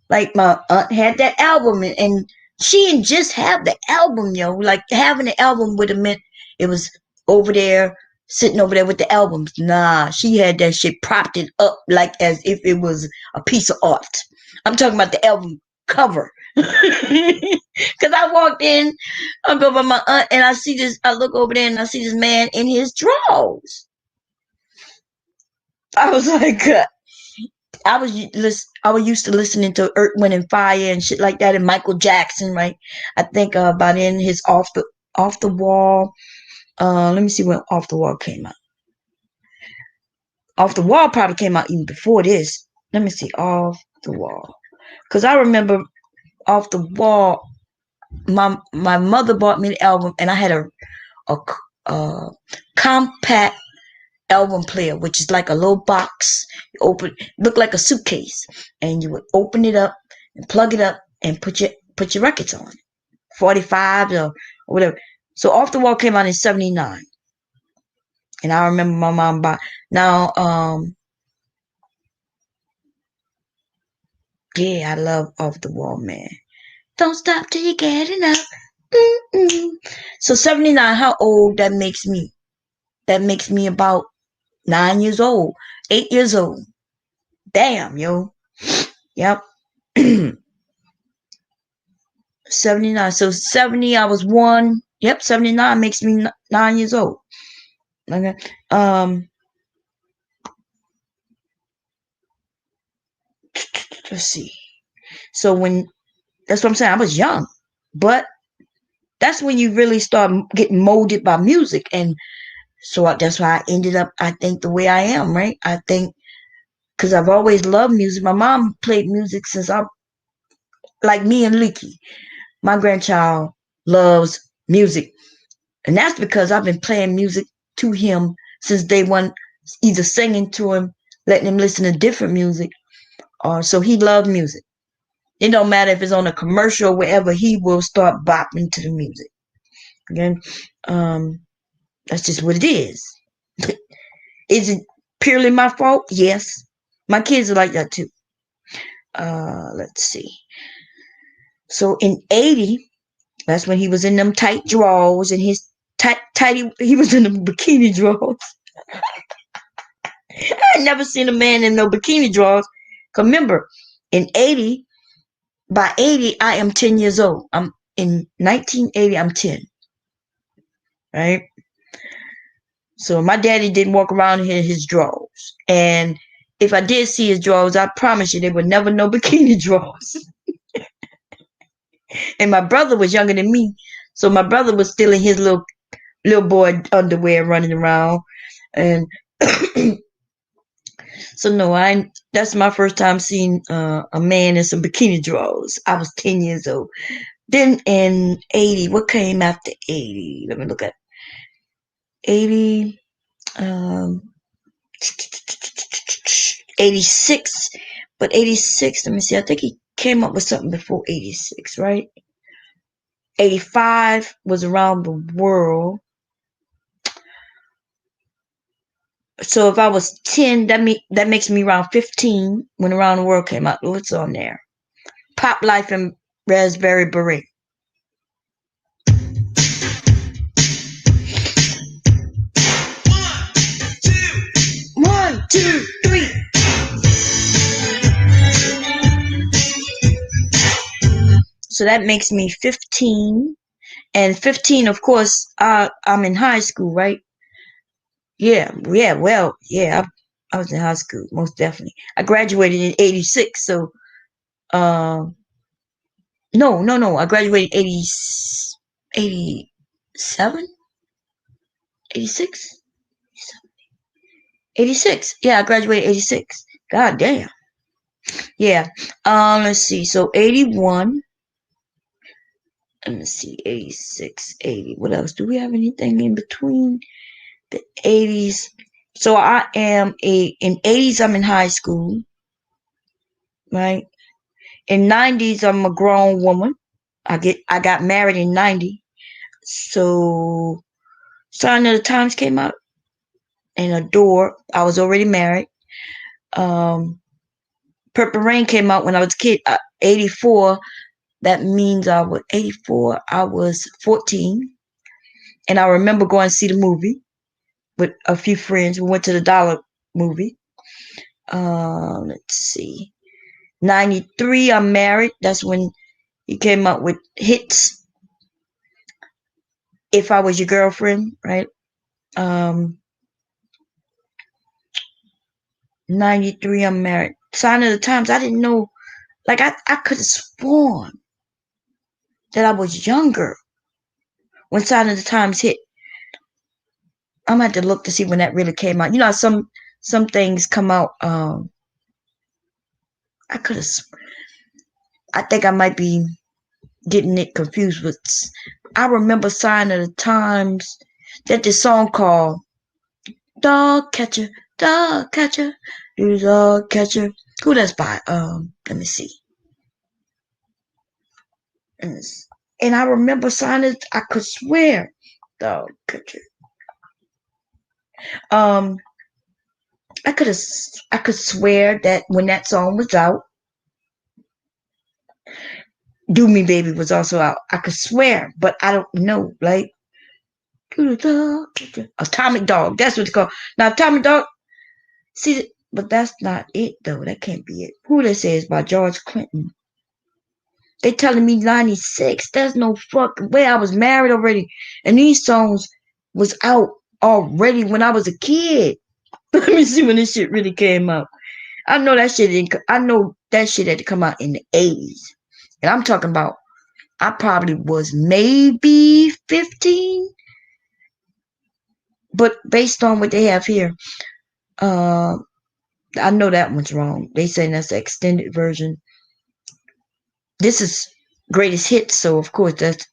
like, my aunt had that album, and she didn't just have the album, yo. Like, having the album would have meant it was over there, sitting over there with the albums. Nah, she had that shit propped it up like as if it was a piece of art. I'm talking about the album cover. Cause I walked in, I go by my aunt, and I look over there and I see this man in his drawers. I was like, I was used to listening to Earth, Wind and Fire and shit like that, and Michael Jackson, right? I think about in his off the wall. Let me see when Off the Wall came out. Off the Wall probably came out even before this. Let me see, Off the Wall, because I remember Off the Wall. My mother bought me the album, and I had a compact album player, which is like a little box. You look like a suitcase, and you would open it up and plug it up and put your records on, 45 or whatever. So Off the Wall came out in 79, and I remember my mom bought. Now, Yeah, I love Off the Wall Man. Don't stop till you get enough. Mm-mm. So 79, how old that makes me? That makes me about 9 years old, 8 years old. Damn, yo. Yep. 79. So 70, I was one. Yep, 79 makes me 9 years old. Okay. Let's see. So when that's what I'm saying, I was young, but that's when you really start getting molded by music, and so that's why I ended up, I think, the way I am, right? I think because I've always loved music. My mom played music since I, like me and Leaky, my grandchild loves music, and that's because I've been playing music to him since day one, either singing to him, letting him listen to different music, or so he loved music. It don't matter if it's on a commercial or wherever, he will start bopping to the music. Again, that's just what it is. Is it purely my fault? Yes. My kids are like that too. Let's see. So in 80, that's when he was in them tight drawers and his tighty, he was in them bikini drawers. I never seen a man in no bikini drawers. Cause remember, in 80, by 80, I am 10 years old. I'm in 1980, I'm 10. Right? So my daddy didn't walk around in his drawers. And if I did see his drawers, I promise you they were never no bikini drawers. And my brother was younger than me. So my brother was still in his little boy underwear running around. And so no, that's my first time seeing a man in some bikini drawers. I was 10 years old. Then in 80, what came after 80? Let me look at 80. Um, 86, but 86, let me see, I think he came up with something before 86, right? 85 was Around the World. So if I was 10, that makes me around 15 when Around the World came out. What's on there? Pop Life and Raspberry Beret. One, two, three. So that makes me 15. And 15, of course, I'm in high school, right? I was in high school, most definitely. I graduated in 86, so, uh, no, I graduated 87, 86, 86. Yeah, I graduated 86. God damn. Yeah. Let's see. So 81. Let me see. 86, 80. What else? Do we have anything in between the 80s? So in 80s, I'm in high school, right? In 90s, I'm a grown woman. I got married in 90. So Sign of the Times came out and Adore. I was already married. Purple Rain came out when I was a kid. 84. That means I was 84. I was 14, and I remember going to see the movie with a few friends. We went to the Dollar movie. Let's see. 93. I'm married. That's when he came out with hits. If I Was Your Girlfriend, right? Um, 93. I'm married. Sign of the Times. I didn't know. Like I could have sworn that I was younger when Sign of the Times hit. I'm gonna have to look to see when that really came out. You know, some things come out. I could have. I think I might be getting it confused with. I remember Sign of the Times. That this song called Dog Catcher, Dog Catcher, you Dog Catcher. Who that's by? Let me see. And I remember Sign of. I could swear, Dog Catcher. Um, I could swear that when that song was out, Do Me Baby was also out. I could swear, but I don't know. Like Atomic Dog. That's what it's called. Now Atomic Dog. See, but that's not it though. That can't be it. Who they say is by George Clinton. They telling me 96. There's no fucking way. I was married already, and these songs was out already when I was a kid. Let me see when this shit really came out. I know that shit didn't. I know that shit had to come out in the 80s, and I'm talking about. I probably was maybe 15, but based on what they have here, uh, I know that one's wrong. They saying that's the extended version. This is greatest hits, so of course that's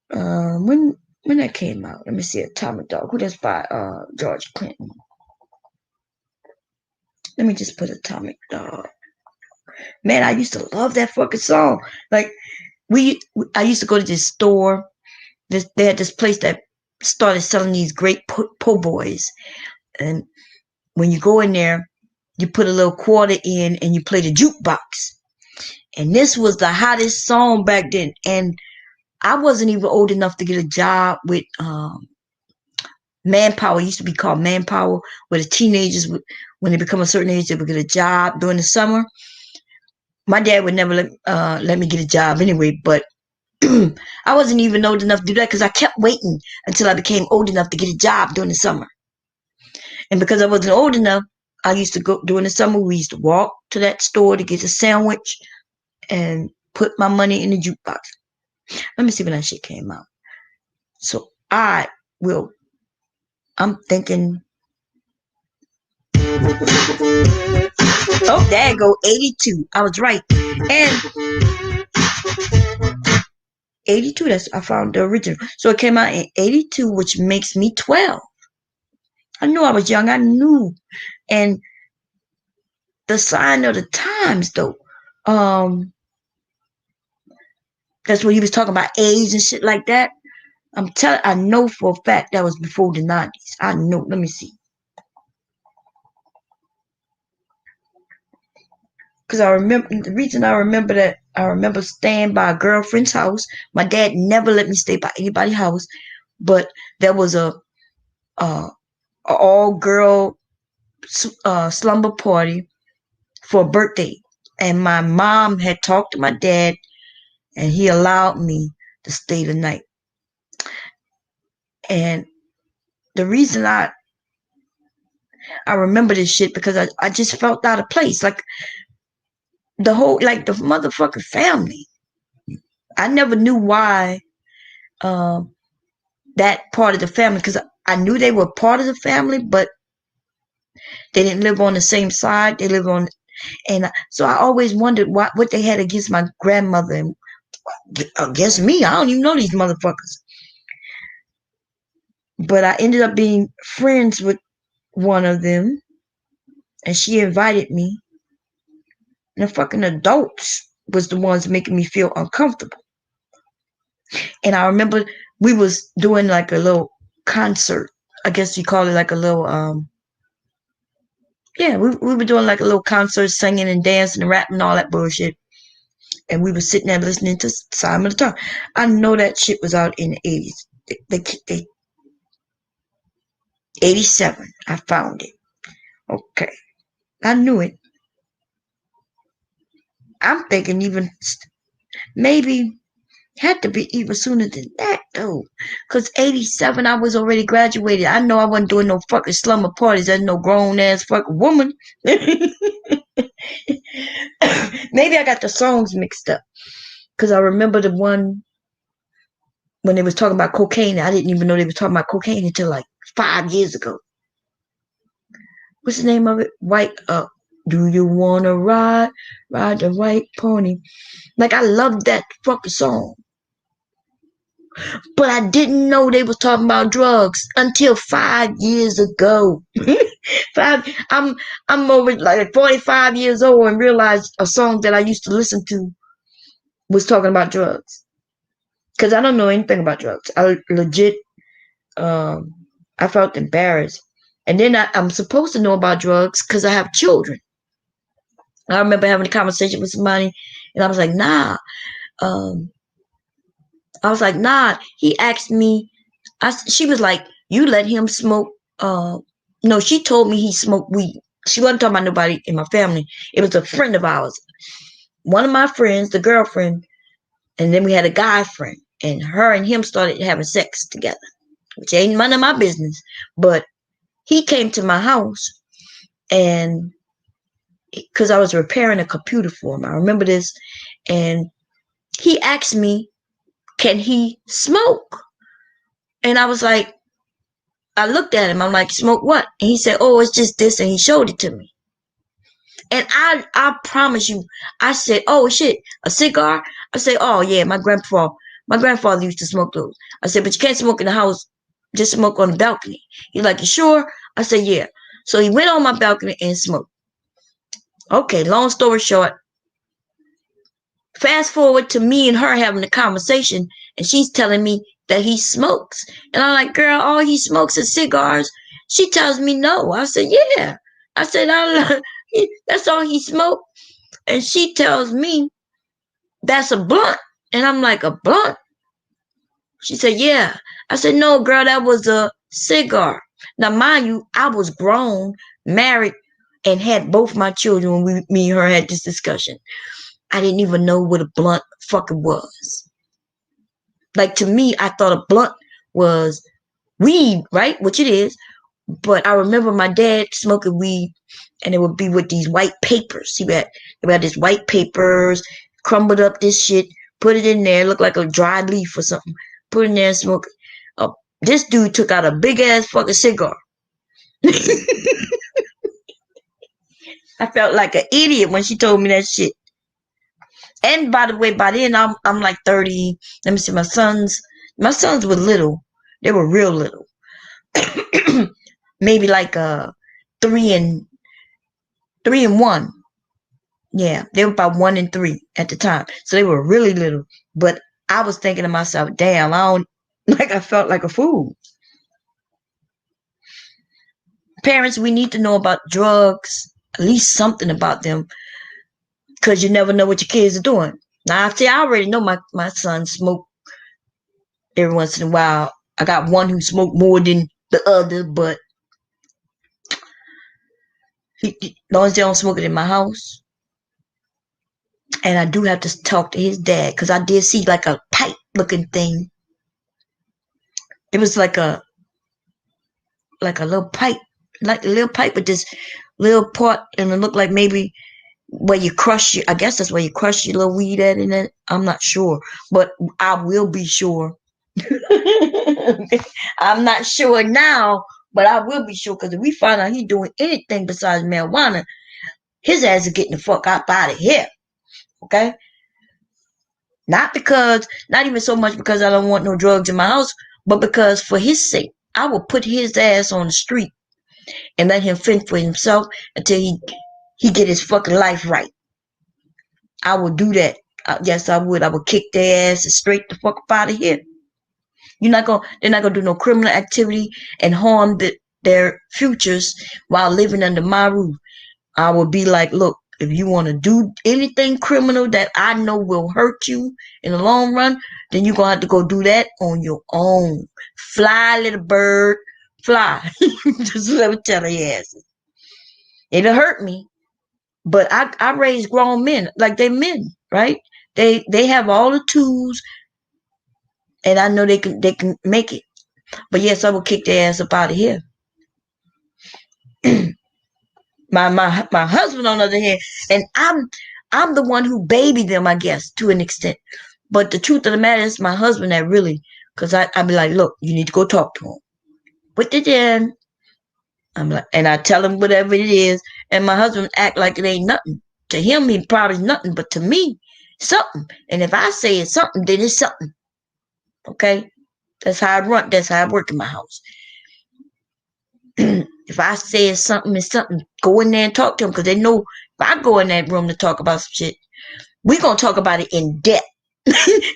when that came out. Let me see. Atomic Dog. Who that's by? George Clinton. Let me just put Atomic Dog. Man, I used to love that fucking song. Like I used to go to this store. They had this place that started selling these great po' boys, and when you go in there, you put a little quarter in and you play the jukebox. And this was the hottest song back then. And I wasn't even old enough to get a job with Manpower. It used to be called Manpower, where the teenagers, when they become a certain age, they would get a job during the summer. My dad would never let me get a job anyway, but I wasn't even old enough to do that because I kept waiting until I became old enough to get a job during the summer. And because I wasn't old enough, I used to go during the summer. We used to walk to that store to get a sandwich and put my money in the jukebox. Let me see when that shit came out. So I will. I'm thinking. Oh, there you go. 82. I was right. And 82. That's I found the original. So it came out in 82, which makes me 12. I knew I was young. I knew. And the sign of the times, though. That's when he was talking about AIDS and shit like that. I know for a fact that was before the 90s. I know. Let me see. Because I remember the reason I remember that I remember staying by a girlfriend's house. My dad never let me stay by anybody's house, but there was a all girl slumber party for a birthday, and my mom had talked to my dad, and he allowed me to stay the night. And the reason I remember this shit because I just felt out of place, like the whole like the motherfucking family. I never knew why. That part of the family because I knew they were part of the family, but they didn't live on the same side. They lived on, and so I always wondered what they had against my grandmother and against me. I don't even know these motherfuckers. But I ended up being friends with one of them, and she invited me. And the fucking adults was the ones making me feel uncomfortable. And I remember we was doing like a little concert. I guess you call it like a little yeah, we were doing like a little concert, singing and dancing and rapping and all that bullshit. And we were sitting there listening to Simon the Talk. I know that shit was out in the 80s. 87. I found it. Okay. I knew it. I'm thinking even maybe had to be even sooner than that though. Cause 87 I was already graduated. I know I wasn't doing no fucking slumber parties as no grown ass fucking woman. Maybe I got the songs mixed up. Cause I remember the one when they was talking about cocaine. I didn't even know they were talking about cocaine until like 5 years ago. What's the name of it? White do you wanna ride the white pony? Like I love that fucking song. But I didn't know they was talking about drugs until 5 years ago. I'm over like 45 years old and realized a song that I used to listen to was talking about drugs. Cause I don't know anything about drugs. I legit I felt embarrassed. And then I'm supposed to know about drugs because I have children. I remember having a conversation with somebody, and I was like, nah. Um, I was like, nah. He asked me. She was like, you let him smoke. No, she told me he smoked weed. She wasn't talking about nobody in my family. It was a friend of ours. One of my friends, the girlfriend, and then we had a guy friend, and her and him started having sex together, which ain't none of my business. But he came to my house, and because I was repairing a computer for him, I remember this, and he asked me, can he smoke? And I was like, I looked at him, I'm like, smoke what? And he said, oh, it's just this, and he showed it to me. And I promise you, I said, oh shit, a cigar? I said, oh yeah, my grandfather used to smoke those. I said, but you can't smoke in the house, just smoke on the balcony. He's like, you sure? I said, yeah. So he went on my balcony and smoked. Okay, long story short, fast forward to me and her having a conversation, and she's telling me that he smokes. And I'm like, girl, all he smokes is cigars. She tells me no. I said, yeah. I said, that's all he smoked. And she tells me that's a blunt. And I'm like, a blunt? She said, yeah. I said, no, girl, that was a cigar. Now, mind you, I was grown, married, and had both my children when me and her had this discussion. I didn't even know what a blunt fucking was. Like, to me, I thought a blunt was weed, right? Which it is. But I remember my dad smoking weed, and it would be with these white papers. He had this white papers, crumbled up this shit, put it in there, looked like a dried leaf or something. Put it in there and smoke it. This dude took out a big ass fucking cigar. I felt like an idiot when she told me that shit. And by the way, by then I'm like 30. Let me see, my sons were little. They were real little. Maybe like 3 and 1. Yeah, they were about 1 and 3 at the time. So they were really little. But I was thinking to myself, damn, I don't like I felt like a fool. Parents, we need to know about drugs, at least something about them, because you never know what your kids are doing. Now, I already know my son smoke every once in a while. I got one who smoked more than the other, but as long as they don't smoke it in my house. And I do have to talk to his dad, because I did see like a pipe looking thing. It was like a little pipe, like a little pipe with this little part, and it looked like maybe where you crush I guess that's where you crush your little weed at in it. I'm not sure, but I will be sure. I'm not sure now, but I will be sure, because if we find out he's doing anything besides marijuana, his ass is getting the fuck out of here. Okay? Not even so much because I don't want no drugs in my house, but because for his sake, I will put his ass on the street and let him fend for himself until he get his fucking life right. I will do that. Yes, I would. I would kick their ass straight the fuck up out of here. They're not gonna do no criminal activity and harm their futures while living under my roof. I would be like, look, if you want to do anything criminal that I know will hurt you in the long run, then you're gonna have to go do that on your own. Fly, little bird, fly. Just let me tell your asses. It'll hurt me, but I raise grown men like they men, right? They have all the tools, and I know they can make it. But yes, I will kick their ass up out of here. my husband, on the other hand, and I'm the one who babied them, I guess, to an extent. But the truth of the matter is, my husband that really, because I be like, look, you need to go talk to him. Put it in. I'm like, and I tell him whatever it is, and my husband act like it ain't nothing. To him, it probably nothing, but to me, something. And if I say it's something, then it's something. Okay, that's how I run. That's how I work in my house. If I say it's something, it's something. Go in there and talk to them, because they know if I go in that room to talk about some shit, we gonna talk about it in depth.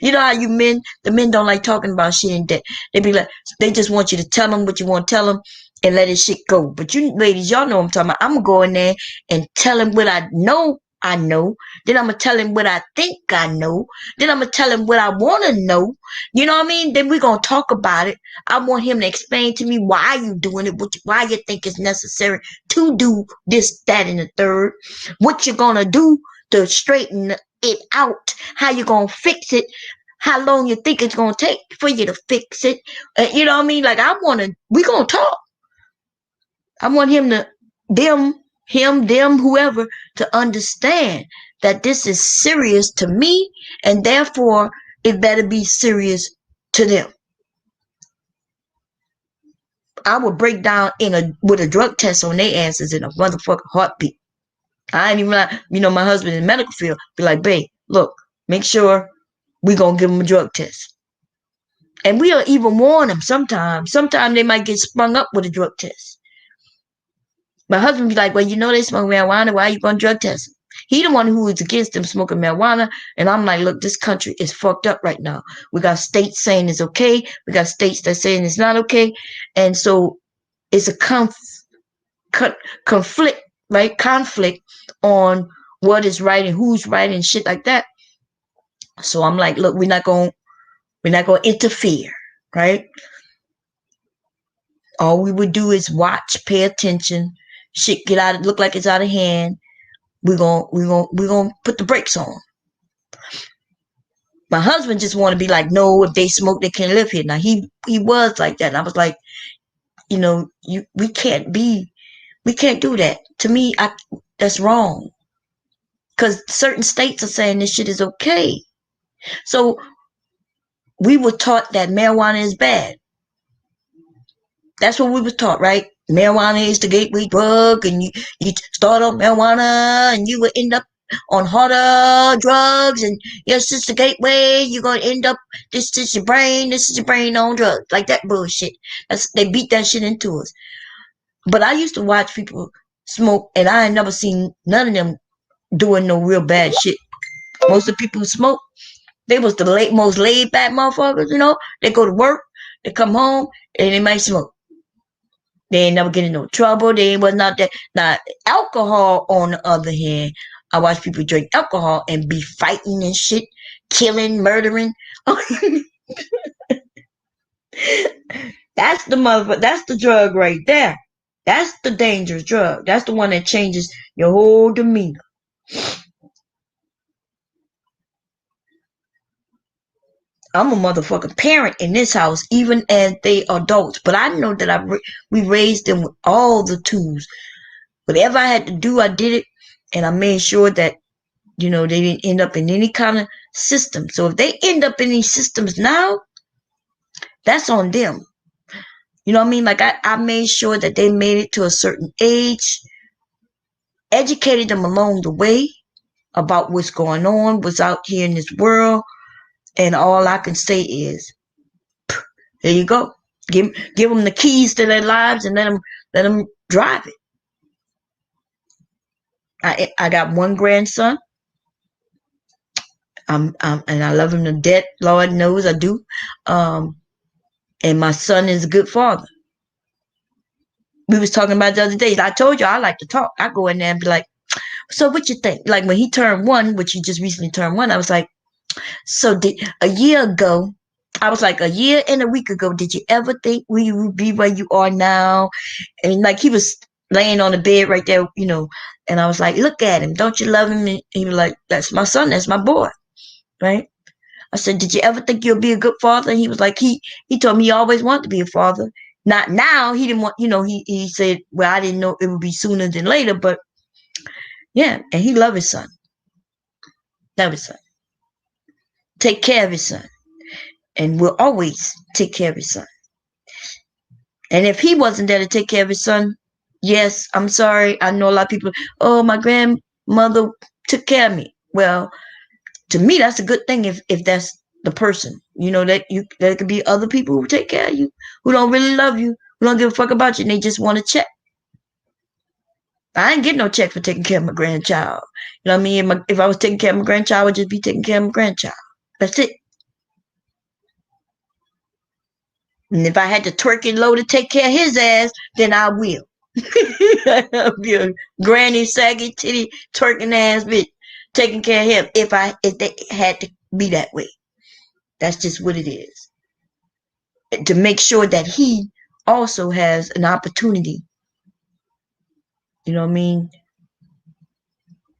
You know how the men don't like talking about shit in depth. They just want you to tell them what you want to tell them and let it shit go. But you ladies, y'all know what I'm talking about. I'm gonna go in there and tell them what I know I know. Then I'm going to tell him what I think I know. Then I'm going to tell him what I want to know. You know what I mean? Then we're going to talk about it. I want him to explain to me why you doing it, why you think it's necessary to do this, that, and the third. What you're going to do to straighten it out. How you going to fix it. How long you think it's going to take for you to fix it. You know what I mean? Like, we're going to talk. I want them, whoever, to understand that this is serious to me, and therefore it better be serious to them. I would break down with a drug test on their answers in a motherfucking heartbeat. I ain't even like, my husband in the medical field be like, babe, look, make sure we gonna give them a drug test. And we'll even warn them sometimes. Sometimes they might get sprung up with a drug test. My husband be like, well, they smoke marijuana. Why are you going to drug test them? He the one who is against them smoking marijuana. And I'm like, look, this country is fucked up right now. We got states saying it's okay. We got states that saying it's not okay. And so it's a conflict, right? Conflict on what is right and who's right and shit like that. So I'm like, look, we're not going to interfere, right? All we would do is watch, pay attention. Shit look like it's out of hand. We're gonna put the brakes on. My husband just want to be like, no, if they smoke, they can't live here. Now he was like that. And I was like, we can't do that. To me, that's wrong. Because certain states are saying this shit is okay. So we were taught that marijuana is bad. That's what we were taught, right? Marijuana is the gateway drug, and you start on marijuana, and you will end up on harder drugs, and yes, it's the gateway. You're gonna end up. This is your brain. This is your brain on drugs, like that bullshit. They beat that shit into us. But I used to watch people smoke, and I ain't never seen none of them doing no real bad shit. Most of the people who smoke, they was the most laid back motherfuckers. They go to work, they come home, and they might smoke. They ain't never get in no trouble. They was not that. Now, alcohol, on the other hand, I watch people drink alcohol and be fighting and shit, killing, murdering. That's the motherfucker. That's the drug right there. That's the dangerous drug. That's the one that changes your whole demeanor. I'm a motherfucking parent in this house, even as they adults. But I know that we raised them with all the tools. Whatever I had to do, I did it, and I made sure that they didn't end up in any kind of system. So if they end up in these systems now, that's on them. You know what I mean? Like I made sure that they made it to a certain age, educated them along the way about what's going on, what's out here in this world, and all I can say is, there you go. Give them the keys to their lives and let them drive it. I got one grandson. And I love him to death. Lord knows I do. And my son is a good father. We was talking about the other day. I told you I like to talk. I go in there and be like, so what you think? Like when he turned 1, which he just recently turned 1, I was like, so a year ago, I was like, a year and a week ago, did you ever think we would be where you are now? And like he was laying on the bed right there, and I was like, look at him. Don't you love him? And he was like, that's my son. That's my boy. Right? I said, did you ever think you'll be a good father? And he was like, he told me he always wanted to be a father. Not now. He didn't want, he said, well, I didn't know it would be sooner than later, but yeah. And he loved his son. Love his son. Take care of his son. And will always take care of his son. And if he wasn't there to take care of his son, yes, I'm sorry. I know a lot of people, oh, my grandmother took care of me. Well, to me, that's a good thing if that's the person. There could be other people who take care of you, who don't really love you, who don't give a fuck about you, and they just want to check. I ain't getting no check for taking care of my grandchild. You know what I mean? If I was taking care of my grandchild, I would just be taking care of my grandchild. That's it. And if I had to twerk it low to take care of his ass, then I will. I'll be a granny, saggy, titty, twerking ass bitch taking care of him if they had to be that way. That's just what it is. To make sure that he also has an opportunity, you know what I mean,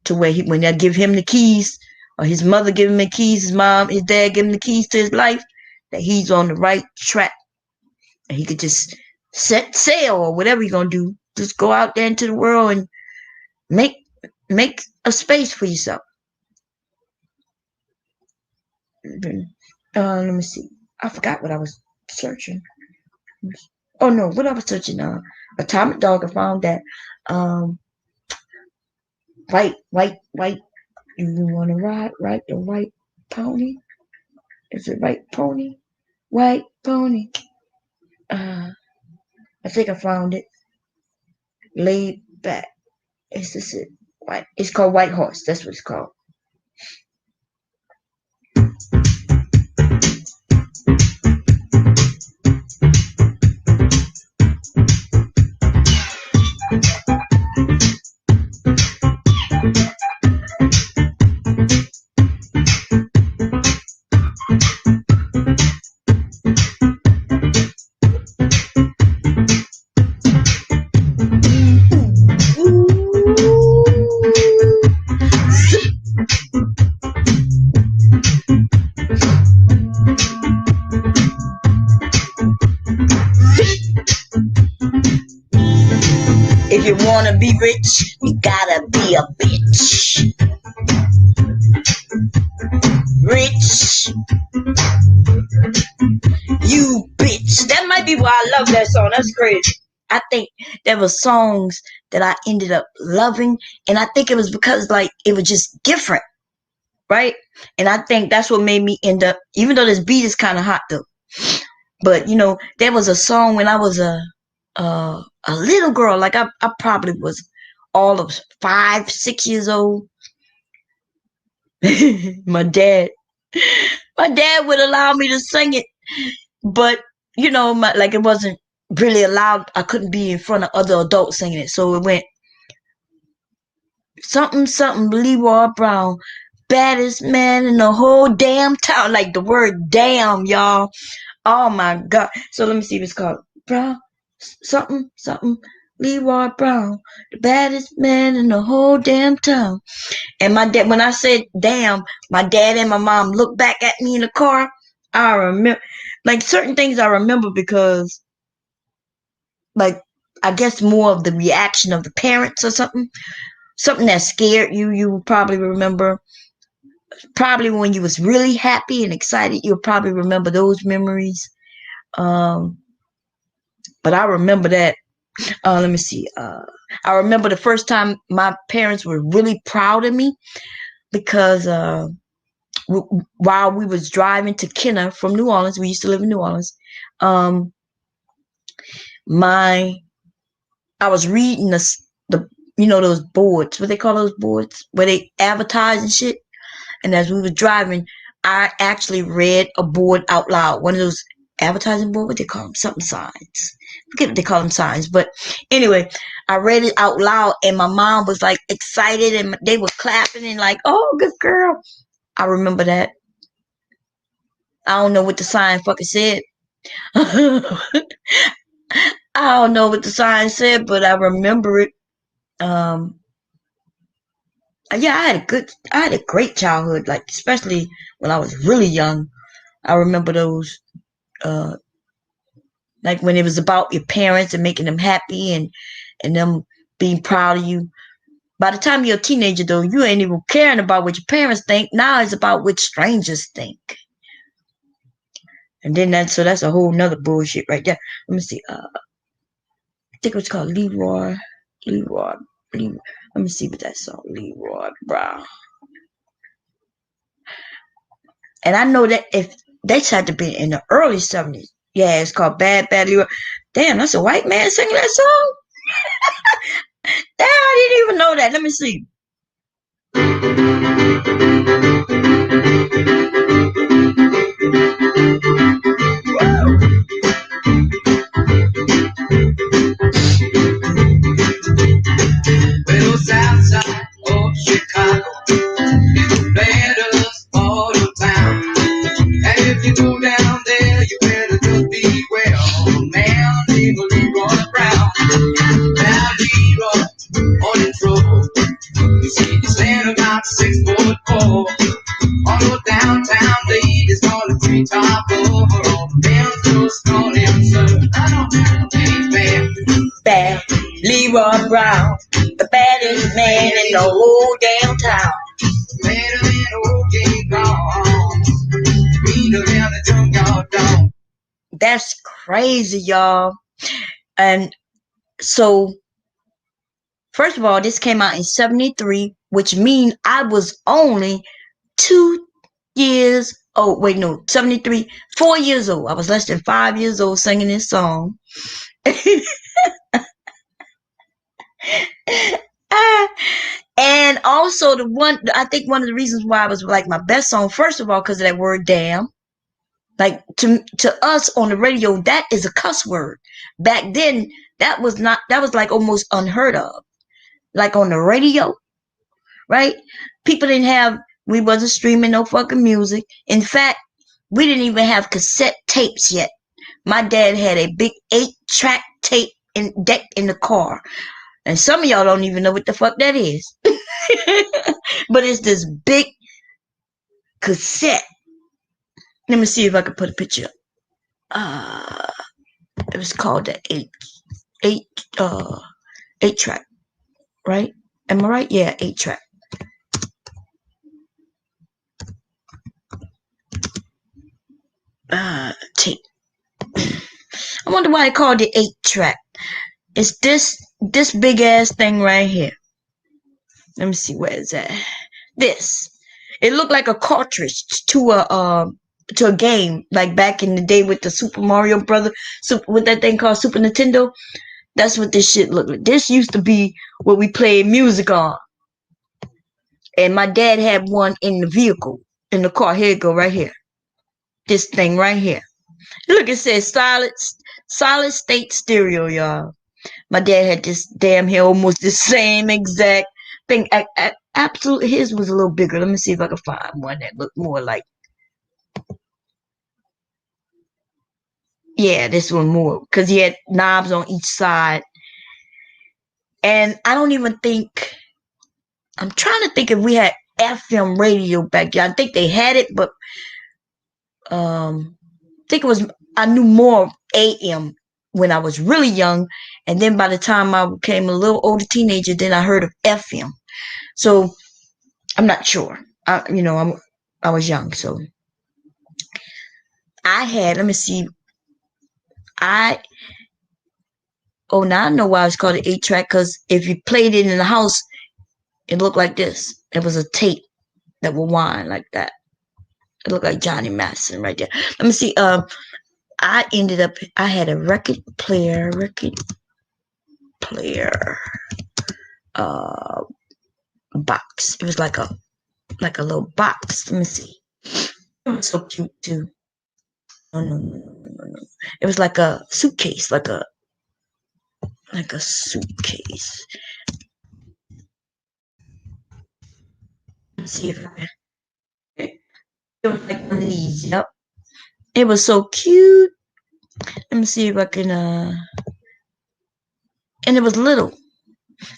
to where when they give him the keys, or his mother give him the keys, his mom, his dad give him the keys to his life, that he's on the right track, and he could just set sail or whatever he's gonna do. Just go out there into the world and make a space for yourself. Let me see. I forgot what I was searching. Oh no, what I was searching. Atomic Dog. I found that. White. You wanna ride the white pony? Is it white pony? White pony. I think I found it. Laid back. Is this it? White. It's called White Horse. That's what it's called. If you wanna be rich, you gotta be a bitch. Rich, you bitch. That might be why I love that song. That's crazy. I think there were songs that I ended up loving, and I think it was because like it was just different, right? And I think that's what made me end up, even though this beat is kind of hot though. But you know, there was a song when I was a little girl, like I probably was all of 5, 6 years old. my dad would allow me to sing it, but you know, like it wasn't really allowed. I couldn't be in front of other adults singing it, so it went something Leroy Brown, baddest man in the whole damn town. Like the word damn, y'all. Oh my god. So let me see if it's called Brown something Leroy Brown, the baddest man in the whole damn town. And my dad, when I said damn, my dad and my mom looked back at me in the car. I remember, like certain things I remember because, like, I guess more of the reaction of the parents or something that scared you. You probably remember. Probably when you was really happy and excited, you'll probably remember those memories. But I remember that. Let me see. I remember the first time my parents were really proud of me because while we was driving to Kenner from New Orleans, we used to live in New Orleans. I was reading the you know those boards, what they call those boards where they advertise and shit. And as we were driving, I actually read a board out loud. One of those advertising board, what they call them, something signs. Forget what they call them signs, but anyway, I read it out loud, and my mom was like excited, and they were clapping and like, "Oh, good girl." I remember that. I don't know what the sign fucking said. I don't know what the sign said, but I remember it. Yeah, I had a great childhood, like especially when I was really young. I remember those, like when it was about your parents and making them happy and them being proud of you. By the time you're a teenager, though, you ain't even caring about what your parents think. Now it's about what strangers think. And then that's a whole nother bullshit right there. Let me see. I think it was called Leroy. Let me see what that song, Leroy Brown. And I know that if they had to be in the early 70s. Yeah, it's called Bad Leroy. Damn, that's a white man singing that song? Damn, I didn't even know that. Let me see. On the downtown ladies on the treetop over on the Memphis on them, sir. I don't know, bad. Bad. Leroy Brown, the baddest man in the whole damn town. Better than old King Kong. Meaner than the junkyard dog. That's crazy, y'all. And so, first of all, this came out in 73, which means I was only 2 years old. Wait, no, 73, 4 years old. I was less than 5 years old singing this song. And also I think one of the reasons why I was like my best song, first of all, because of that word damn. Like to us on the radio, that is a cuss word. Back then, that was like almost unheard of. Like on the radio, right? We wasn't streaming no fucking music. In fact, we didn't even have cassette tapes yet. My dad had a big 8-track tape deck in the car. And some of y'all don't even know what the fuck that is. But it's this big cassette. Let me see if I can put a picture up. It was called the 8-track, right? Am I right? Yeah, 8-track. Tape. I wonder why they called it 8-track. It's this big ass thing right here. Let me see, where is that? This. It looked like a cartridge to a game, like back in the day with the Super Mario Brother, with that thing called Super Nintendo. That's what this shit looked like. This used to be what we played music on. And my dad had one in the vehicle, in the car. Here it go, right here. This thing right here. Look, it says solid state stereo, y'all. My dad had this damn here, almost the same exact thing. Absolutely, his was a little bigger. Let me see if I can find one that looked more like. Yeah, this one more, because he had knobs on each side. And I don't even think, I'm trying to think if we had FM radio back then. I think they had it, but I think I knew more AM when I was really young. And then by the time I became a little older teenager, then I heard of FM. So I'm not sure. I was young, so let me see. Now I know why it's called an 8-track, because if you played it in the house, it looked like this. It was a tape that would wind like that. It looked like Johnny Madison right there. Let me see. I had a record player, box. It was like a little box. Let me see. It was so cute too. No. It was like a suitcase, like a suitcase. Let's see if I can. It was like one of these. Yep. It was so cute. Let me see if I can. And it was little,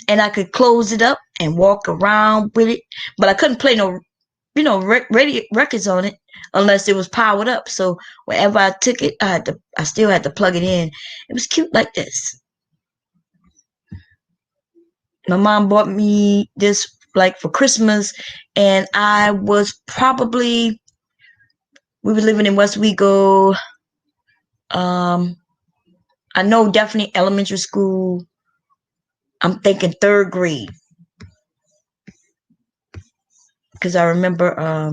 and I could close it up and walk around with it, but I couldn't play no, radio records on it unless it was powered up. So whenever I took it, I still had to plug it in. It was cute like this. My mom bought me this like for Christmas, and we were living in West Wego. I know definitely elementary school. I'm thinking 3rd grade, because I remember.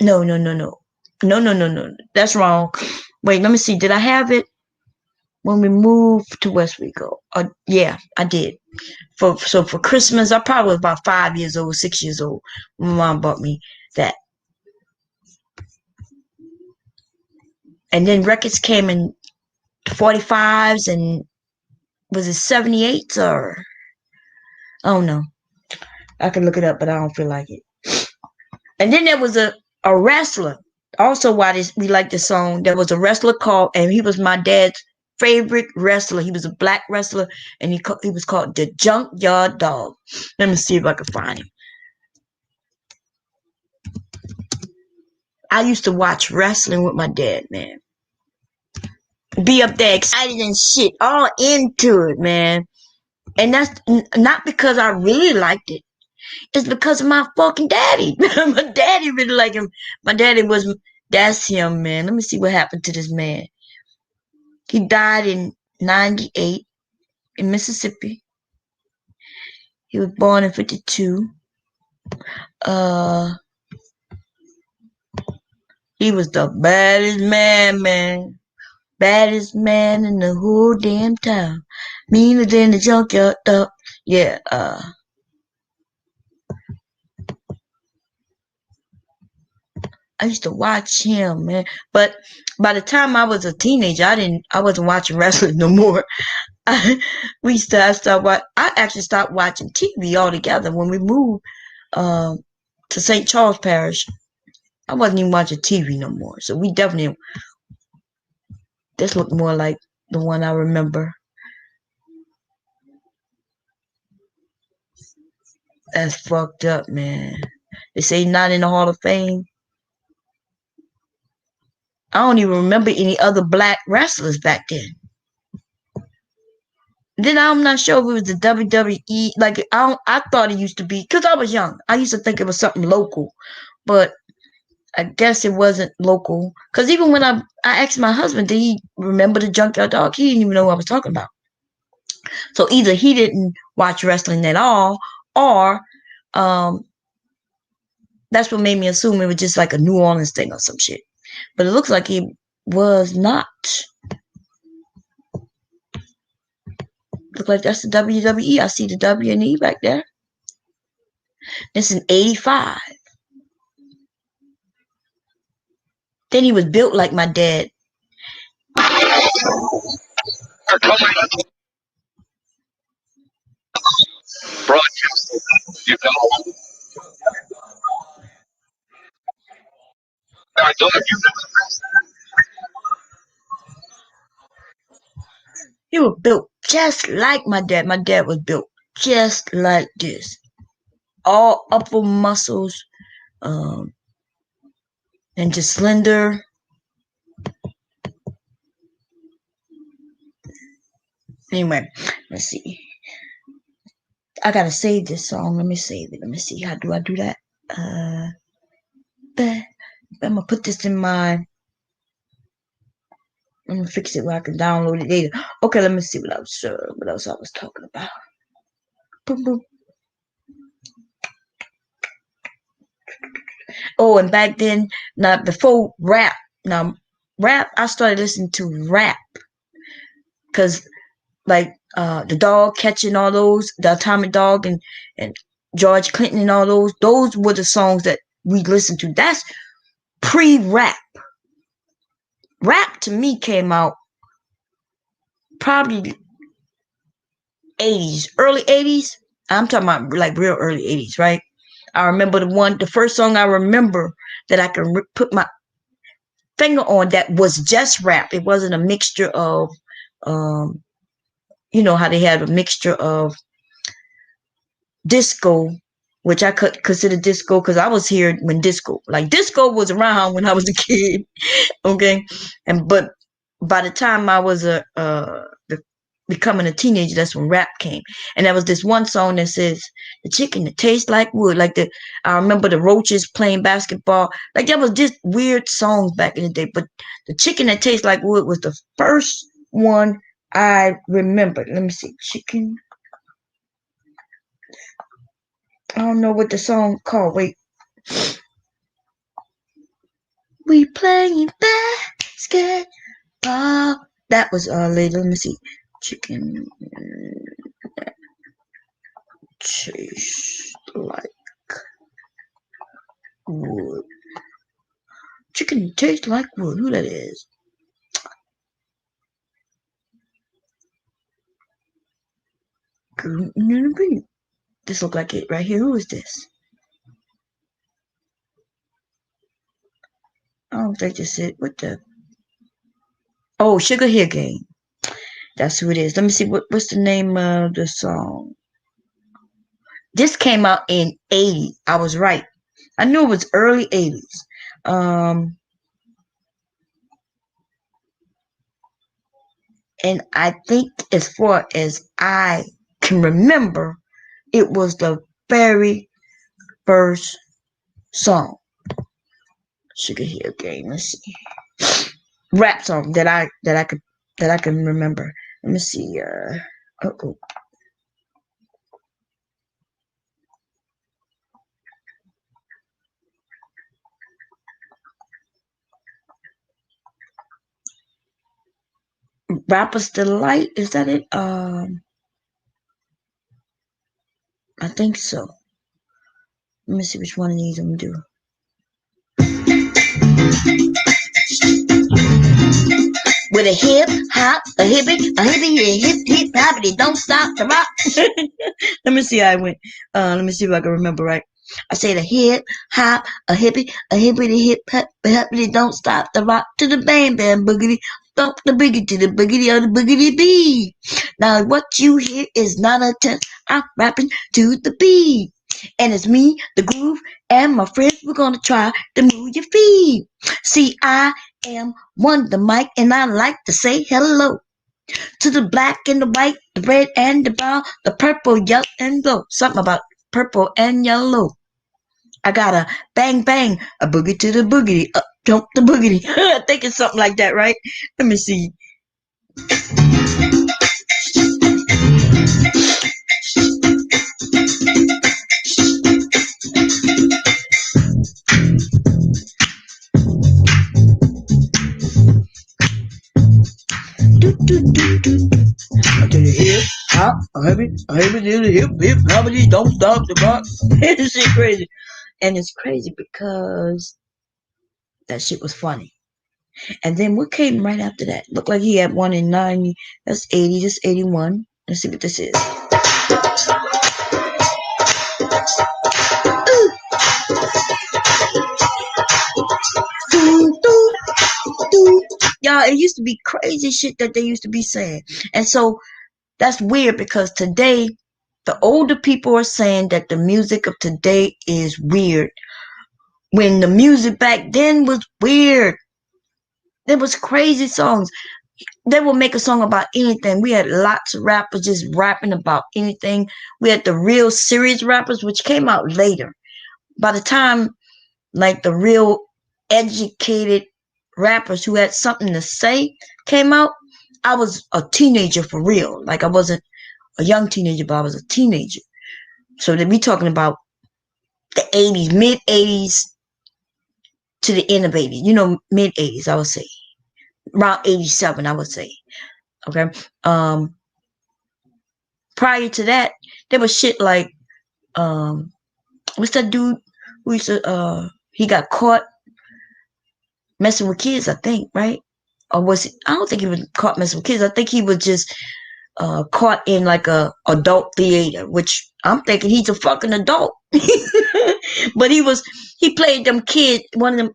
No. That's wrong. Wait, let me see. Did I have it when we moved to West Wego? Yeah, I did. For Christmas, I probably was about 5 years old, 6 years old. My mom bought me that. And then records came in 45s, and was it 78s or? Oh no, I can look it up, but I don't feel like it. And then there was a wrestler. Also, why we like this song? There was a wrestler called, and he was my dad's favorite wrestler. He was a black wrestler, and he was called the Junkyard Dog. Let me see if I can find him. I used to watch wrestling with my dad, man. Be up there excited and shit, all into it, man. And that's not because I really liked it. It's because of my fucking daddy. My daddy really liked him. My daddy was, that's him, man. Let me see what happened to this man. He died in 98 in Mississippi. He was born in 52. He was the baddest man. Baddest man in the whole damn town. Meaner than the junkyard dog. Yeah, I used to watch him, man. But by the time I was a teenager, I wasn't watching wrestling no more. I actually stopped watching TV altogether when we moved to St. Charles Parish. I wasn't even watching TV no more. So we definitely, this looked more like the one I remember. That's fucked up, man. They say not in the Hall of Fame. I don't even remember any other black wrestlers back then. Then I'm not sure if it was the WWE. Like I thought it used to be, because I was young. I used to think it was something local, but I guess it wasn't local. Because even when I asked my husband, did he remember the Junkyard Dog? He didn't even know what I was talking about. So either he didn't watch wrestling at all, or that's what made me assume it was just like a New Orleans thing or some shit. But it looks like it was not. Look like that's the WWE. I see the W and E back there. This is 85. Then he was built like my dad. He was built just like my dad. My dad was built just like this. All upper muscles, and just slender. Anyway, let's see. I gotta save this song. Let me save it. Let me see. How do I do that? I'm gonna put this in my. I'm gonna fix it where I can download it later. Okay, let me see what else I was talking about. Boom, boom. Oh, and back then, now before rap, I started listening to rap because like the dog catching all those, the Atomic Dog and George Clinton and all those were the songs that we listened to. That's pre-rap. Rap to me came out probably 80s, early 80s. I'm talking about like real early 80s, right? I remember the first song I remember that I can put my finger on that was just rap. It wasn't a mixture of, you know how they had a mixture of disco, which I could consider disco because I was here when disco was around when I was a kid. Okay, but by the time I was becoming a teenager, that's when rap came, and there was this one song that says the chicken that tastes like wood. I remember the Roaches playing basketball. Like there was just weird songs back in the day, but the chicken that tastes like wood was the first one I remembered. Let me see, chicken. I don't know what the song called. Wait. We playing basketball. That was later. Let me see. Chicken tastes like wood. Chicken tastes like wood. Who that is? This look like it right here. Who is this? I don't think this is. What the? Oh, Sugar Hill Gang. That's who it is. Let me see what's the name of the song. This came out in 80. I was right. I knew it was early 80s. And I think as far as I can remember, it was the very first song. Sugar Hill Gang. Let's see. Rap song that I can remember. Let me see. Oh. Rapper's Delight. Is that it? I think so. Let me see which one of these I'm gonna do. With a hip hop, a hippie, a hip hoppity, don't stop the rock. Let me see how I went. Let me see if I can remember right. I said a hip hop, a hippity hip hop, hoppity, don't stop the rock to the bam bam boogity, stomp the boogie to the boogity of the boogity bee. Now what you hear is not a test. I'm rapping to the beat. And it's me, the groove, and my friends. We're gonna try to move your feet. See, I am Wonder Mike, and I like to say hello to the black and the white, the red and the brown, the purple, yellow, and gold. Something about purple and yellow. I got a bang bang, a boogie to the boogity, up jump the boogity. I think it's something like that, right? Let me see. Do, do, do, do, do. To the hip hop, a hip, to the hip, hoppity, don't stop the rock. This shit crazy. And it's crazy because that shit was funny. And then what came right after that? Looked like he had one in 90. That's 80. That's 81. Let's see what this is. Y'all, it used to be crazy shit that they used to be saying. And so that's weird because today, the older people are saying that the music of today is weird. When the music back then was weird. There was crazy songs. They would make a song about anything. We had lots of rappers just rapping about anything. We had the real serious rappers, which came out later. By the time, like, the real educated rappers who had something to say came out, I was a teenager for real. Like, I wasn't a young teenager, but I was a teenager. So they be talking about the 80s, mid 80s to the end of 80s. You know, mid 80s, I would say. Around 87, I would say. Okay. Prior to that, there was shit like, what's that dude who used to, he got caught messing with kids, I think, right? Or was he, I don't think he was caught messing with kids. I think he was just caught in like a adult theater, which I'm thinking he's a fucking adult. But he played them kids, one of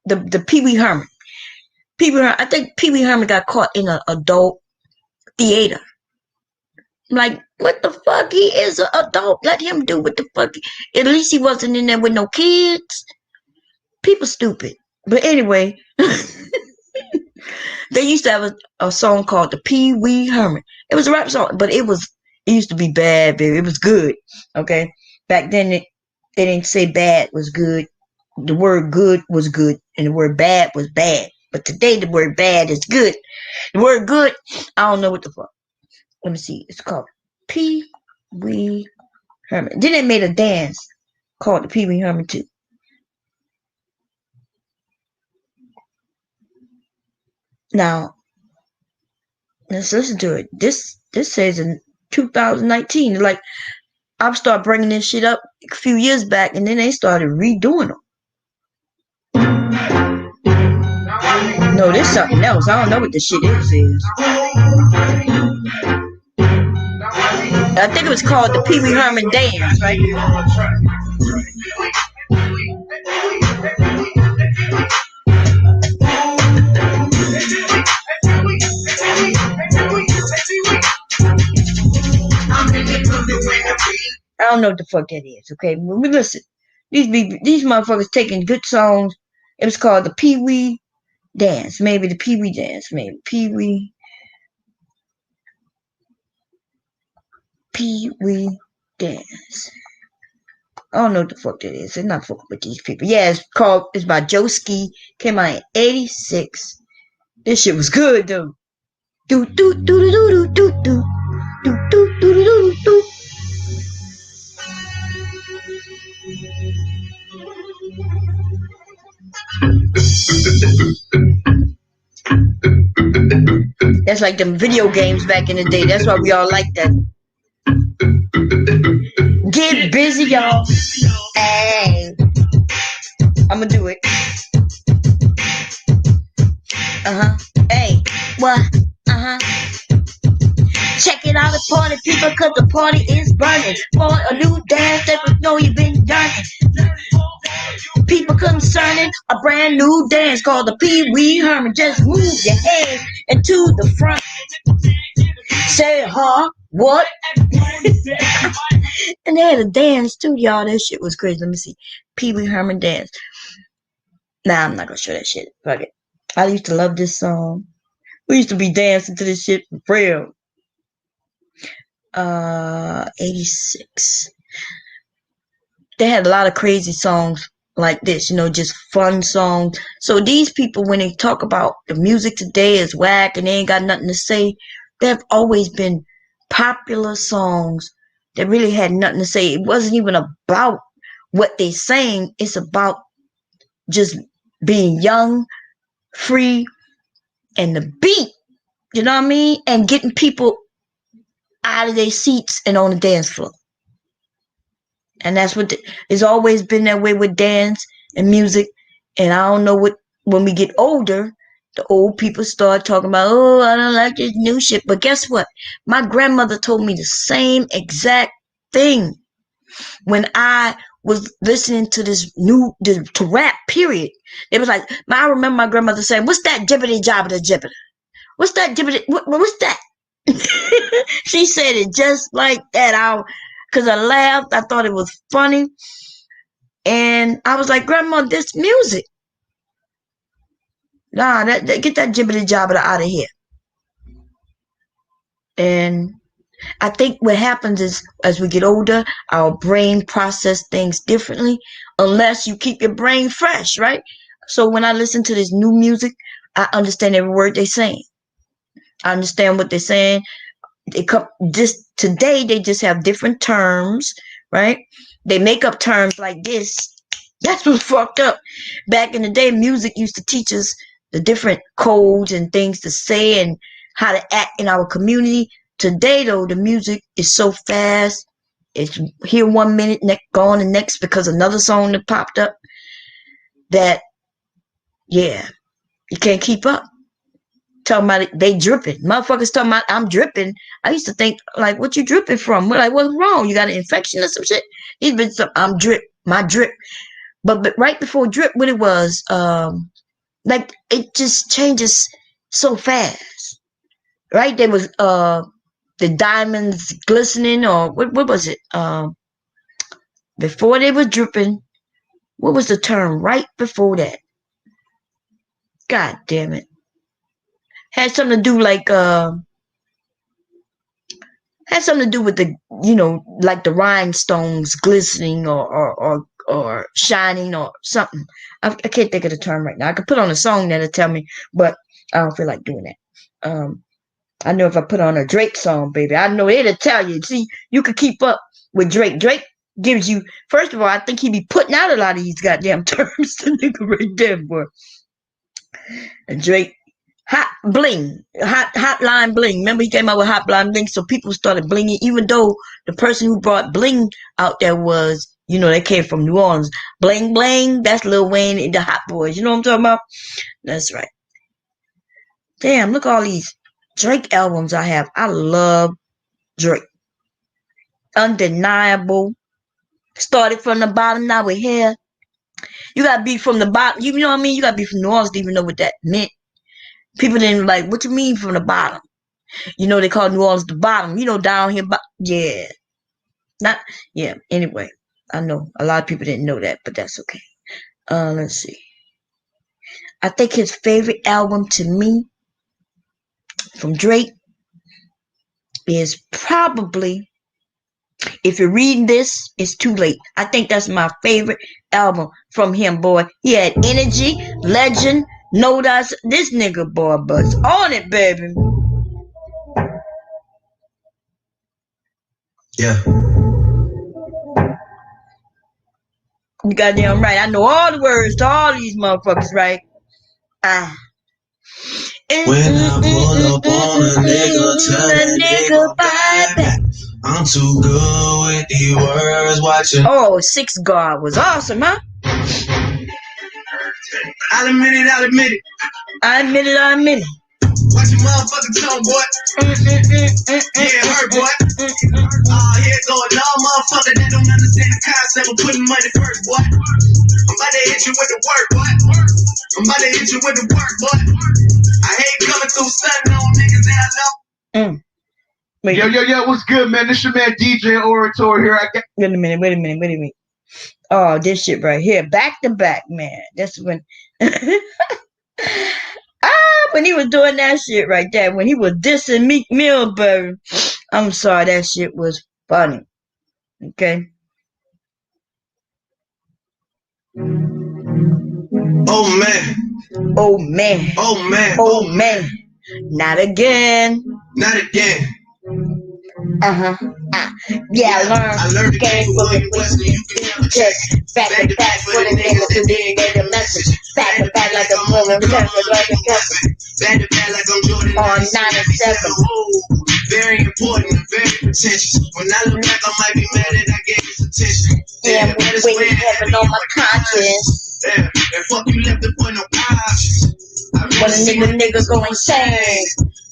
them, the Pee Wee Herman. I think Pee Wee Herman got caught in an adult theater. Like, what the fuck? He is an adult. Let him do what the fuck. At least he wasn't in there with no kids. People stupid. But anyway, they used to have a song called the Pee Wee Herman. It was a rap song, but it used to be bad, baby. It was good. Okay. Back then they didn't say bad was good. The word good was good and the word bad was bad. But today the word bad is good. The word good, I don't know what the fuck. Let me see. It's called Pee Wee Herman. Then they made a dance called the Pee Wee Herman too. Now, let's listen to it. This says in 2019. Like, I've started bringing this shit up a few years back, and then they started redoing them. No, this something else. I don't know what this shit is. I think it was called the Pee Wee Herman Dance, right? don't know what the fuck that is. Okay, but listen, these motherfuckers taking good songs. It was called the Pee Wee Dance, maybe the Pee Wee Dance, maybe Pee Wee Dance. I don't know what the fuck that is. They're not fucking with these people. Yeah, it's by Joe Ski. Came out in '86. This shit was good though. Do do do do do do do do do do do do do. That's like them video games back in the day. That's why we all like that. Get busy, y'all. Hey, I'ma do it. Hey, what? Check it out, the party people, cause the party is burning. For a new dance that we know you've been yearning. People concerning a brand new dance called the Pee Wee Herman. Just move your head into the front. Say, huh? What? And they had a dance too, y'all. That shit was crazy. Let me see. Pee Wee Herman dance. Nah, I'm not gonna show that shit. Fuck it. I used to love this song. We used to be dancing to this shit for real. 86. They had a lot of crazy songs like this, just fun songs. So these people, when they talk about the music today is whack and they ain't got nothing to say, there have always been popular songs that really had nothing to say. It wasn't even about what they sang. It's about just being young, free, and the beat, you know what I mean? And getting people out of their seats and on the dance floor. And that's what it's always been that way with dance and music. And I don't know when we get older, the old people start talking about, oh, I don't like this new shit. But guess what? My grandmother told me the same exact thing when I was listening to to rap, period. It was like, I remember my grandmother saying, what's that jibbity jobbity jibbity? What's that jibbity? What's that? She said it just like that. Because I laughed. I thought it was funny. And I was like, Grandma, this music. Nah, get that jibbity jobbity out of here. And I think what happens is as we get older, our brain process things differently unless you keep your brain fresh, right? So when I listen to this new music, I understand every word they're saying. I understand what they're saying. Today they just have different terms, right? They make up terms like this. That's what's fucked up. Back in the day, music used to teach us the different codes and things to say and how to act in our community. Today, though, the music is so fast. It's here 1 minute, gone the next because another song that popped up. That, yeah, you can't keep up. Talking about it, they dripping. Motherfuckers talking about I'm dripping. I used to think, like, what you dripping from? We're like, what's wrong? You got an infection or some shit? He's been I'm drip, my drip. But right before drip, what it was, like it just changes so fast. Right? There was the diamonds glistening, or what was it? Before they were dripping, what was the term right before that? God damn it. Had something to do like had something to do with the like the rhinestones glistening or shining or something. I can't think of the term right now. I could put on a song that'll tell me, but I don't feel like doing that. I know if I put on a Drake song, baby, I know it'll tell you. See, you could keep up with Drake. Drake gives you, first of all, I think he be putting out a lot of these goddamn terms. The nigga right there, boy. And Drake, hotline bling. Remember he came out with hotline bling, so people started blinging, even though the person who brought bling out there was, they came from New Orleans. Bling bling, that's Lil Wayne and the Hot Boys. You know what I'm talking about? That's right. Damn, look at all these Drake albums I have. I love Drake. Undeniable. Started from the bottom, now we're here. You gotta be from the bottom. You know what I mean? You gotta be from New Orleans to even know what that meant. People didn't like, what you mean from the bottom? They call New Orleans the bottom. Down here, yeah. Not, yeah, anyway. I know a lot of people didn't know that, but that's okay. Let's see. I think his favorite album to me from Drake is probably, if you're reading this, it's too late. I think that's my favorite album from him, boy. He had energy, legend, no dots. This nigga, boy, buzz on it, baby. Yeah. You goddamn right. I know all the words to all these motherfuckers, right? Ah. When I pull up on a nigga, tell that nigga bye bye. I'm too good with these words, watching. Oh, Six God was awesome, huh? I'll admit it, I'll admit it. I admit it, I admit it. Watch your motherfucking tongue, boy. Yeah, hurt, boy. Here go another motherfucker that don't understand the concept of putting money first, boy. I'm about to hit you with the work, boy. I'm about to hit you with the work, boy. I hate coming through stunting on niggas that I know. Wait. Yo, what's good, man? This your man DJ Orator here. Wait a minute. Oh, this shit right here, back to back, man. That's when when he was doing that shit right there, when he was dissing Meek Mill, baby. I'm sorry, that shit was funny. Okay. Oh man. Oh man. Oh man. Oh man. Not again. Not again. Yeah, I learned the game from the West. You can never check. Back to back for the niggas who didn't get the message. Back to back like a woman, back to back like I'm Jordan on 97. Very important and very pretentious. When I look back, I might be mad that I gave this attention. Yeah, but wait, heaven on my conscience. Yeah, and fuck you left the point no options. When a nigga go insane,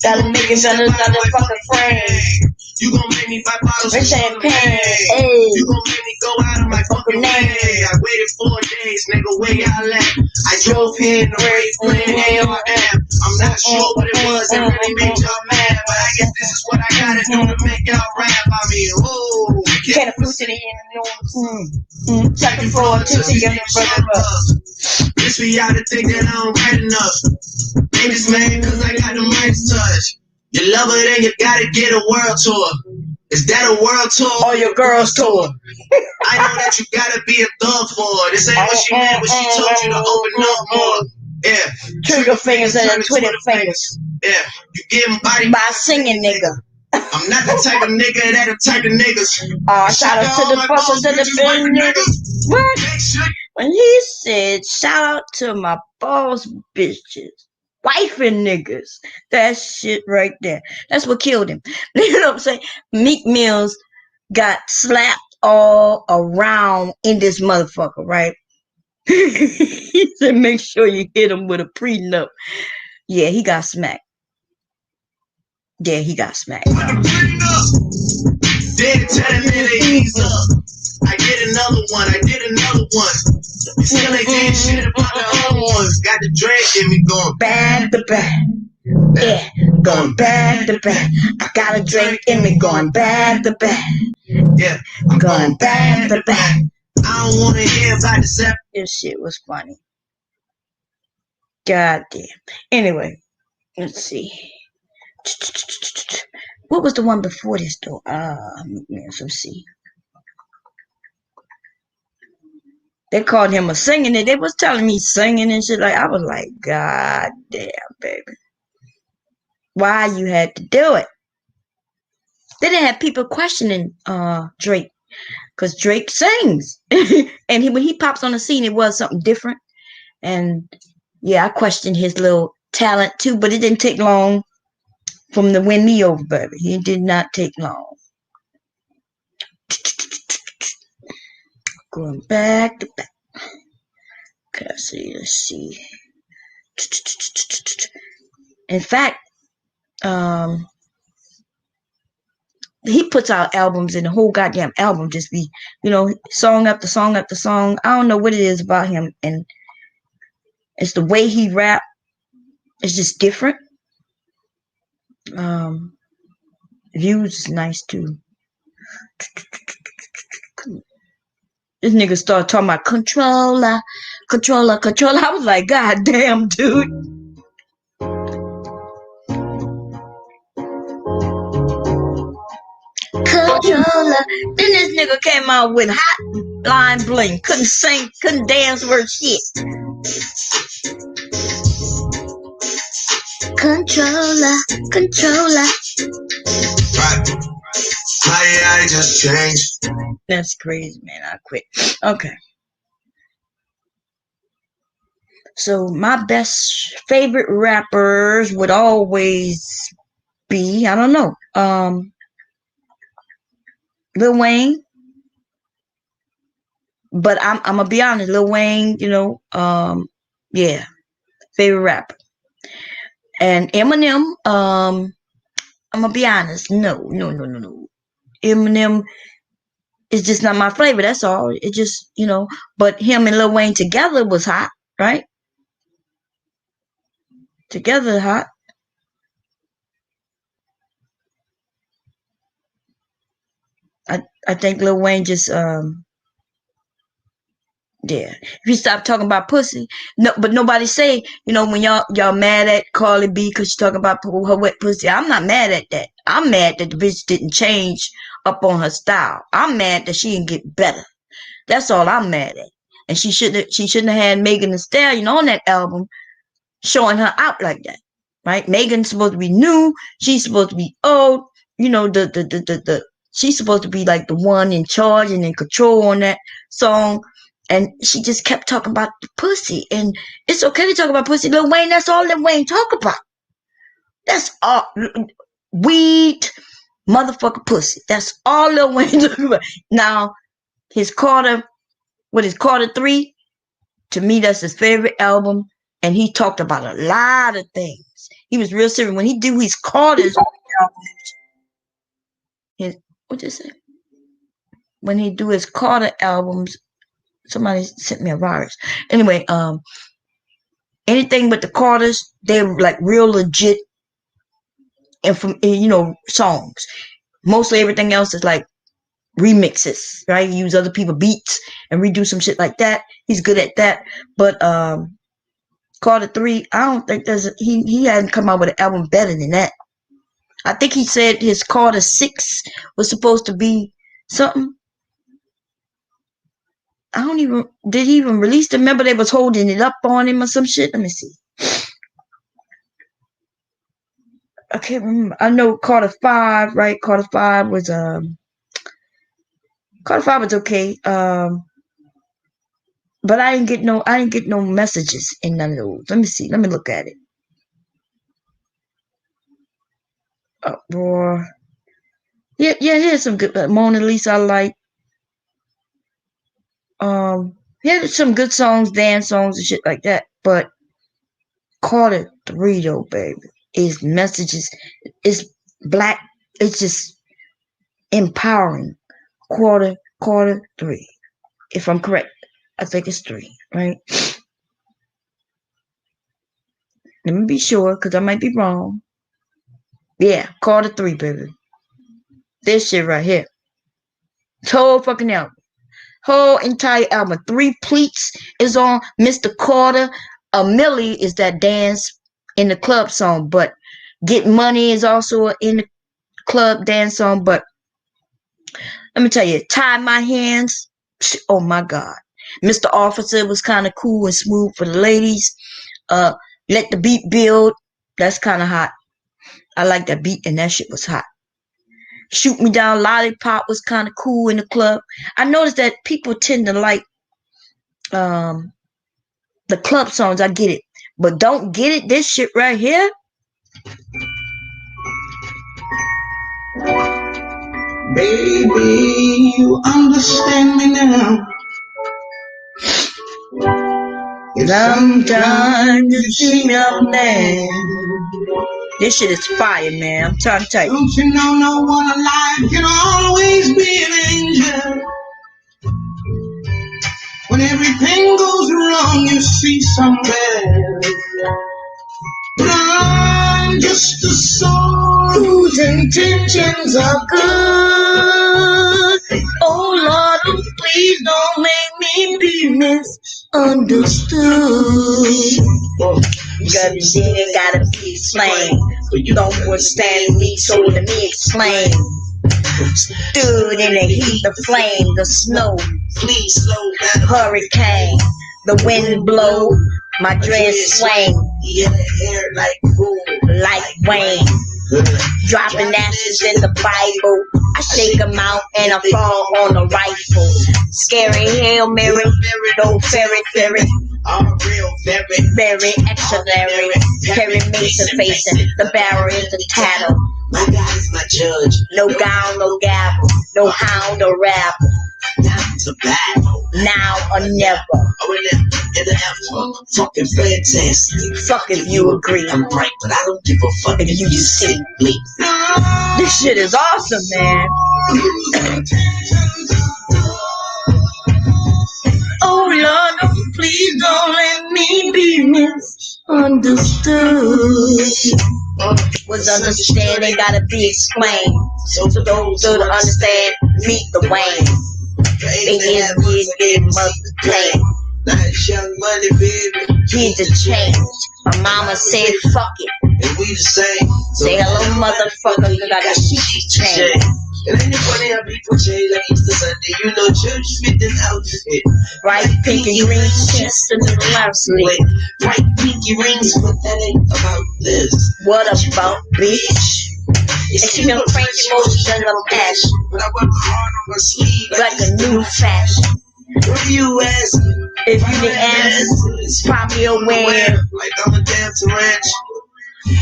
gotta make it another fucking frame. You gon' make me buy bottles of champagne. Hey. You gon' make me go out of my fucking way. I waited 4 days, nigga, where y'all at? I drove here in the race, playing ARM. I'm not sure what it was that really made y'all mad, but I guess this is what I gotta do to make y'all rap. I mean, oh, can't approve to the end. Second floor, to the this for y'all to think that I don't write enough. Ain't this man, cause I got the Midas touch. You love her, then you gotta get a world tour. Is that a world tour or your girl's tour? I know that you gotta be a thug for her. This ain't what she meant when she told you to open up more. Yeah. Trigger fingers and Twitter fingers. Yeah. You getting body by a singing nigga. I'm not the type of nigga that the type of niggas. Shout out to the bosses and the big niggas. What? When he said, shout out to my boss bitches. Wifing niggas. That shit right there. That's what killed him. You know what I'm saying? Meek Mills got slapped all around in this motherfucker, right? He said, make sure you hit him with a prenup. Yeah, he got smacked. Yeah, he got smacked. With a prenup. Then tell him to ease up. I did another one. You still ain't did shit about the other ones. Got the drag in me going back to back. Yeah, going back to back. I got a drink in me going back to back. Yeah, I'm going back to back. I don't want to hear about the seven. This shit was funny. God damn. Anyway, let's see. What was the one before this though? Let's see. They called him a singing and they was telling me singing and shit. Like I was like, God damn, baby. Why you had to do it? They didn't have people questioning Drake. Because Drake sings. And when he pops on the scene, it was something different. And yeah, I questioned his little talent too, but it didn't take long from the win me over, baby. It did not take long. Going back to back. Okay, let's see. In fact, he puts out albums and the whole goddamn album just be, song after song after song. I don't know what it is about him, and it's the way he rap. It's just different. Views is nice too. This nigga started talking about controller. I was like, God damn, dude. Controller. Then this nigga came out with Hotline Bling. Couldn't sing, couldn't dance worth shit. Controller. Right. I just changed. That's crazy, man. I quit. Okay. So my best favorite rappers would always be, I don't know, Lil Wayne. But I'm gonna be honest, Lil Wayne, yeah, favorite rapper. And Eminem, I'm gonna be honest, no. Eminem is just not my flavor. That's all. It just, but him and Lil Wayne together was hot, right? Together hot. I think Lil Wayne just yeah. If you stop talking about pussy, no, but nobody say, when y'all mad at Carly B because she's talking about her wet pussy. I'm not mad at that. I'm mad that the bitch didn't change up on her style. I'm mad that she didn't get better. That's all I'm mad at. And she shouldn't have had Megan Thee Stallion on that album showing her out like that. Right? Megan's supposed to be new. She's supposed to be old. She's supposed to be like the one in charge and in control on that song. And she just kept talking about the pussy. And it's okay to talk about pussy. Lil Wayne, that's all Lil Wayne talk about. That's all. Weed, motherfucker pussy. That's all Lil Wayne talk about. Now, his Carter 3, to me, that's his favorite album. And he talked about a lot of things. He was real serious. When he did his Carter's albums, what'd you say? When he do his Carter albums, somebody sent me a virus. Anyway, anything but the Carters, they were like real legit and from songs. Mostly everything else is like remixes, right? He use other people's beats and redo some shit like that. He's good at that. But Carter 3, I don't think he hadn't come out with an album better than that. I think he said his Carter 6 was supposed to be something. Did he even release the? Remember they was holding it up on him or some shit? Let me see. I can't remember. I know Carter 5, right? Carter 5 was okay. But I didn't get no messages in none of those. Let me see. Let me look at it. Oh boy. Yeah, here's some good Mona Lisa I like. Here's some good songs, dance songs and shit like that. But Carter 3 though, baby, is messages, is black, it's just empowering. Carter 3. If I'm correct, I think it's 3, right? Let me be sure, because I might be wrong. Yeah, Carter 3, baby. This shit right here. This whole fucking album. Whole entire album. 3 Pleats is on. Mr. Carter. A Millie is that dance in the club song. But Get Money is also in the club dance song. But let me tell you, Tie My Hands. Oh my God. Mr. Officer was kind of cool and smooth for the ladies. Let the Beat Build. That's kind of hot. I like that beat and that shit was hot. Shoot Me Down Lollipop was kind of cool in the club. I noticed that people tend to like the club songs. I get it. But don't get it. This shit right here. Baby, you understand me now. Sometimes you see me up there. This shit is fire, man. I'm trying to tell you. Don't you know no one alive can always be an angel? When everything goes wrong, you see somewhere. But I'm just a soul whose intentions are good. Oh Lord, please don't make me be misunderstood. It gotta be explained. You don't understand me, so let me explain. Stood in the heat, the flame, the snow. Please slow down. Hurricane, the wind blow, my dress swing. Yeah, hair like boom, like Wayne. Dropping ashes in the Bible. I shake them out and I fall on the rifle. Scary Hail Mary, no fairy. All real, very extraordinary. Perry Mason facing, the barrel is the tattle. My God is my judge. No gown, no gavel, no hound or rabble. Now to battle. Now or never. In the F, fucking fantastic. Fuck if you agree. I'm right, but I don't give a fuck if you just see me. This shit is awesome, man. Oh Lord, please don't let me be misunderstood. Was understanding gotta be explained. So for those who don't understand, meet the Wayne. They get must play. Now it's Young Money, baby. Here's the change. My mama said, fuck it. And we the same. Say hello, motherfucker. You got a shit change. It ain't funny how people change like Easter Sunday. You know, church fit this outfit. Bright pinky green chest and the loud sleep. Bright pinky rings, but that ain't about this. What about, bitch? And she don't crank emotion of passion. But I work hard on my sleeve like a new fashion. If you ask, if you didn't answer, it's probably aware. Like I'm a damn tarantula.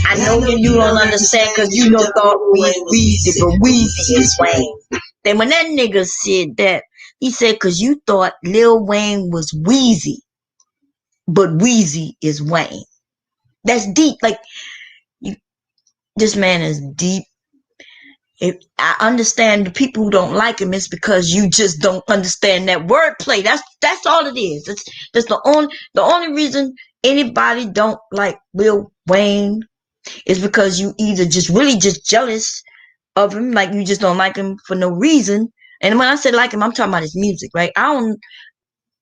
I know that you don't understand because you don't thought we Weezy, but Weezy is Wayne. Then when that nigga said that, he said because you thought Lil Wayne was Weezy, but Weezy is Wayne. That's deep. Like, this man is deep. If I understand the people who don't like him, it's because you just don't understand that wordplay. That's all it is. That's the only reason anybody don't like Lil Wayne is because you either just really just jealous of him, like you just don't like him for no reason. And when I say like him, I'm talking about his music, right? I don't,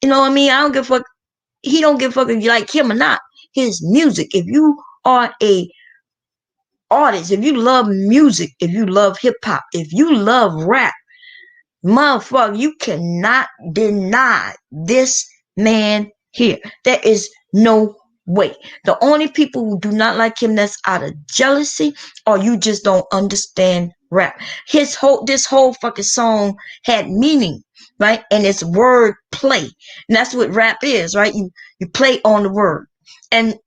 you know what I mean? I don't give a fuck. He don't give a fuck if you like him or not. His music. If you are a artist, if you love music, if you love hip hop, if you love rap, motherfucker, you cannot deny this man here. There is no way. The only people who do not like him, that's out of jealousy, or you just don't understand rap. This whole fucking song had meaning, right? And it's word play. And that's what rap is, right? You play on the word. And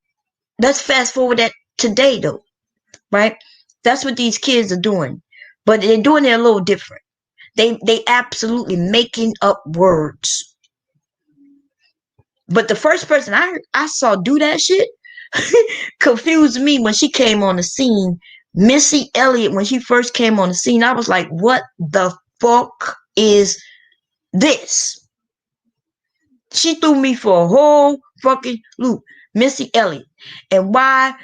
let's fast forward that today though, right? That's what these kids are doing. But they're doing it a little different. They absolutely making up words. But the first person I saw do that shit confused me when she came on the scene. Missy Elliott, when she first came on the scene, I was like, what the fuck is this? She threw me for a whole fucking loop. Missy Elliott. And why?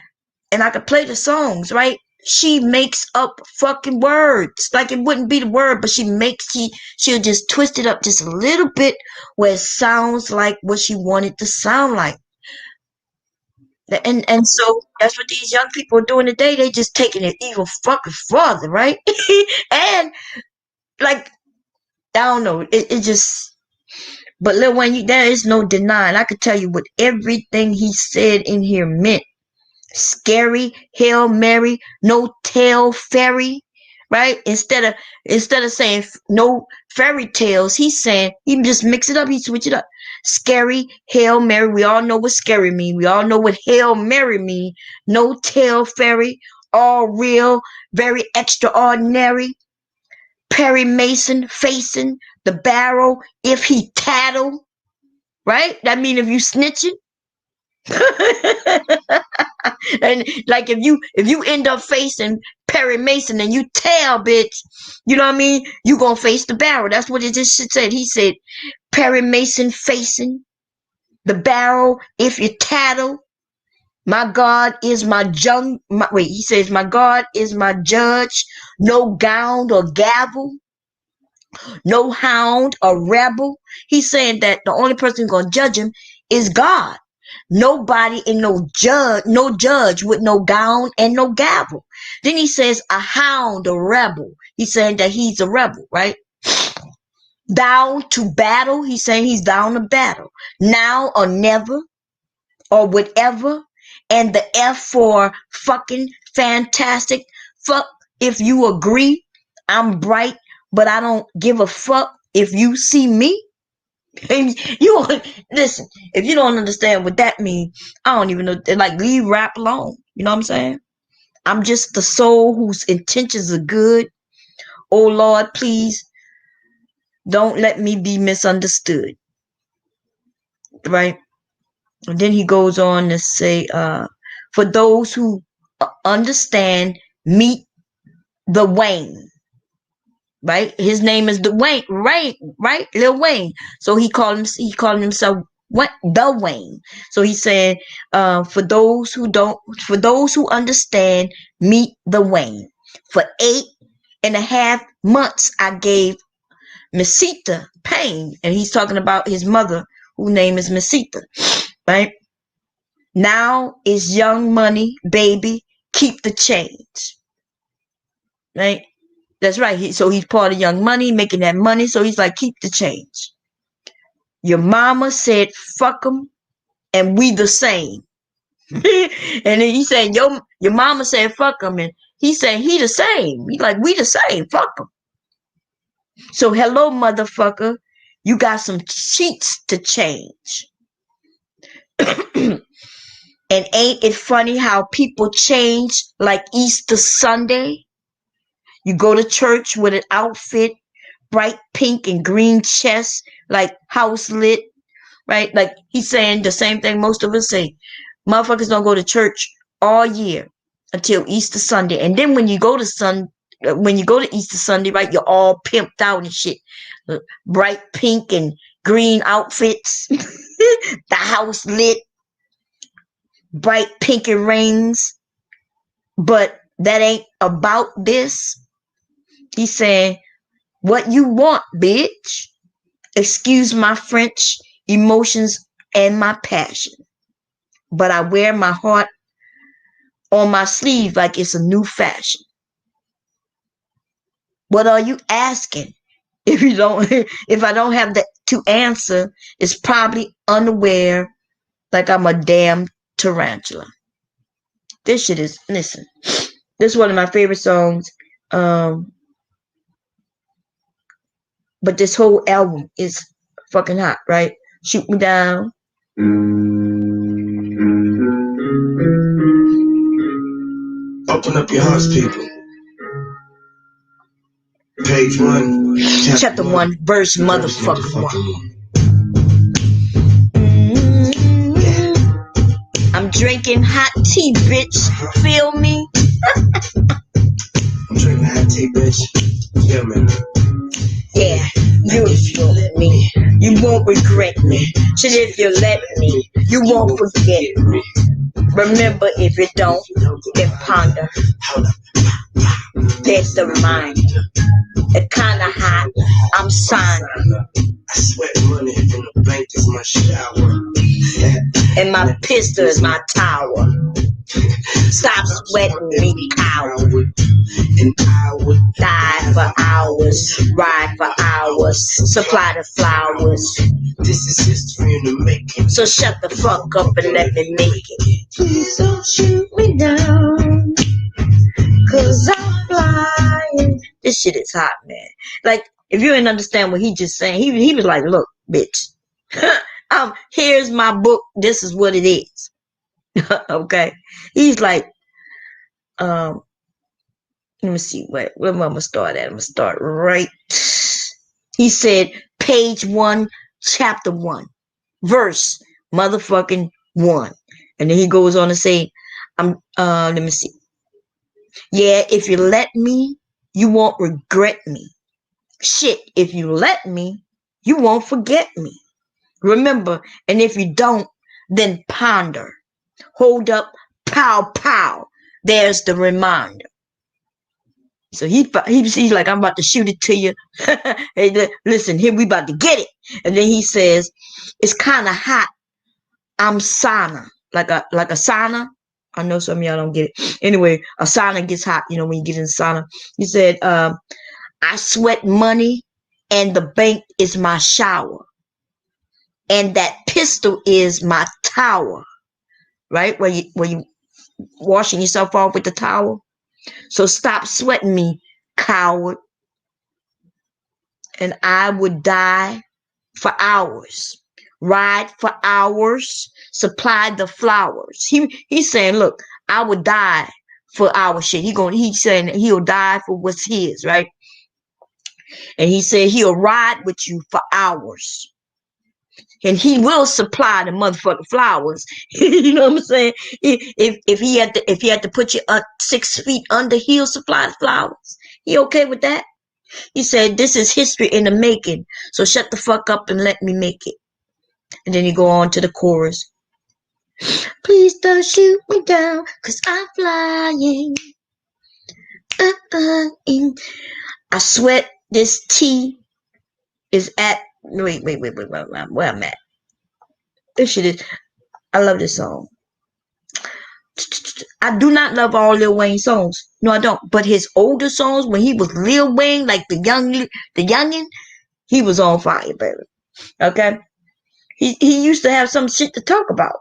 And I could play the songs, right? She makes up fucking words. Like it wouldn't be the word, but she'll just twist it up just a little bit where it sounds like what she wanted to sound like. And so that's what these young people are doing today. They just taking it even fucking further, right? And like, I don't know, it just, but Lil Wayne, there is no denying. I could tell you what everything he said in here meant. Scary Hail Mary, no tail fairy, right? Instead of saying no fairy tales, he's saying, he just mix it up, he switch it up. Scary Hail Mary, we all know what scary mean. We all know what Hail Mary mean. No tail fairy, all real, very extraordinary. Perry Mason facing the barrel if he tattle, right? That mean if you snitching. And like if you end up facing Perry Mason and you tell, bitch, you know what I mean, you gonna face the barrel. That's what it just said. He said Perry Mason facing the barrel if you tattle. My God is my he says my God is my judge, no gown or gavel. no hound or rebel. He's saying that the only person who's gonna judge him is God. Nobody and no judge with no gown and no gavel. Then he says a hound, a rebel. He's saying that he's a rebel, right? Down to battle. He's saying he's down to battle. Now or never or whatever. And the F for fucking fantastic. Fuck if you agree. I'm bright, but I don't give a fuck if you see me. You listen, if you don't understand what that means, I don't even know. Like, leave rap alone. You know what I'm saying? I'm just the soul whose intentions are good. Oh Lord, please don't let me be misunderstood. Right? And then he goes on to say, for those who understand, meet the Wayne. Right? His name is the Wayne, right? Lil Wayne. So he called himself what the Wayne. So he said, for those who understand, meet the Wayne. For 8.5 months I gave Mesita pain. And he's talking about his mother, whose name is Mesita. Right? Now is young money, baby. Keep the change. Right? That's right. So he's part of Young Money, making that money. So he's like, keep the change. Your mama said, fuck them, and we the same. And then he said, your mama said, fuck them, and he said, he the same. He like, we the same. Fuck them. So hello, motherfucker. You got some sheets to change. And ain't it funny how people change like Easter Sunday? You go to church with an outfit, bright pink and green chest, like house lit, right? Like he's saying the same thing most of us say. Motherfuckers don't go to church all year until Easter Sunday. And then when you go to Easter Sunday, right, you're all pimped out and shit. Bright pink and green outfits, the house lit, bright pink and rings. But that ain't about this. He's saying, what you want, bitch? Excuse my French, emotions, and my passion. But I wear my heart on my sleeve like it's a new fashion. What are you asking? If I don't have to answer, it's probably unaware, like I'm a damn tarantula. This shit is, listen, this is one of my favorite songs. But this whole album is fucking hot, right? Shoot Me Down. Open up your hearts, people. Page 1, Chapter 1, verse motherfucking 1. I'm drinking hot tea, bitch. Feel me? I'm drinking hot tea, bitch. Feel me? Yeah, you feel me. You won't regret me. Shit, if you let me, you won't forget me. Remember, if you don't, then ponder. There's the reminder. It's kinda hot. I'm signing. I sweat money in the bank is my shower. And my pistol is my tower. Stop sweating me, coward. And I would Die for hours, ride for hours, supply the flowers. This is history in the making. So shut the fuck up and let me make it. Please don't shoot me down, 'cause I'm flying. This shit is hot, man. Like, if you didn't understand what he just saying, he was like, look, bitch. Here's my book. This is what it is. Okay. He's like, let me see, where am I gonna start at? I'm gonna start right. He said, page 1, chapter 1, verse motherfucking 1. And then he goes on to say, let me see. Yeah, if you let me, you won't regret me. Shit, if you let me, you won't forget me. Remember, and if you don't, then ponder. Hold up, pow, pow. There's the reminder. So he's like, I'm about to shoot it to you. Hey, listen, here we about to get it. And then he says, it's kind of hot. I'm sauna, like a sauna. I know some of y'all don't get it. Anyway, a sauna gets hot. You know when you get in the sauna. He said, I sweat money, and the bank is my shower, and that pistol is my towel. Right where you washing yourself off with the towel. So stop sweating me, coward. And I would die for hours, ride for hours, supply the flowers. He's saying, look, I would die for our shit. He's saying he'll die for what's his, right? And he said he'll ride with you for hours. And he will supply the motherfucking flowers. You know what I'm saying? If he had to put you 6 feet under, he'll supply the flowers. He okay with that? He said, this is history in the making. So shut the fuck up and let me make it. And then you go on to the chorus. Please don't shoot me down, 'cause I'm flying. I sweat this tea is at, wait, where I'm at. This shit is, I love this song. I do not love all Lil Wayne songs. No, I don't. But his older songs, when he was Lil Wayne, like the youngin', he was on fire, baby. Okay? He used to have some shit to talk about.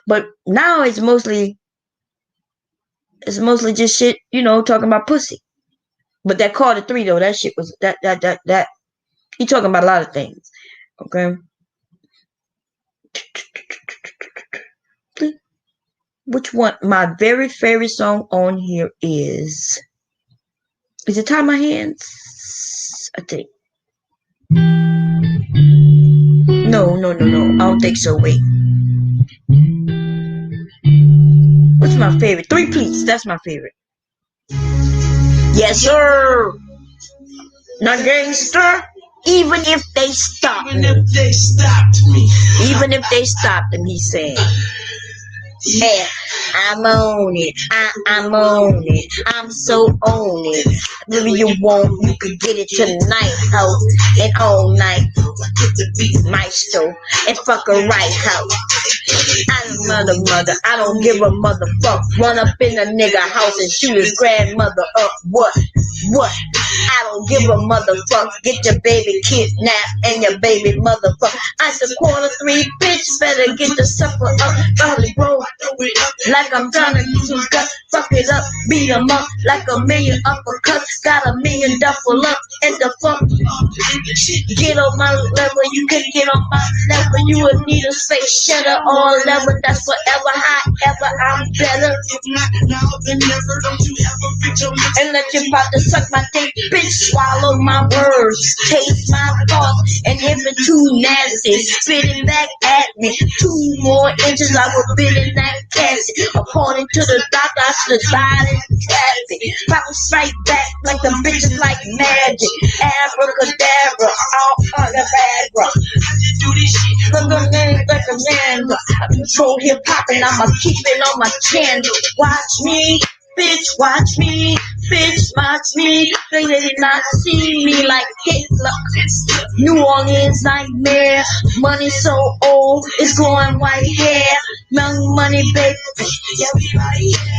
But now it's mostly just shit, you know, talking about pussy. But that Carter 3 though, that shit was that he talking about a lot of things. Okay? Which one? My very favorite song on here is it Tie My Hands? I think. No. I don't think so. Wait. What's my favorite? 3 Pleats. That's my favorite. Yes, sir. Not gangster. Even if they stop me. Even if they stopped me. Even if they stopped him, he's saying. Yeah, I'm on it. I'm on it. I'm so on it. Whatever you want, you can get it tonight, ho. And all night. Maestro. And fuck a right, ho. I'm mother. I don't give a motherfuck. Run up in a nigga house and shoot his grandmother up. What? I don't give a motherfuck. Get your baby kidnapped and your baby motherfucker. I said Q3, bitch. Better get the supper up. Probably roll like I'm trying to use some guts. Fuck it up, beat 'em up like a million uppercuts. Got a million duffel up and the fuck. Get on my level, you can get on my level. You would need a space shutter or level. That's forever, however, I'm better. If not now, then never. Don't you ever bitch on me. And let your about to suck my dick, bitch. Swallow my words, taste my thoughts, and if it's too nasty, spit it back at me. 2 more inches, I will bend in that casket. According to the doctor, I should have died in traffic. Bounce right back like the bitches like magic. Abracadabra, all on the badra. How you do this shit? Look at me like a man. I control hip hop and I'ma keep it on my channel. Watch me. Bitch, watch me, bitch, watch me. They did not see me like Hitler. New Orleans nightmare. Money so old, it's growing white hair. Young money, baby.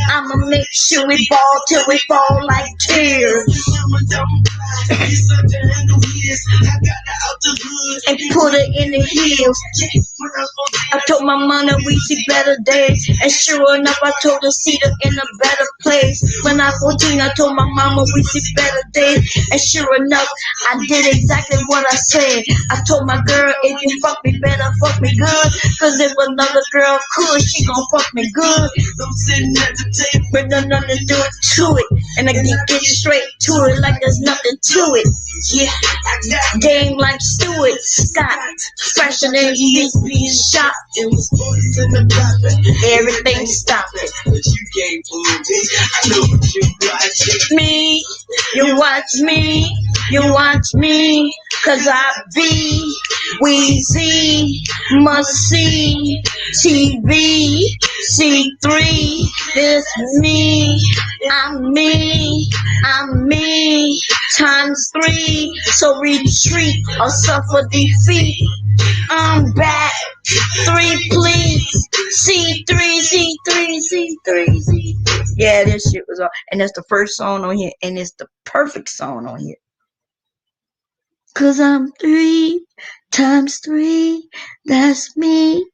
I'ma make sure we ball till we fall like tears. And put her in the heels. I told my mama we see better days. And sure enough, I told her see her in a better place. When I 14, I told my mama we see better days. And sure enough, I did exactly what I said. I told my girl, if you fuck me better, fuck me good. Cause if another girl could, she gon' fuck me good. I'm sitting at the table. But there's nothing to do it to it. And I can get straight to it like there's nothing to it. Yeah, I got game like Stuart Scott. Fresher than he's being shot. it was boys in the profit. Everything stopped it. But you can't fool me. I know what you watching. Me, you watch me, you watch me. Cause I be Weezy, must see TV, C3, this me, I'm me, times 3, so retreat or suffer defeat. I'm back, 3 please, C3. Yeah, this shit was all, and that's the first song on here, and it's the perfect song on here. Cause I'm 3 times 3, that's me.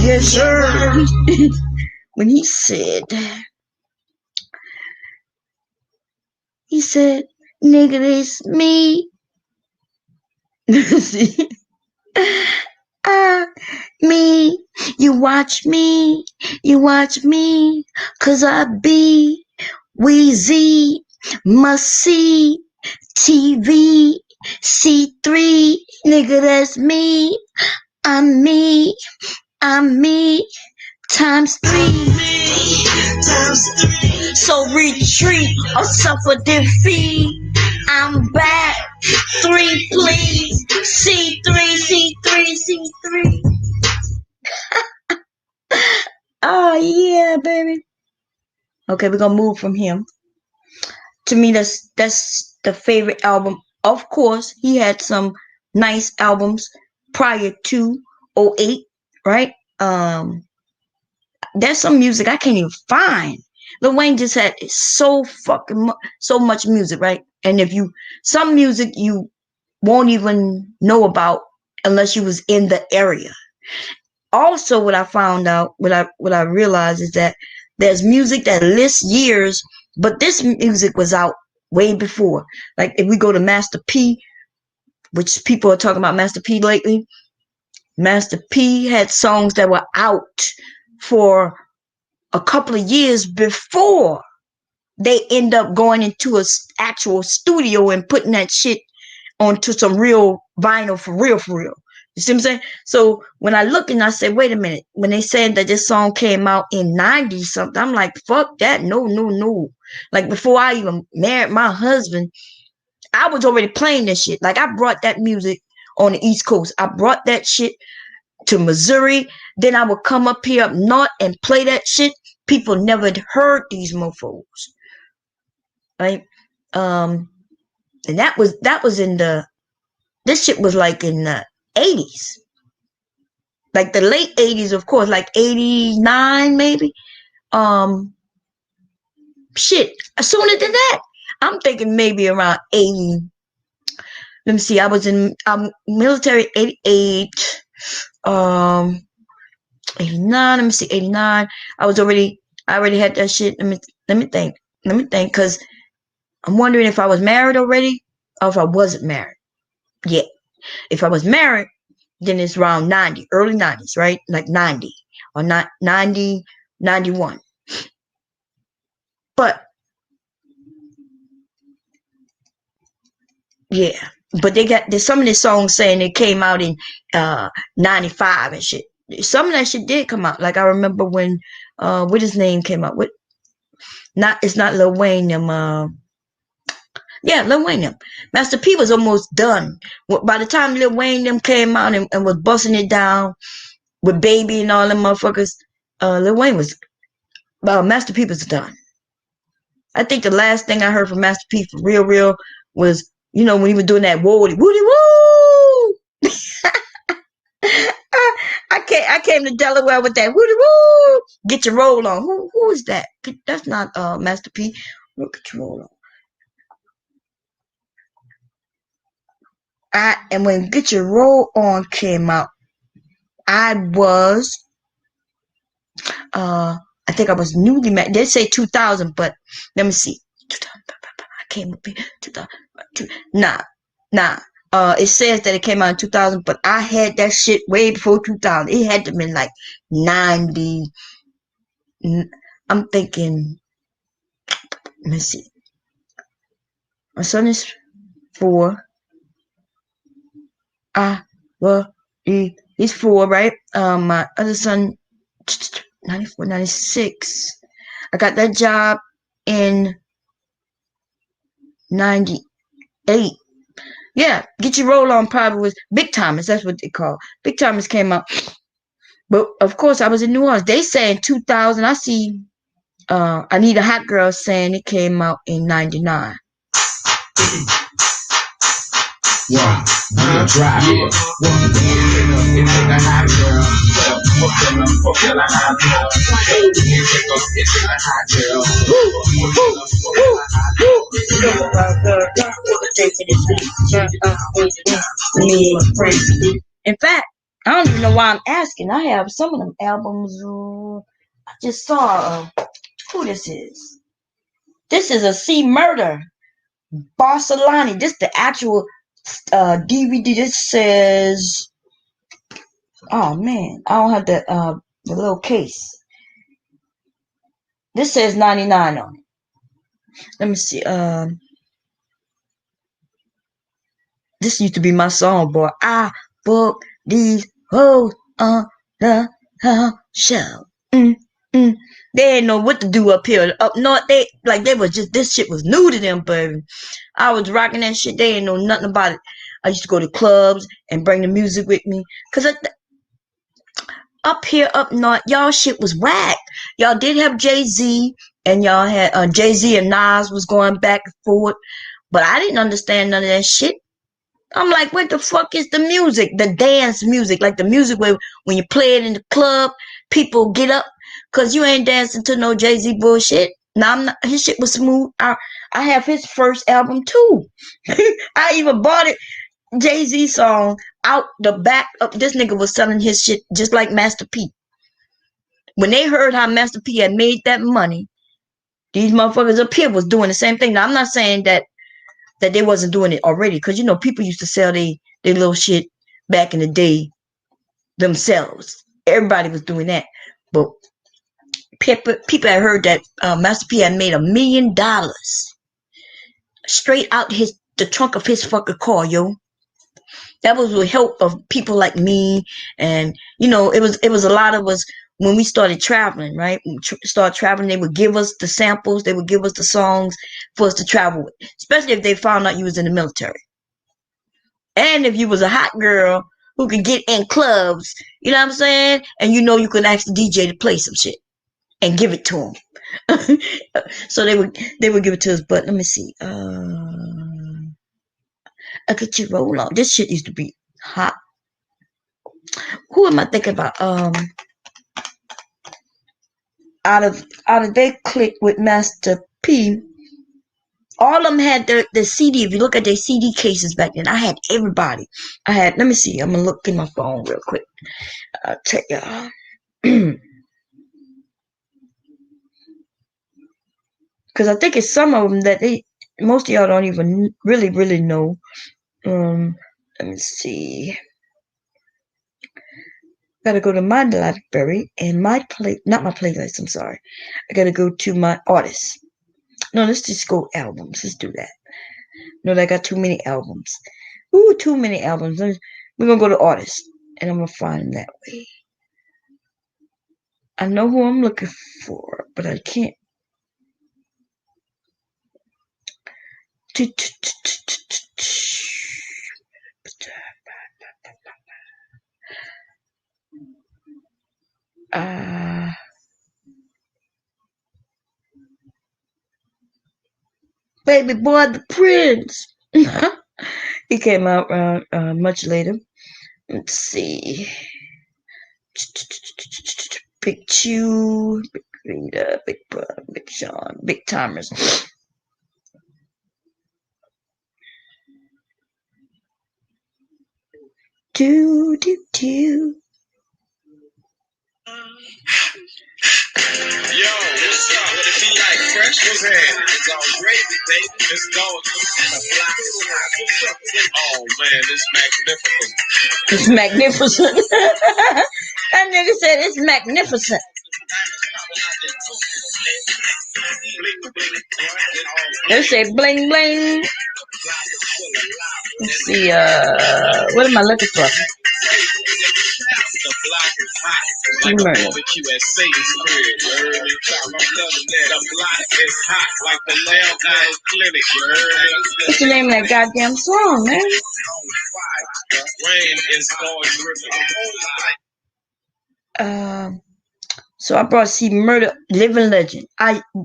Yes, sir. When he said, nigga, it's me. See? Me, you watch me, cause I be Weezy, must see TV, C3, nigga, that's me, I'm me, times 3, so retreat or suffer defeat. I'm back, 3 please, C3. Oh yeah, baby. Okay, we're gonna move from him. To me, that's the favorite album. Of course, he had some nice albums prior to '08, right? There's some music I can't even find. Lil Wayne just had so so much music, right? And if you some music you won't even know about unless you was in the area. Also, what I found out, what I realized is that there's music that lists years, but this music was out way before. Like if we go to Master P, which people are talking about Master P lately, Master P had songs that were out for a couple of years before they end up going into a actual studio and putting that shit onto some real vinyl for real. You see what I'm saying? So when I look and I say, wait a minute, when they said that this song came out in 90 something, I'm like, fuck that. No. Like before I even married my husband, I was already playing this shit. Like I brought that music on the East Coast. I brought that shit to Missouri. Then I would come up here up north and play that shit. People never heard these mofos. Right? And that was in this shit was like in the 80s. Like the late 80s, of course, like 89 maybe. Shit, sooner than that. I'm thinking maybe around 80. Let me see, I was in military 88, 89, let me see, 89. I already had that shit. Let me think, because I'm wondering if I was married already or if I wasn't married. Yeah. If I was married, then it's around 90, early 90s, right? Like 90 or not 90, 91. But yeah, but there's some of these songs saying it came out in 95 and shit. Some of that shit did come out. Like I remember when what his name came out. It's not Lil Wayne yeah, Lil Wayne them. Master P was almost done. By the time Lil Wayne them came out and was busting it down with Baby and all them motherfuckers, Lil Wayne was Master P was done. I think the last thing I heard from Master P for real was, when he was doing that woody woo. I came to Delaware with that woody woo. Get your roll on. Who is that? That's not Master P. Look at your roll on. And when Get Your Roll On came out, I think I was newly married. They say 2000, but let me see. I came up here 2000. Nah. It says that it came out in 2000, but I had that shit way before 2000. It had to been like 90. I'm thinking. Let me see. My son is 4. He's 4, right? My other son, 94, 96. I got that job in 98. Yeah, Get Your Roll On probably was Big Timers. That's what they call. Big Timers came out. But of course, I was in New Orleans. They say in 2000. I see I Need a Hot Girl saying it came out in 99. Wow, I'm dry. Yeah. It's a hot girl. In fact, I don't even know why I'm asking. I have some of them albums. I just saw who this is. This is a C Murder. Barcelona. This the actual DVD. This says, oh man, I don't have the little case. This says 99 on it. Let me see. This used to be my song, boy. I book these hoes on the show. They didn't know what to do up here. Up north, they was just, this shit was new to them, baby. I was rocking that shit. They didn't know nothing about it. I used to go to clubs and bring the music with me. Cause up here, up north, y'all shit was whack. Y'all did have Jay-Z, and y'all had Jay-Z and Nas was going back and forth. But I didn't understand none of that shit. I'm like, what the fuck is the music? The dance music, like the music where when you play it in the club, people get up, cause you ain't dancing to no Jay-Z bullshit. Now I'm not. His shit was smooth. I have his first album too. I even bought it. Jay-Z song out the back of this nigga was selling his shit just like Master P. When they heard how Master P had made that money, these motherfuckers up here was doing the same thing. Now I'm not saying that they wasn't doing it already, because people used to sell their little shit back in the day themselves. Everybody was doing that. But people had heard that Master P had made $1 million straight out the trunk of his fucking car, yo. That was with help of people like me, and it was a lot of us when we started traveling, right? When we started traveling, they would give us the samples, they would give us the songs for us to travel with, especially if they found out you was in the military. And if you was a hot girl who could get in clubs, you know what I'm saying? And you could ask the DJ to play some shit and give it to them. So they would give it to us. But let me see. I Get You Roll On. This shit used to be hot. Who am I thinking about? Out of their clique with Master P, all of them had the CD. If you look at their CD cases back then, I had everybody. Let me see. I'm gonna look in my phone real quick. I'll check y'all. Because I think it's some of them that most of y'all don't even really know. Let me see. Gotta go to my library and not my playlist, I'm sorry. I gotta go to my artists. No, let's just go albums. Let's do that. No, I got too many albums. Ooh, too many albums. We're gonna go to artists, and I'm gonna find them that way. I know who I'm looking for, but I can't. Baby Boy the Prince. He came out around much later. Let's see. Big Chew, Big Rita, Big Bud, Big Sean, Big Timers. Do. Yo, what's up? What it be like? Fresh was had. It's all gravy, baby. Let's go. The block is hot. What's up? Oh man, it's magnificent. It's magnificent. That nigga said it's magnificent. They say bling bling. Let's see, what am I looking for? like a barbecue at Satan's crib. You heard me? I'm loving that. The block is hot like the downtown clinic. You heard me? What's the name of that goddamn song, man? Rain is God driven. So I brought see Murder Living Legend.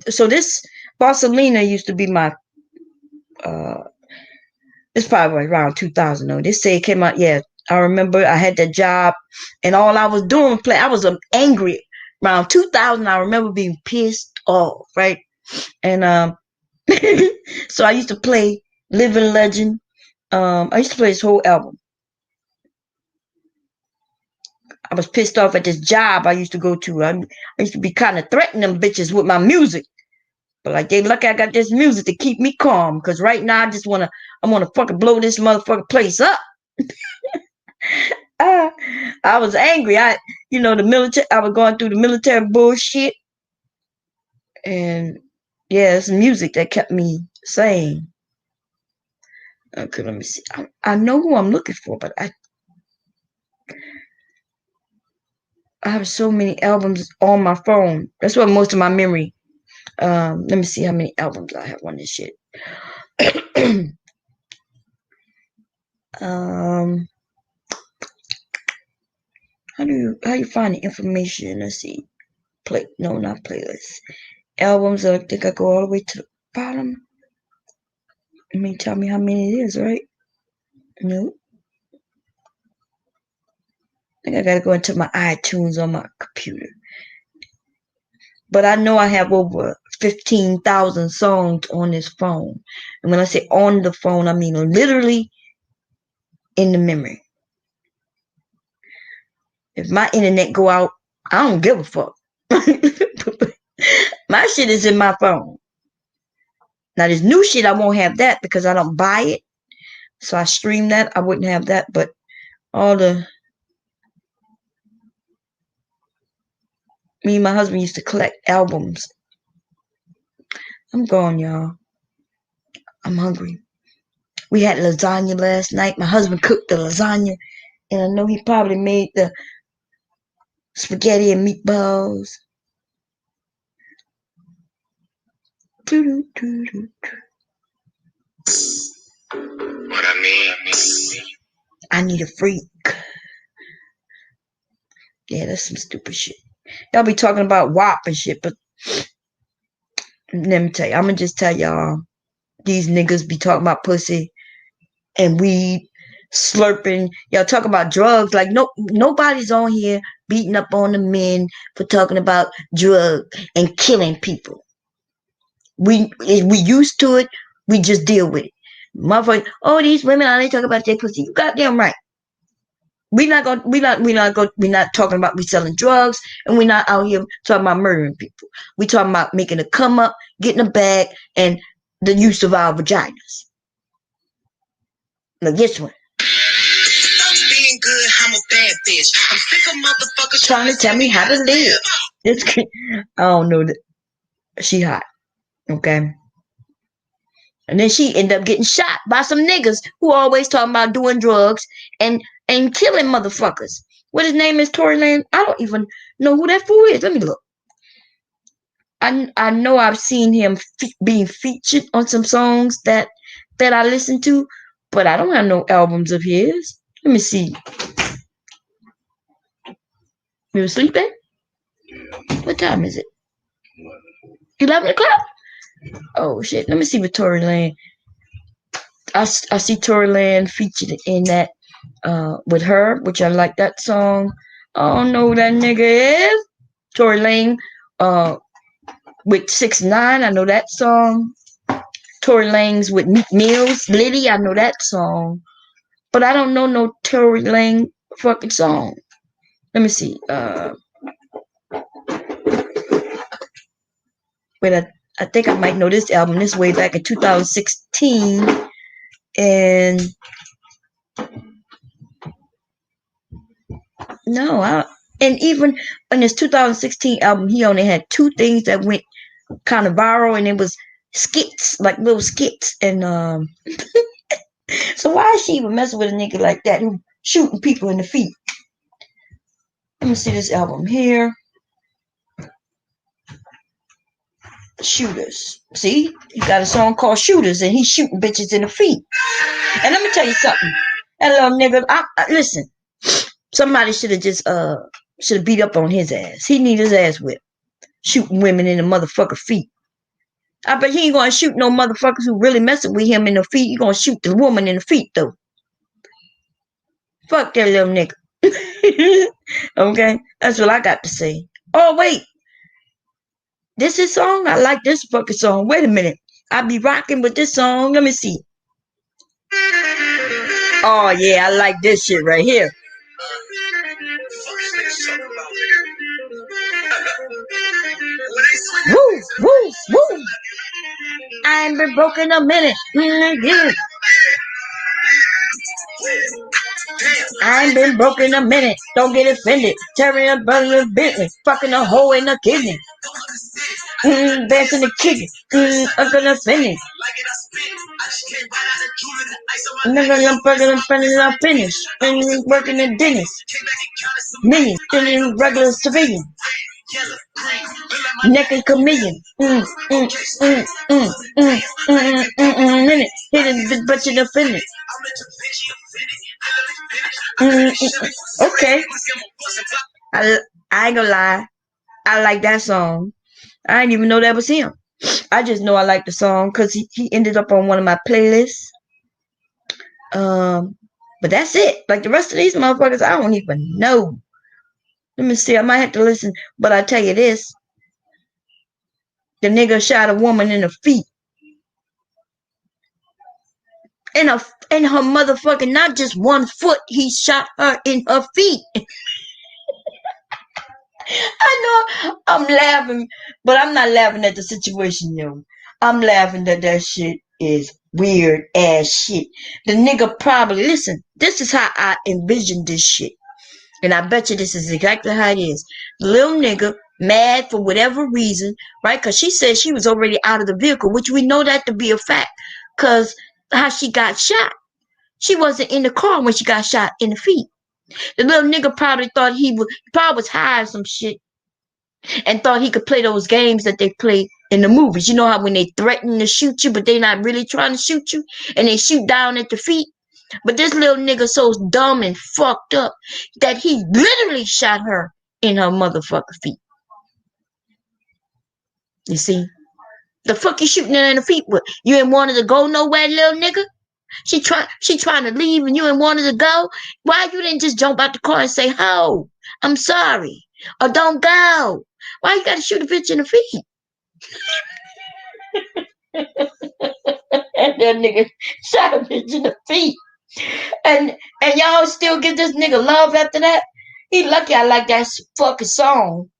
So this Barcelona used to be my it's probably around 2000 though. They say it came out, yeah. I remember I had that job and all I was doing was play. I was angry around 2000. I remember being pissed off, right? And so I used to play Living Legend. I used to play this whole album. I was pissed off at this job I used to go to. I used to be kind of threatening them bitches with my music. But like they lucky I got this music to keep me calm. Because right now I wanna fucking blow this motherfucking place up. I was angry. The military, I was going through the military bullshit. And yeah, it's music that kept me sane. Okay, let me see. I know who I'm looking for, but I have so many albums on my phone. That's what most of my memory. Let me see how many albums I have on this shit. How you find the information? Let's see. No, not playlists. Albums. I think I go all the way to the bottom. Tell me how many it is, right? Nope. I think I gotta go into my iTunes on my computer. But I know I have over 15,000 songs on this phone. And when I say on the phone, I mean literally in the memory. If my internet go out, I don't give a fuck. My shit is in my phone. Now this new shit, I won't have that because I don't buy it. So I stream that. I wouldn't have that. But me and my husband used to collect albums. I'm gone, y'all. I'm hungry. We had lasagna last night. My husband cooked the lasagna. And I know he probably made the spaghetti and meatballs. What I mean? I need a freak. Yeah, that's some stupid shit. Y'all be talking about WAP and shit, but let me tell you, I'm gonna just tell y'all, these niggas be talking about pussy and weed, slurping. Y'all talk about drugs. Like nobody's on here beating up on the men for talking about drugs and killing people. We used to it. We just deal with it. Motherfucker, these women, they talk about their pussy. You goddamn right. We're not talking about we selling drugs, and we're not out here talking about murdering people. We talking about making a come up, getting a bag, and the use of our vaginas. Now this one. Being good, I'm a bad bitch. I'm sick of motherfuckers trying to tell me how to live. This I don't know that she hot. Okay. And then she ended up getting shot by some niggas who always talking about doing drugs and killing motherfuckers. What his name is, Tory Lane? I don't even know who that fool is. Let me look. I know I've seen him being featured on some songs that I listen to, but I don't have no albums of his. Let me see. You sleeping? What time is it? 11 o'clock? Oh shit. Let me see what Tory Lane. I see Tory Lane featured in that with her, which I like that song. I don't know who that nigga is. Tory Lane with 6ix9ine, I know that song. Tory Lanez with Meek Mill's Liddy, I know that song. But I don't know no Tory Lane fucking song. Let me see. Wait, I think I might know this album. This way back in 2016. And no, and even on this 2016 album, he only had 2 things that went kind of viral, and it was skits, like little skits. And so why is she even messing with a nigga like that who shooting people in the feet? me see this album here. Shooters. See? He got a song called Shooters, and he's shooting bitches in the feet. And let me tell you something. That little nigga, listen, somebody should have just should have beat up on his ass. He need his ass whipped. Shooting women in the motherfucker feet. I bet he ain't gonna shoot no motherfuckers who really messing with him in the feet. He gonna shoot the woman in the feet though. Fuck that little nigga. Okay? That's what I got to say. Oh wait. This is song? I like this fucking song. Wait a minute. I be rocking with this song. Let me see. Oh yeah, I like this shit right here. Woo, woo, woo. I ain't been broke in a minute. Yeah. I ain't been broke in a minute. Don't get offended. Tearing up brother's business. Fucking a hole in the kidney. Dancing the chicken. I'm gonna finish. I'm fucking finish. Working the dentist. Me, regular civilian. Naked chameleon. Minute. Hitting the bitch in the finish. Okay. I ain't gonna lie. I like that song. I didn't even know that was him. I just know I like the song because he ended up on one of my playlists. But that's it. Like the rest of these motherfuckers, I don't even know. Let me see. I might have to listen. But I tell you this. The nigga shot a woman in the feet. In her motherfucking, not just 1 foot, he shot her in her feet. I know I'm laughing, but I'm not laughing at the situation, yo. I'm laughing that shit is weird ass shit. The nigga probably, listen, this is how I envision this shit. And I bet you this is exactly how it is. The little nigga, mad for whatever reason, right? Because she said she was already out of the vehicle, which we know that to be a fact. Because how she got shot. She wasn't in the car when she got shot in the feet. The little nigga probably thought he probably was high or some shit. And thought he could play those games that they play in the movies. You know how when they threaten to shoot you, but they not really trying to shoot you, and they shoot down at the feet. But this little nigga so dumb and fucked up that he literally shot her in her motherfucking feet. You see? The fuck you shooting her in the feet with? You ain't wanted to go nowhere, little nigga? She trying to leave and you ain't wanted to go? Why you didn't just jump out the car and say, "Ho, I'm sorry," or "Don't go"? Why you gotta shoot a bitch in the feet? And that nigga shot a bitch in the feet. And y'all still give this nigga love after that? He lucky I like that fucking song.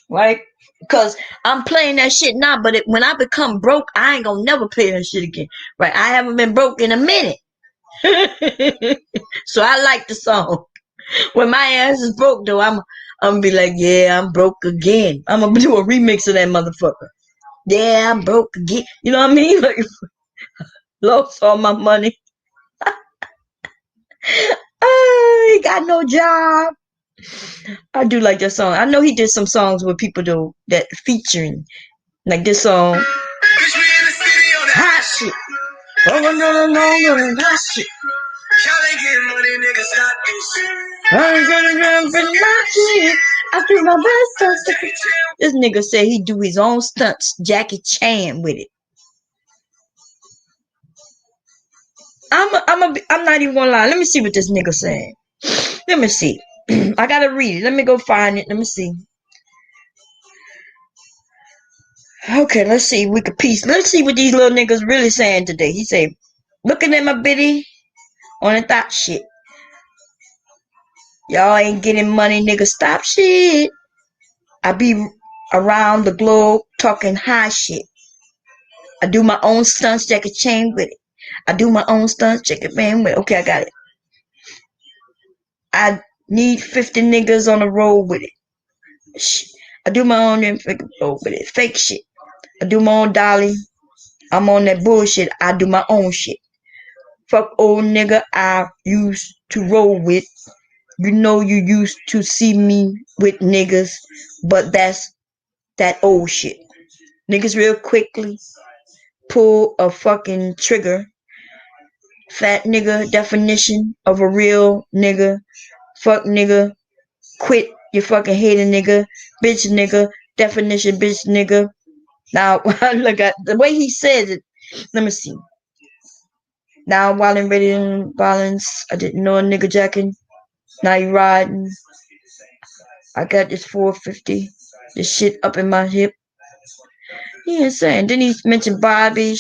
Right? Because I'm playing that shit now, but when I become broke, I ain't gonna never play that shit again. Right? I haven't been broke in a minute. So I like the song. When my ass is broke though, I'm gonna be like, yeah, I'm broke again. I'm gonna do a remix of that motherfucker. Yeah, I'm broke again. You know what I mean? Like, lost all my money. He got no job. I do like that song. I know he did some songs with people though that featuring, like this song. Hot shit. Oh no, hot shit. I'm gonna shit. I do my best to. This nigga said he do his own stunts, Jackie Chan with it. I'm not even gonna lie. Let me see what this nigga saying. Let me see. I gotta read it. Let me go find it. Let me see. Okay, let's see. Wikipedia. Let's see what these little niggas really saying today. He said, looking at my bitty on the thought shit. Y'all ain't getting money, nigga. Stop shit. I be around the globe talking high shit. I do my own stunts, Jackie Chan with it. I do my own stunts, Jackie Chan with it. Okay, I got it. I need 50 niggas on the road with it. I do my own road with it. Fake shit. I do my own dolly. I'm on that bullshit. I do my own shit. Fuck old nigga I used to roll with. You know you used to see me with niggas, but that's that old shit. Niggas real quickly pull a fucking trigger. Fat nigga definition of a real nigga. Fuck nigga. Quit you fucking hating nigga. Bitch nigga. Definition bitch nigga. Now look at the way he says it. Let me see. Now while I'm ready to balance, I didn't know a nigga jacking. Now you riding. I got this 450. This shit up in my hip. He insane. Then he mentioned Bobby.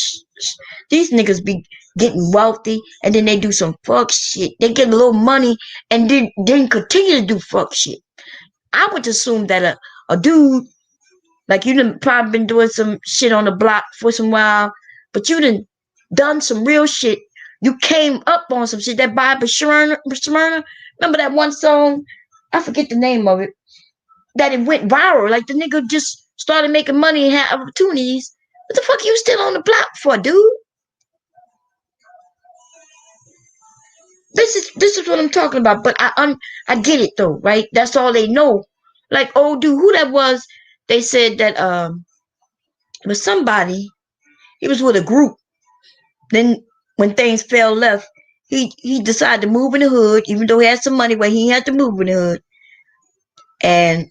These niggas be getting wealthy and then they do some fuck shit. They get a little money and then continue to do fuck shit. I would assume that a dude like you done probably been doing some shit on the block for some while, but you done some real shit. You came up on some shit. That Bobby Smyrna, remember that one song? I forget the name of it. That it went viral. Like the nigga just started making money and had opportunities. What the fuck you still on the block for, dude? This is what I'm talking about. But I get it though, right? That's all they know. Like old dude, who that was? They said that it was somebody. He was with a group. Then when things fell left, he decided to move in the hood, even though he had some money where he had to move in the hood, and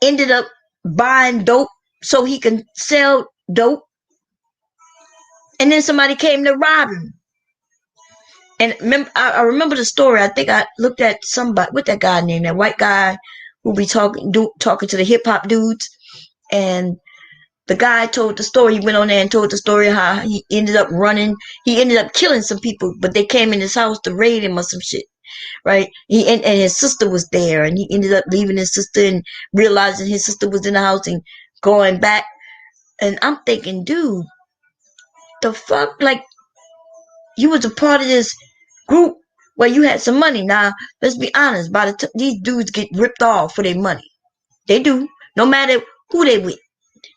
ended up buying dope so he can sell dope. And then somebody came to rob him. And I remember the story. I think I looked at somebody, what that guy named, that white guy who be talking to the hip hop dudes. And the guy told the story. He went on there and told the story how he ended up running. He ended up killing some people, but they came in his house to raid him or some shit, right? And his sister was there, and he ended up leaving his sister and realizing his sister was in the house and going back. And I'm thinking, dude, the fuck, like you was a part of this group where you had some money. Now, let's be honest. These dudes get ripped off for their money. They do. No matter who they with.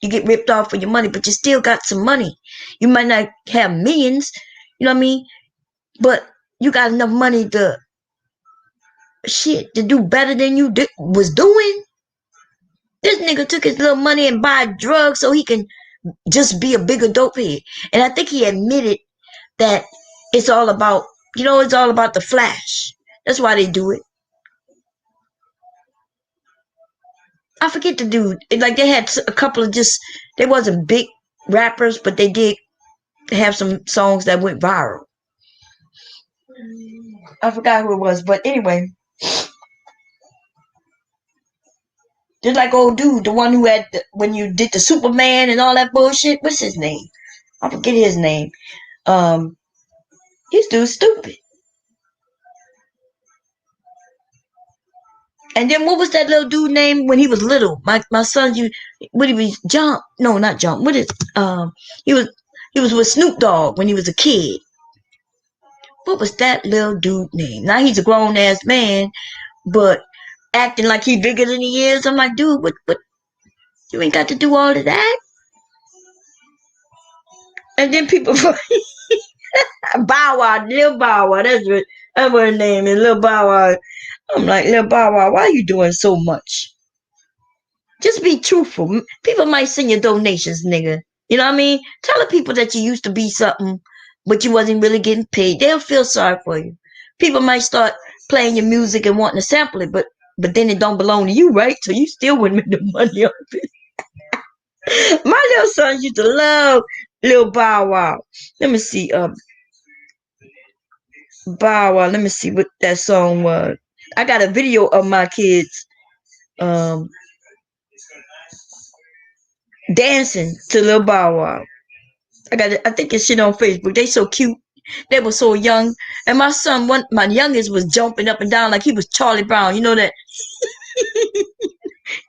You get ripped off for your money, but you still got some money. You might not have millions, you know what I mean? But you got enough money to do better than you was doing. This nigga took his little money and buy drugs so he can just be a bigger dope head. And I think he admitted that it's all about, it's all about the flash. That's why they do it. I forget the dude. Like they had a couple of they wasn't big rappers, but they did have some songs that went viral. I forgot who it was, but anyway. Just like old dude, the one who had, when you did the Superman and all that bullshit. What's his name? I forget his name. He's dude stupid. And then what was that little dude name when he was little? My son, what he was, Jump? No, not Jump. What is, he was with Snoop Dogg when he was a kid. What was that little dude name? Now he's a grown ass man, but acting like he bigger than he is. I'm like, dude, what, you ain't got to do all of that. And then people, Bow Wow, Lil Bow Wow, that's what her name is, Lil Bow Wow. I'm like, Lil Bow Wow, why are you doing so much? Just be truthful. People might send you donations, nigga. You know what I mean? Tell the people that you used to be something, but you wasn't really getting paid. They'll feel sorry for you. People might start playing your music and wanting to sample it, but then it don't belong to you, right? So you still wouldn't make the money off it. My little son used to love Lil Bow Wow. Let me see. Bow Wow. Let me see what that song was. I got a video of my kids dancing to Lil Bow Wow. I think it's shit on Facebook. They so cute. They were so young. And my son, my youngest, was jumping up and down like he was Charlie Brown. You know that?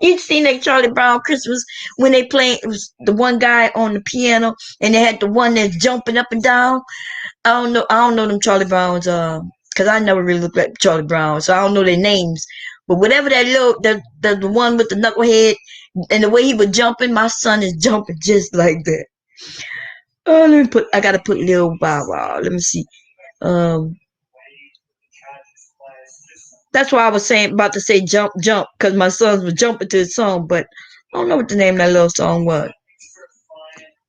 You seen that Charlie Brown Christmas when they played, it was the one guy on the piano and they had the one that's jumping up and down. I don't know them Charlie Browns, cause I never really looked at Charlie Brown, so I don't know their names. But whatever that little, the one with the knucklehead and the way he was jumping, my son is jumping just like that. Oh, I gotta put Lil Bow Wow. Let me see. That's why I was saying about to say jump, jump, because my sons were jumping to the song, but I don't know what the name of that little song was.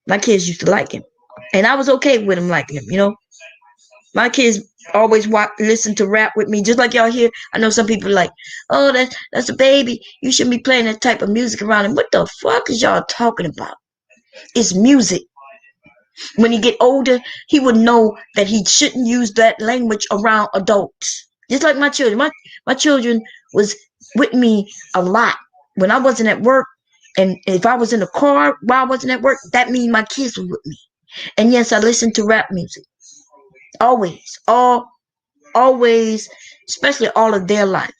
My kids used to like him, and I was okay with them liking him. You know, my kids always listen to rap with me, just like y'all hear. I know some people like, oh, that's a baby. You shouldn't be playing that type of music around him. What the fuck is y'all talking about? It's music. When he get older, he would know that he shouldn't use that language around adults. Just like my children. My children was with me a lot. When I wasn't at work, and if I was in the car while I wasn't at work, that means my kids were with me. And yes, I listened to rap music. Always. Always, especially all of their life.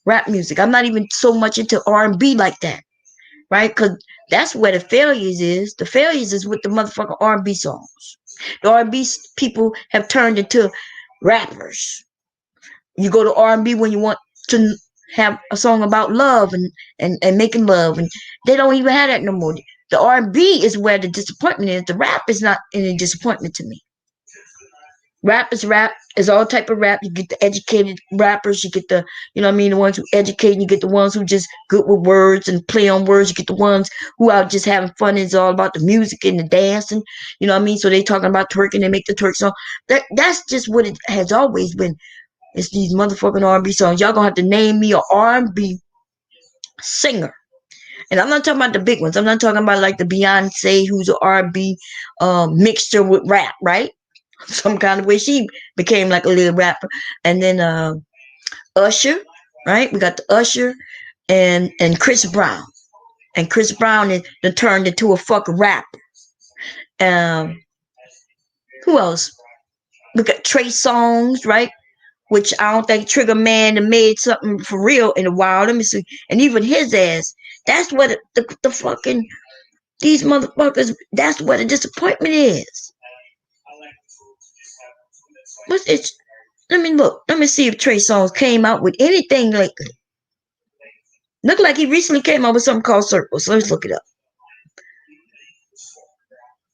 Rap music. I'm not even so much into R&B like that. Right? Because that's where the failures is. The failures is with the motherfucking R&B songs. The R&B people have turned into rappers. You go to R&B when you want to have a song about love and making love, and they don't even have that no more. The R&B is where the disappointment is. The rap is not any disappointment to me. Rap is rap. It's all type of rap. You get the educated rappers. You get the, you know what I mean, the ones who educate. And you get the ones who just good with words and play on words. You get the ones who are just having fun. It's all about the music and the dancing. You know what I mean? So they talking about twerking. They make the twerk song. That's just what it has always been. It's these motherfucking R&B songs. Y'all gonna have to name me a R&B singer. And I'm not talking about the big ones. I'm not talking about like the Beyonce, who's an R&B mixture with rap, right? Some kind of way she became like a little rapper. And then Usher, right? We got the Usher and Chris Brown. And Chris Brown is turned into a fucking rapper. Who else? We got Trey Songz, right? Which I don't think Trigger Man made something for real in a while. Let me see. And even his ass. That's what the fucking, these motherfuckers, that's what the disappointment is. What's it? Let me look. Let me see if Trey Songz came out with anything lately. Look like he recently came out with something called Circles. So let's look it up.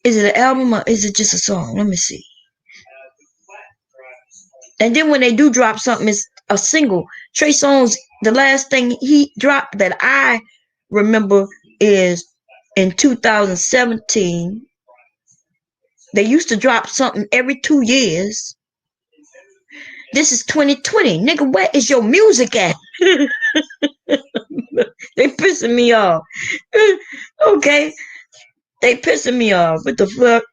Is it an album or is it just a song? Let me see. And then when they do drop something, it's a single. Trey Songz, the last thing he dropped that I remember is in 2017. They used to drop something every 2 years. This is 2020. Nigga, where is your music at? They pissing me off. Okay. They pissing me off. What the fuck?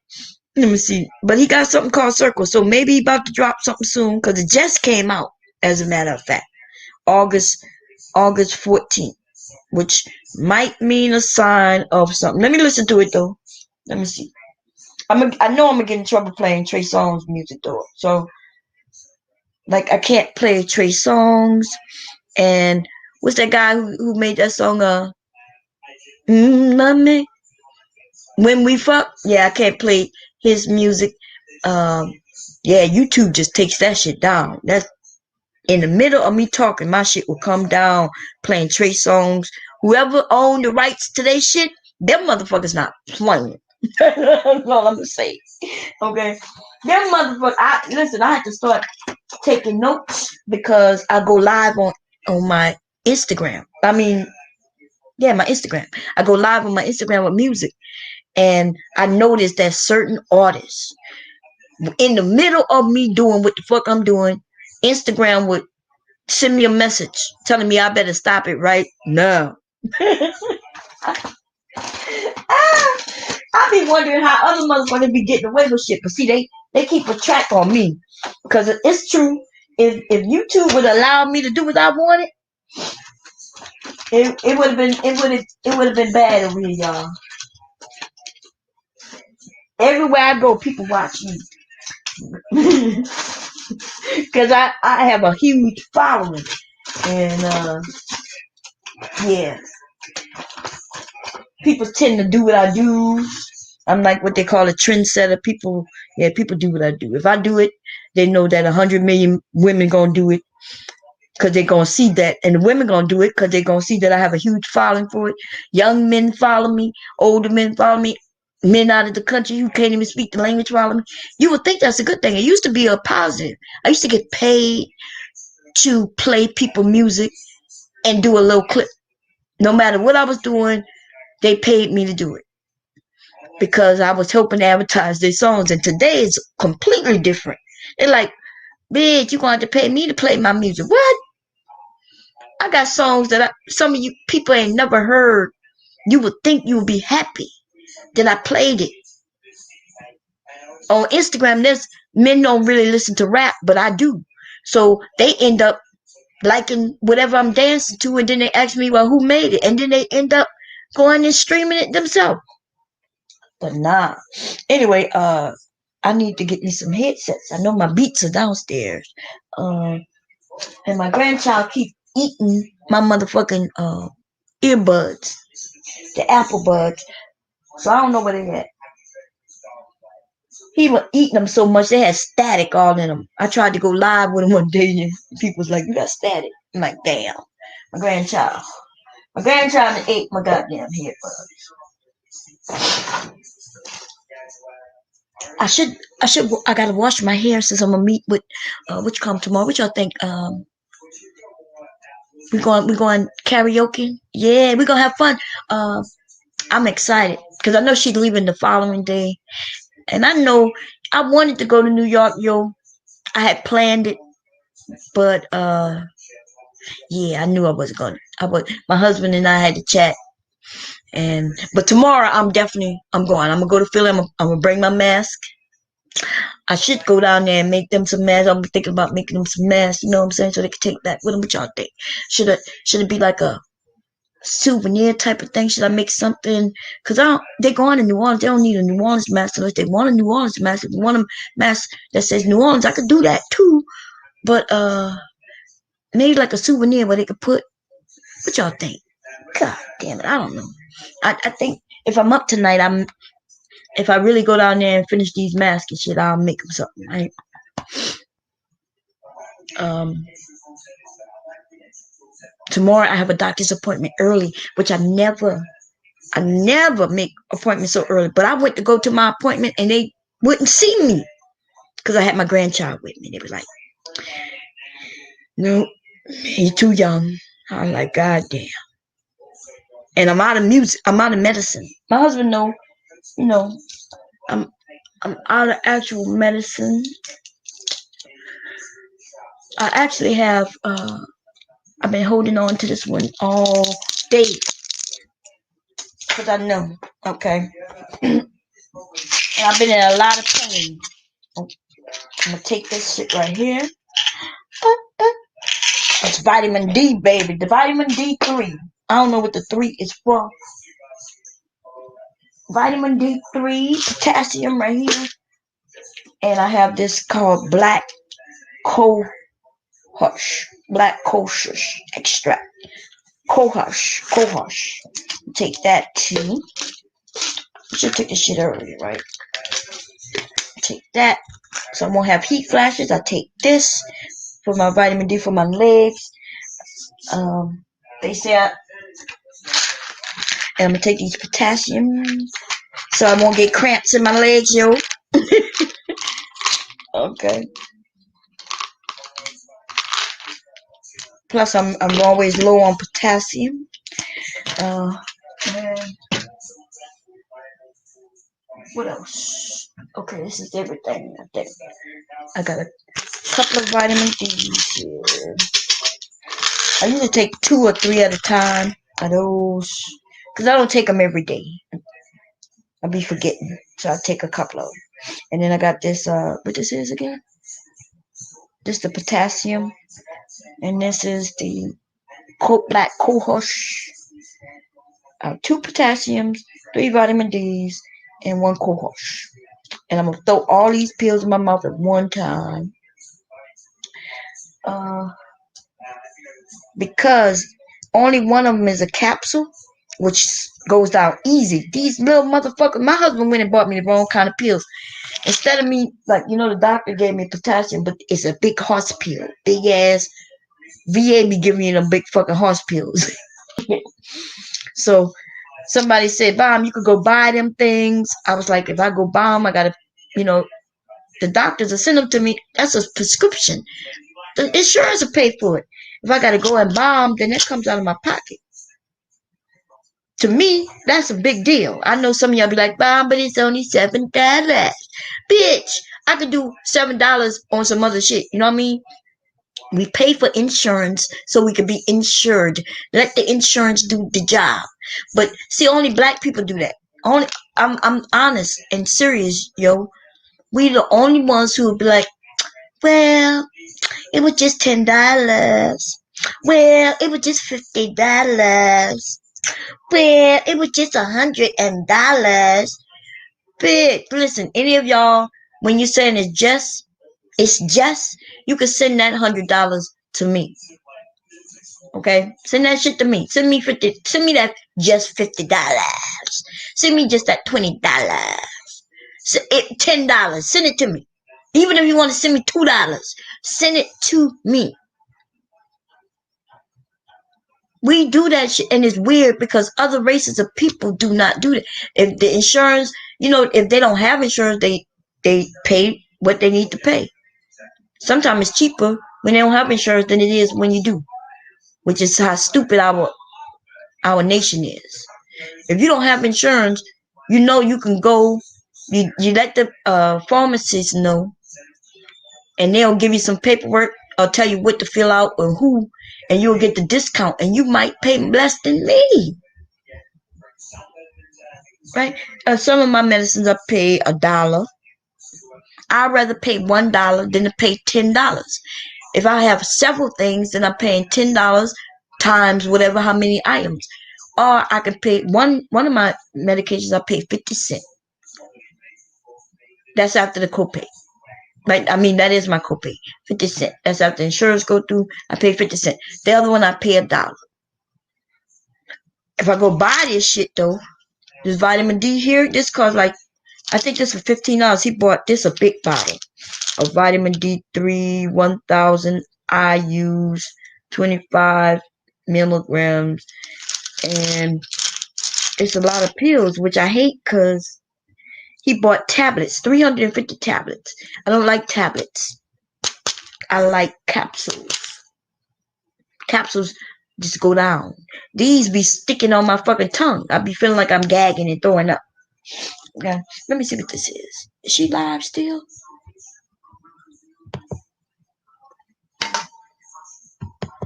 Let me see. But he got something called Circle. So maybe he about to drop something soon. Because it just came out, as a matter of fact. August 14th. Which might mean a sign of something. Let me listen to it though. Let me see. I know I'm gonna get in trouble playing Trey Songz music though. So like I can't play Trey Songz and what's that guy who made that song Love Me When We Fuck? Yeah, I can't play his music. Yeah, YouTube just takes that shit down. That's in the middle of me talking, my shit will come down playing Trey Songz. Whoever owned the rights to their shit, them motherfuckers not playing. That's all I'm gonna say. Okay. Them motherfuckers, listen, I had to start taking notes because I go live on my Instagram. I mean, yeah, my Instagram. I go live on my Instagram with music. And I noticed that certain artists, in the middle of me doing what the fuck I'm doing, Instagram would send me a message telling me I better stop it right now. I be wondering how other motherfuckers be getting away with shit. But see, they keep a track on me. Because it's true. If YouTube would allow me to do what I wanted, it would have been bad over here, y'all. Everywhere I go, people watch me. Because I have a huge following. And yeah. People tend to do what I do. I'm like what they call a trendsetter. People do what I do. If I do it, they know that 100 million women gonna do it because they're gonna see that, and the women gonna do it because they're gonna see that I have a huge following for it. Young men follow me, older men follow me, men out of the country who can't even speak the language follow me. You would think that's a good thing. It used to be a positive. I used to get paid to play people music and do a little clip. No matter what I was doing, they paid me to do it because I was helping to advertise their songs. And today is completely different. They're like, bitch, you going to pay me to play my music. What? I got songs that some of you people ain't never heard. You would think you would be happy that I played it. On Instagram, there's men don't really listen to rap, but I do. So they end up liking whatever I'm dancing to, and then they ask me, well, who made it? And then they end up going and streaming it themselves. But nah. Anyway, I need to get me some headsets. I know my beats are downstairs. And my grandchild keep eating my motherfucking earbuds, the Apple buds. So I don't know where they at. He was eating them so much they had static all in them. I tried to go live with him one day and people was like, you got static. I'm like, damn. My grandchild. My grandchild ate my goddamn earbuds. I gotta wash my hair since I'm gonna meet with which come tomorrow. Which y'all think we going karaoke? Yeah, we gonna have fun. I'm excited because I know she's leaving the following day, and I know I wanted to go to New York, yo. I had planned it, but yeah, I knew I wasn't gonna. My husband and I had to chat, but tomorrow I'm going. I'm gonna go to Philly. I'm gonna bring my mask. I should go down there and make them some masks. I'm thinking about making them some masks, you know what I'm saying, so they can take that with them. What y'all think? Should it be like a souvenir type of thing? Should I make something? Cause they're going to New Orleans. They don't need a New Orleans mask unless they want a New Orleans mask. If you want a mask that says New Orleans, I could do that too. But maybe like a souvenir where they could put. What y'all think? God damn it, I don't know. I think if I'm up tonight, if I really go down there and finish these masks and shit, I'll make them something, right? Tomorrow I have a doctor's appointment early, which I never make appointments so early. But I went to go to my appointment and they wouldn't see me because I had my grandchild with me. They were like, no, he's too young. I was like, God damn. And I'm out of music. I'm out of medicine. My husband know, you know, I'm out of actual medicine. I actually have I've been holding on to this one all day because I know, okay. And I've been in a lot of pain. I'm gonna take this shit right here. It's vitamin D, baby. The vitamin D3. I don't know what the 3 is for. Vitamin D3, potassium right here. And I have this called black cohosh. Black cohosh extract. Cohosh. Take that too. I should take this shit earlier, right? Take that. So I won't have heat flashes. I take this for my vitamin D for my legs. They say and I'm gonna take these potassium so I won't get cramps in my legs, yo. Okay. Plus I'm always low on potassium. What else? Okay, this is everything. I think I got a couple of vitamin D's here. I usually take 2 or 3 at a time of those because I don't take them every day. I'll be forgetting, so I take a couple of them. And then I got this. What this is again? This is the potassium, and this is the black cohosh. 2 potassiums, 3 vitamin D's, and 1 cohosh. And I'm gonna throw all these pills in my mouth at one time. Because only one of them is a capsule, which goes down easy. These little motherfuckers, my husband went and bought me the wrong kind of pills. Instead of me, like, the doctor gave me potassium, but it's a big horse pill. Big ass VA be giving you them big fucking horse pills. So somebody said, Mom, you could go buy them things. I was like, if I go buy them, I gotta, the doctors will send them to me. That's a prescription. The insurance will pay for it. If I gotta go and buy them, then that comes out of my pocket. To me, that's a big deal. I know some of y'all be like, Mom, but it's only $7. Bitch, I could do $7 on some other shit. You know what I mean? We pay for insurance so we can be insured. Let the insurance do the job. But see, only black people do that. Only I'm honest and serious, yo. We the only ones who would be like, well, it was just $10. Well, it was just $50. Well, it was just $100. Bitch, listen, any of y'all, when you're saying it's just, you can send that $100 to me. Okay? Send that shit to me. Send me that just $50. Send me just that $20. $10. Send it to me. Even if you want to send me $2, send it to me. We do that shit, and it's weird because other races of people do not do that. If the insurance, if they don't have insurance, they pay what they need to pay. Sometimes it's cheaper when they don't have insurance than it is when you do, which is how stupid our nation is. If you don't have insurance, you can go. You let the pharmacist know, and they'll give you some paperwork or tell you what to fill out or who, and you'll get the discount, and you might pay less than me. Right? Some of my medicines I pay $1. I'd rather pay $1 than to pay $10. If I have several things, then I'm paying $10 times whatever how many items. Or I can pay one of my medications. I pay 50 cents. That's after the copay. Right? I mean that is my copay. 50 cents. That's after insurance go through. I pay 50 cents. The other one I pay $1. If I go buy this shit though, this vitamin D here, this costs like I think this was $15. He bought this a big bottle of vitamin D3, 1,000 IU's, 25 milligrams, and it's a lot of pills, which I hate because he bought tablets, 350 tablets. I don't like tablets. I like capsules. Capsules just go down. These be sticking on my fucking tongue. I be feeling like I'm gagging and throwing up. Okay, let me see what this is. Is she live still? I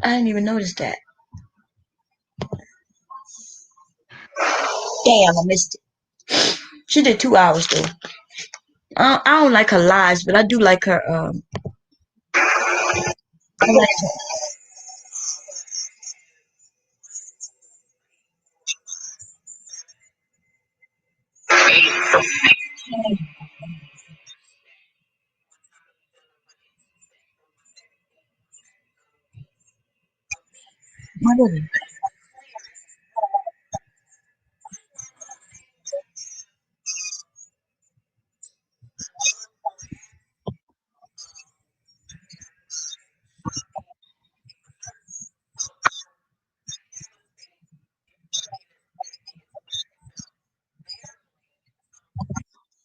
didn't even notice that. Damn, I missed it. She did 2 hours though. I don't like her lives, but I do like her. I like her.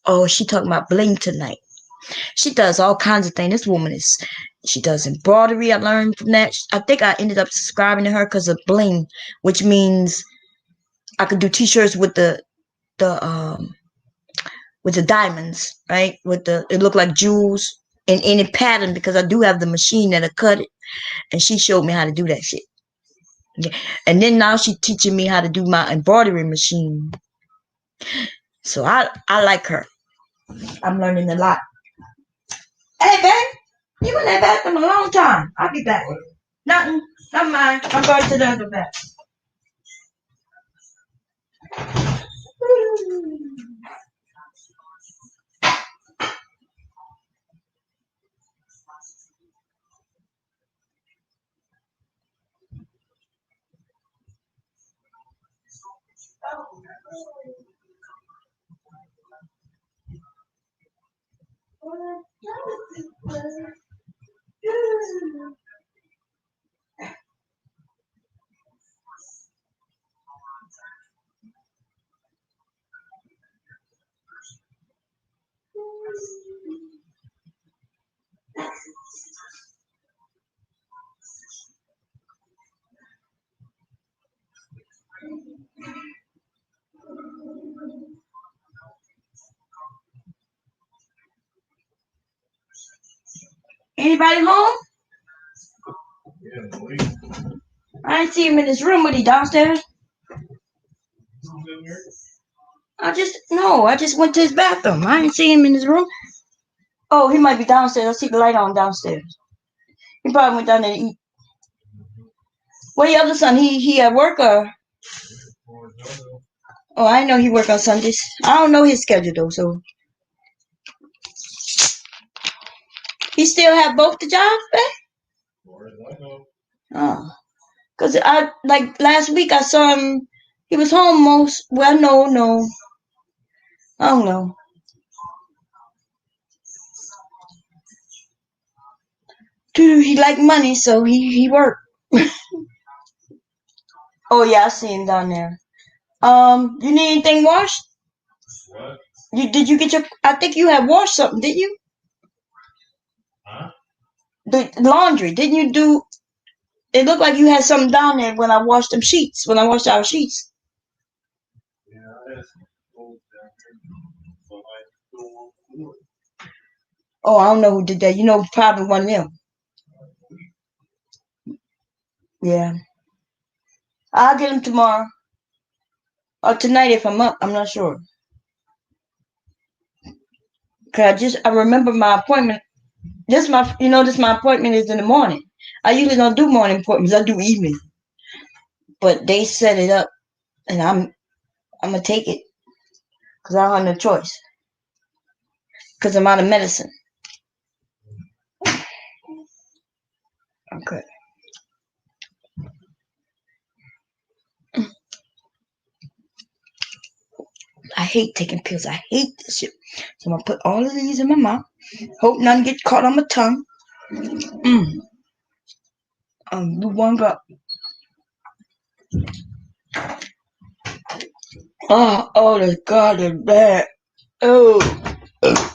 Oh, she talking about bling tonight. She does all kinds of things. This woman she does embroidery. I learned from that. I think I ended up subscribing to her because of bling, which means I could do t-shirts the with the diamonds, right? It looked like jewels in any pattern because I do have the machine that'll cut it, and she showed me how to do that shit. Yeah. And then now she's teaching me how to do my embroidery machine. So I like her. I'm learning a lot. Hey, babe, you in that bathroom a long time. I'll be back. Nothing. Never mind. I'm going to the other bathroom. Anybody home? Yeah, wait. I didn't see him in his room. Was he downstairs? I just went to his bathroom. I didn't see him in his room. Oh, he might be downstairs. I see the light on downstairs. He probably went down there to eat. Where your other son? He at work or? Oh, I know he work on Sundays. I don't know his schedule though, so he still have both the jobs back? Oh, cause I like last week I saw him. He was home most. Well, no, I don't know. Dude, he like money, so he worked. Oh yeah, I see him down there. You need anything washed? What? Did you get your? I think you had washed something, didn't you? Huh? The laundry, didn't you do? It looked like you had something down there when I washed them sheets. When I washed our sheets. Yeah, I had some clothes down here, so I don't do it. Oh, I don't know who did that. You know, probably one of them. Yeah, I'll get them tomorrow or tonight if I'm up. I'm not sure. Cause I remember my appointment. This my appointment is in the morning. I usually don't do morning appointments. I do evening. But they set it up, and I'm gonna take it because I don't have no choice. Because I'm out of medicine. Okay. I hate taking pills. I hate this shit. So I'm gonna put all of these in my mouth. Hope none get caught on my tongue. Do one drop. Oh, the God, the bad. Oh,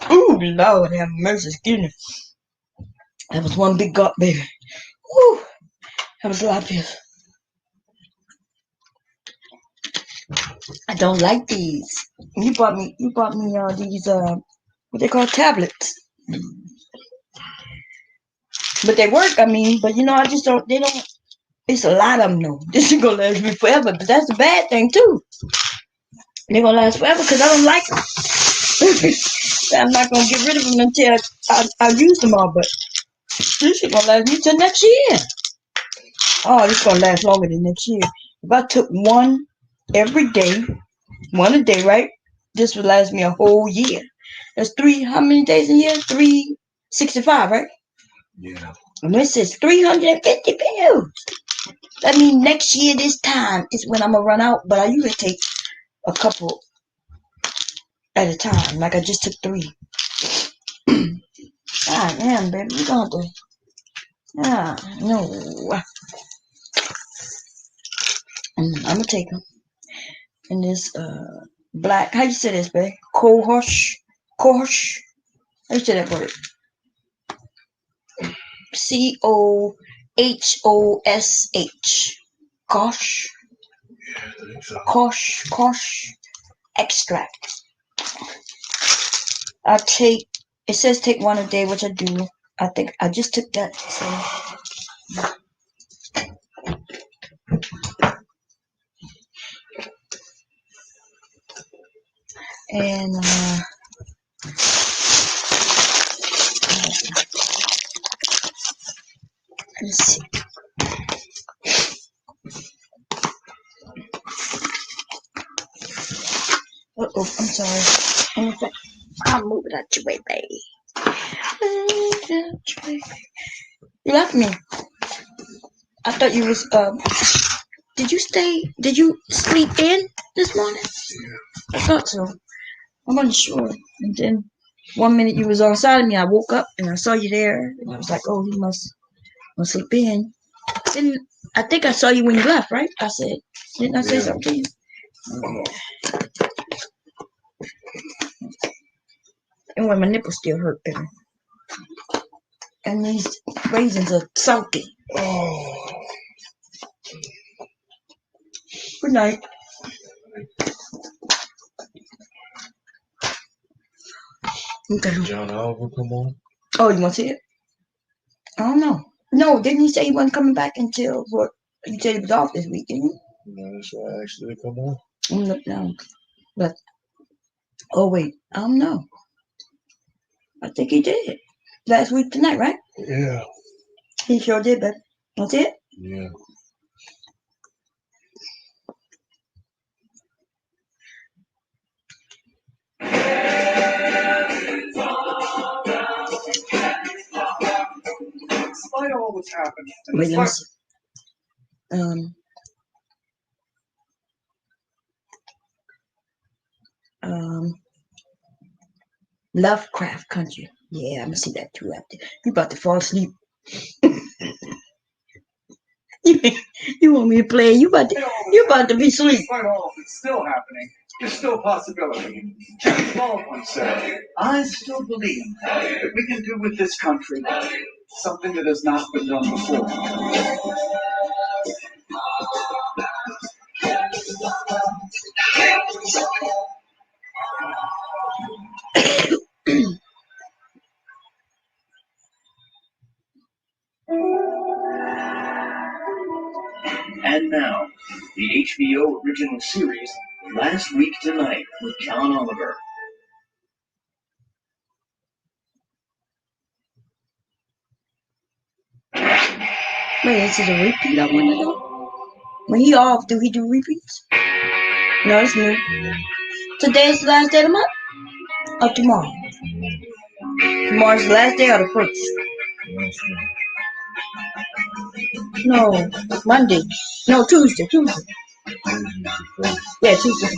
Lord have mercy, excuse me. That was one big gulp, baby. Woo, that was a lot of pills. I don't like these. You bought me these what they call tablets. But they work, I mean, but I just don't, they don't, it's a lot of them though. This is gonna last me forever, but that's the bad thing too. They're gonna last forever because I don't like them. I'm not gonna get rid of them until I use them all, but this is gonna last me till next year. Oh, this is gonna last longer than next year. If I took one every day, one a day, right? This would last me a whole year. That's how many days a year? 365, right? Yeah. And this is 350 pills. That means next year this time is when I'm gonna run out, but I usually take a couple at a time. Like I just took 3. Ah, damn, baby, you gonna have to. Ah, no. I'm gonna take them. And this black, how you say this, babe? Cohosh. Cohosh. How you say that word? Cohosh. Kosh. Yeah, I think so. Kosh extract. It says take one a day, which I do. I think I just took that. So. And let's see. I'm sorry. I'll move it out your way, baby. You left me. I thought you was Did you sleep in this morning? Yeah. I thought so. I wasn't sure. And then one minute you was on side of me, I woke up and I saw you there, and I was like, oh, he must sleep in. Then I think I saw you when you left, right? I said, didn't I say something to you? And when my nipples still hurt, baby. And these raisins are salty. Oh. Good night. Okay. John Oliver come on? Oh, you want to see it? I don't know. No, didn't he say he wasn't coming back until what? You said he was off this week, didn't you? No, so actually come on. I'm gonna look down. But oh wait, I don't know. I think he did last week tonight, right? Yeah. He sure did, but that's it. Yeah. Despite all that's happened, Wait, let me see. Lovecraft Country. Yeah, I'm gonna see that too after. You about to fall asleep. you want me to play? You about to be asleep. despite all that's still happening, there's still a possibility. James Baldwin said, I still believe that we can do with this country something that has not been done before. And now, the HBO original series, Last Week Tonight, with John Oliver. Wait, is it a repeat I want to do? When he off, do he do repeats? No, it's new. Today's the last day of the month? Or tomorrow? Tomorrow's the last day or the first? No, Monday. No, Tuesday. Yeah, Tuesday.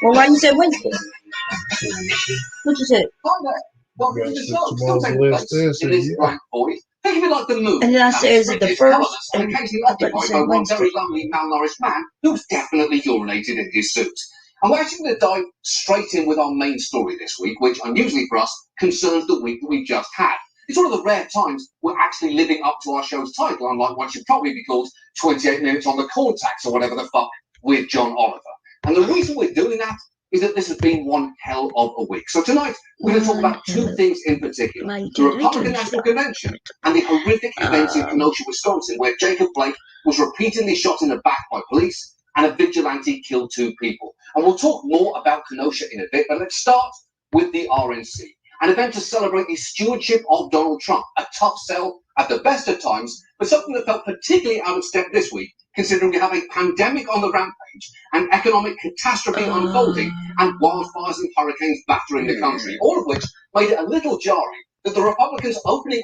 Well, why you said Wednesday? What you said? Tomorrow's the last day, so yeah. Think of it like the moon. And then I said, is it the first? And occasionally I thought you occupied said by one Wednesday. very lonely, malnourished man who's definitely urinated in his suit. And we're actually going to dive straight in with our main story this week, which, unusually for us, concerns the week that we've just had. It's one of the rare times we're actually living up to our show's title, unlike what should probably be called 28 Minutes on the Corn Tax or whatever the fuck with John Oliver. And the reason we're doing that is that this has been one hell of a week. So tonight, we're going to talk about two things in particular. The Republican National Convention and the horrific events in Kenosha, Wisconsin, where Jacob Blake was repeatedly shot in the back by police and a vigilante killed 2 people. And we'll talk more about Kenosha in a bit, but let's start with the RNC, an event to celebrate the stewardship of Donald Trump, a tough sell at the best of times, but something that felt particularly out of step this week, considering we have a pandemic on the rampage, an economic catastrophe unfolding, and wildfires and hurricanes battering the country, all of which made it a little jarring that the Republicans' opening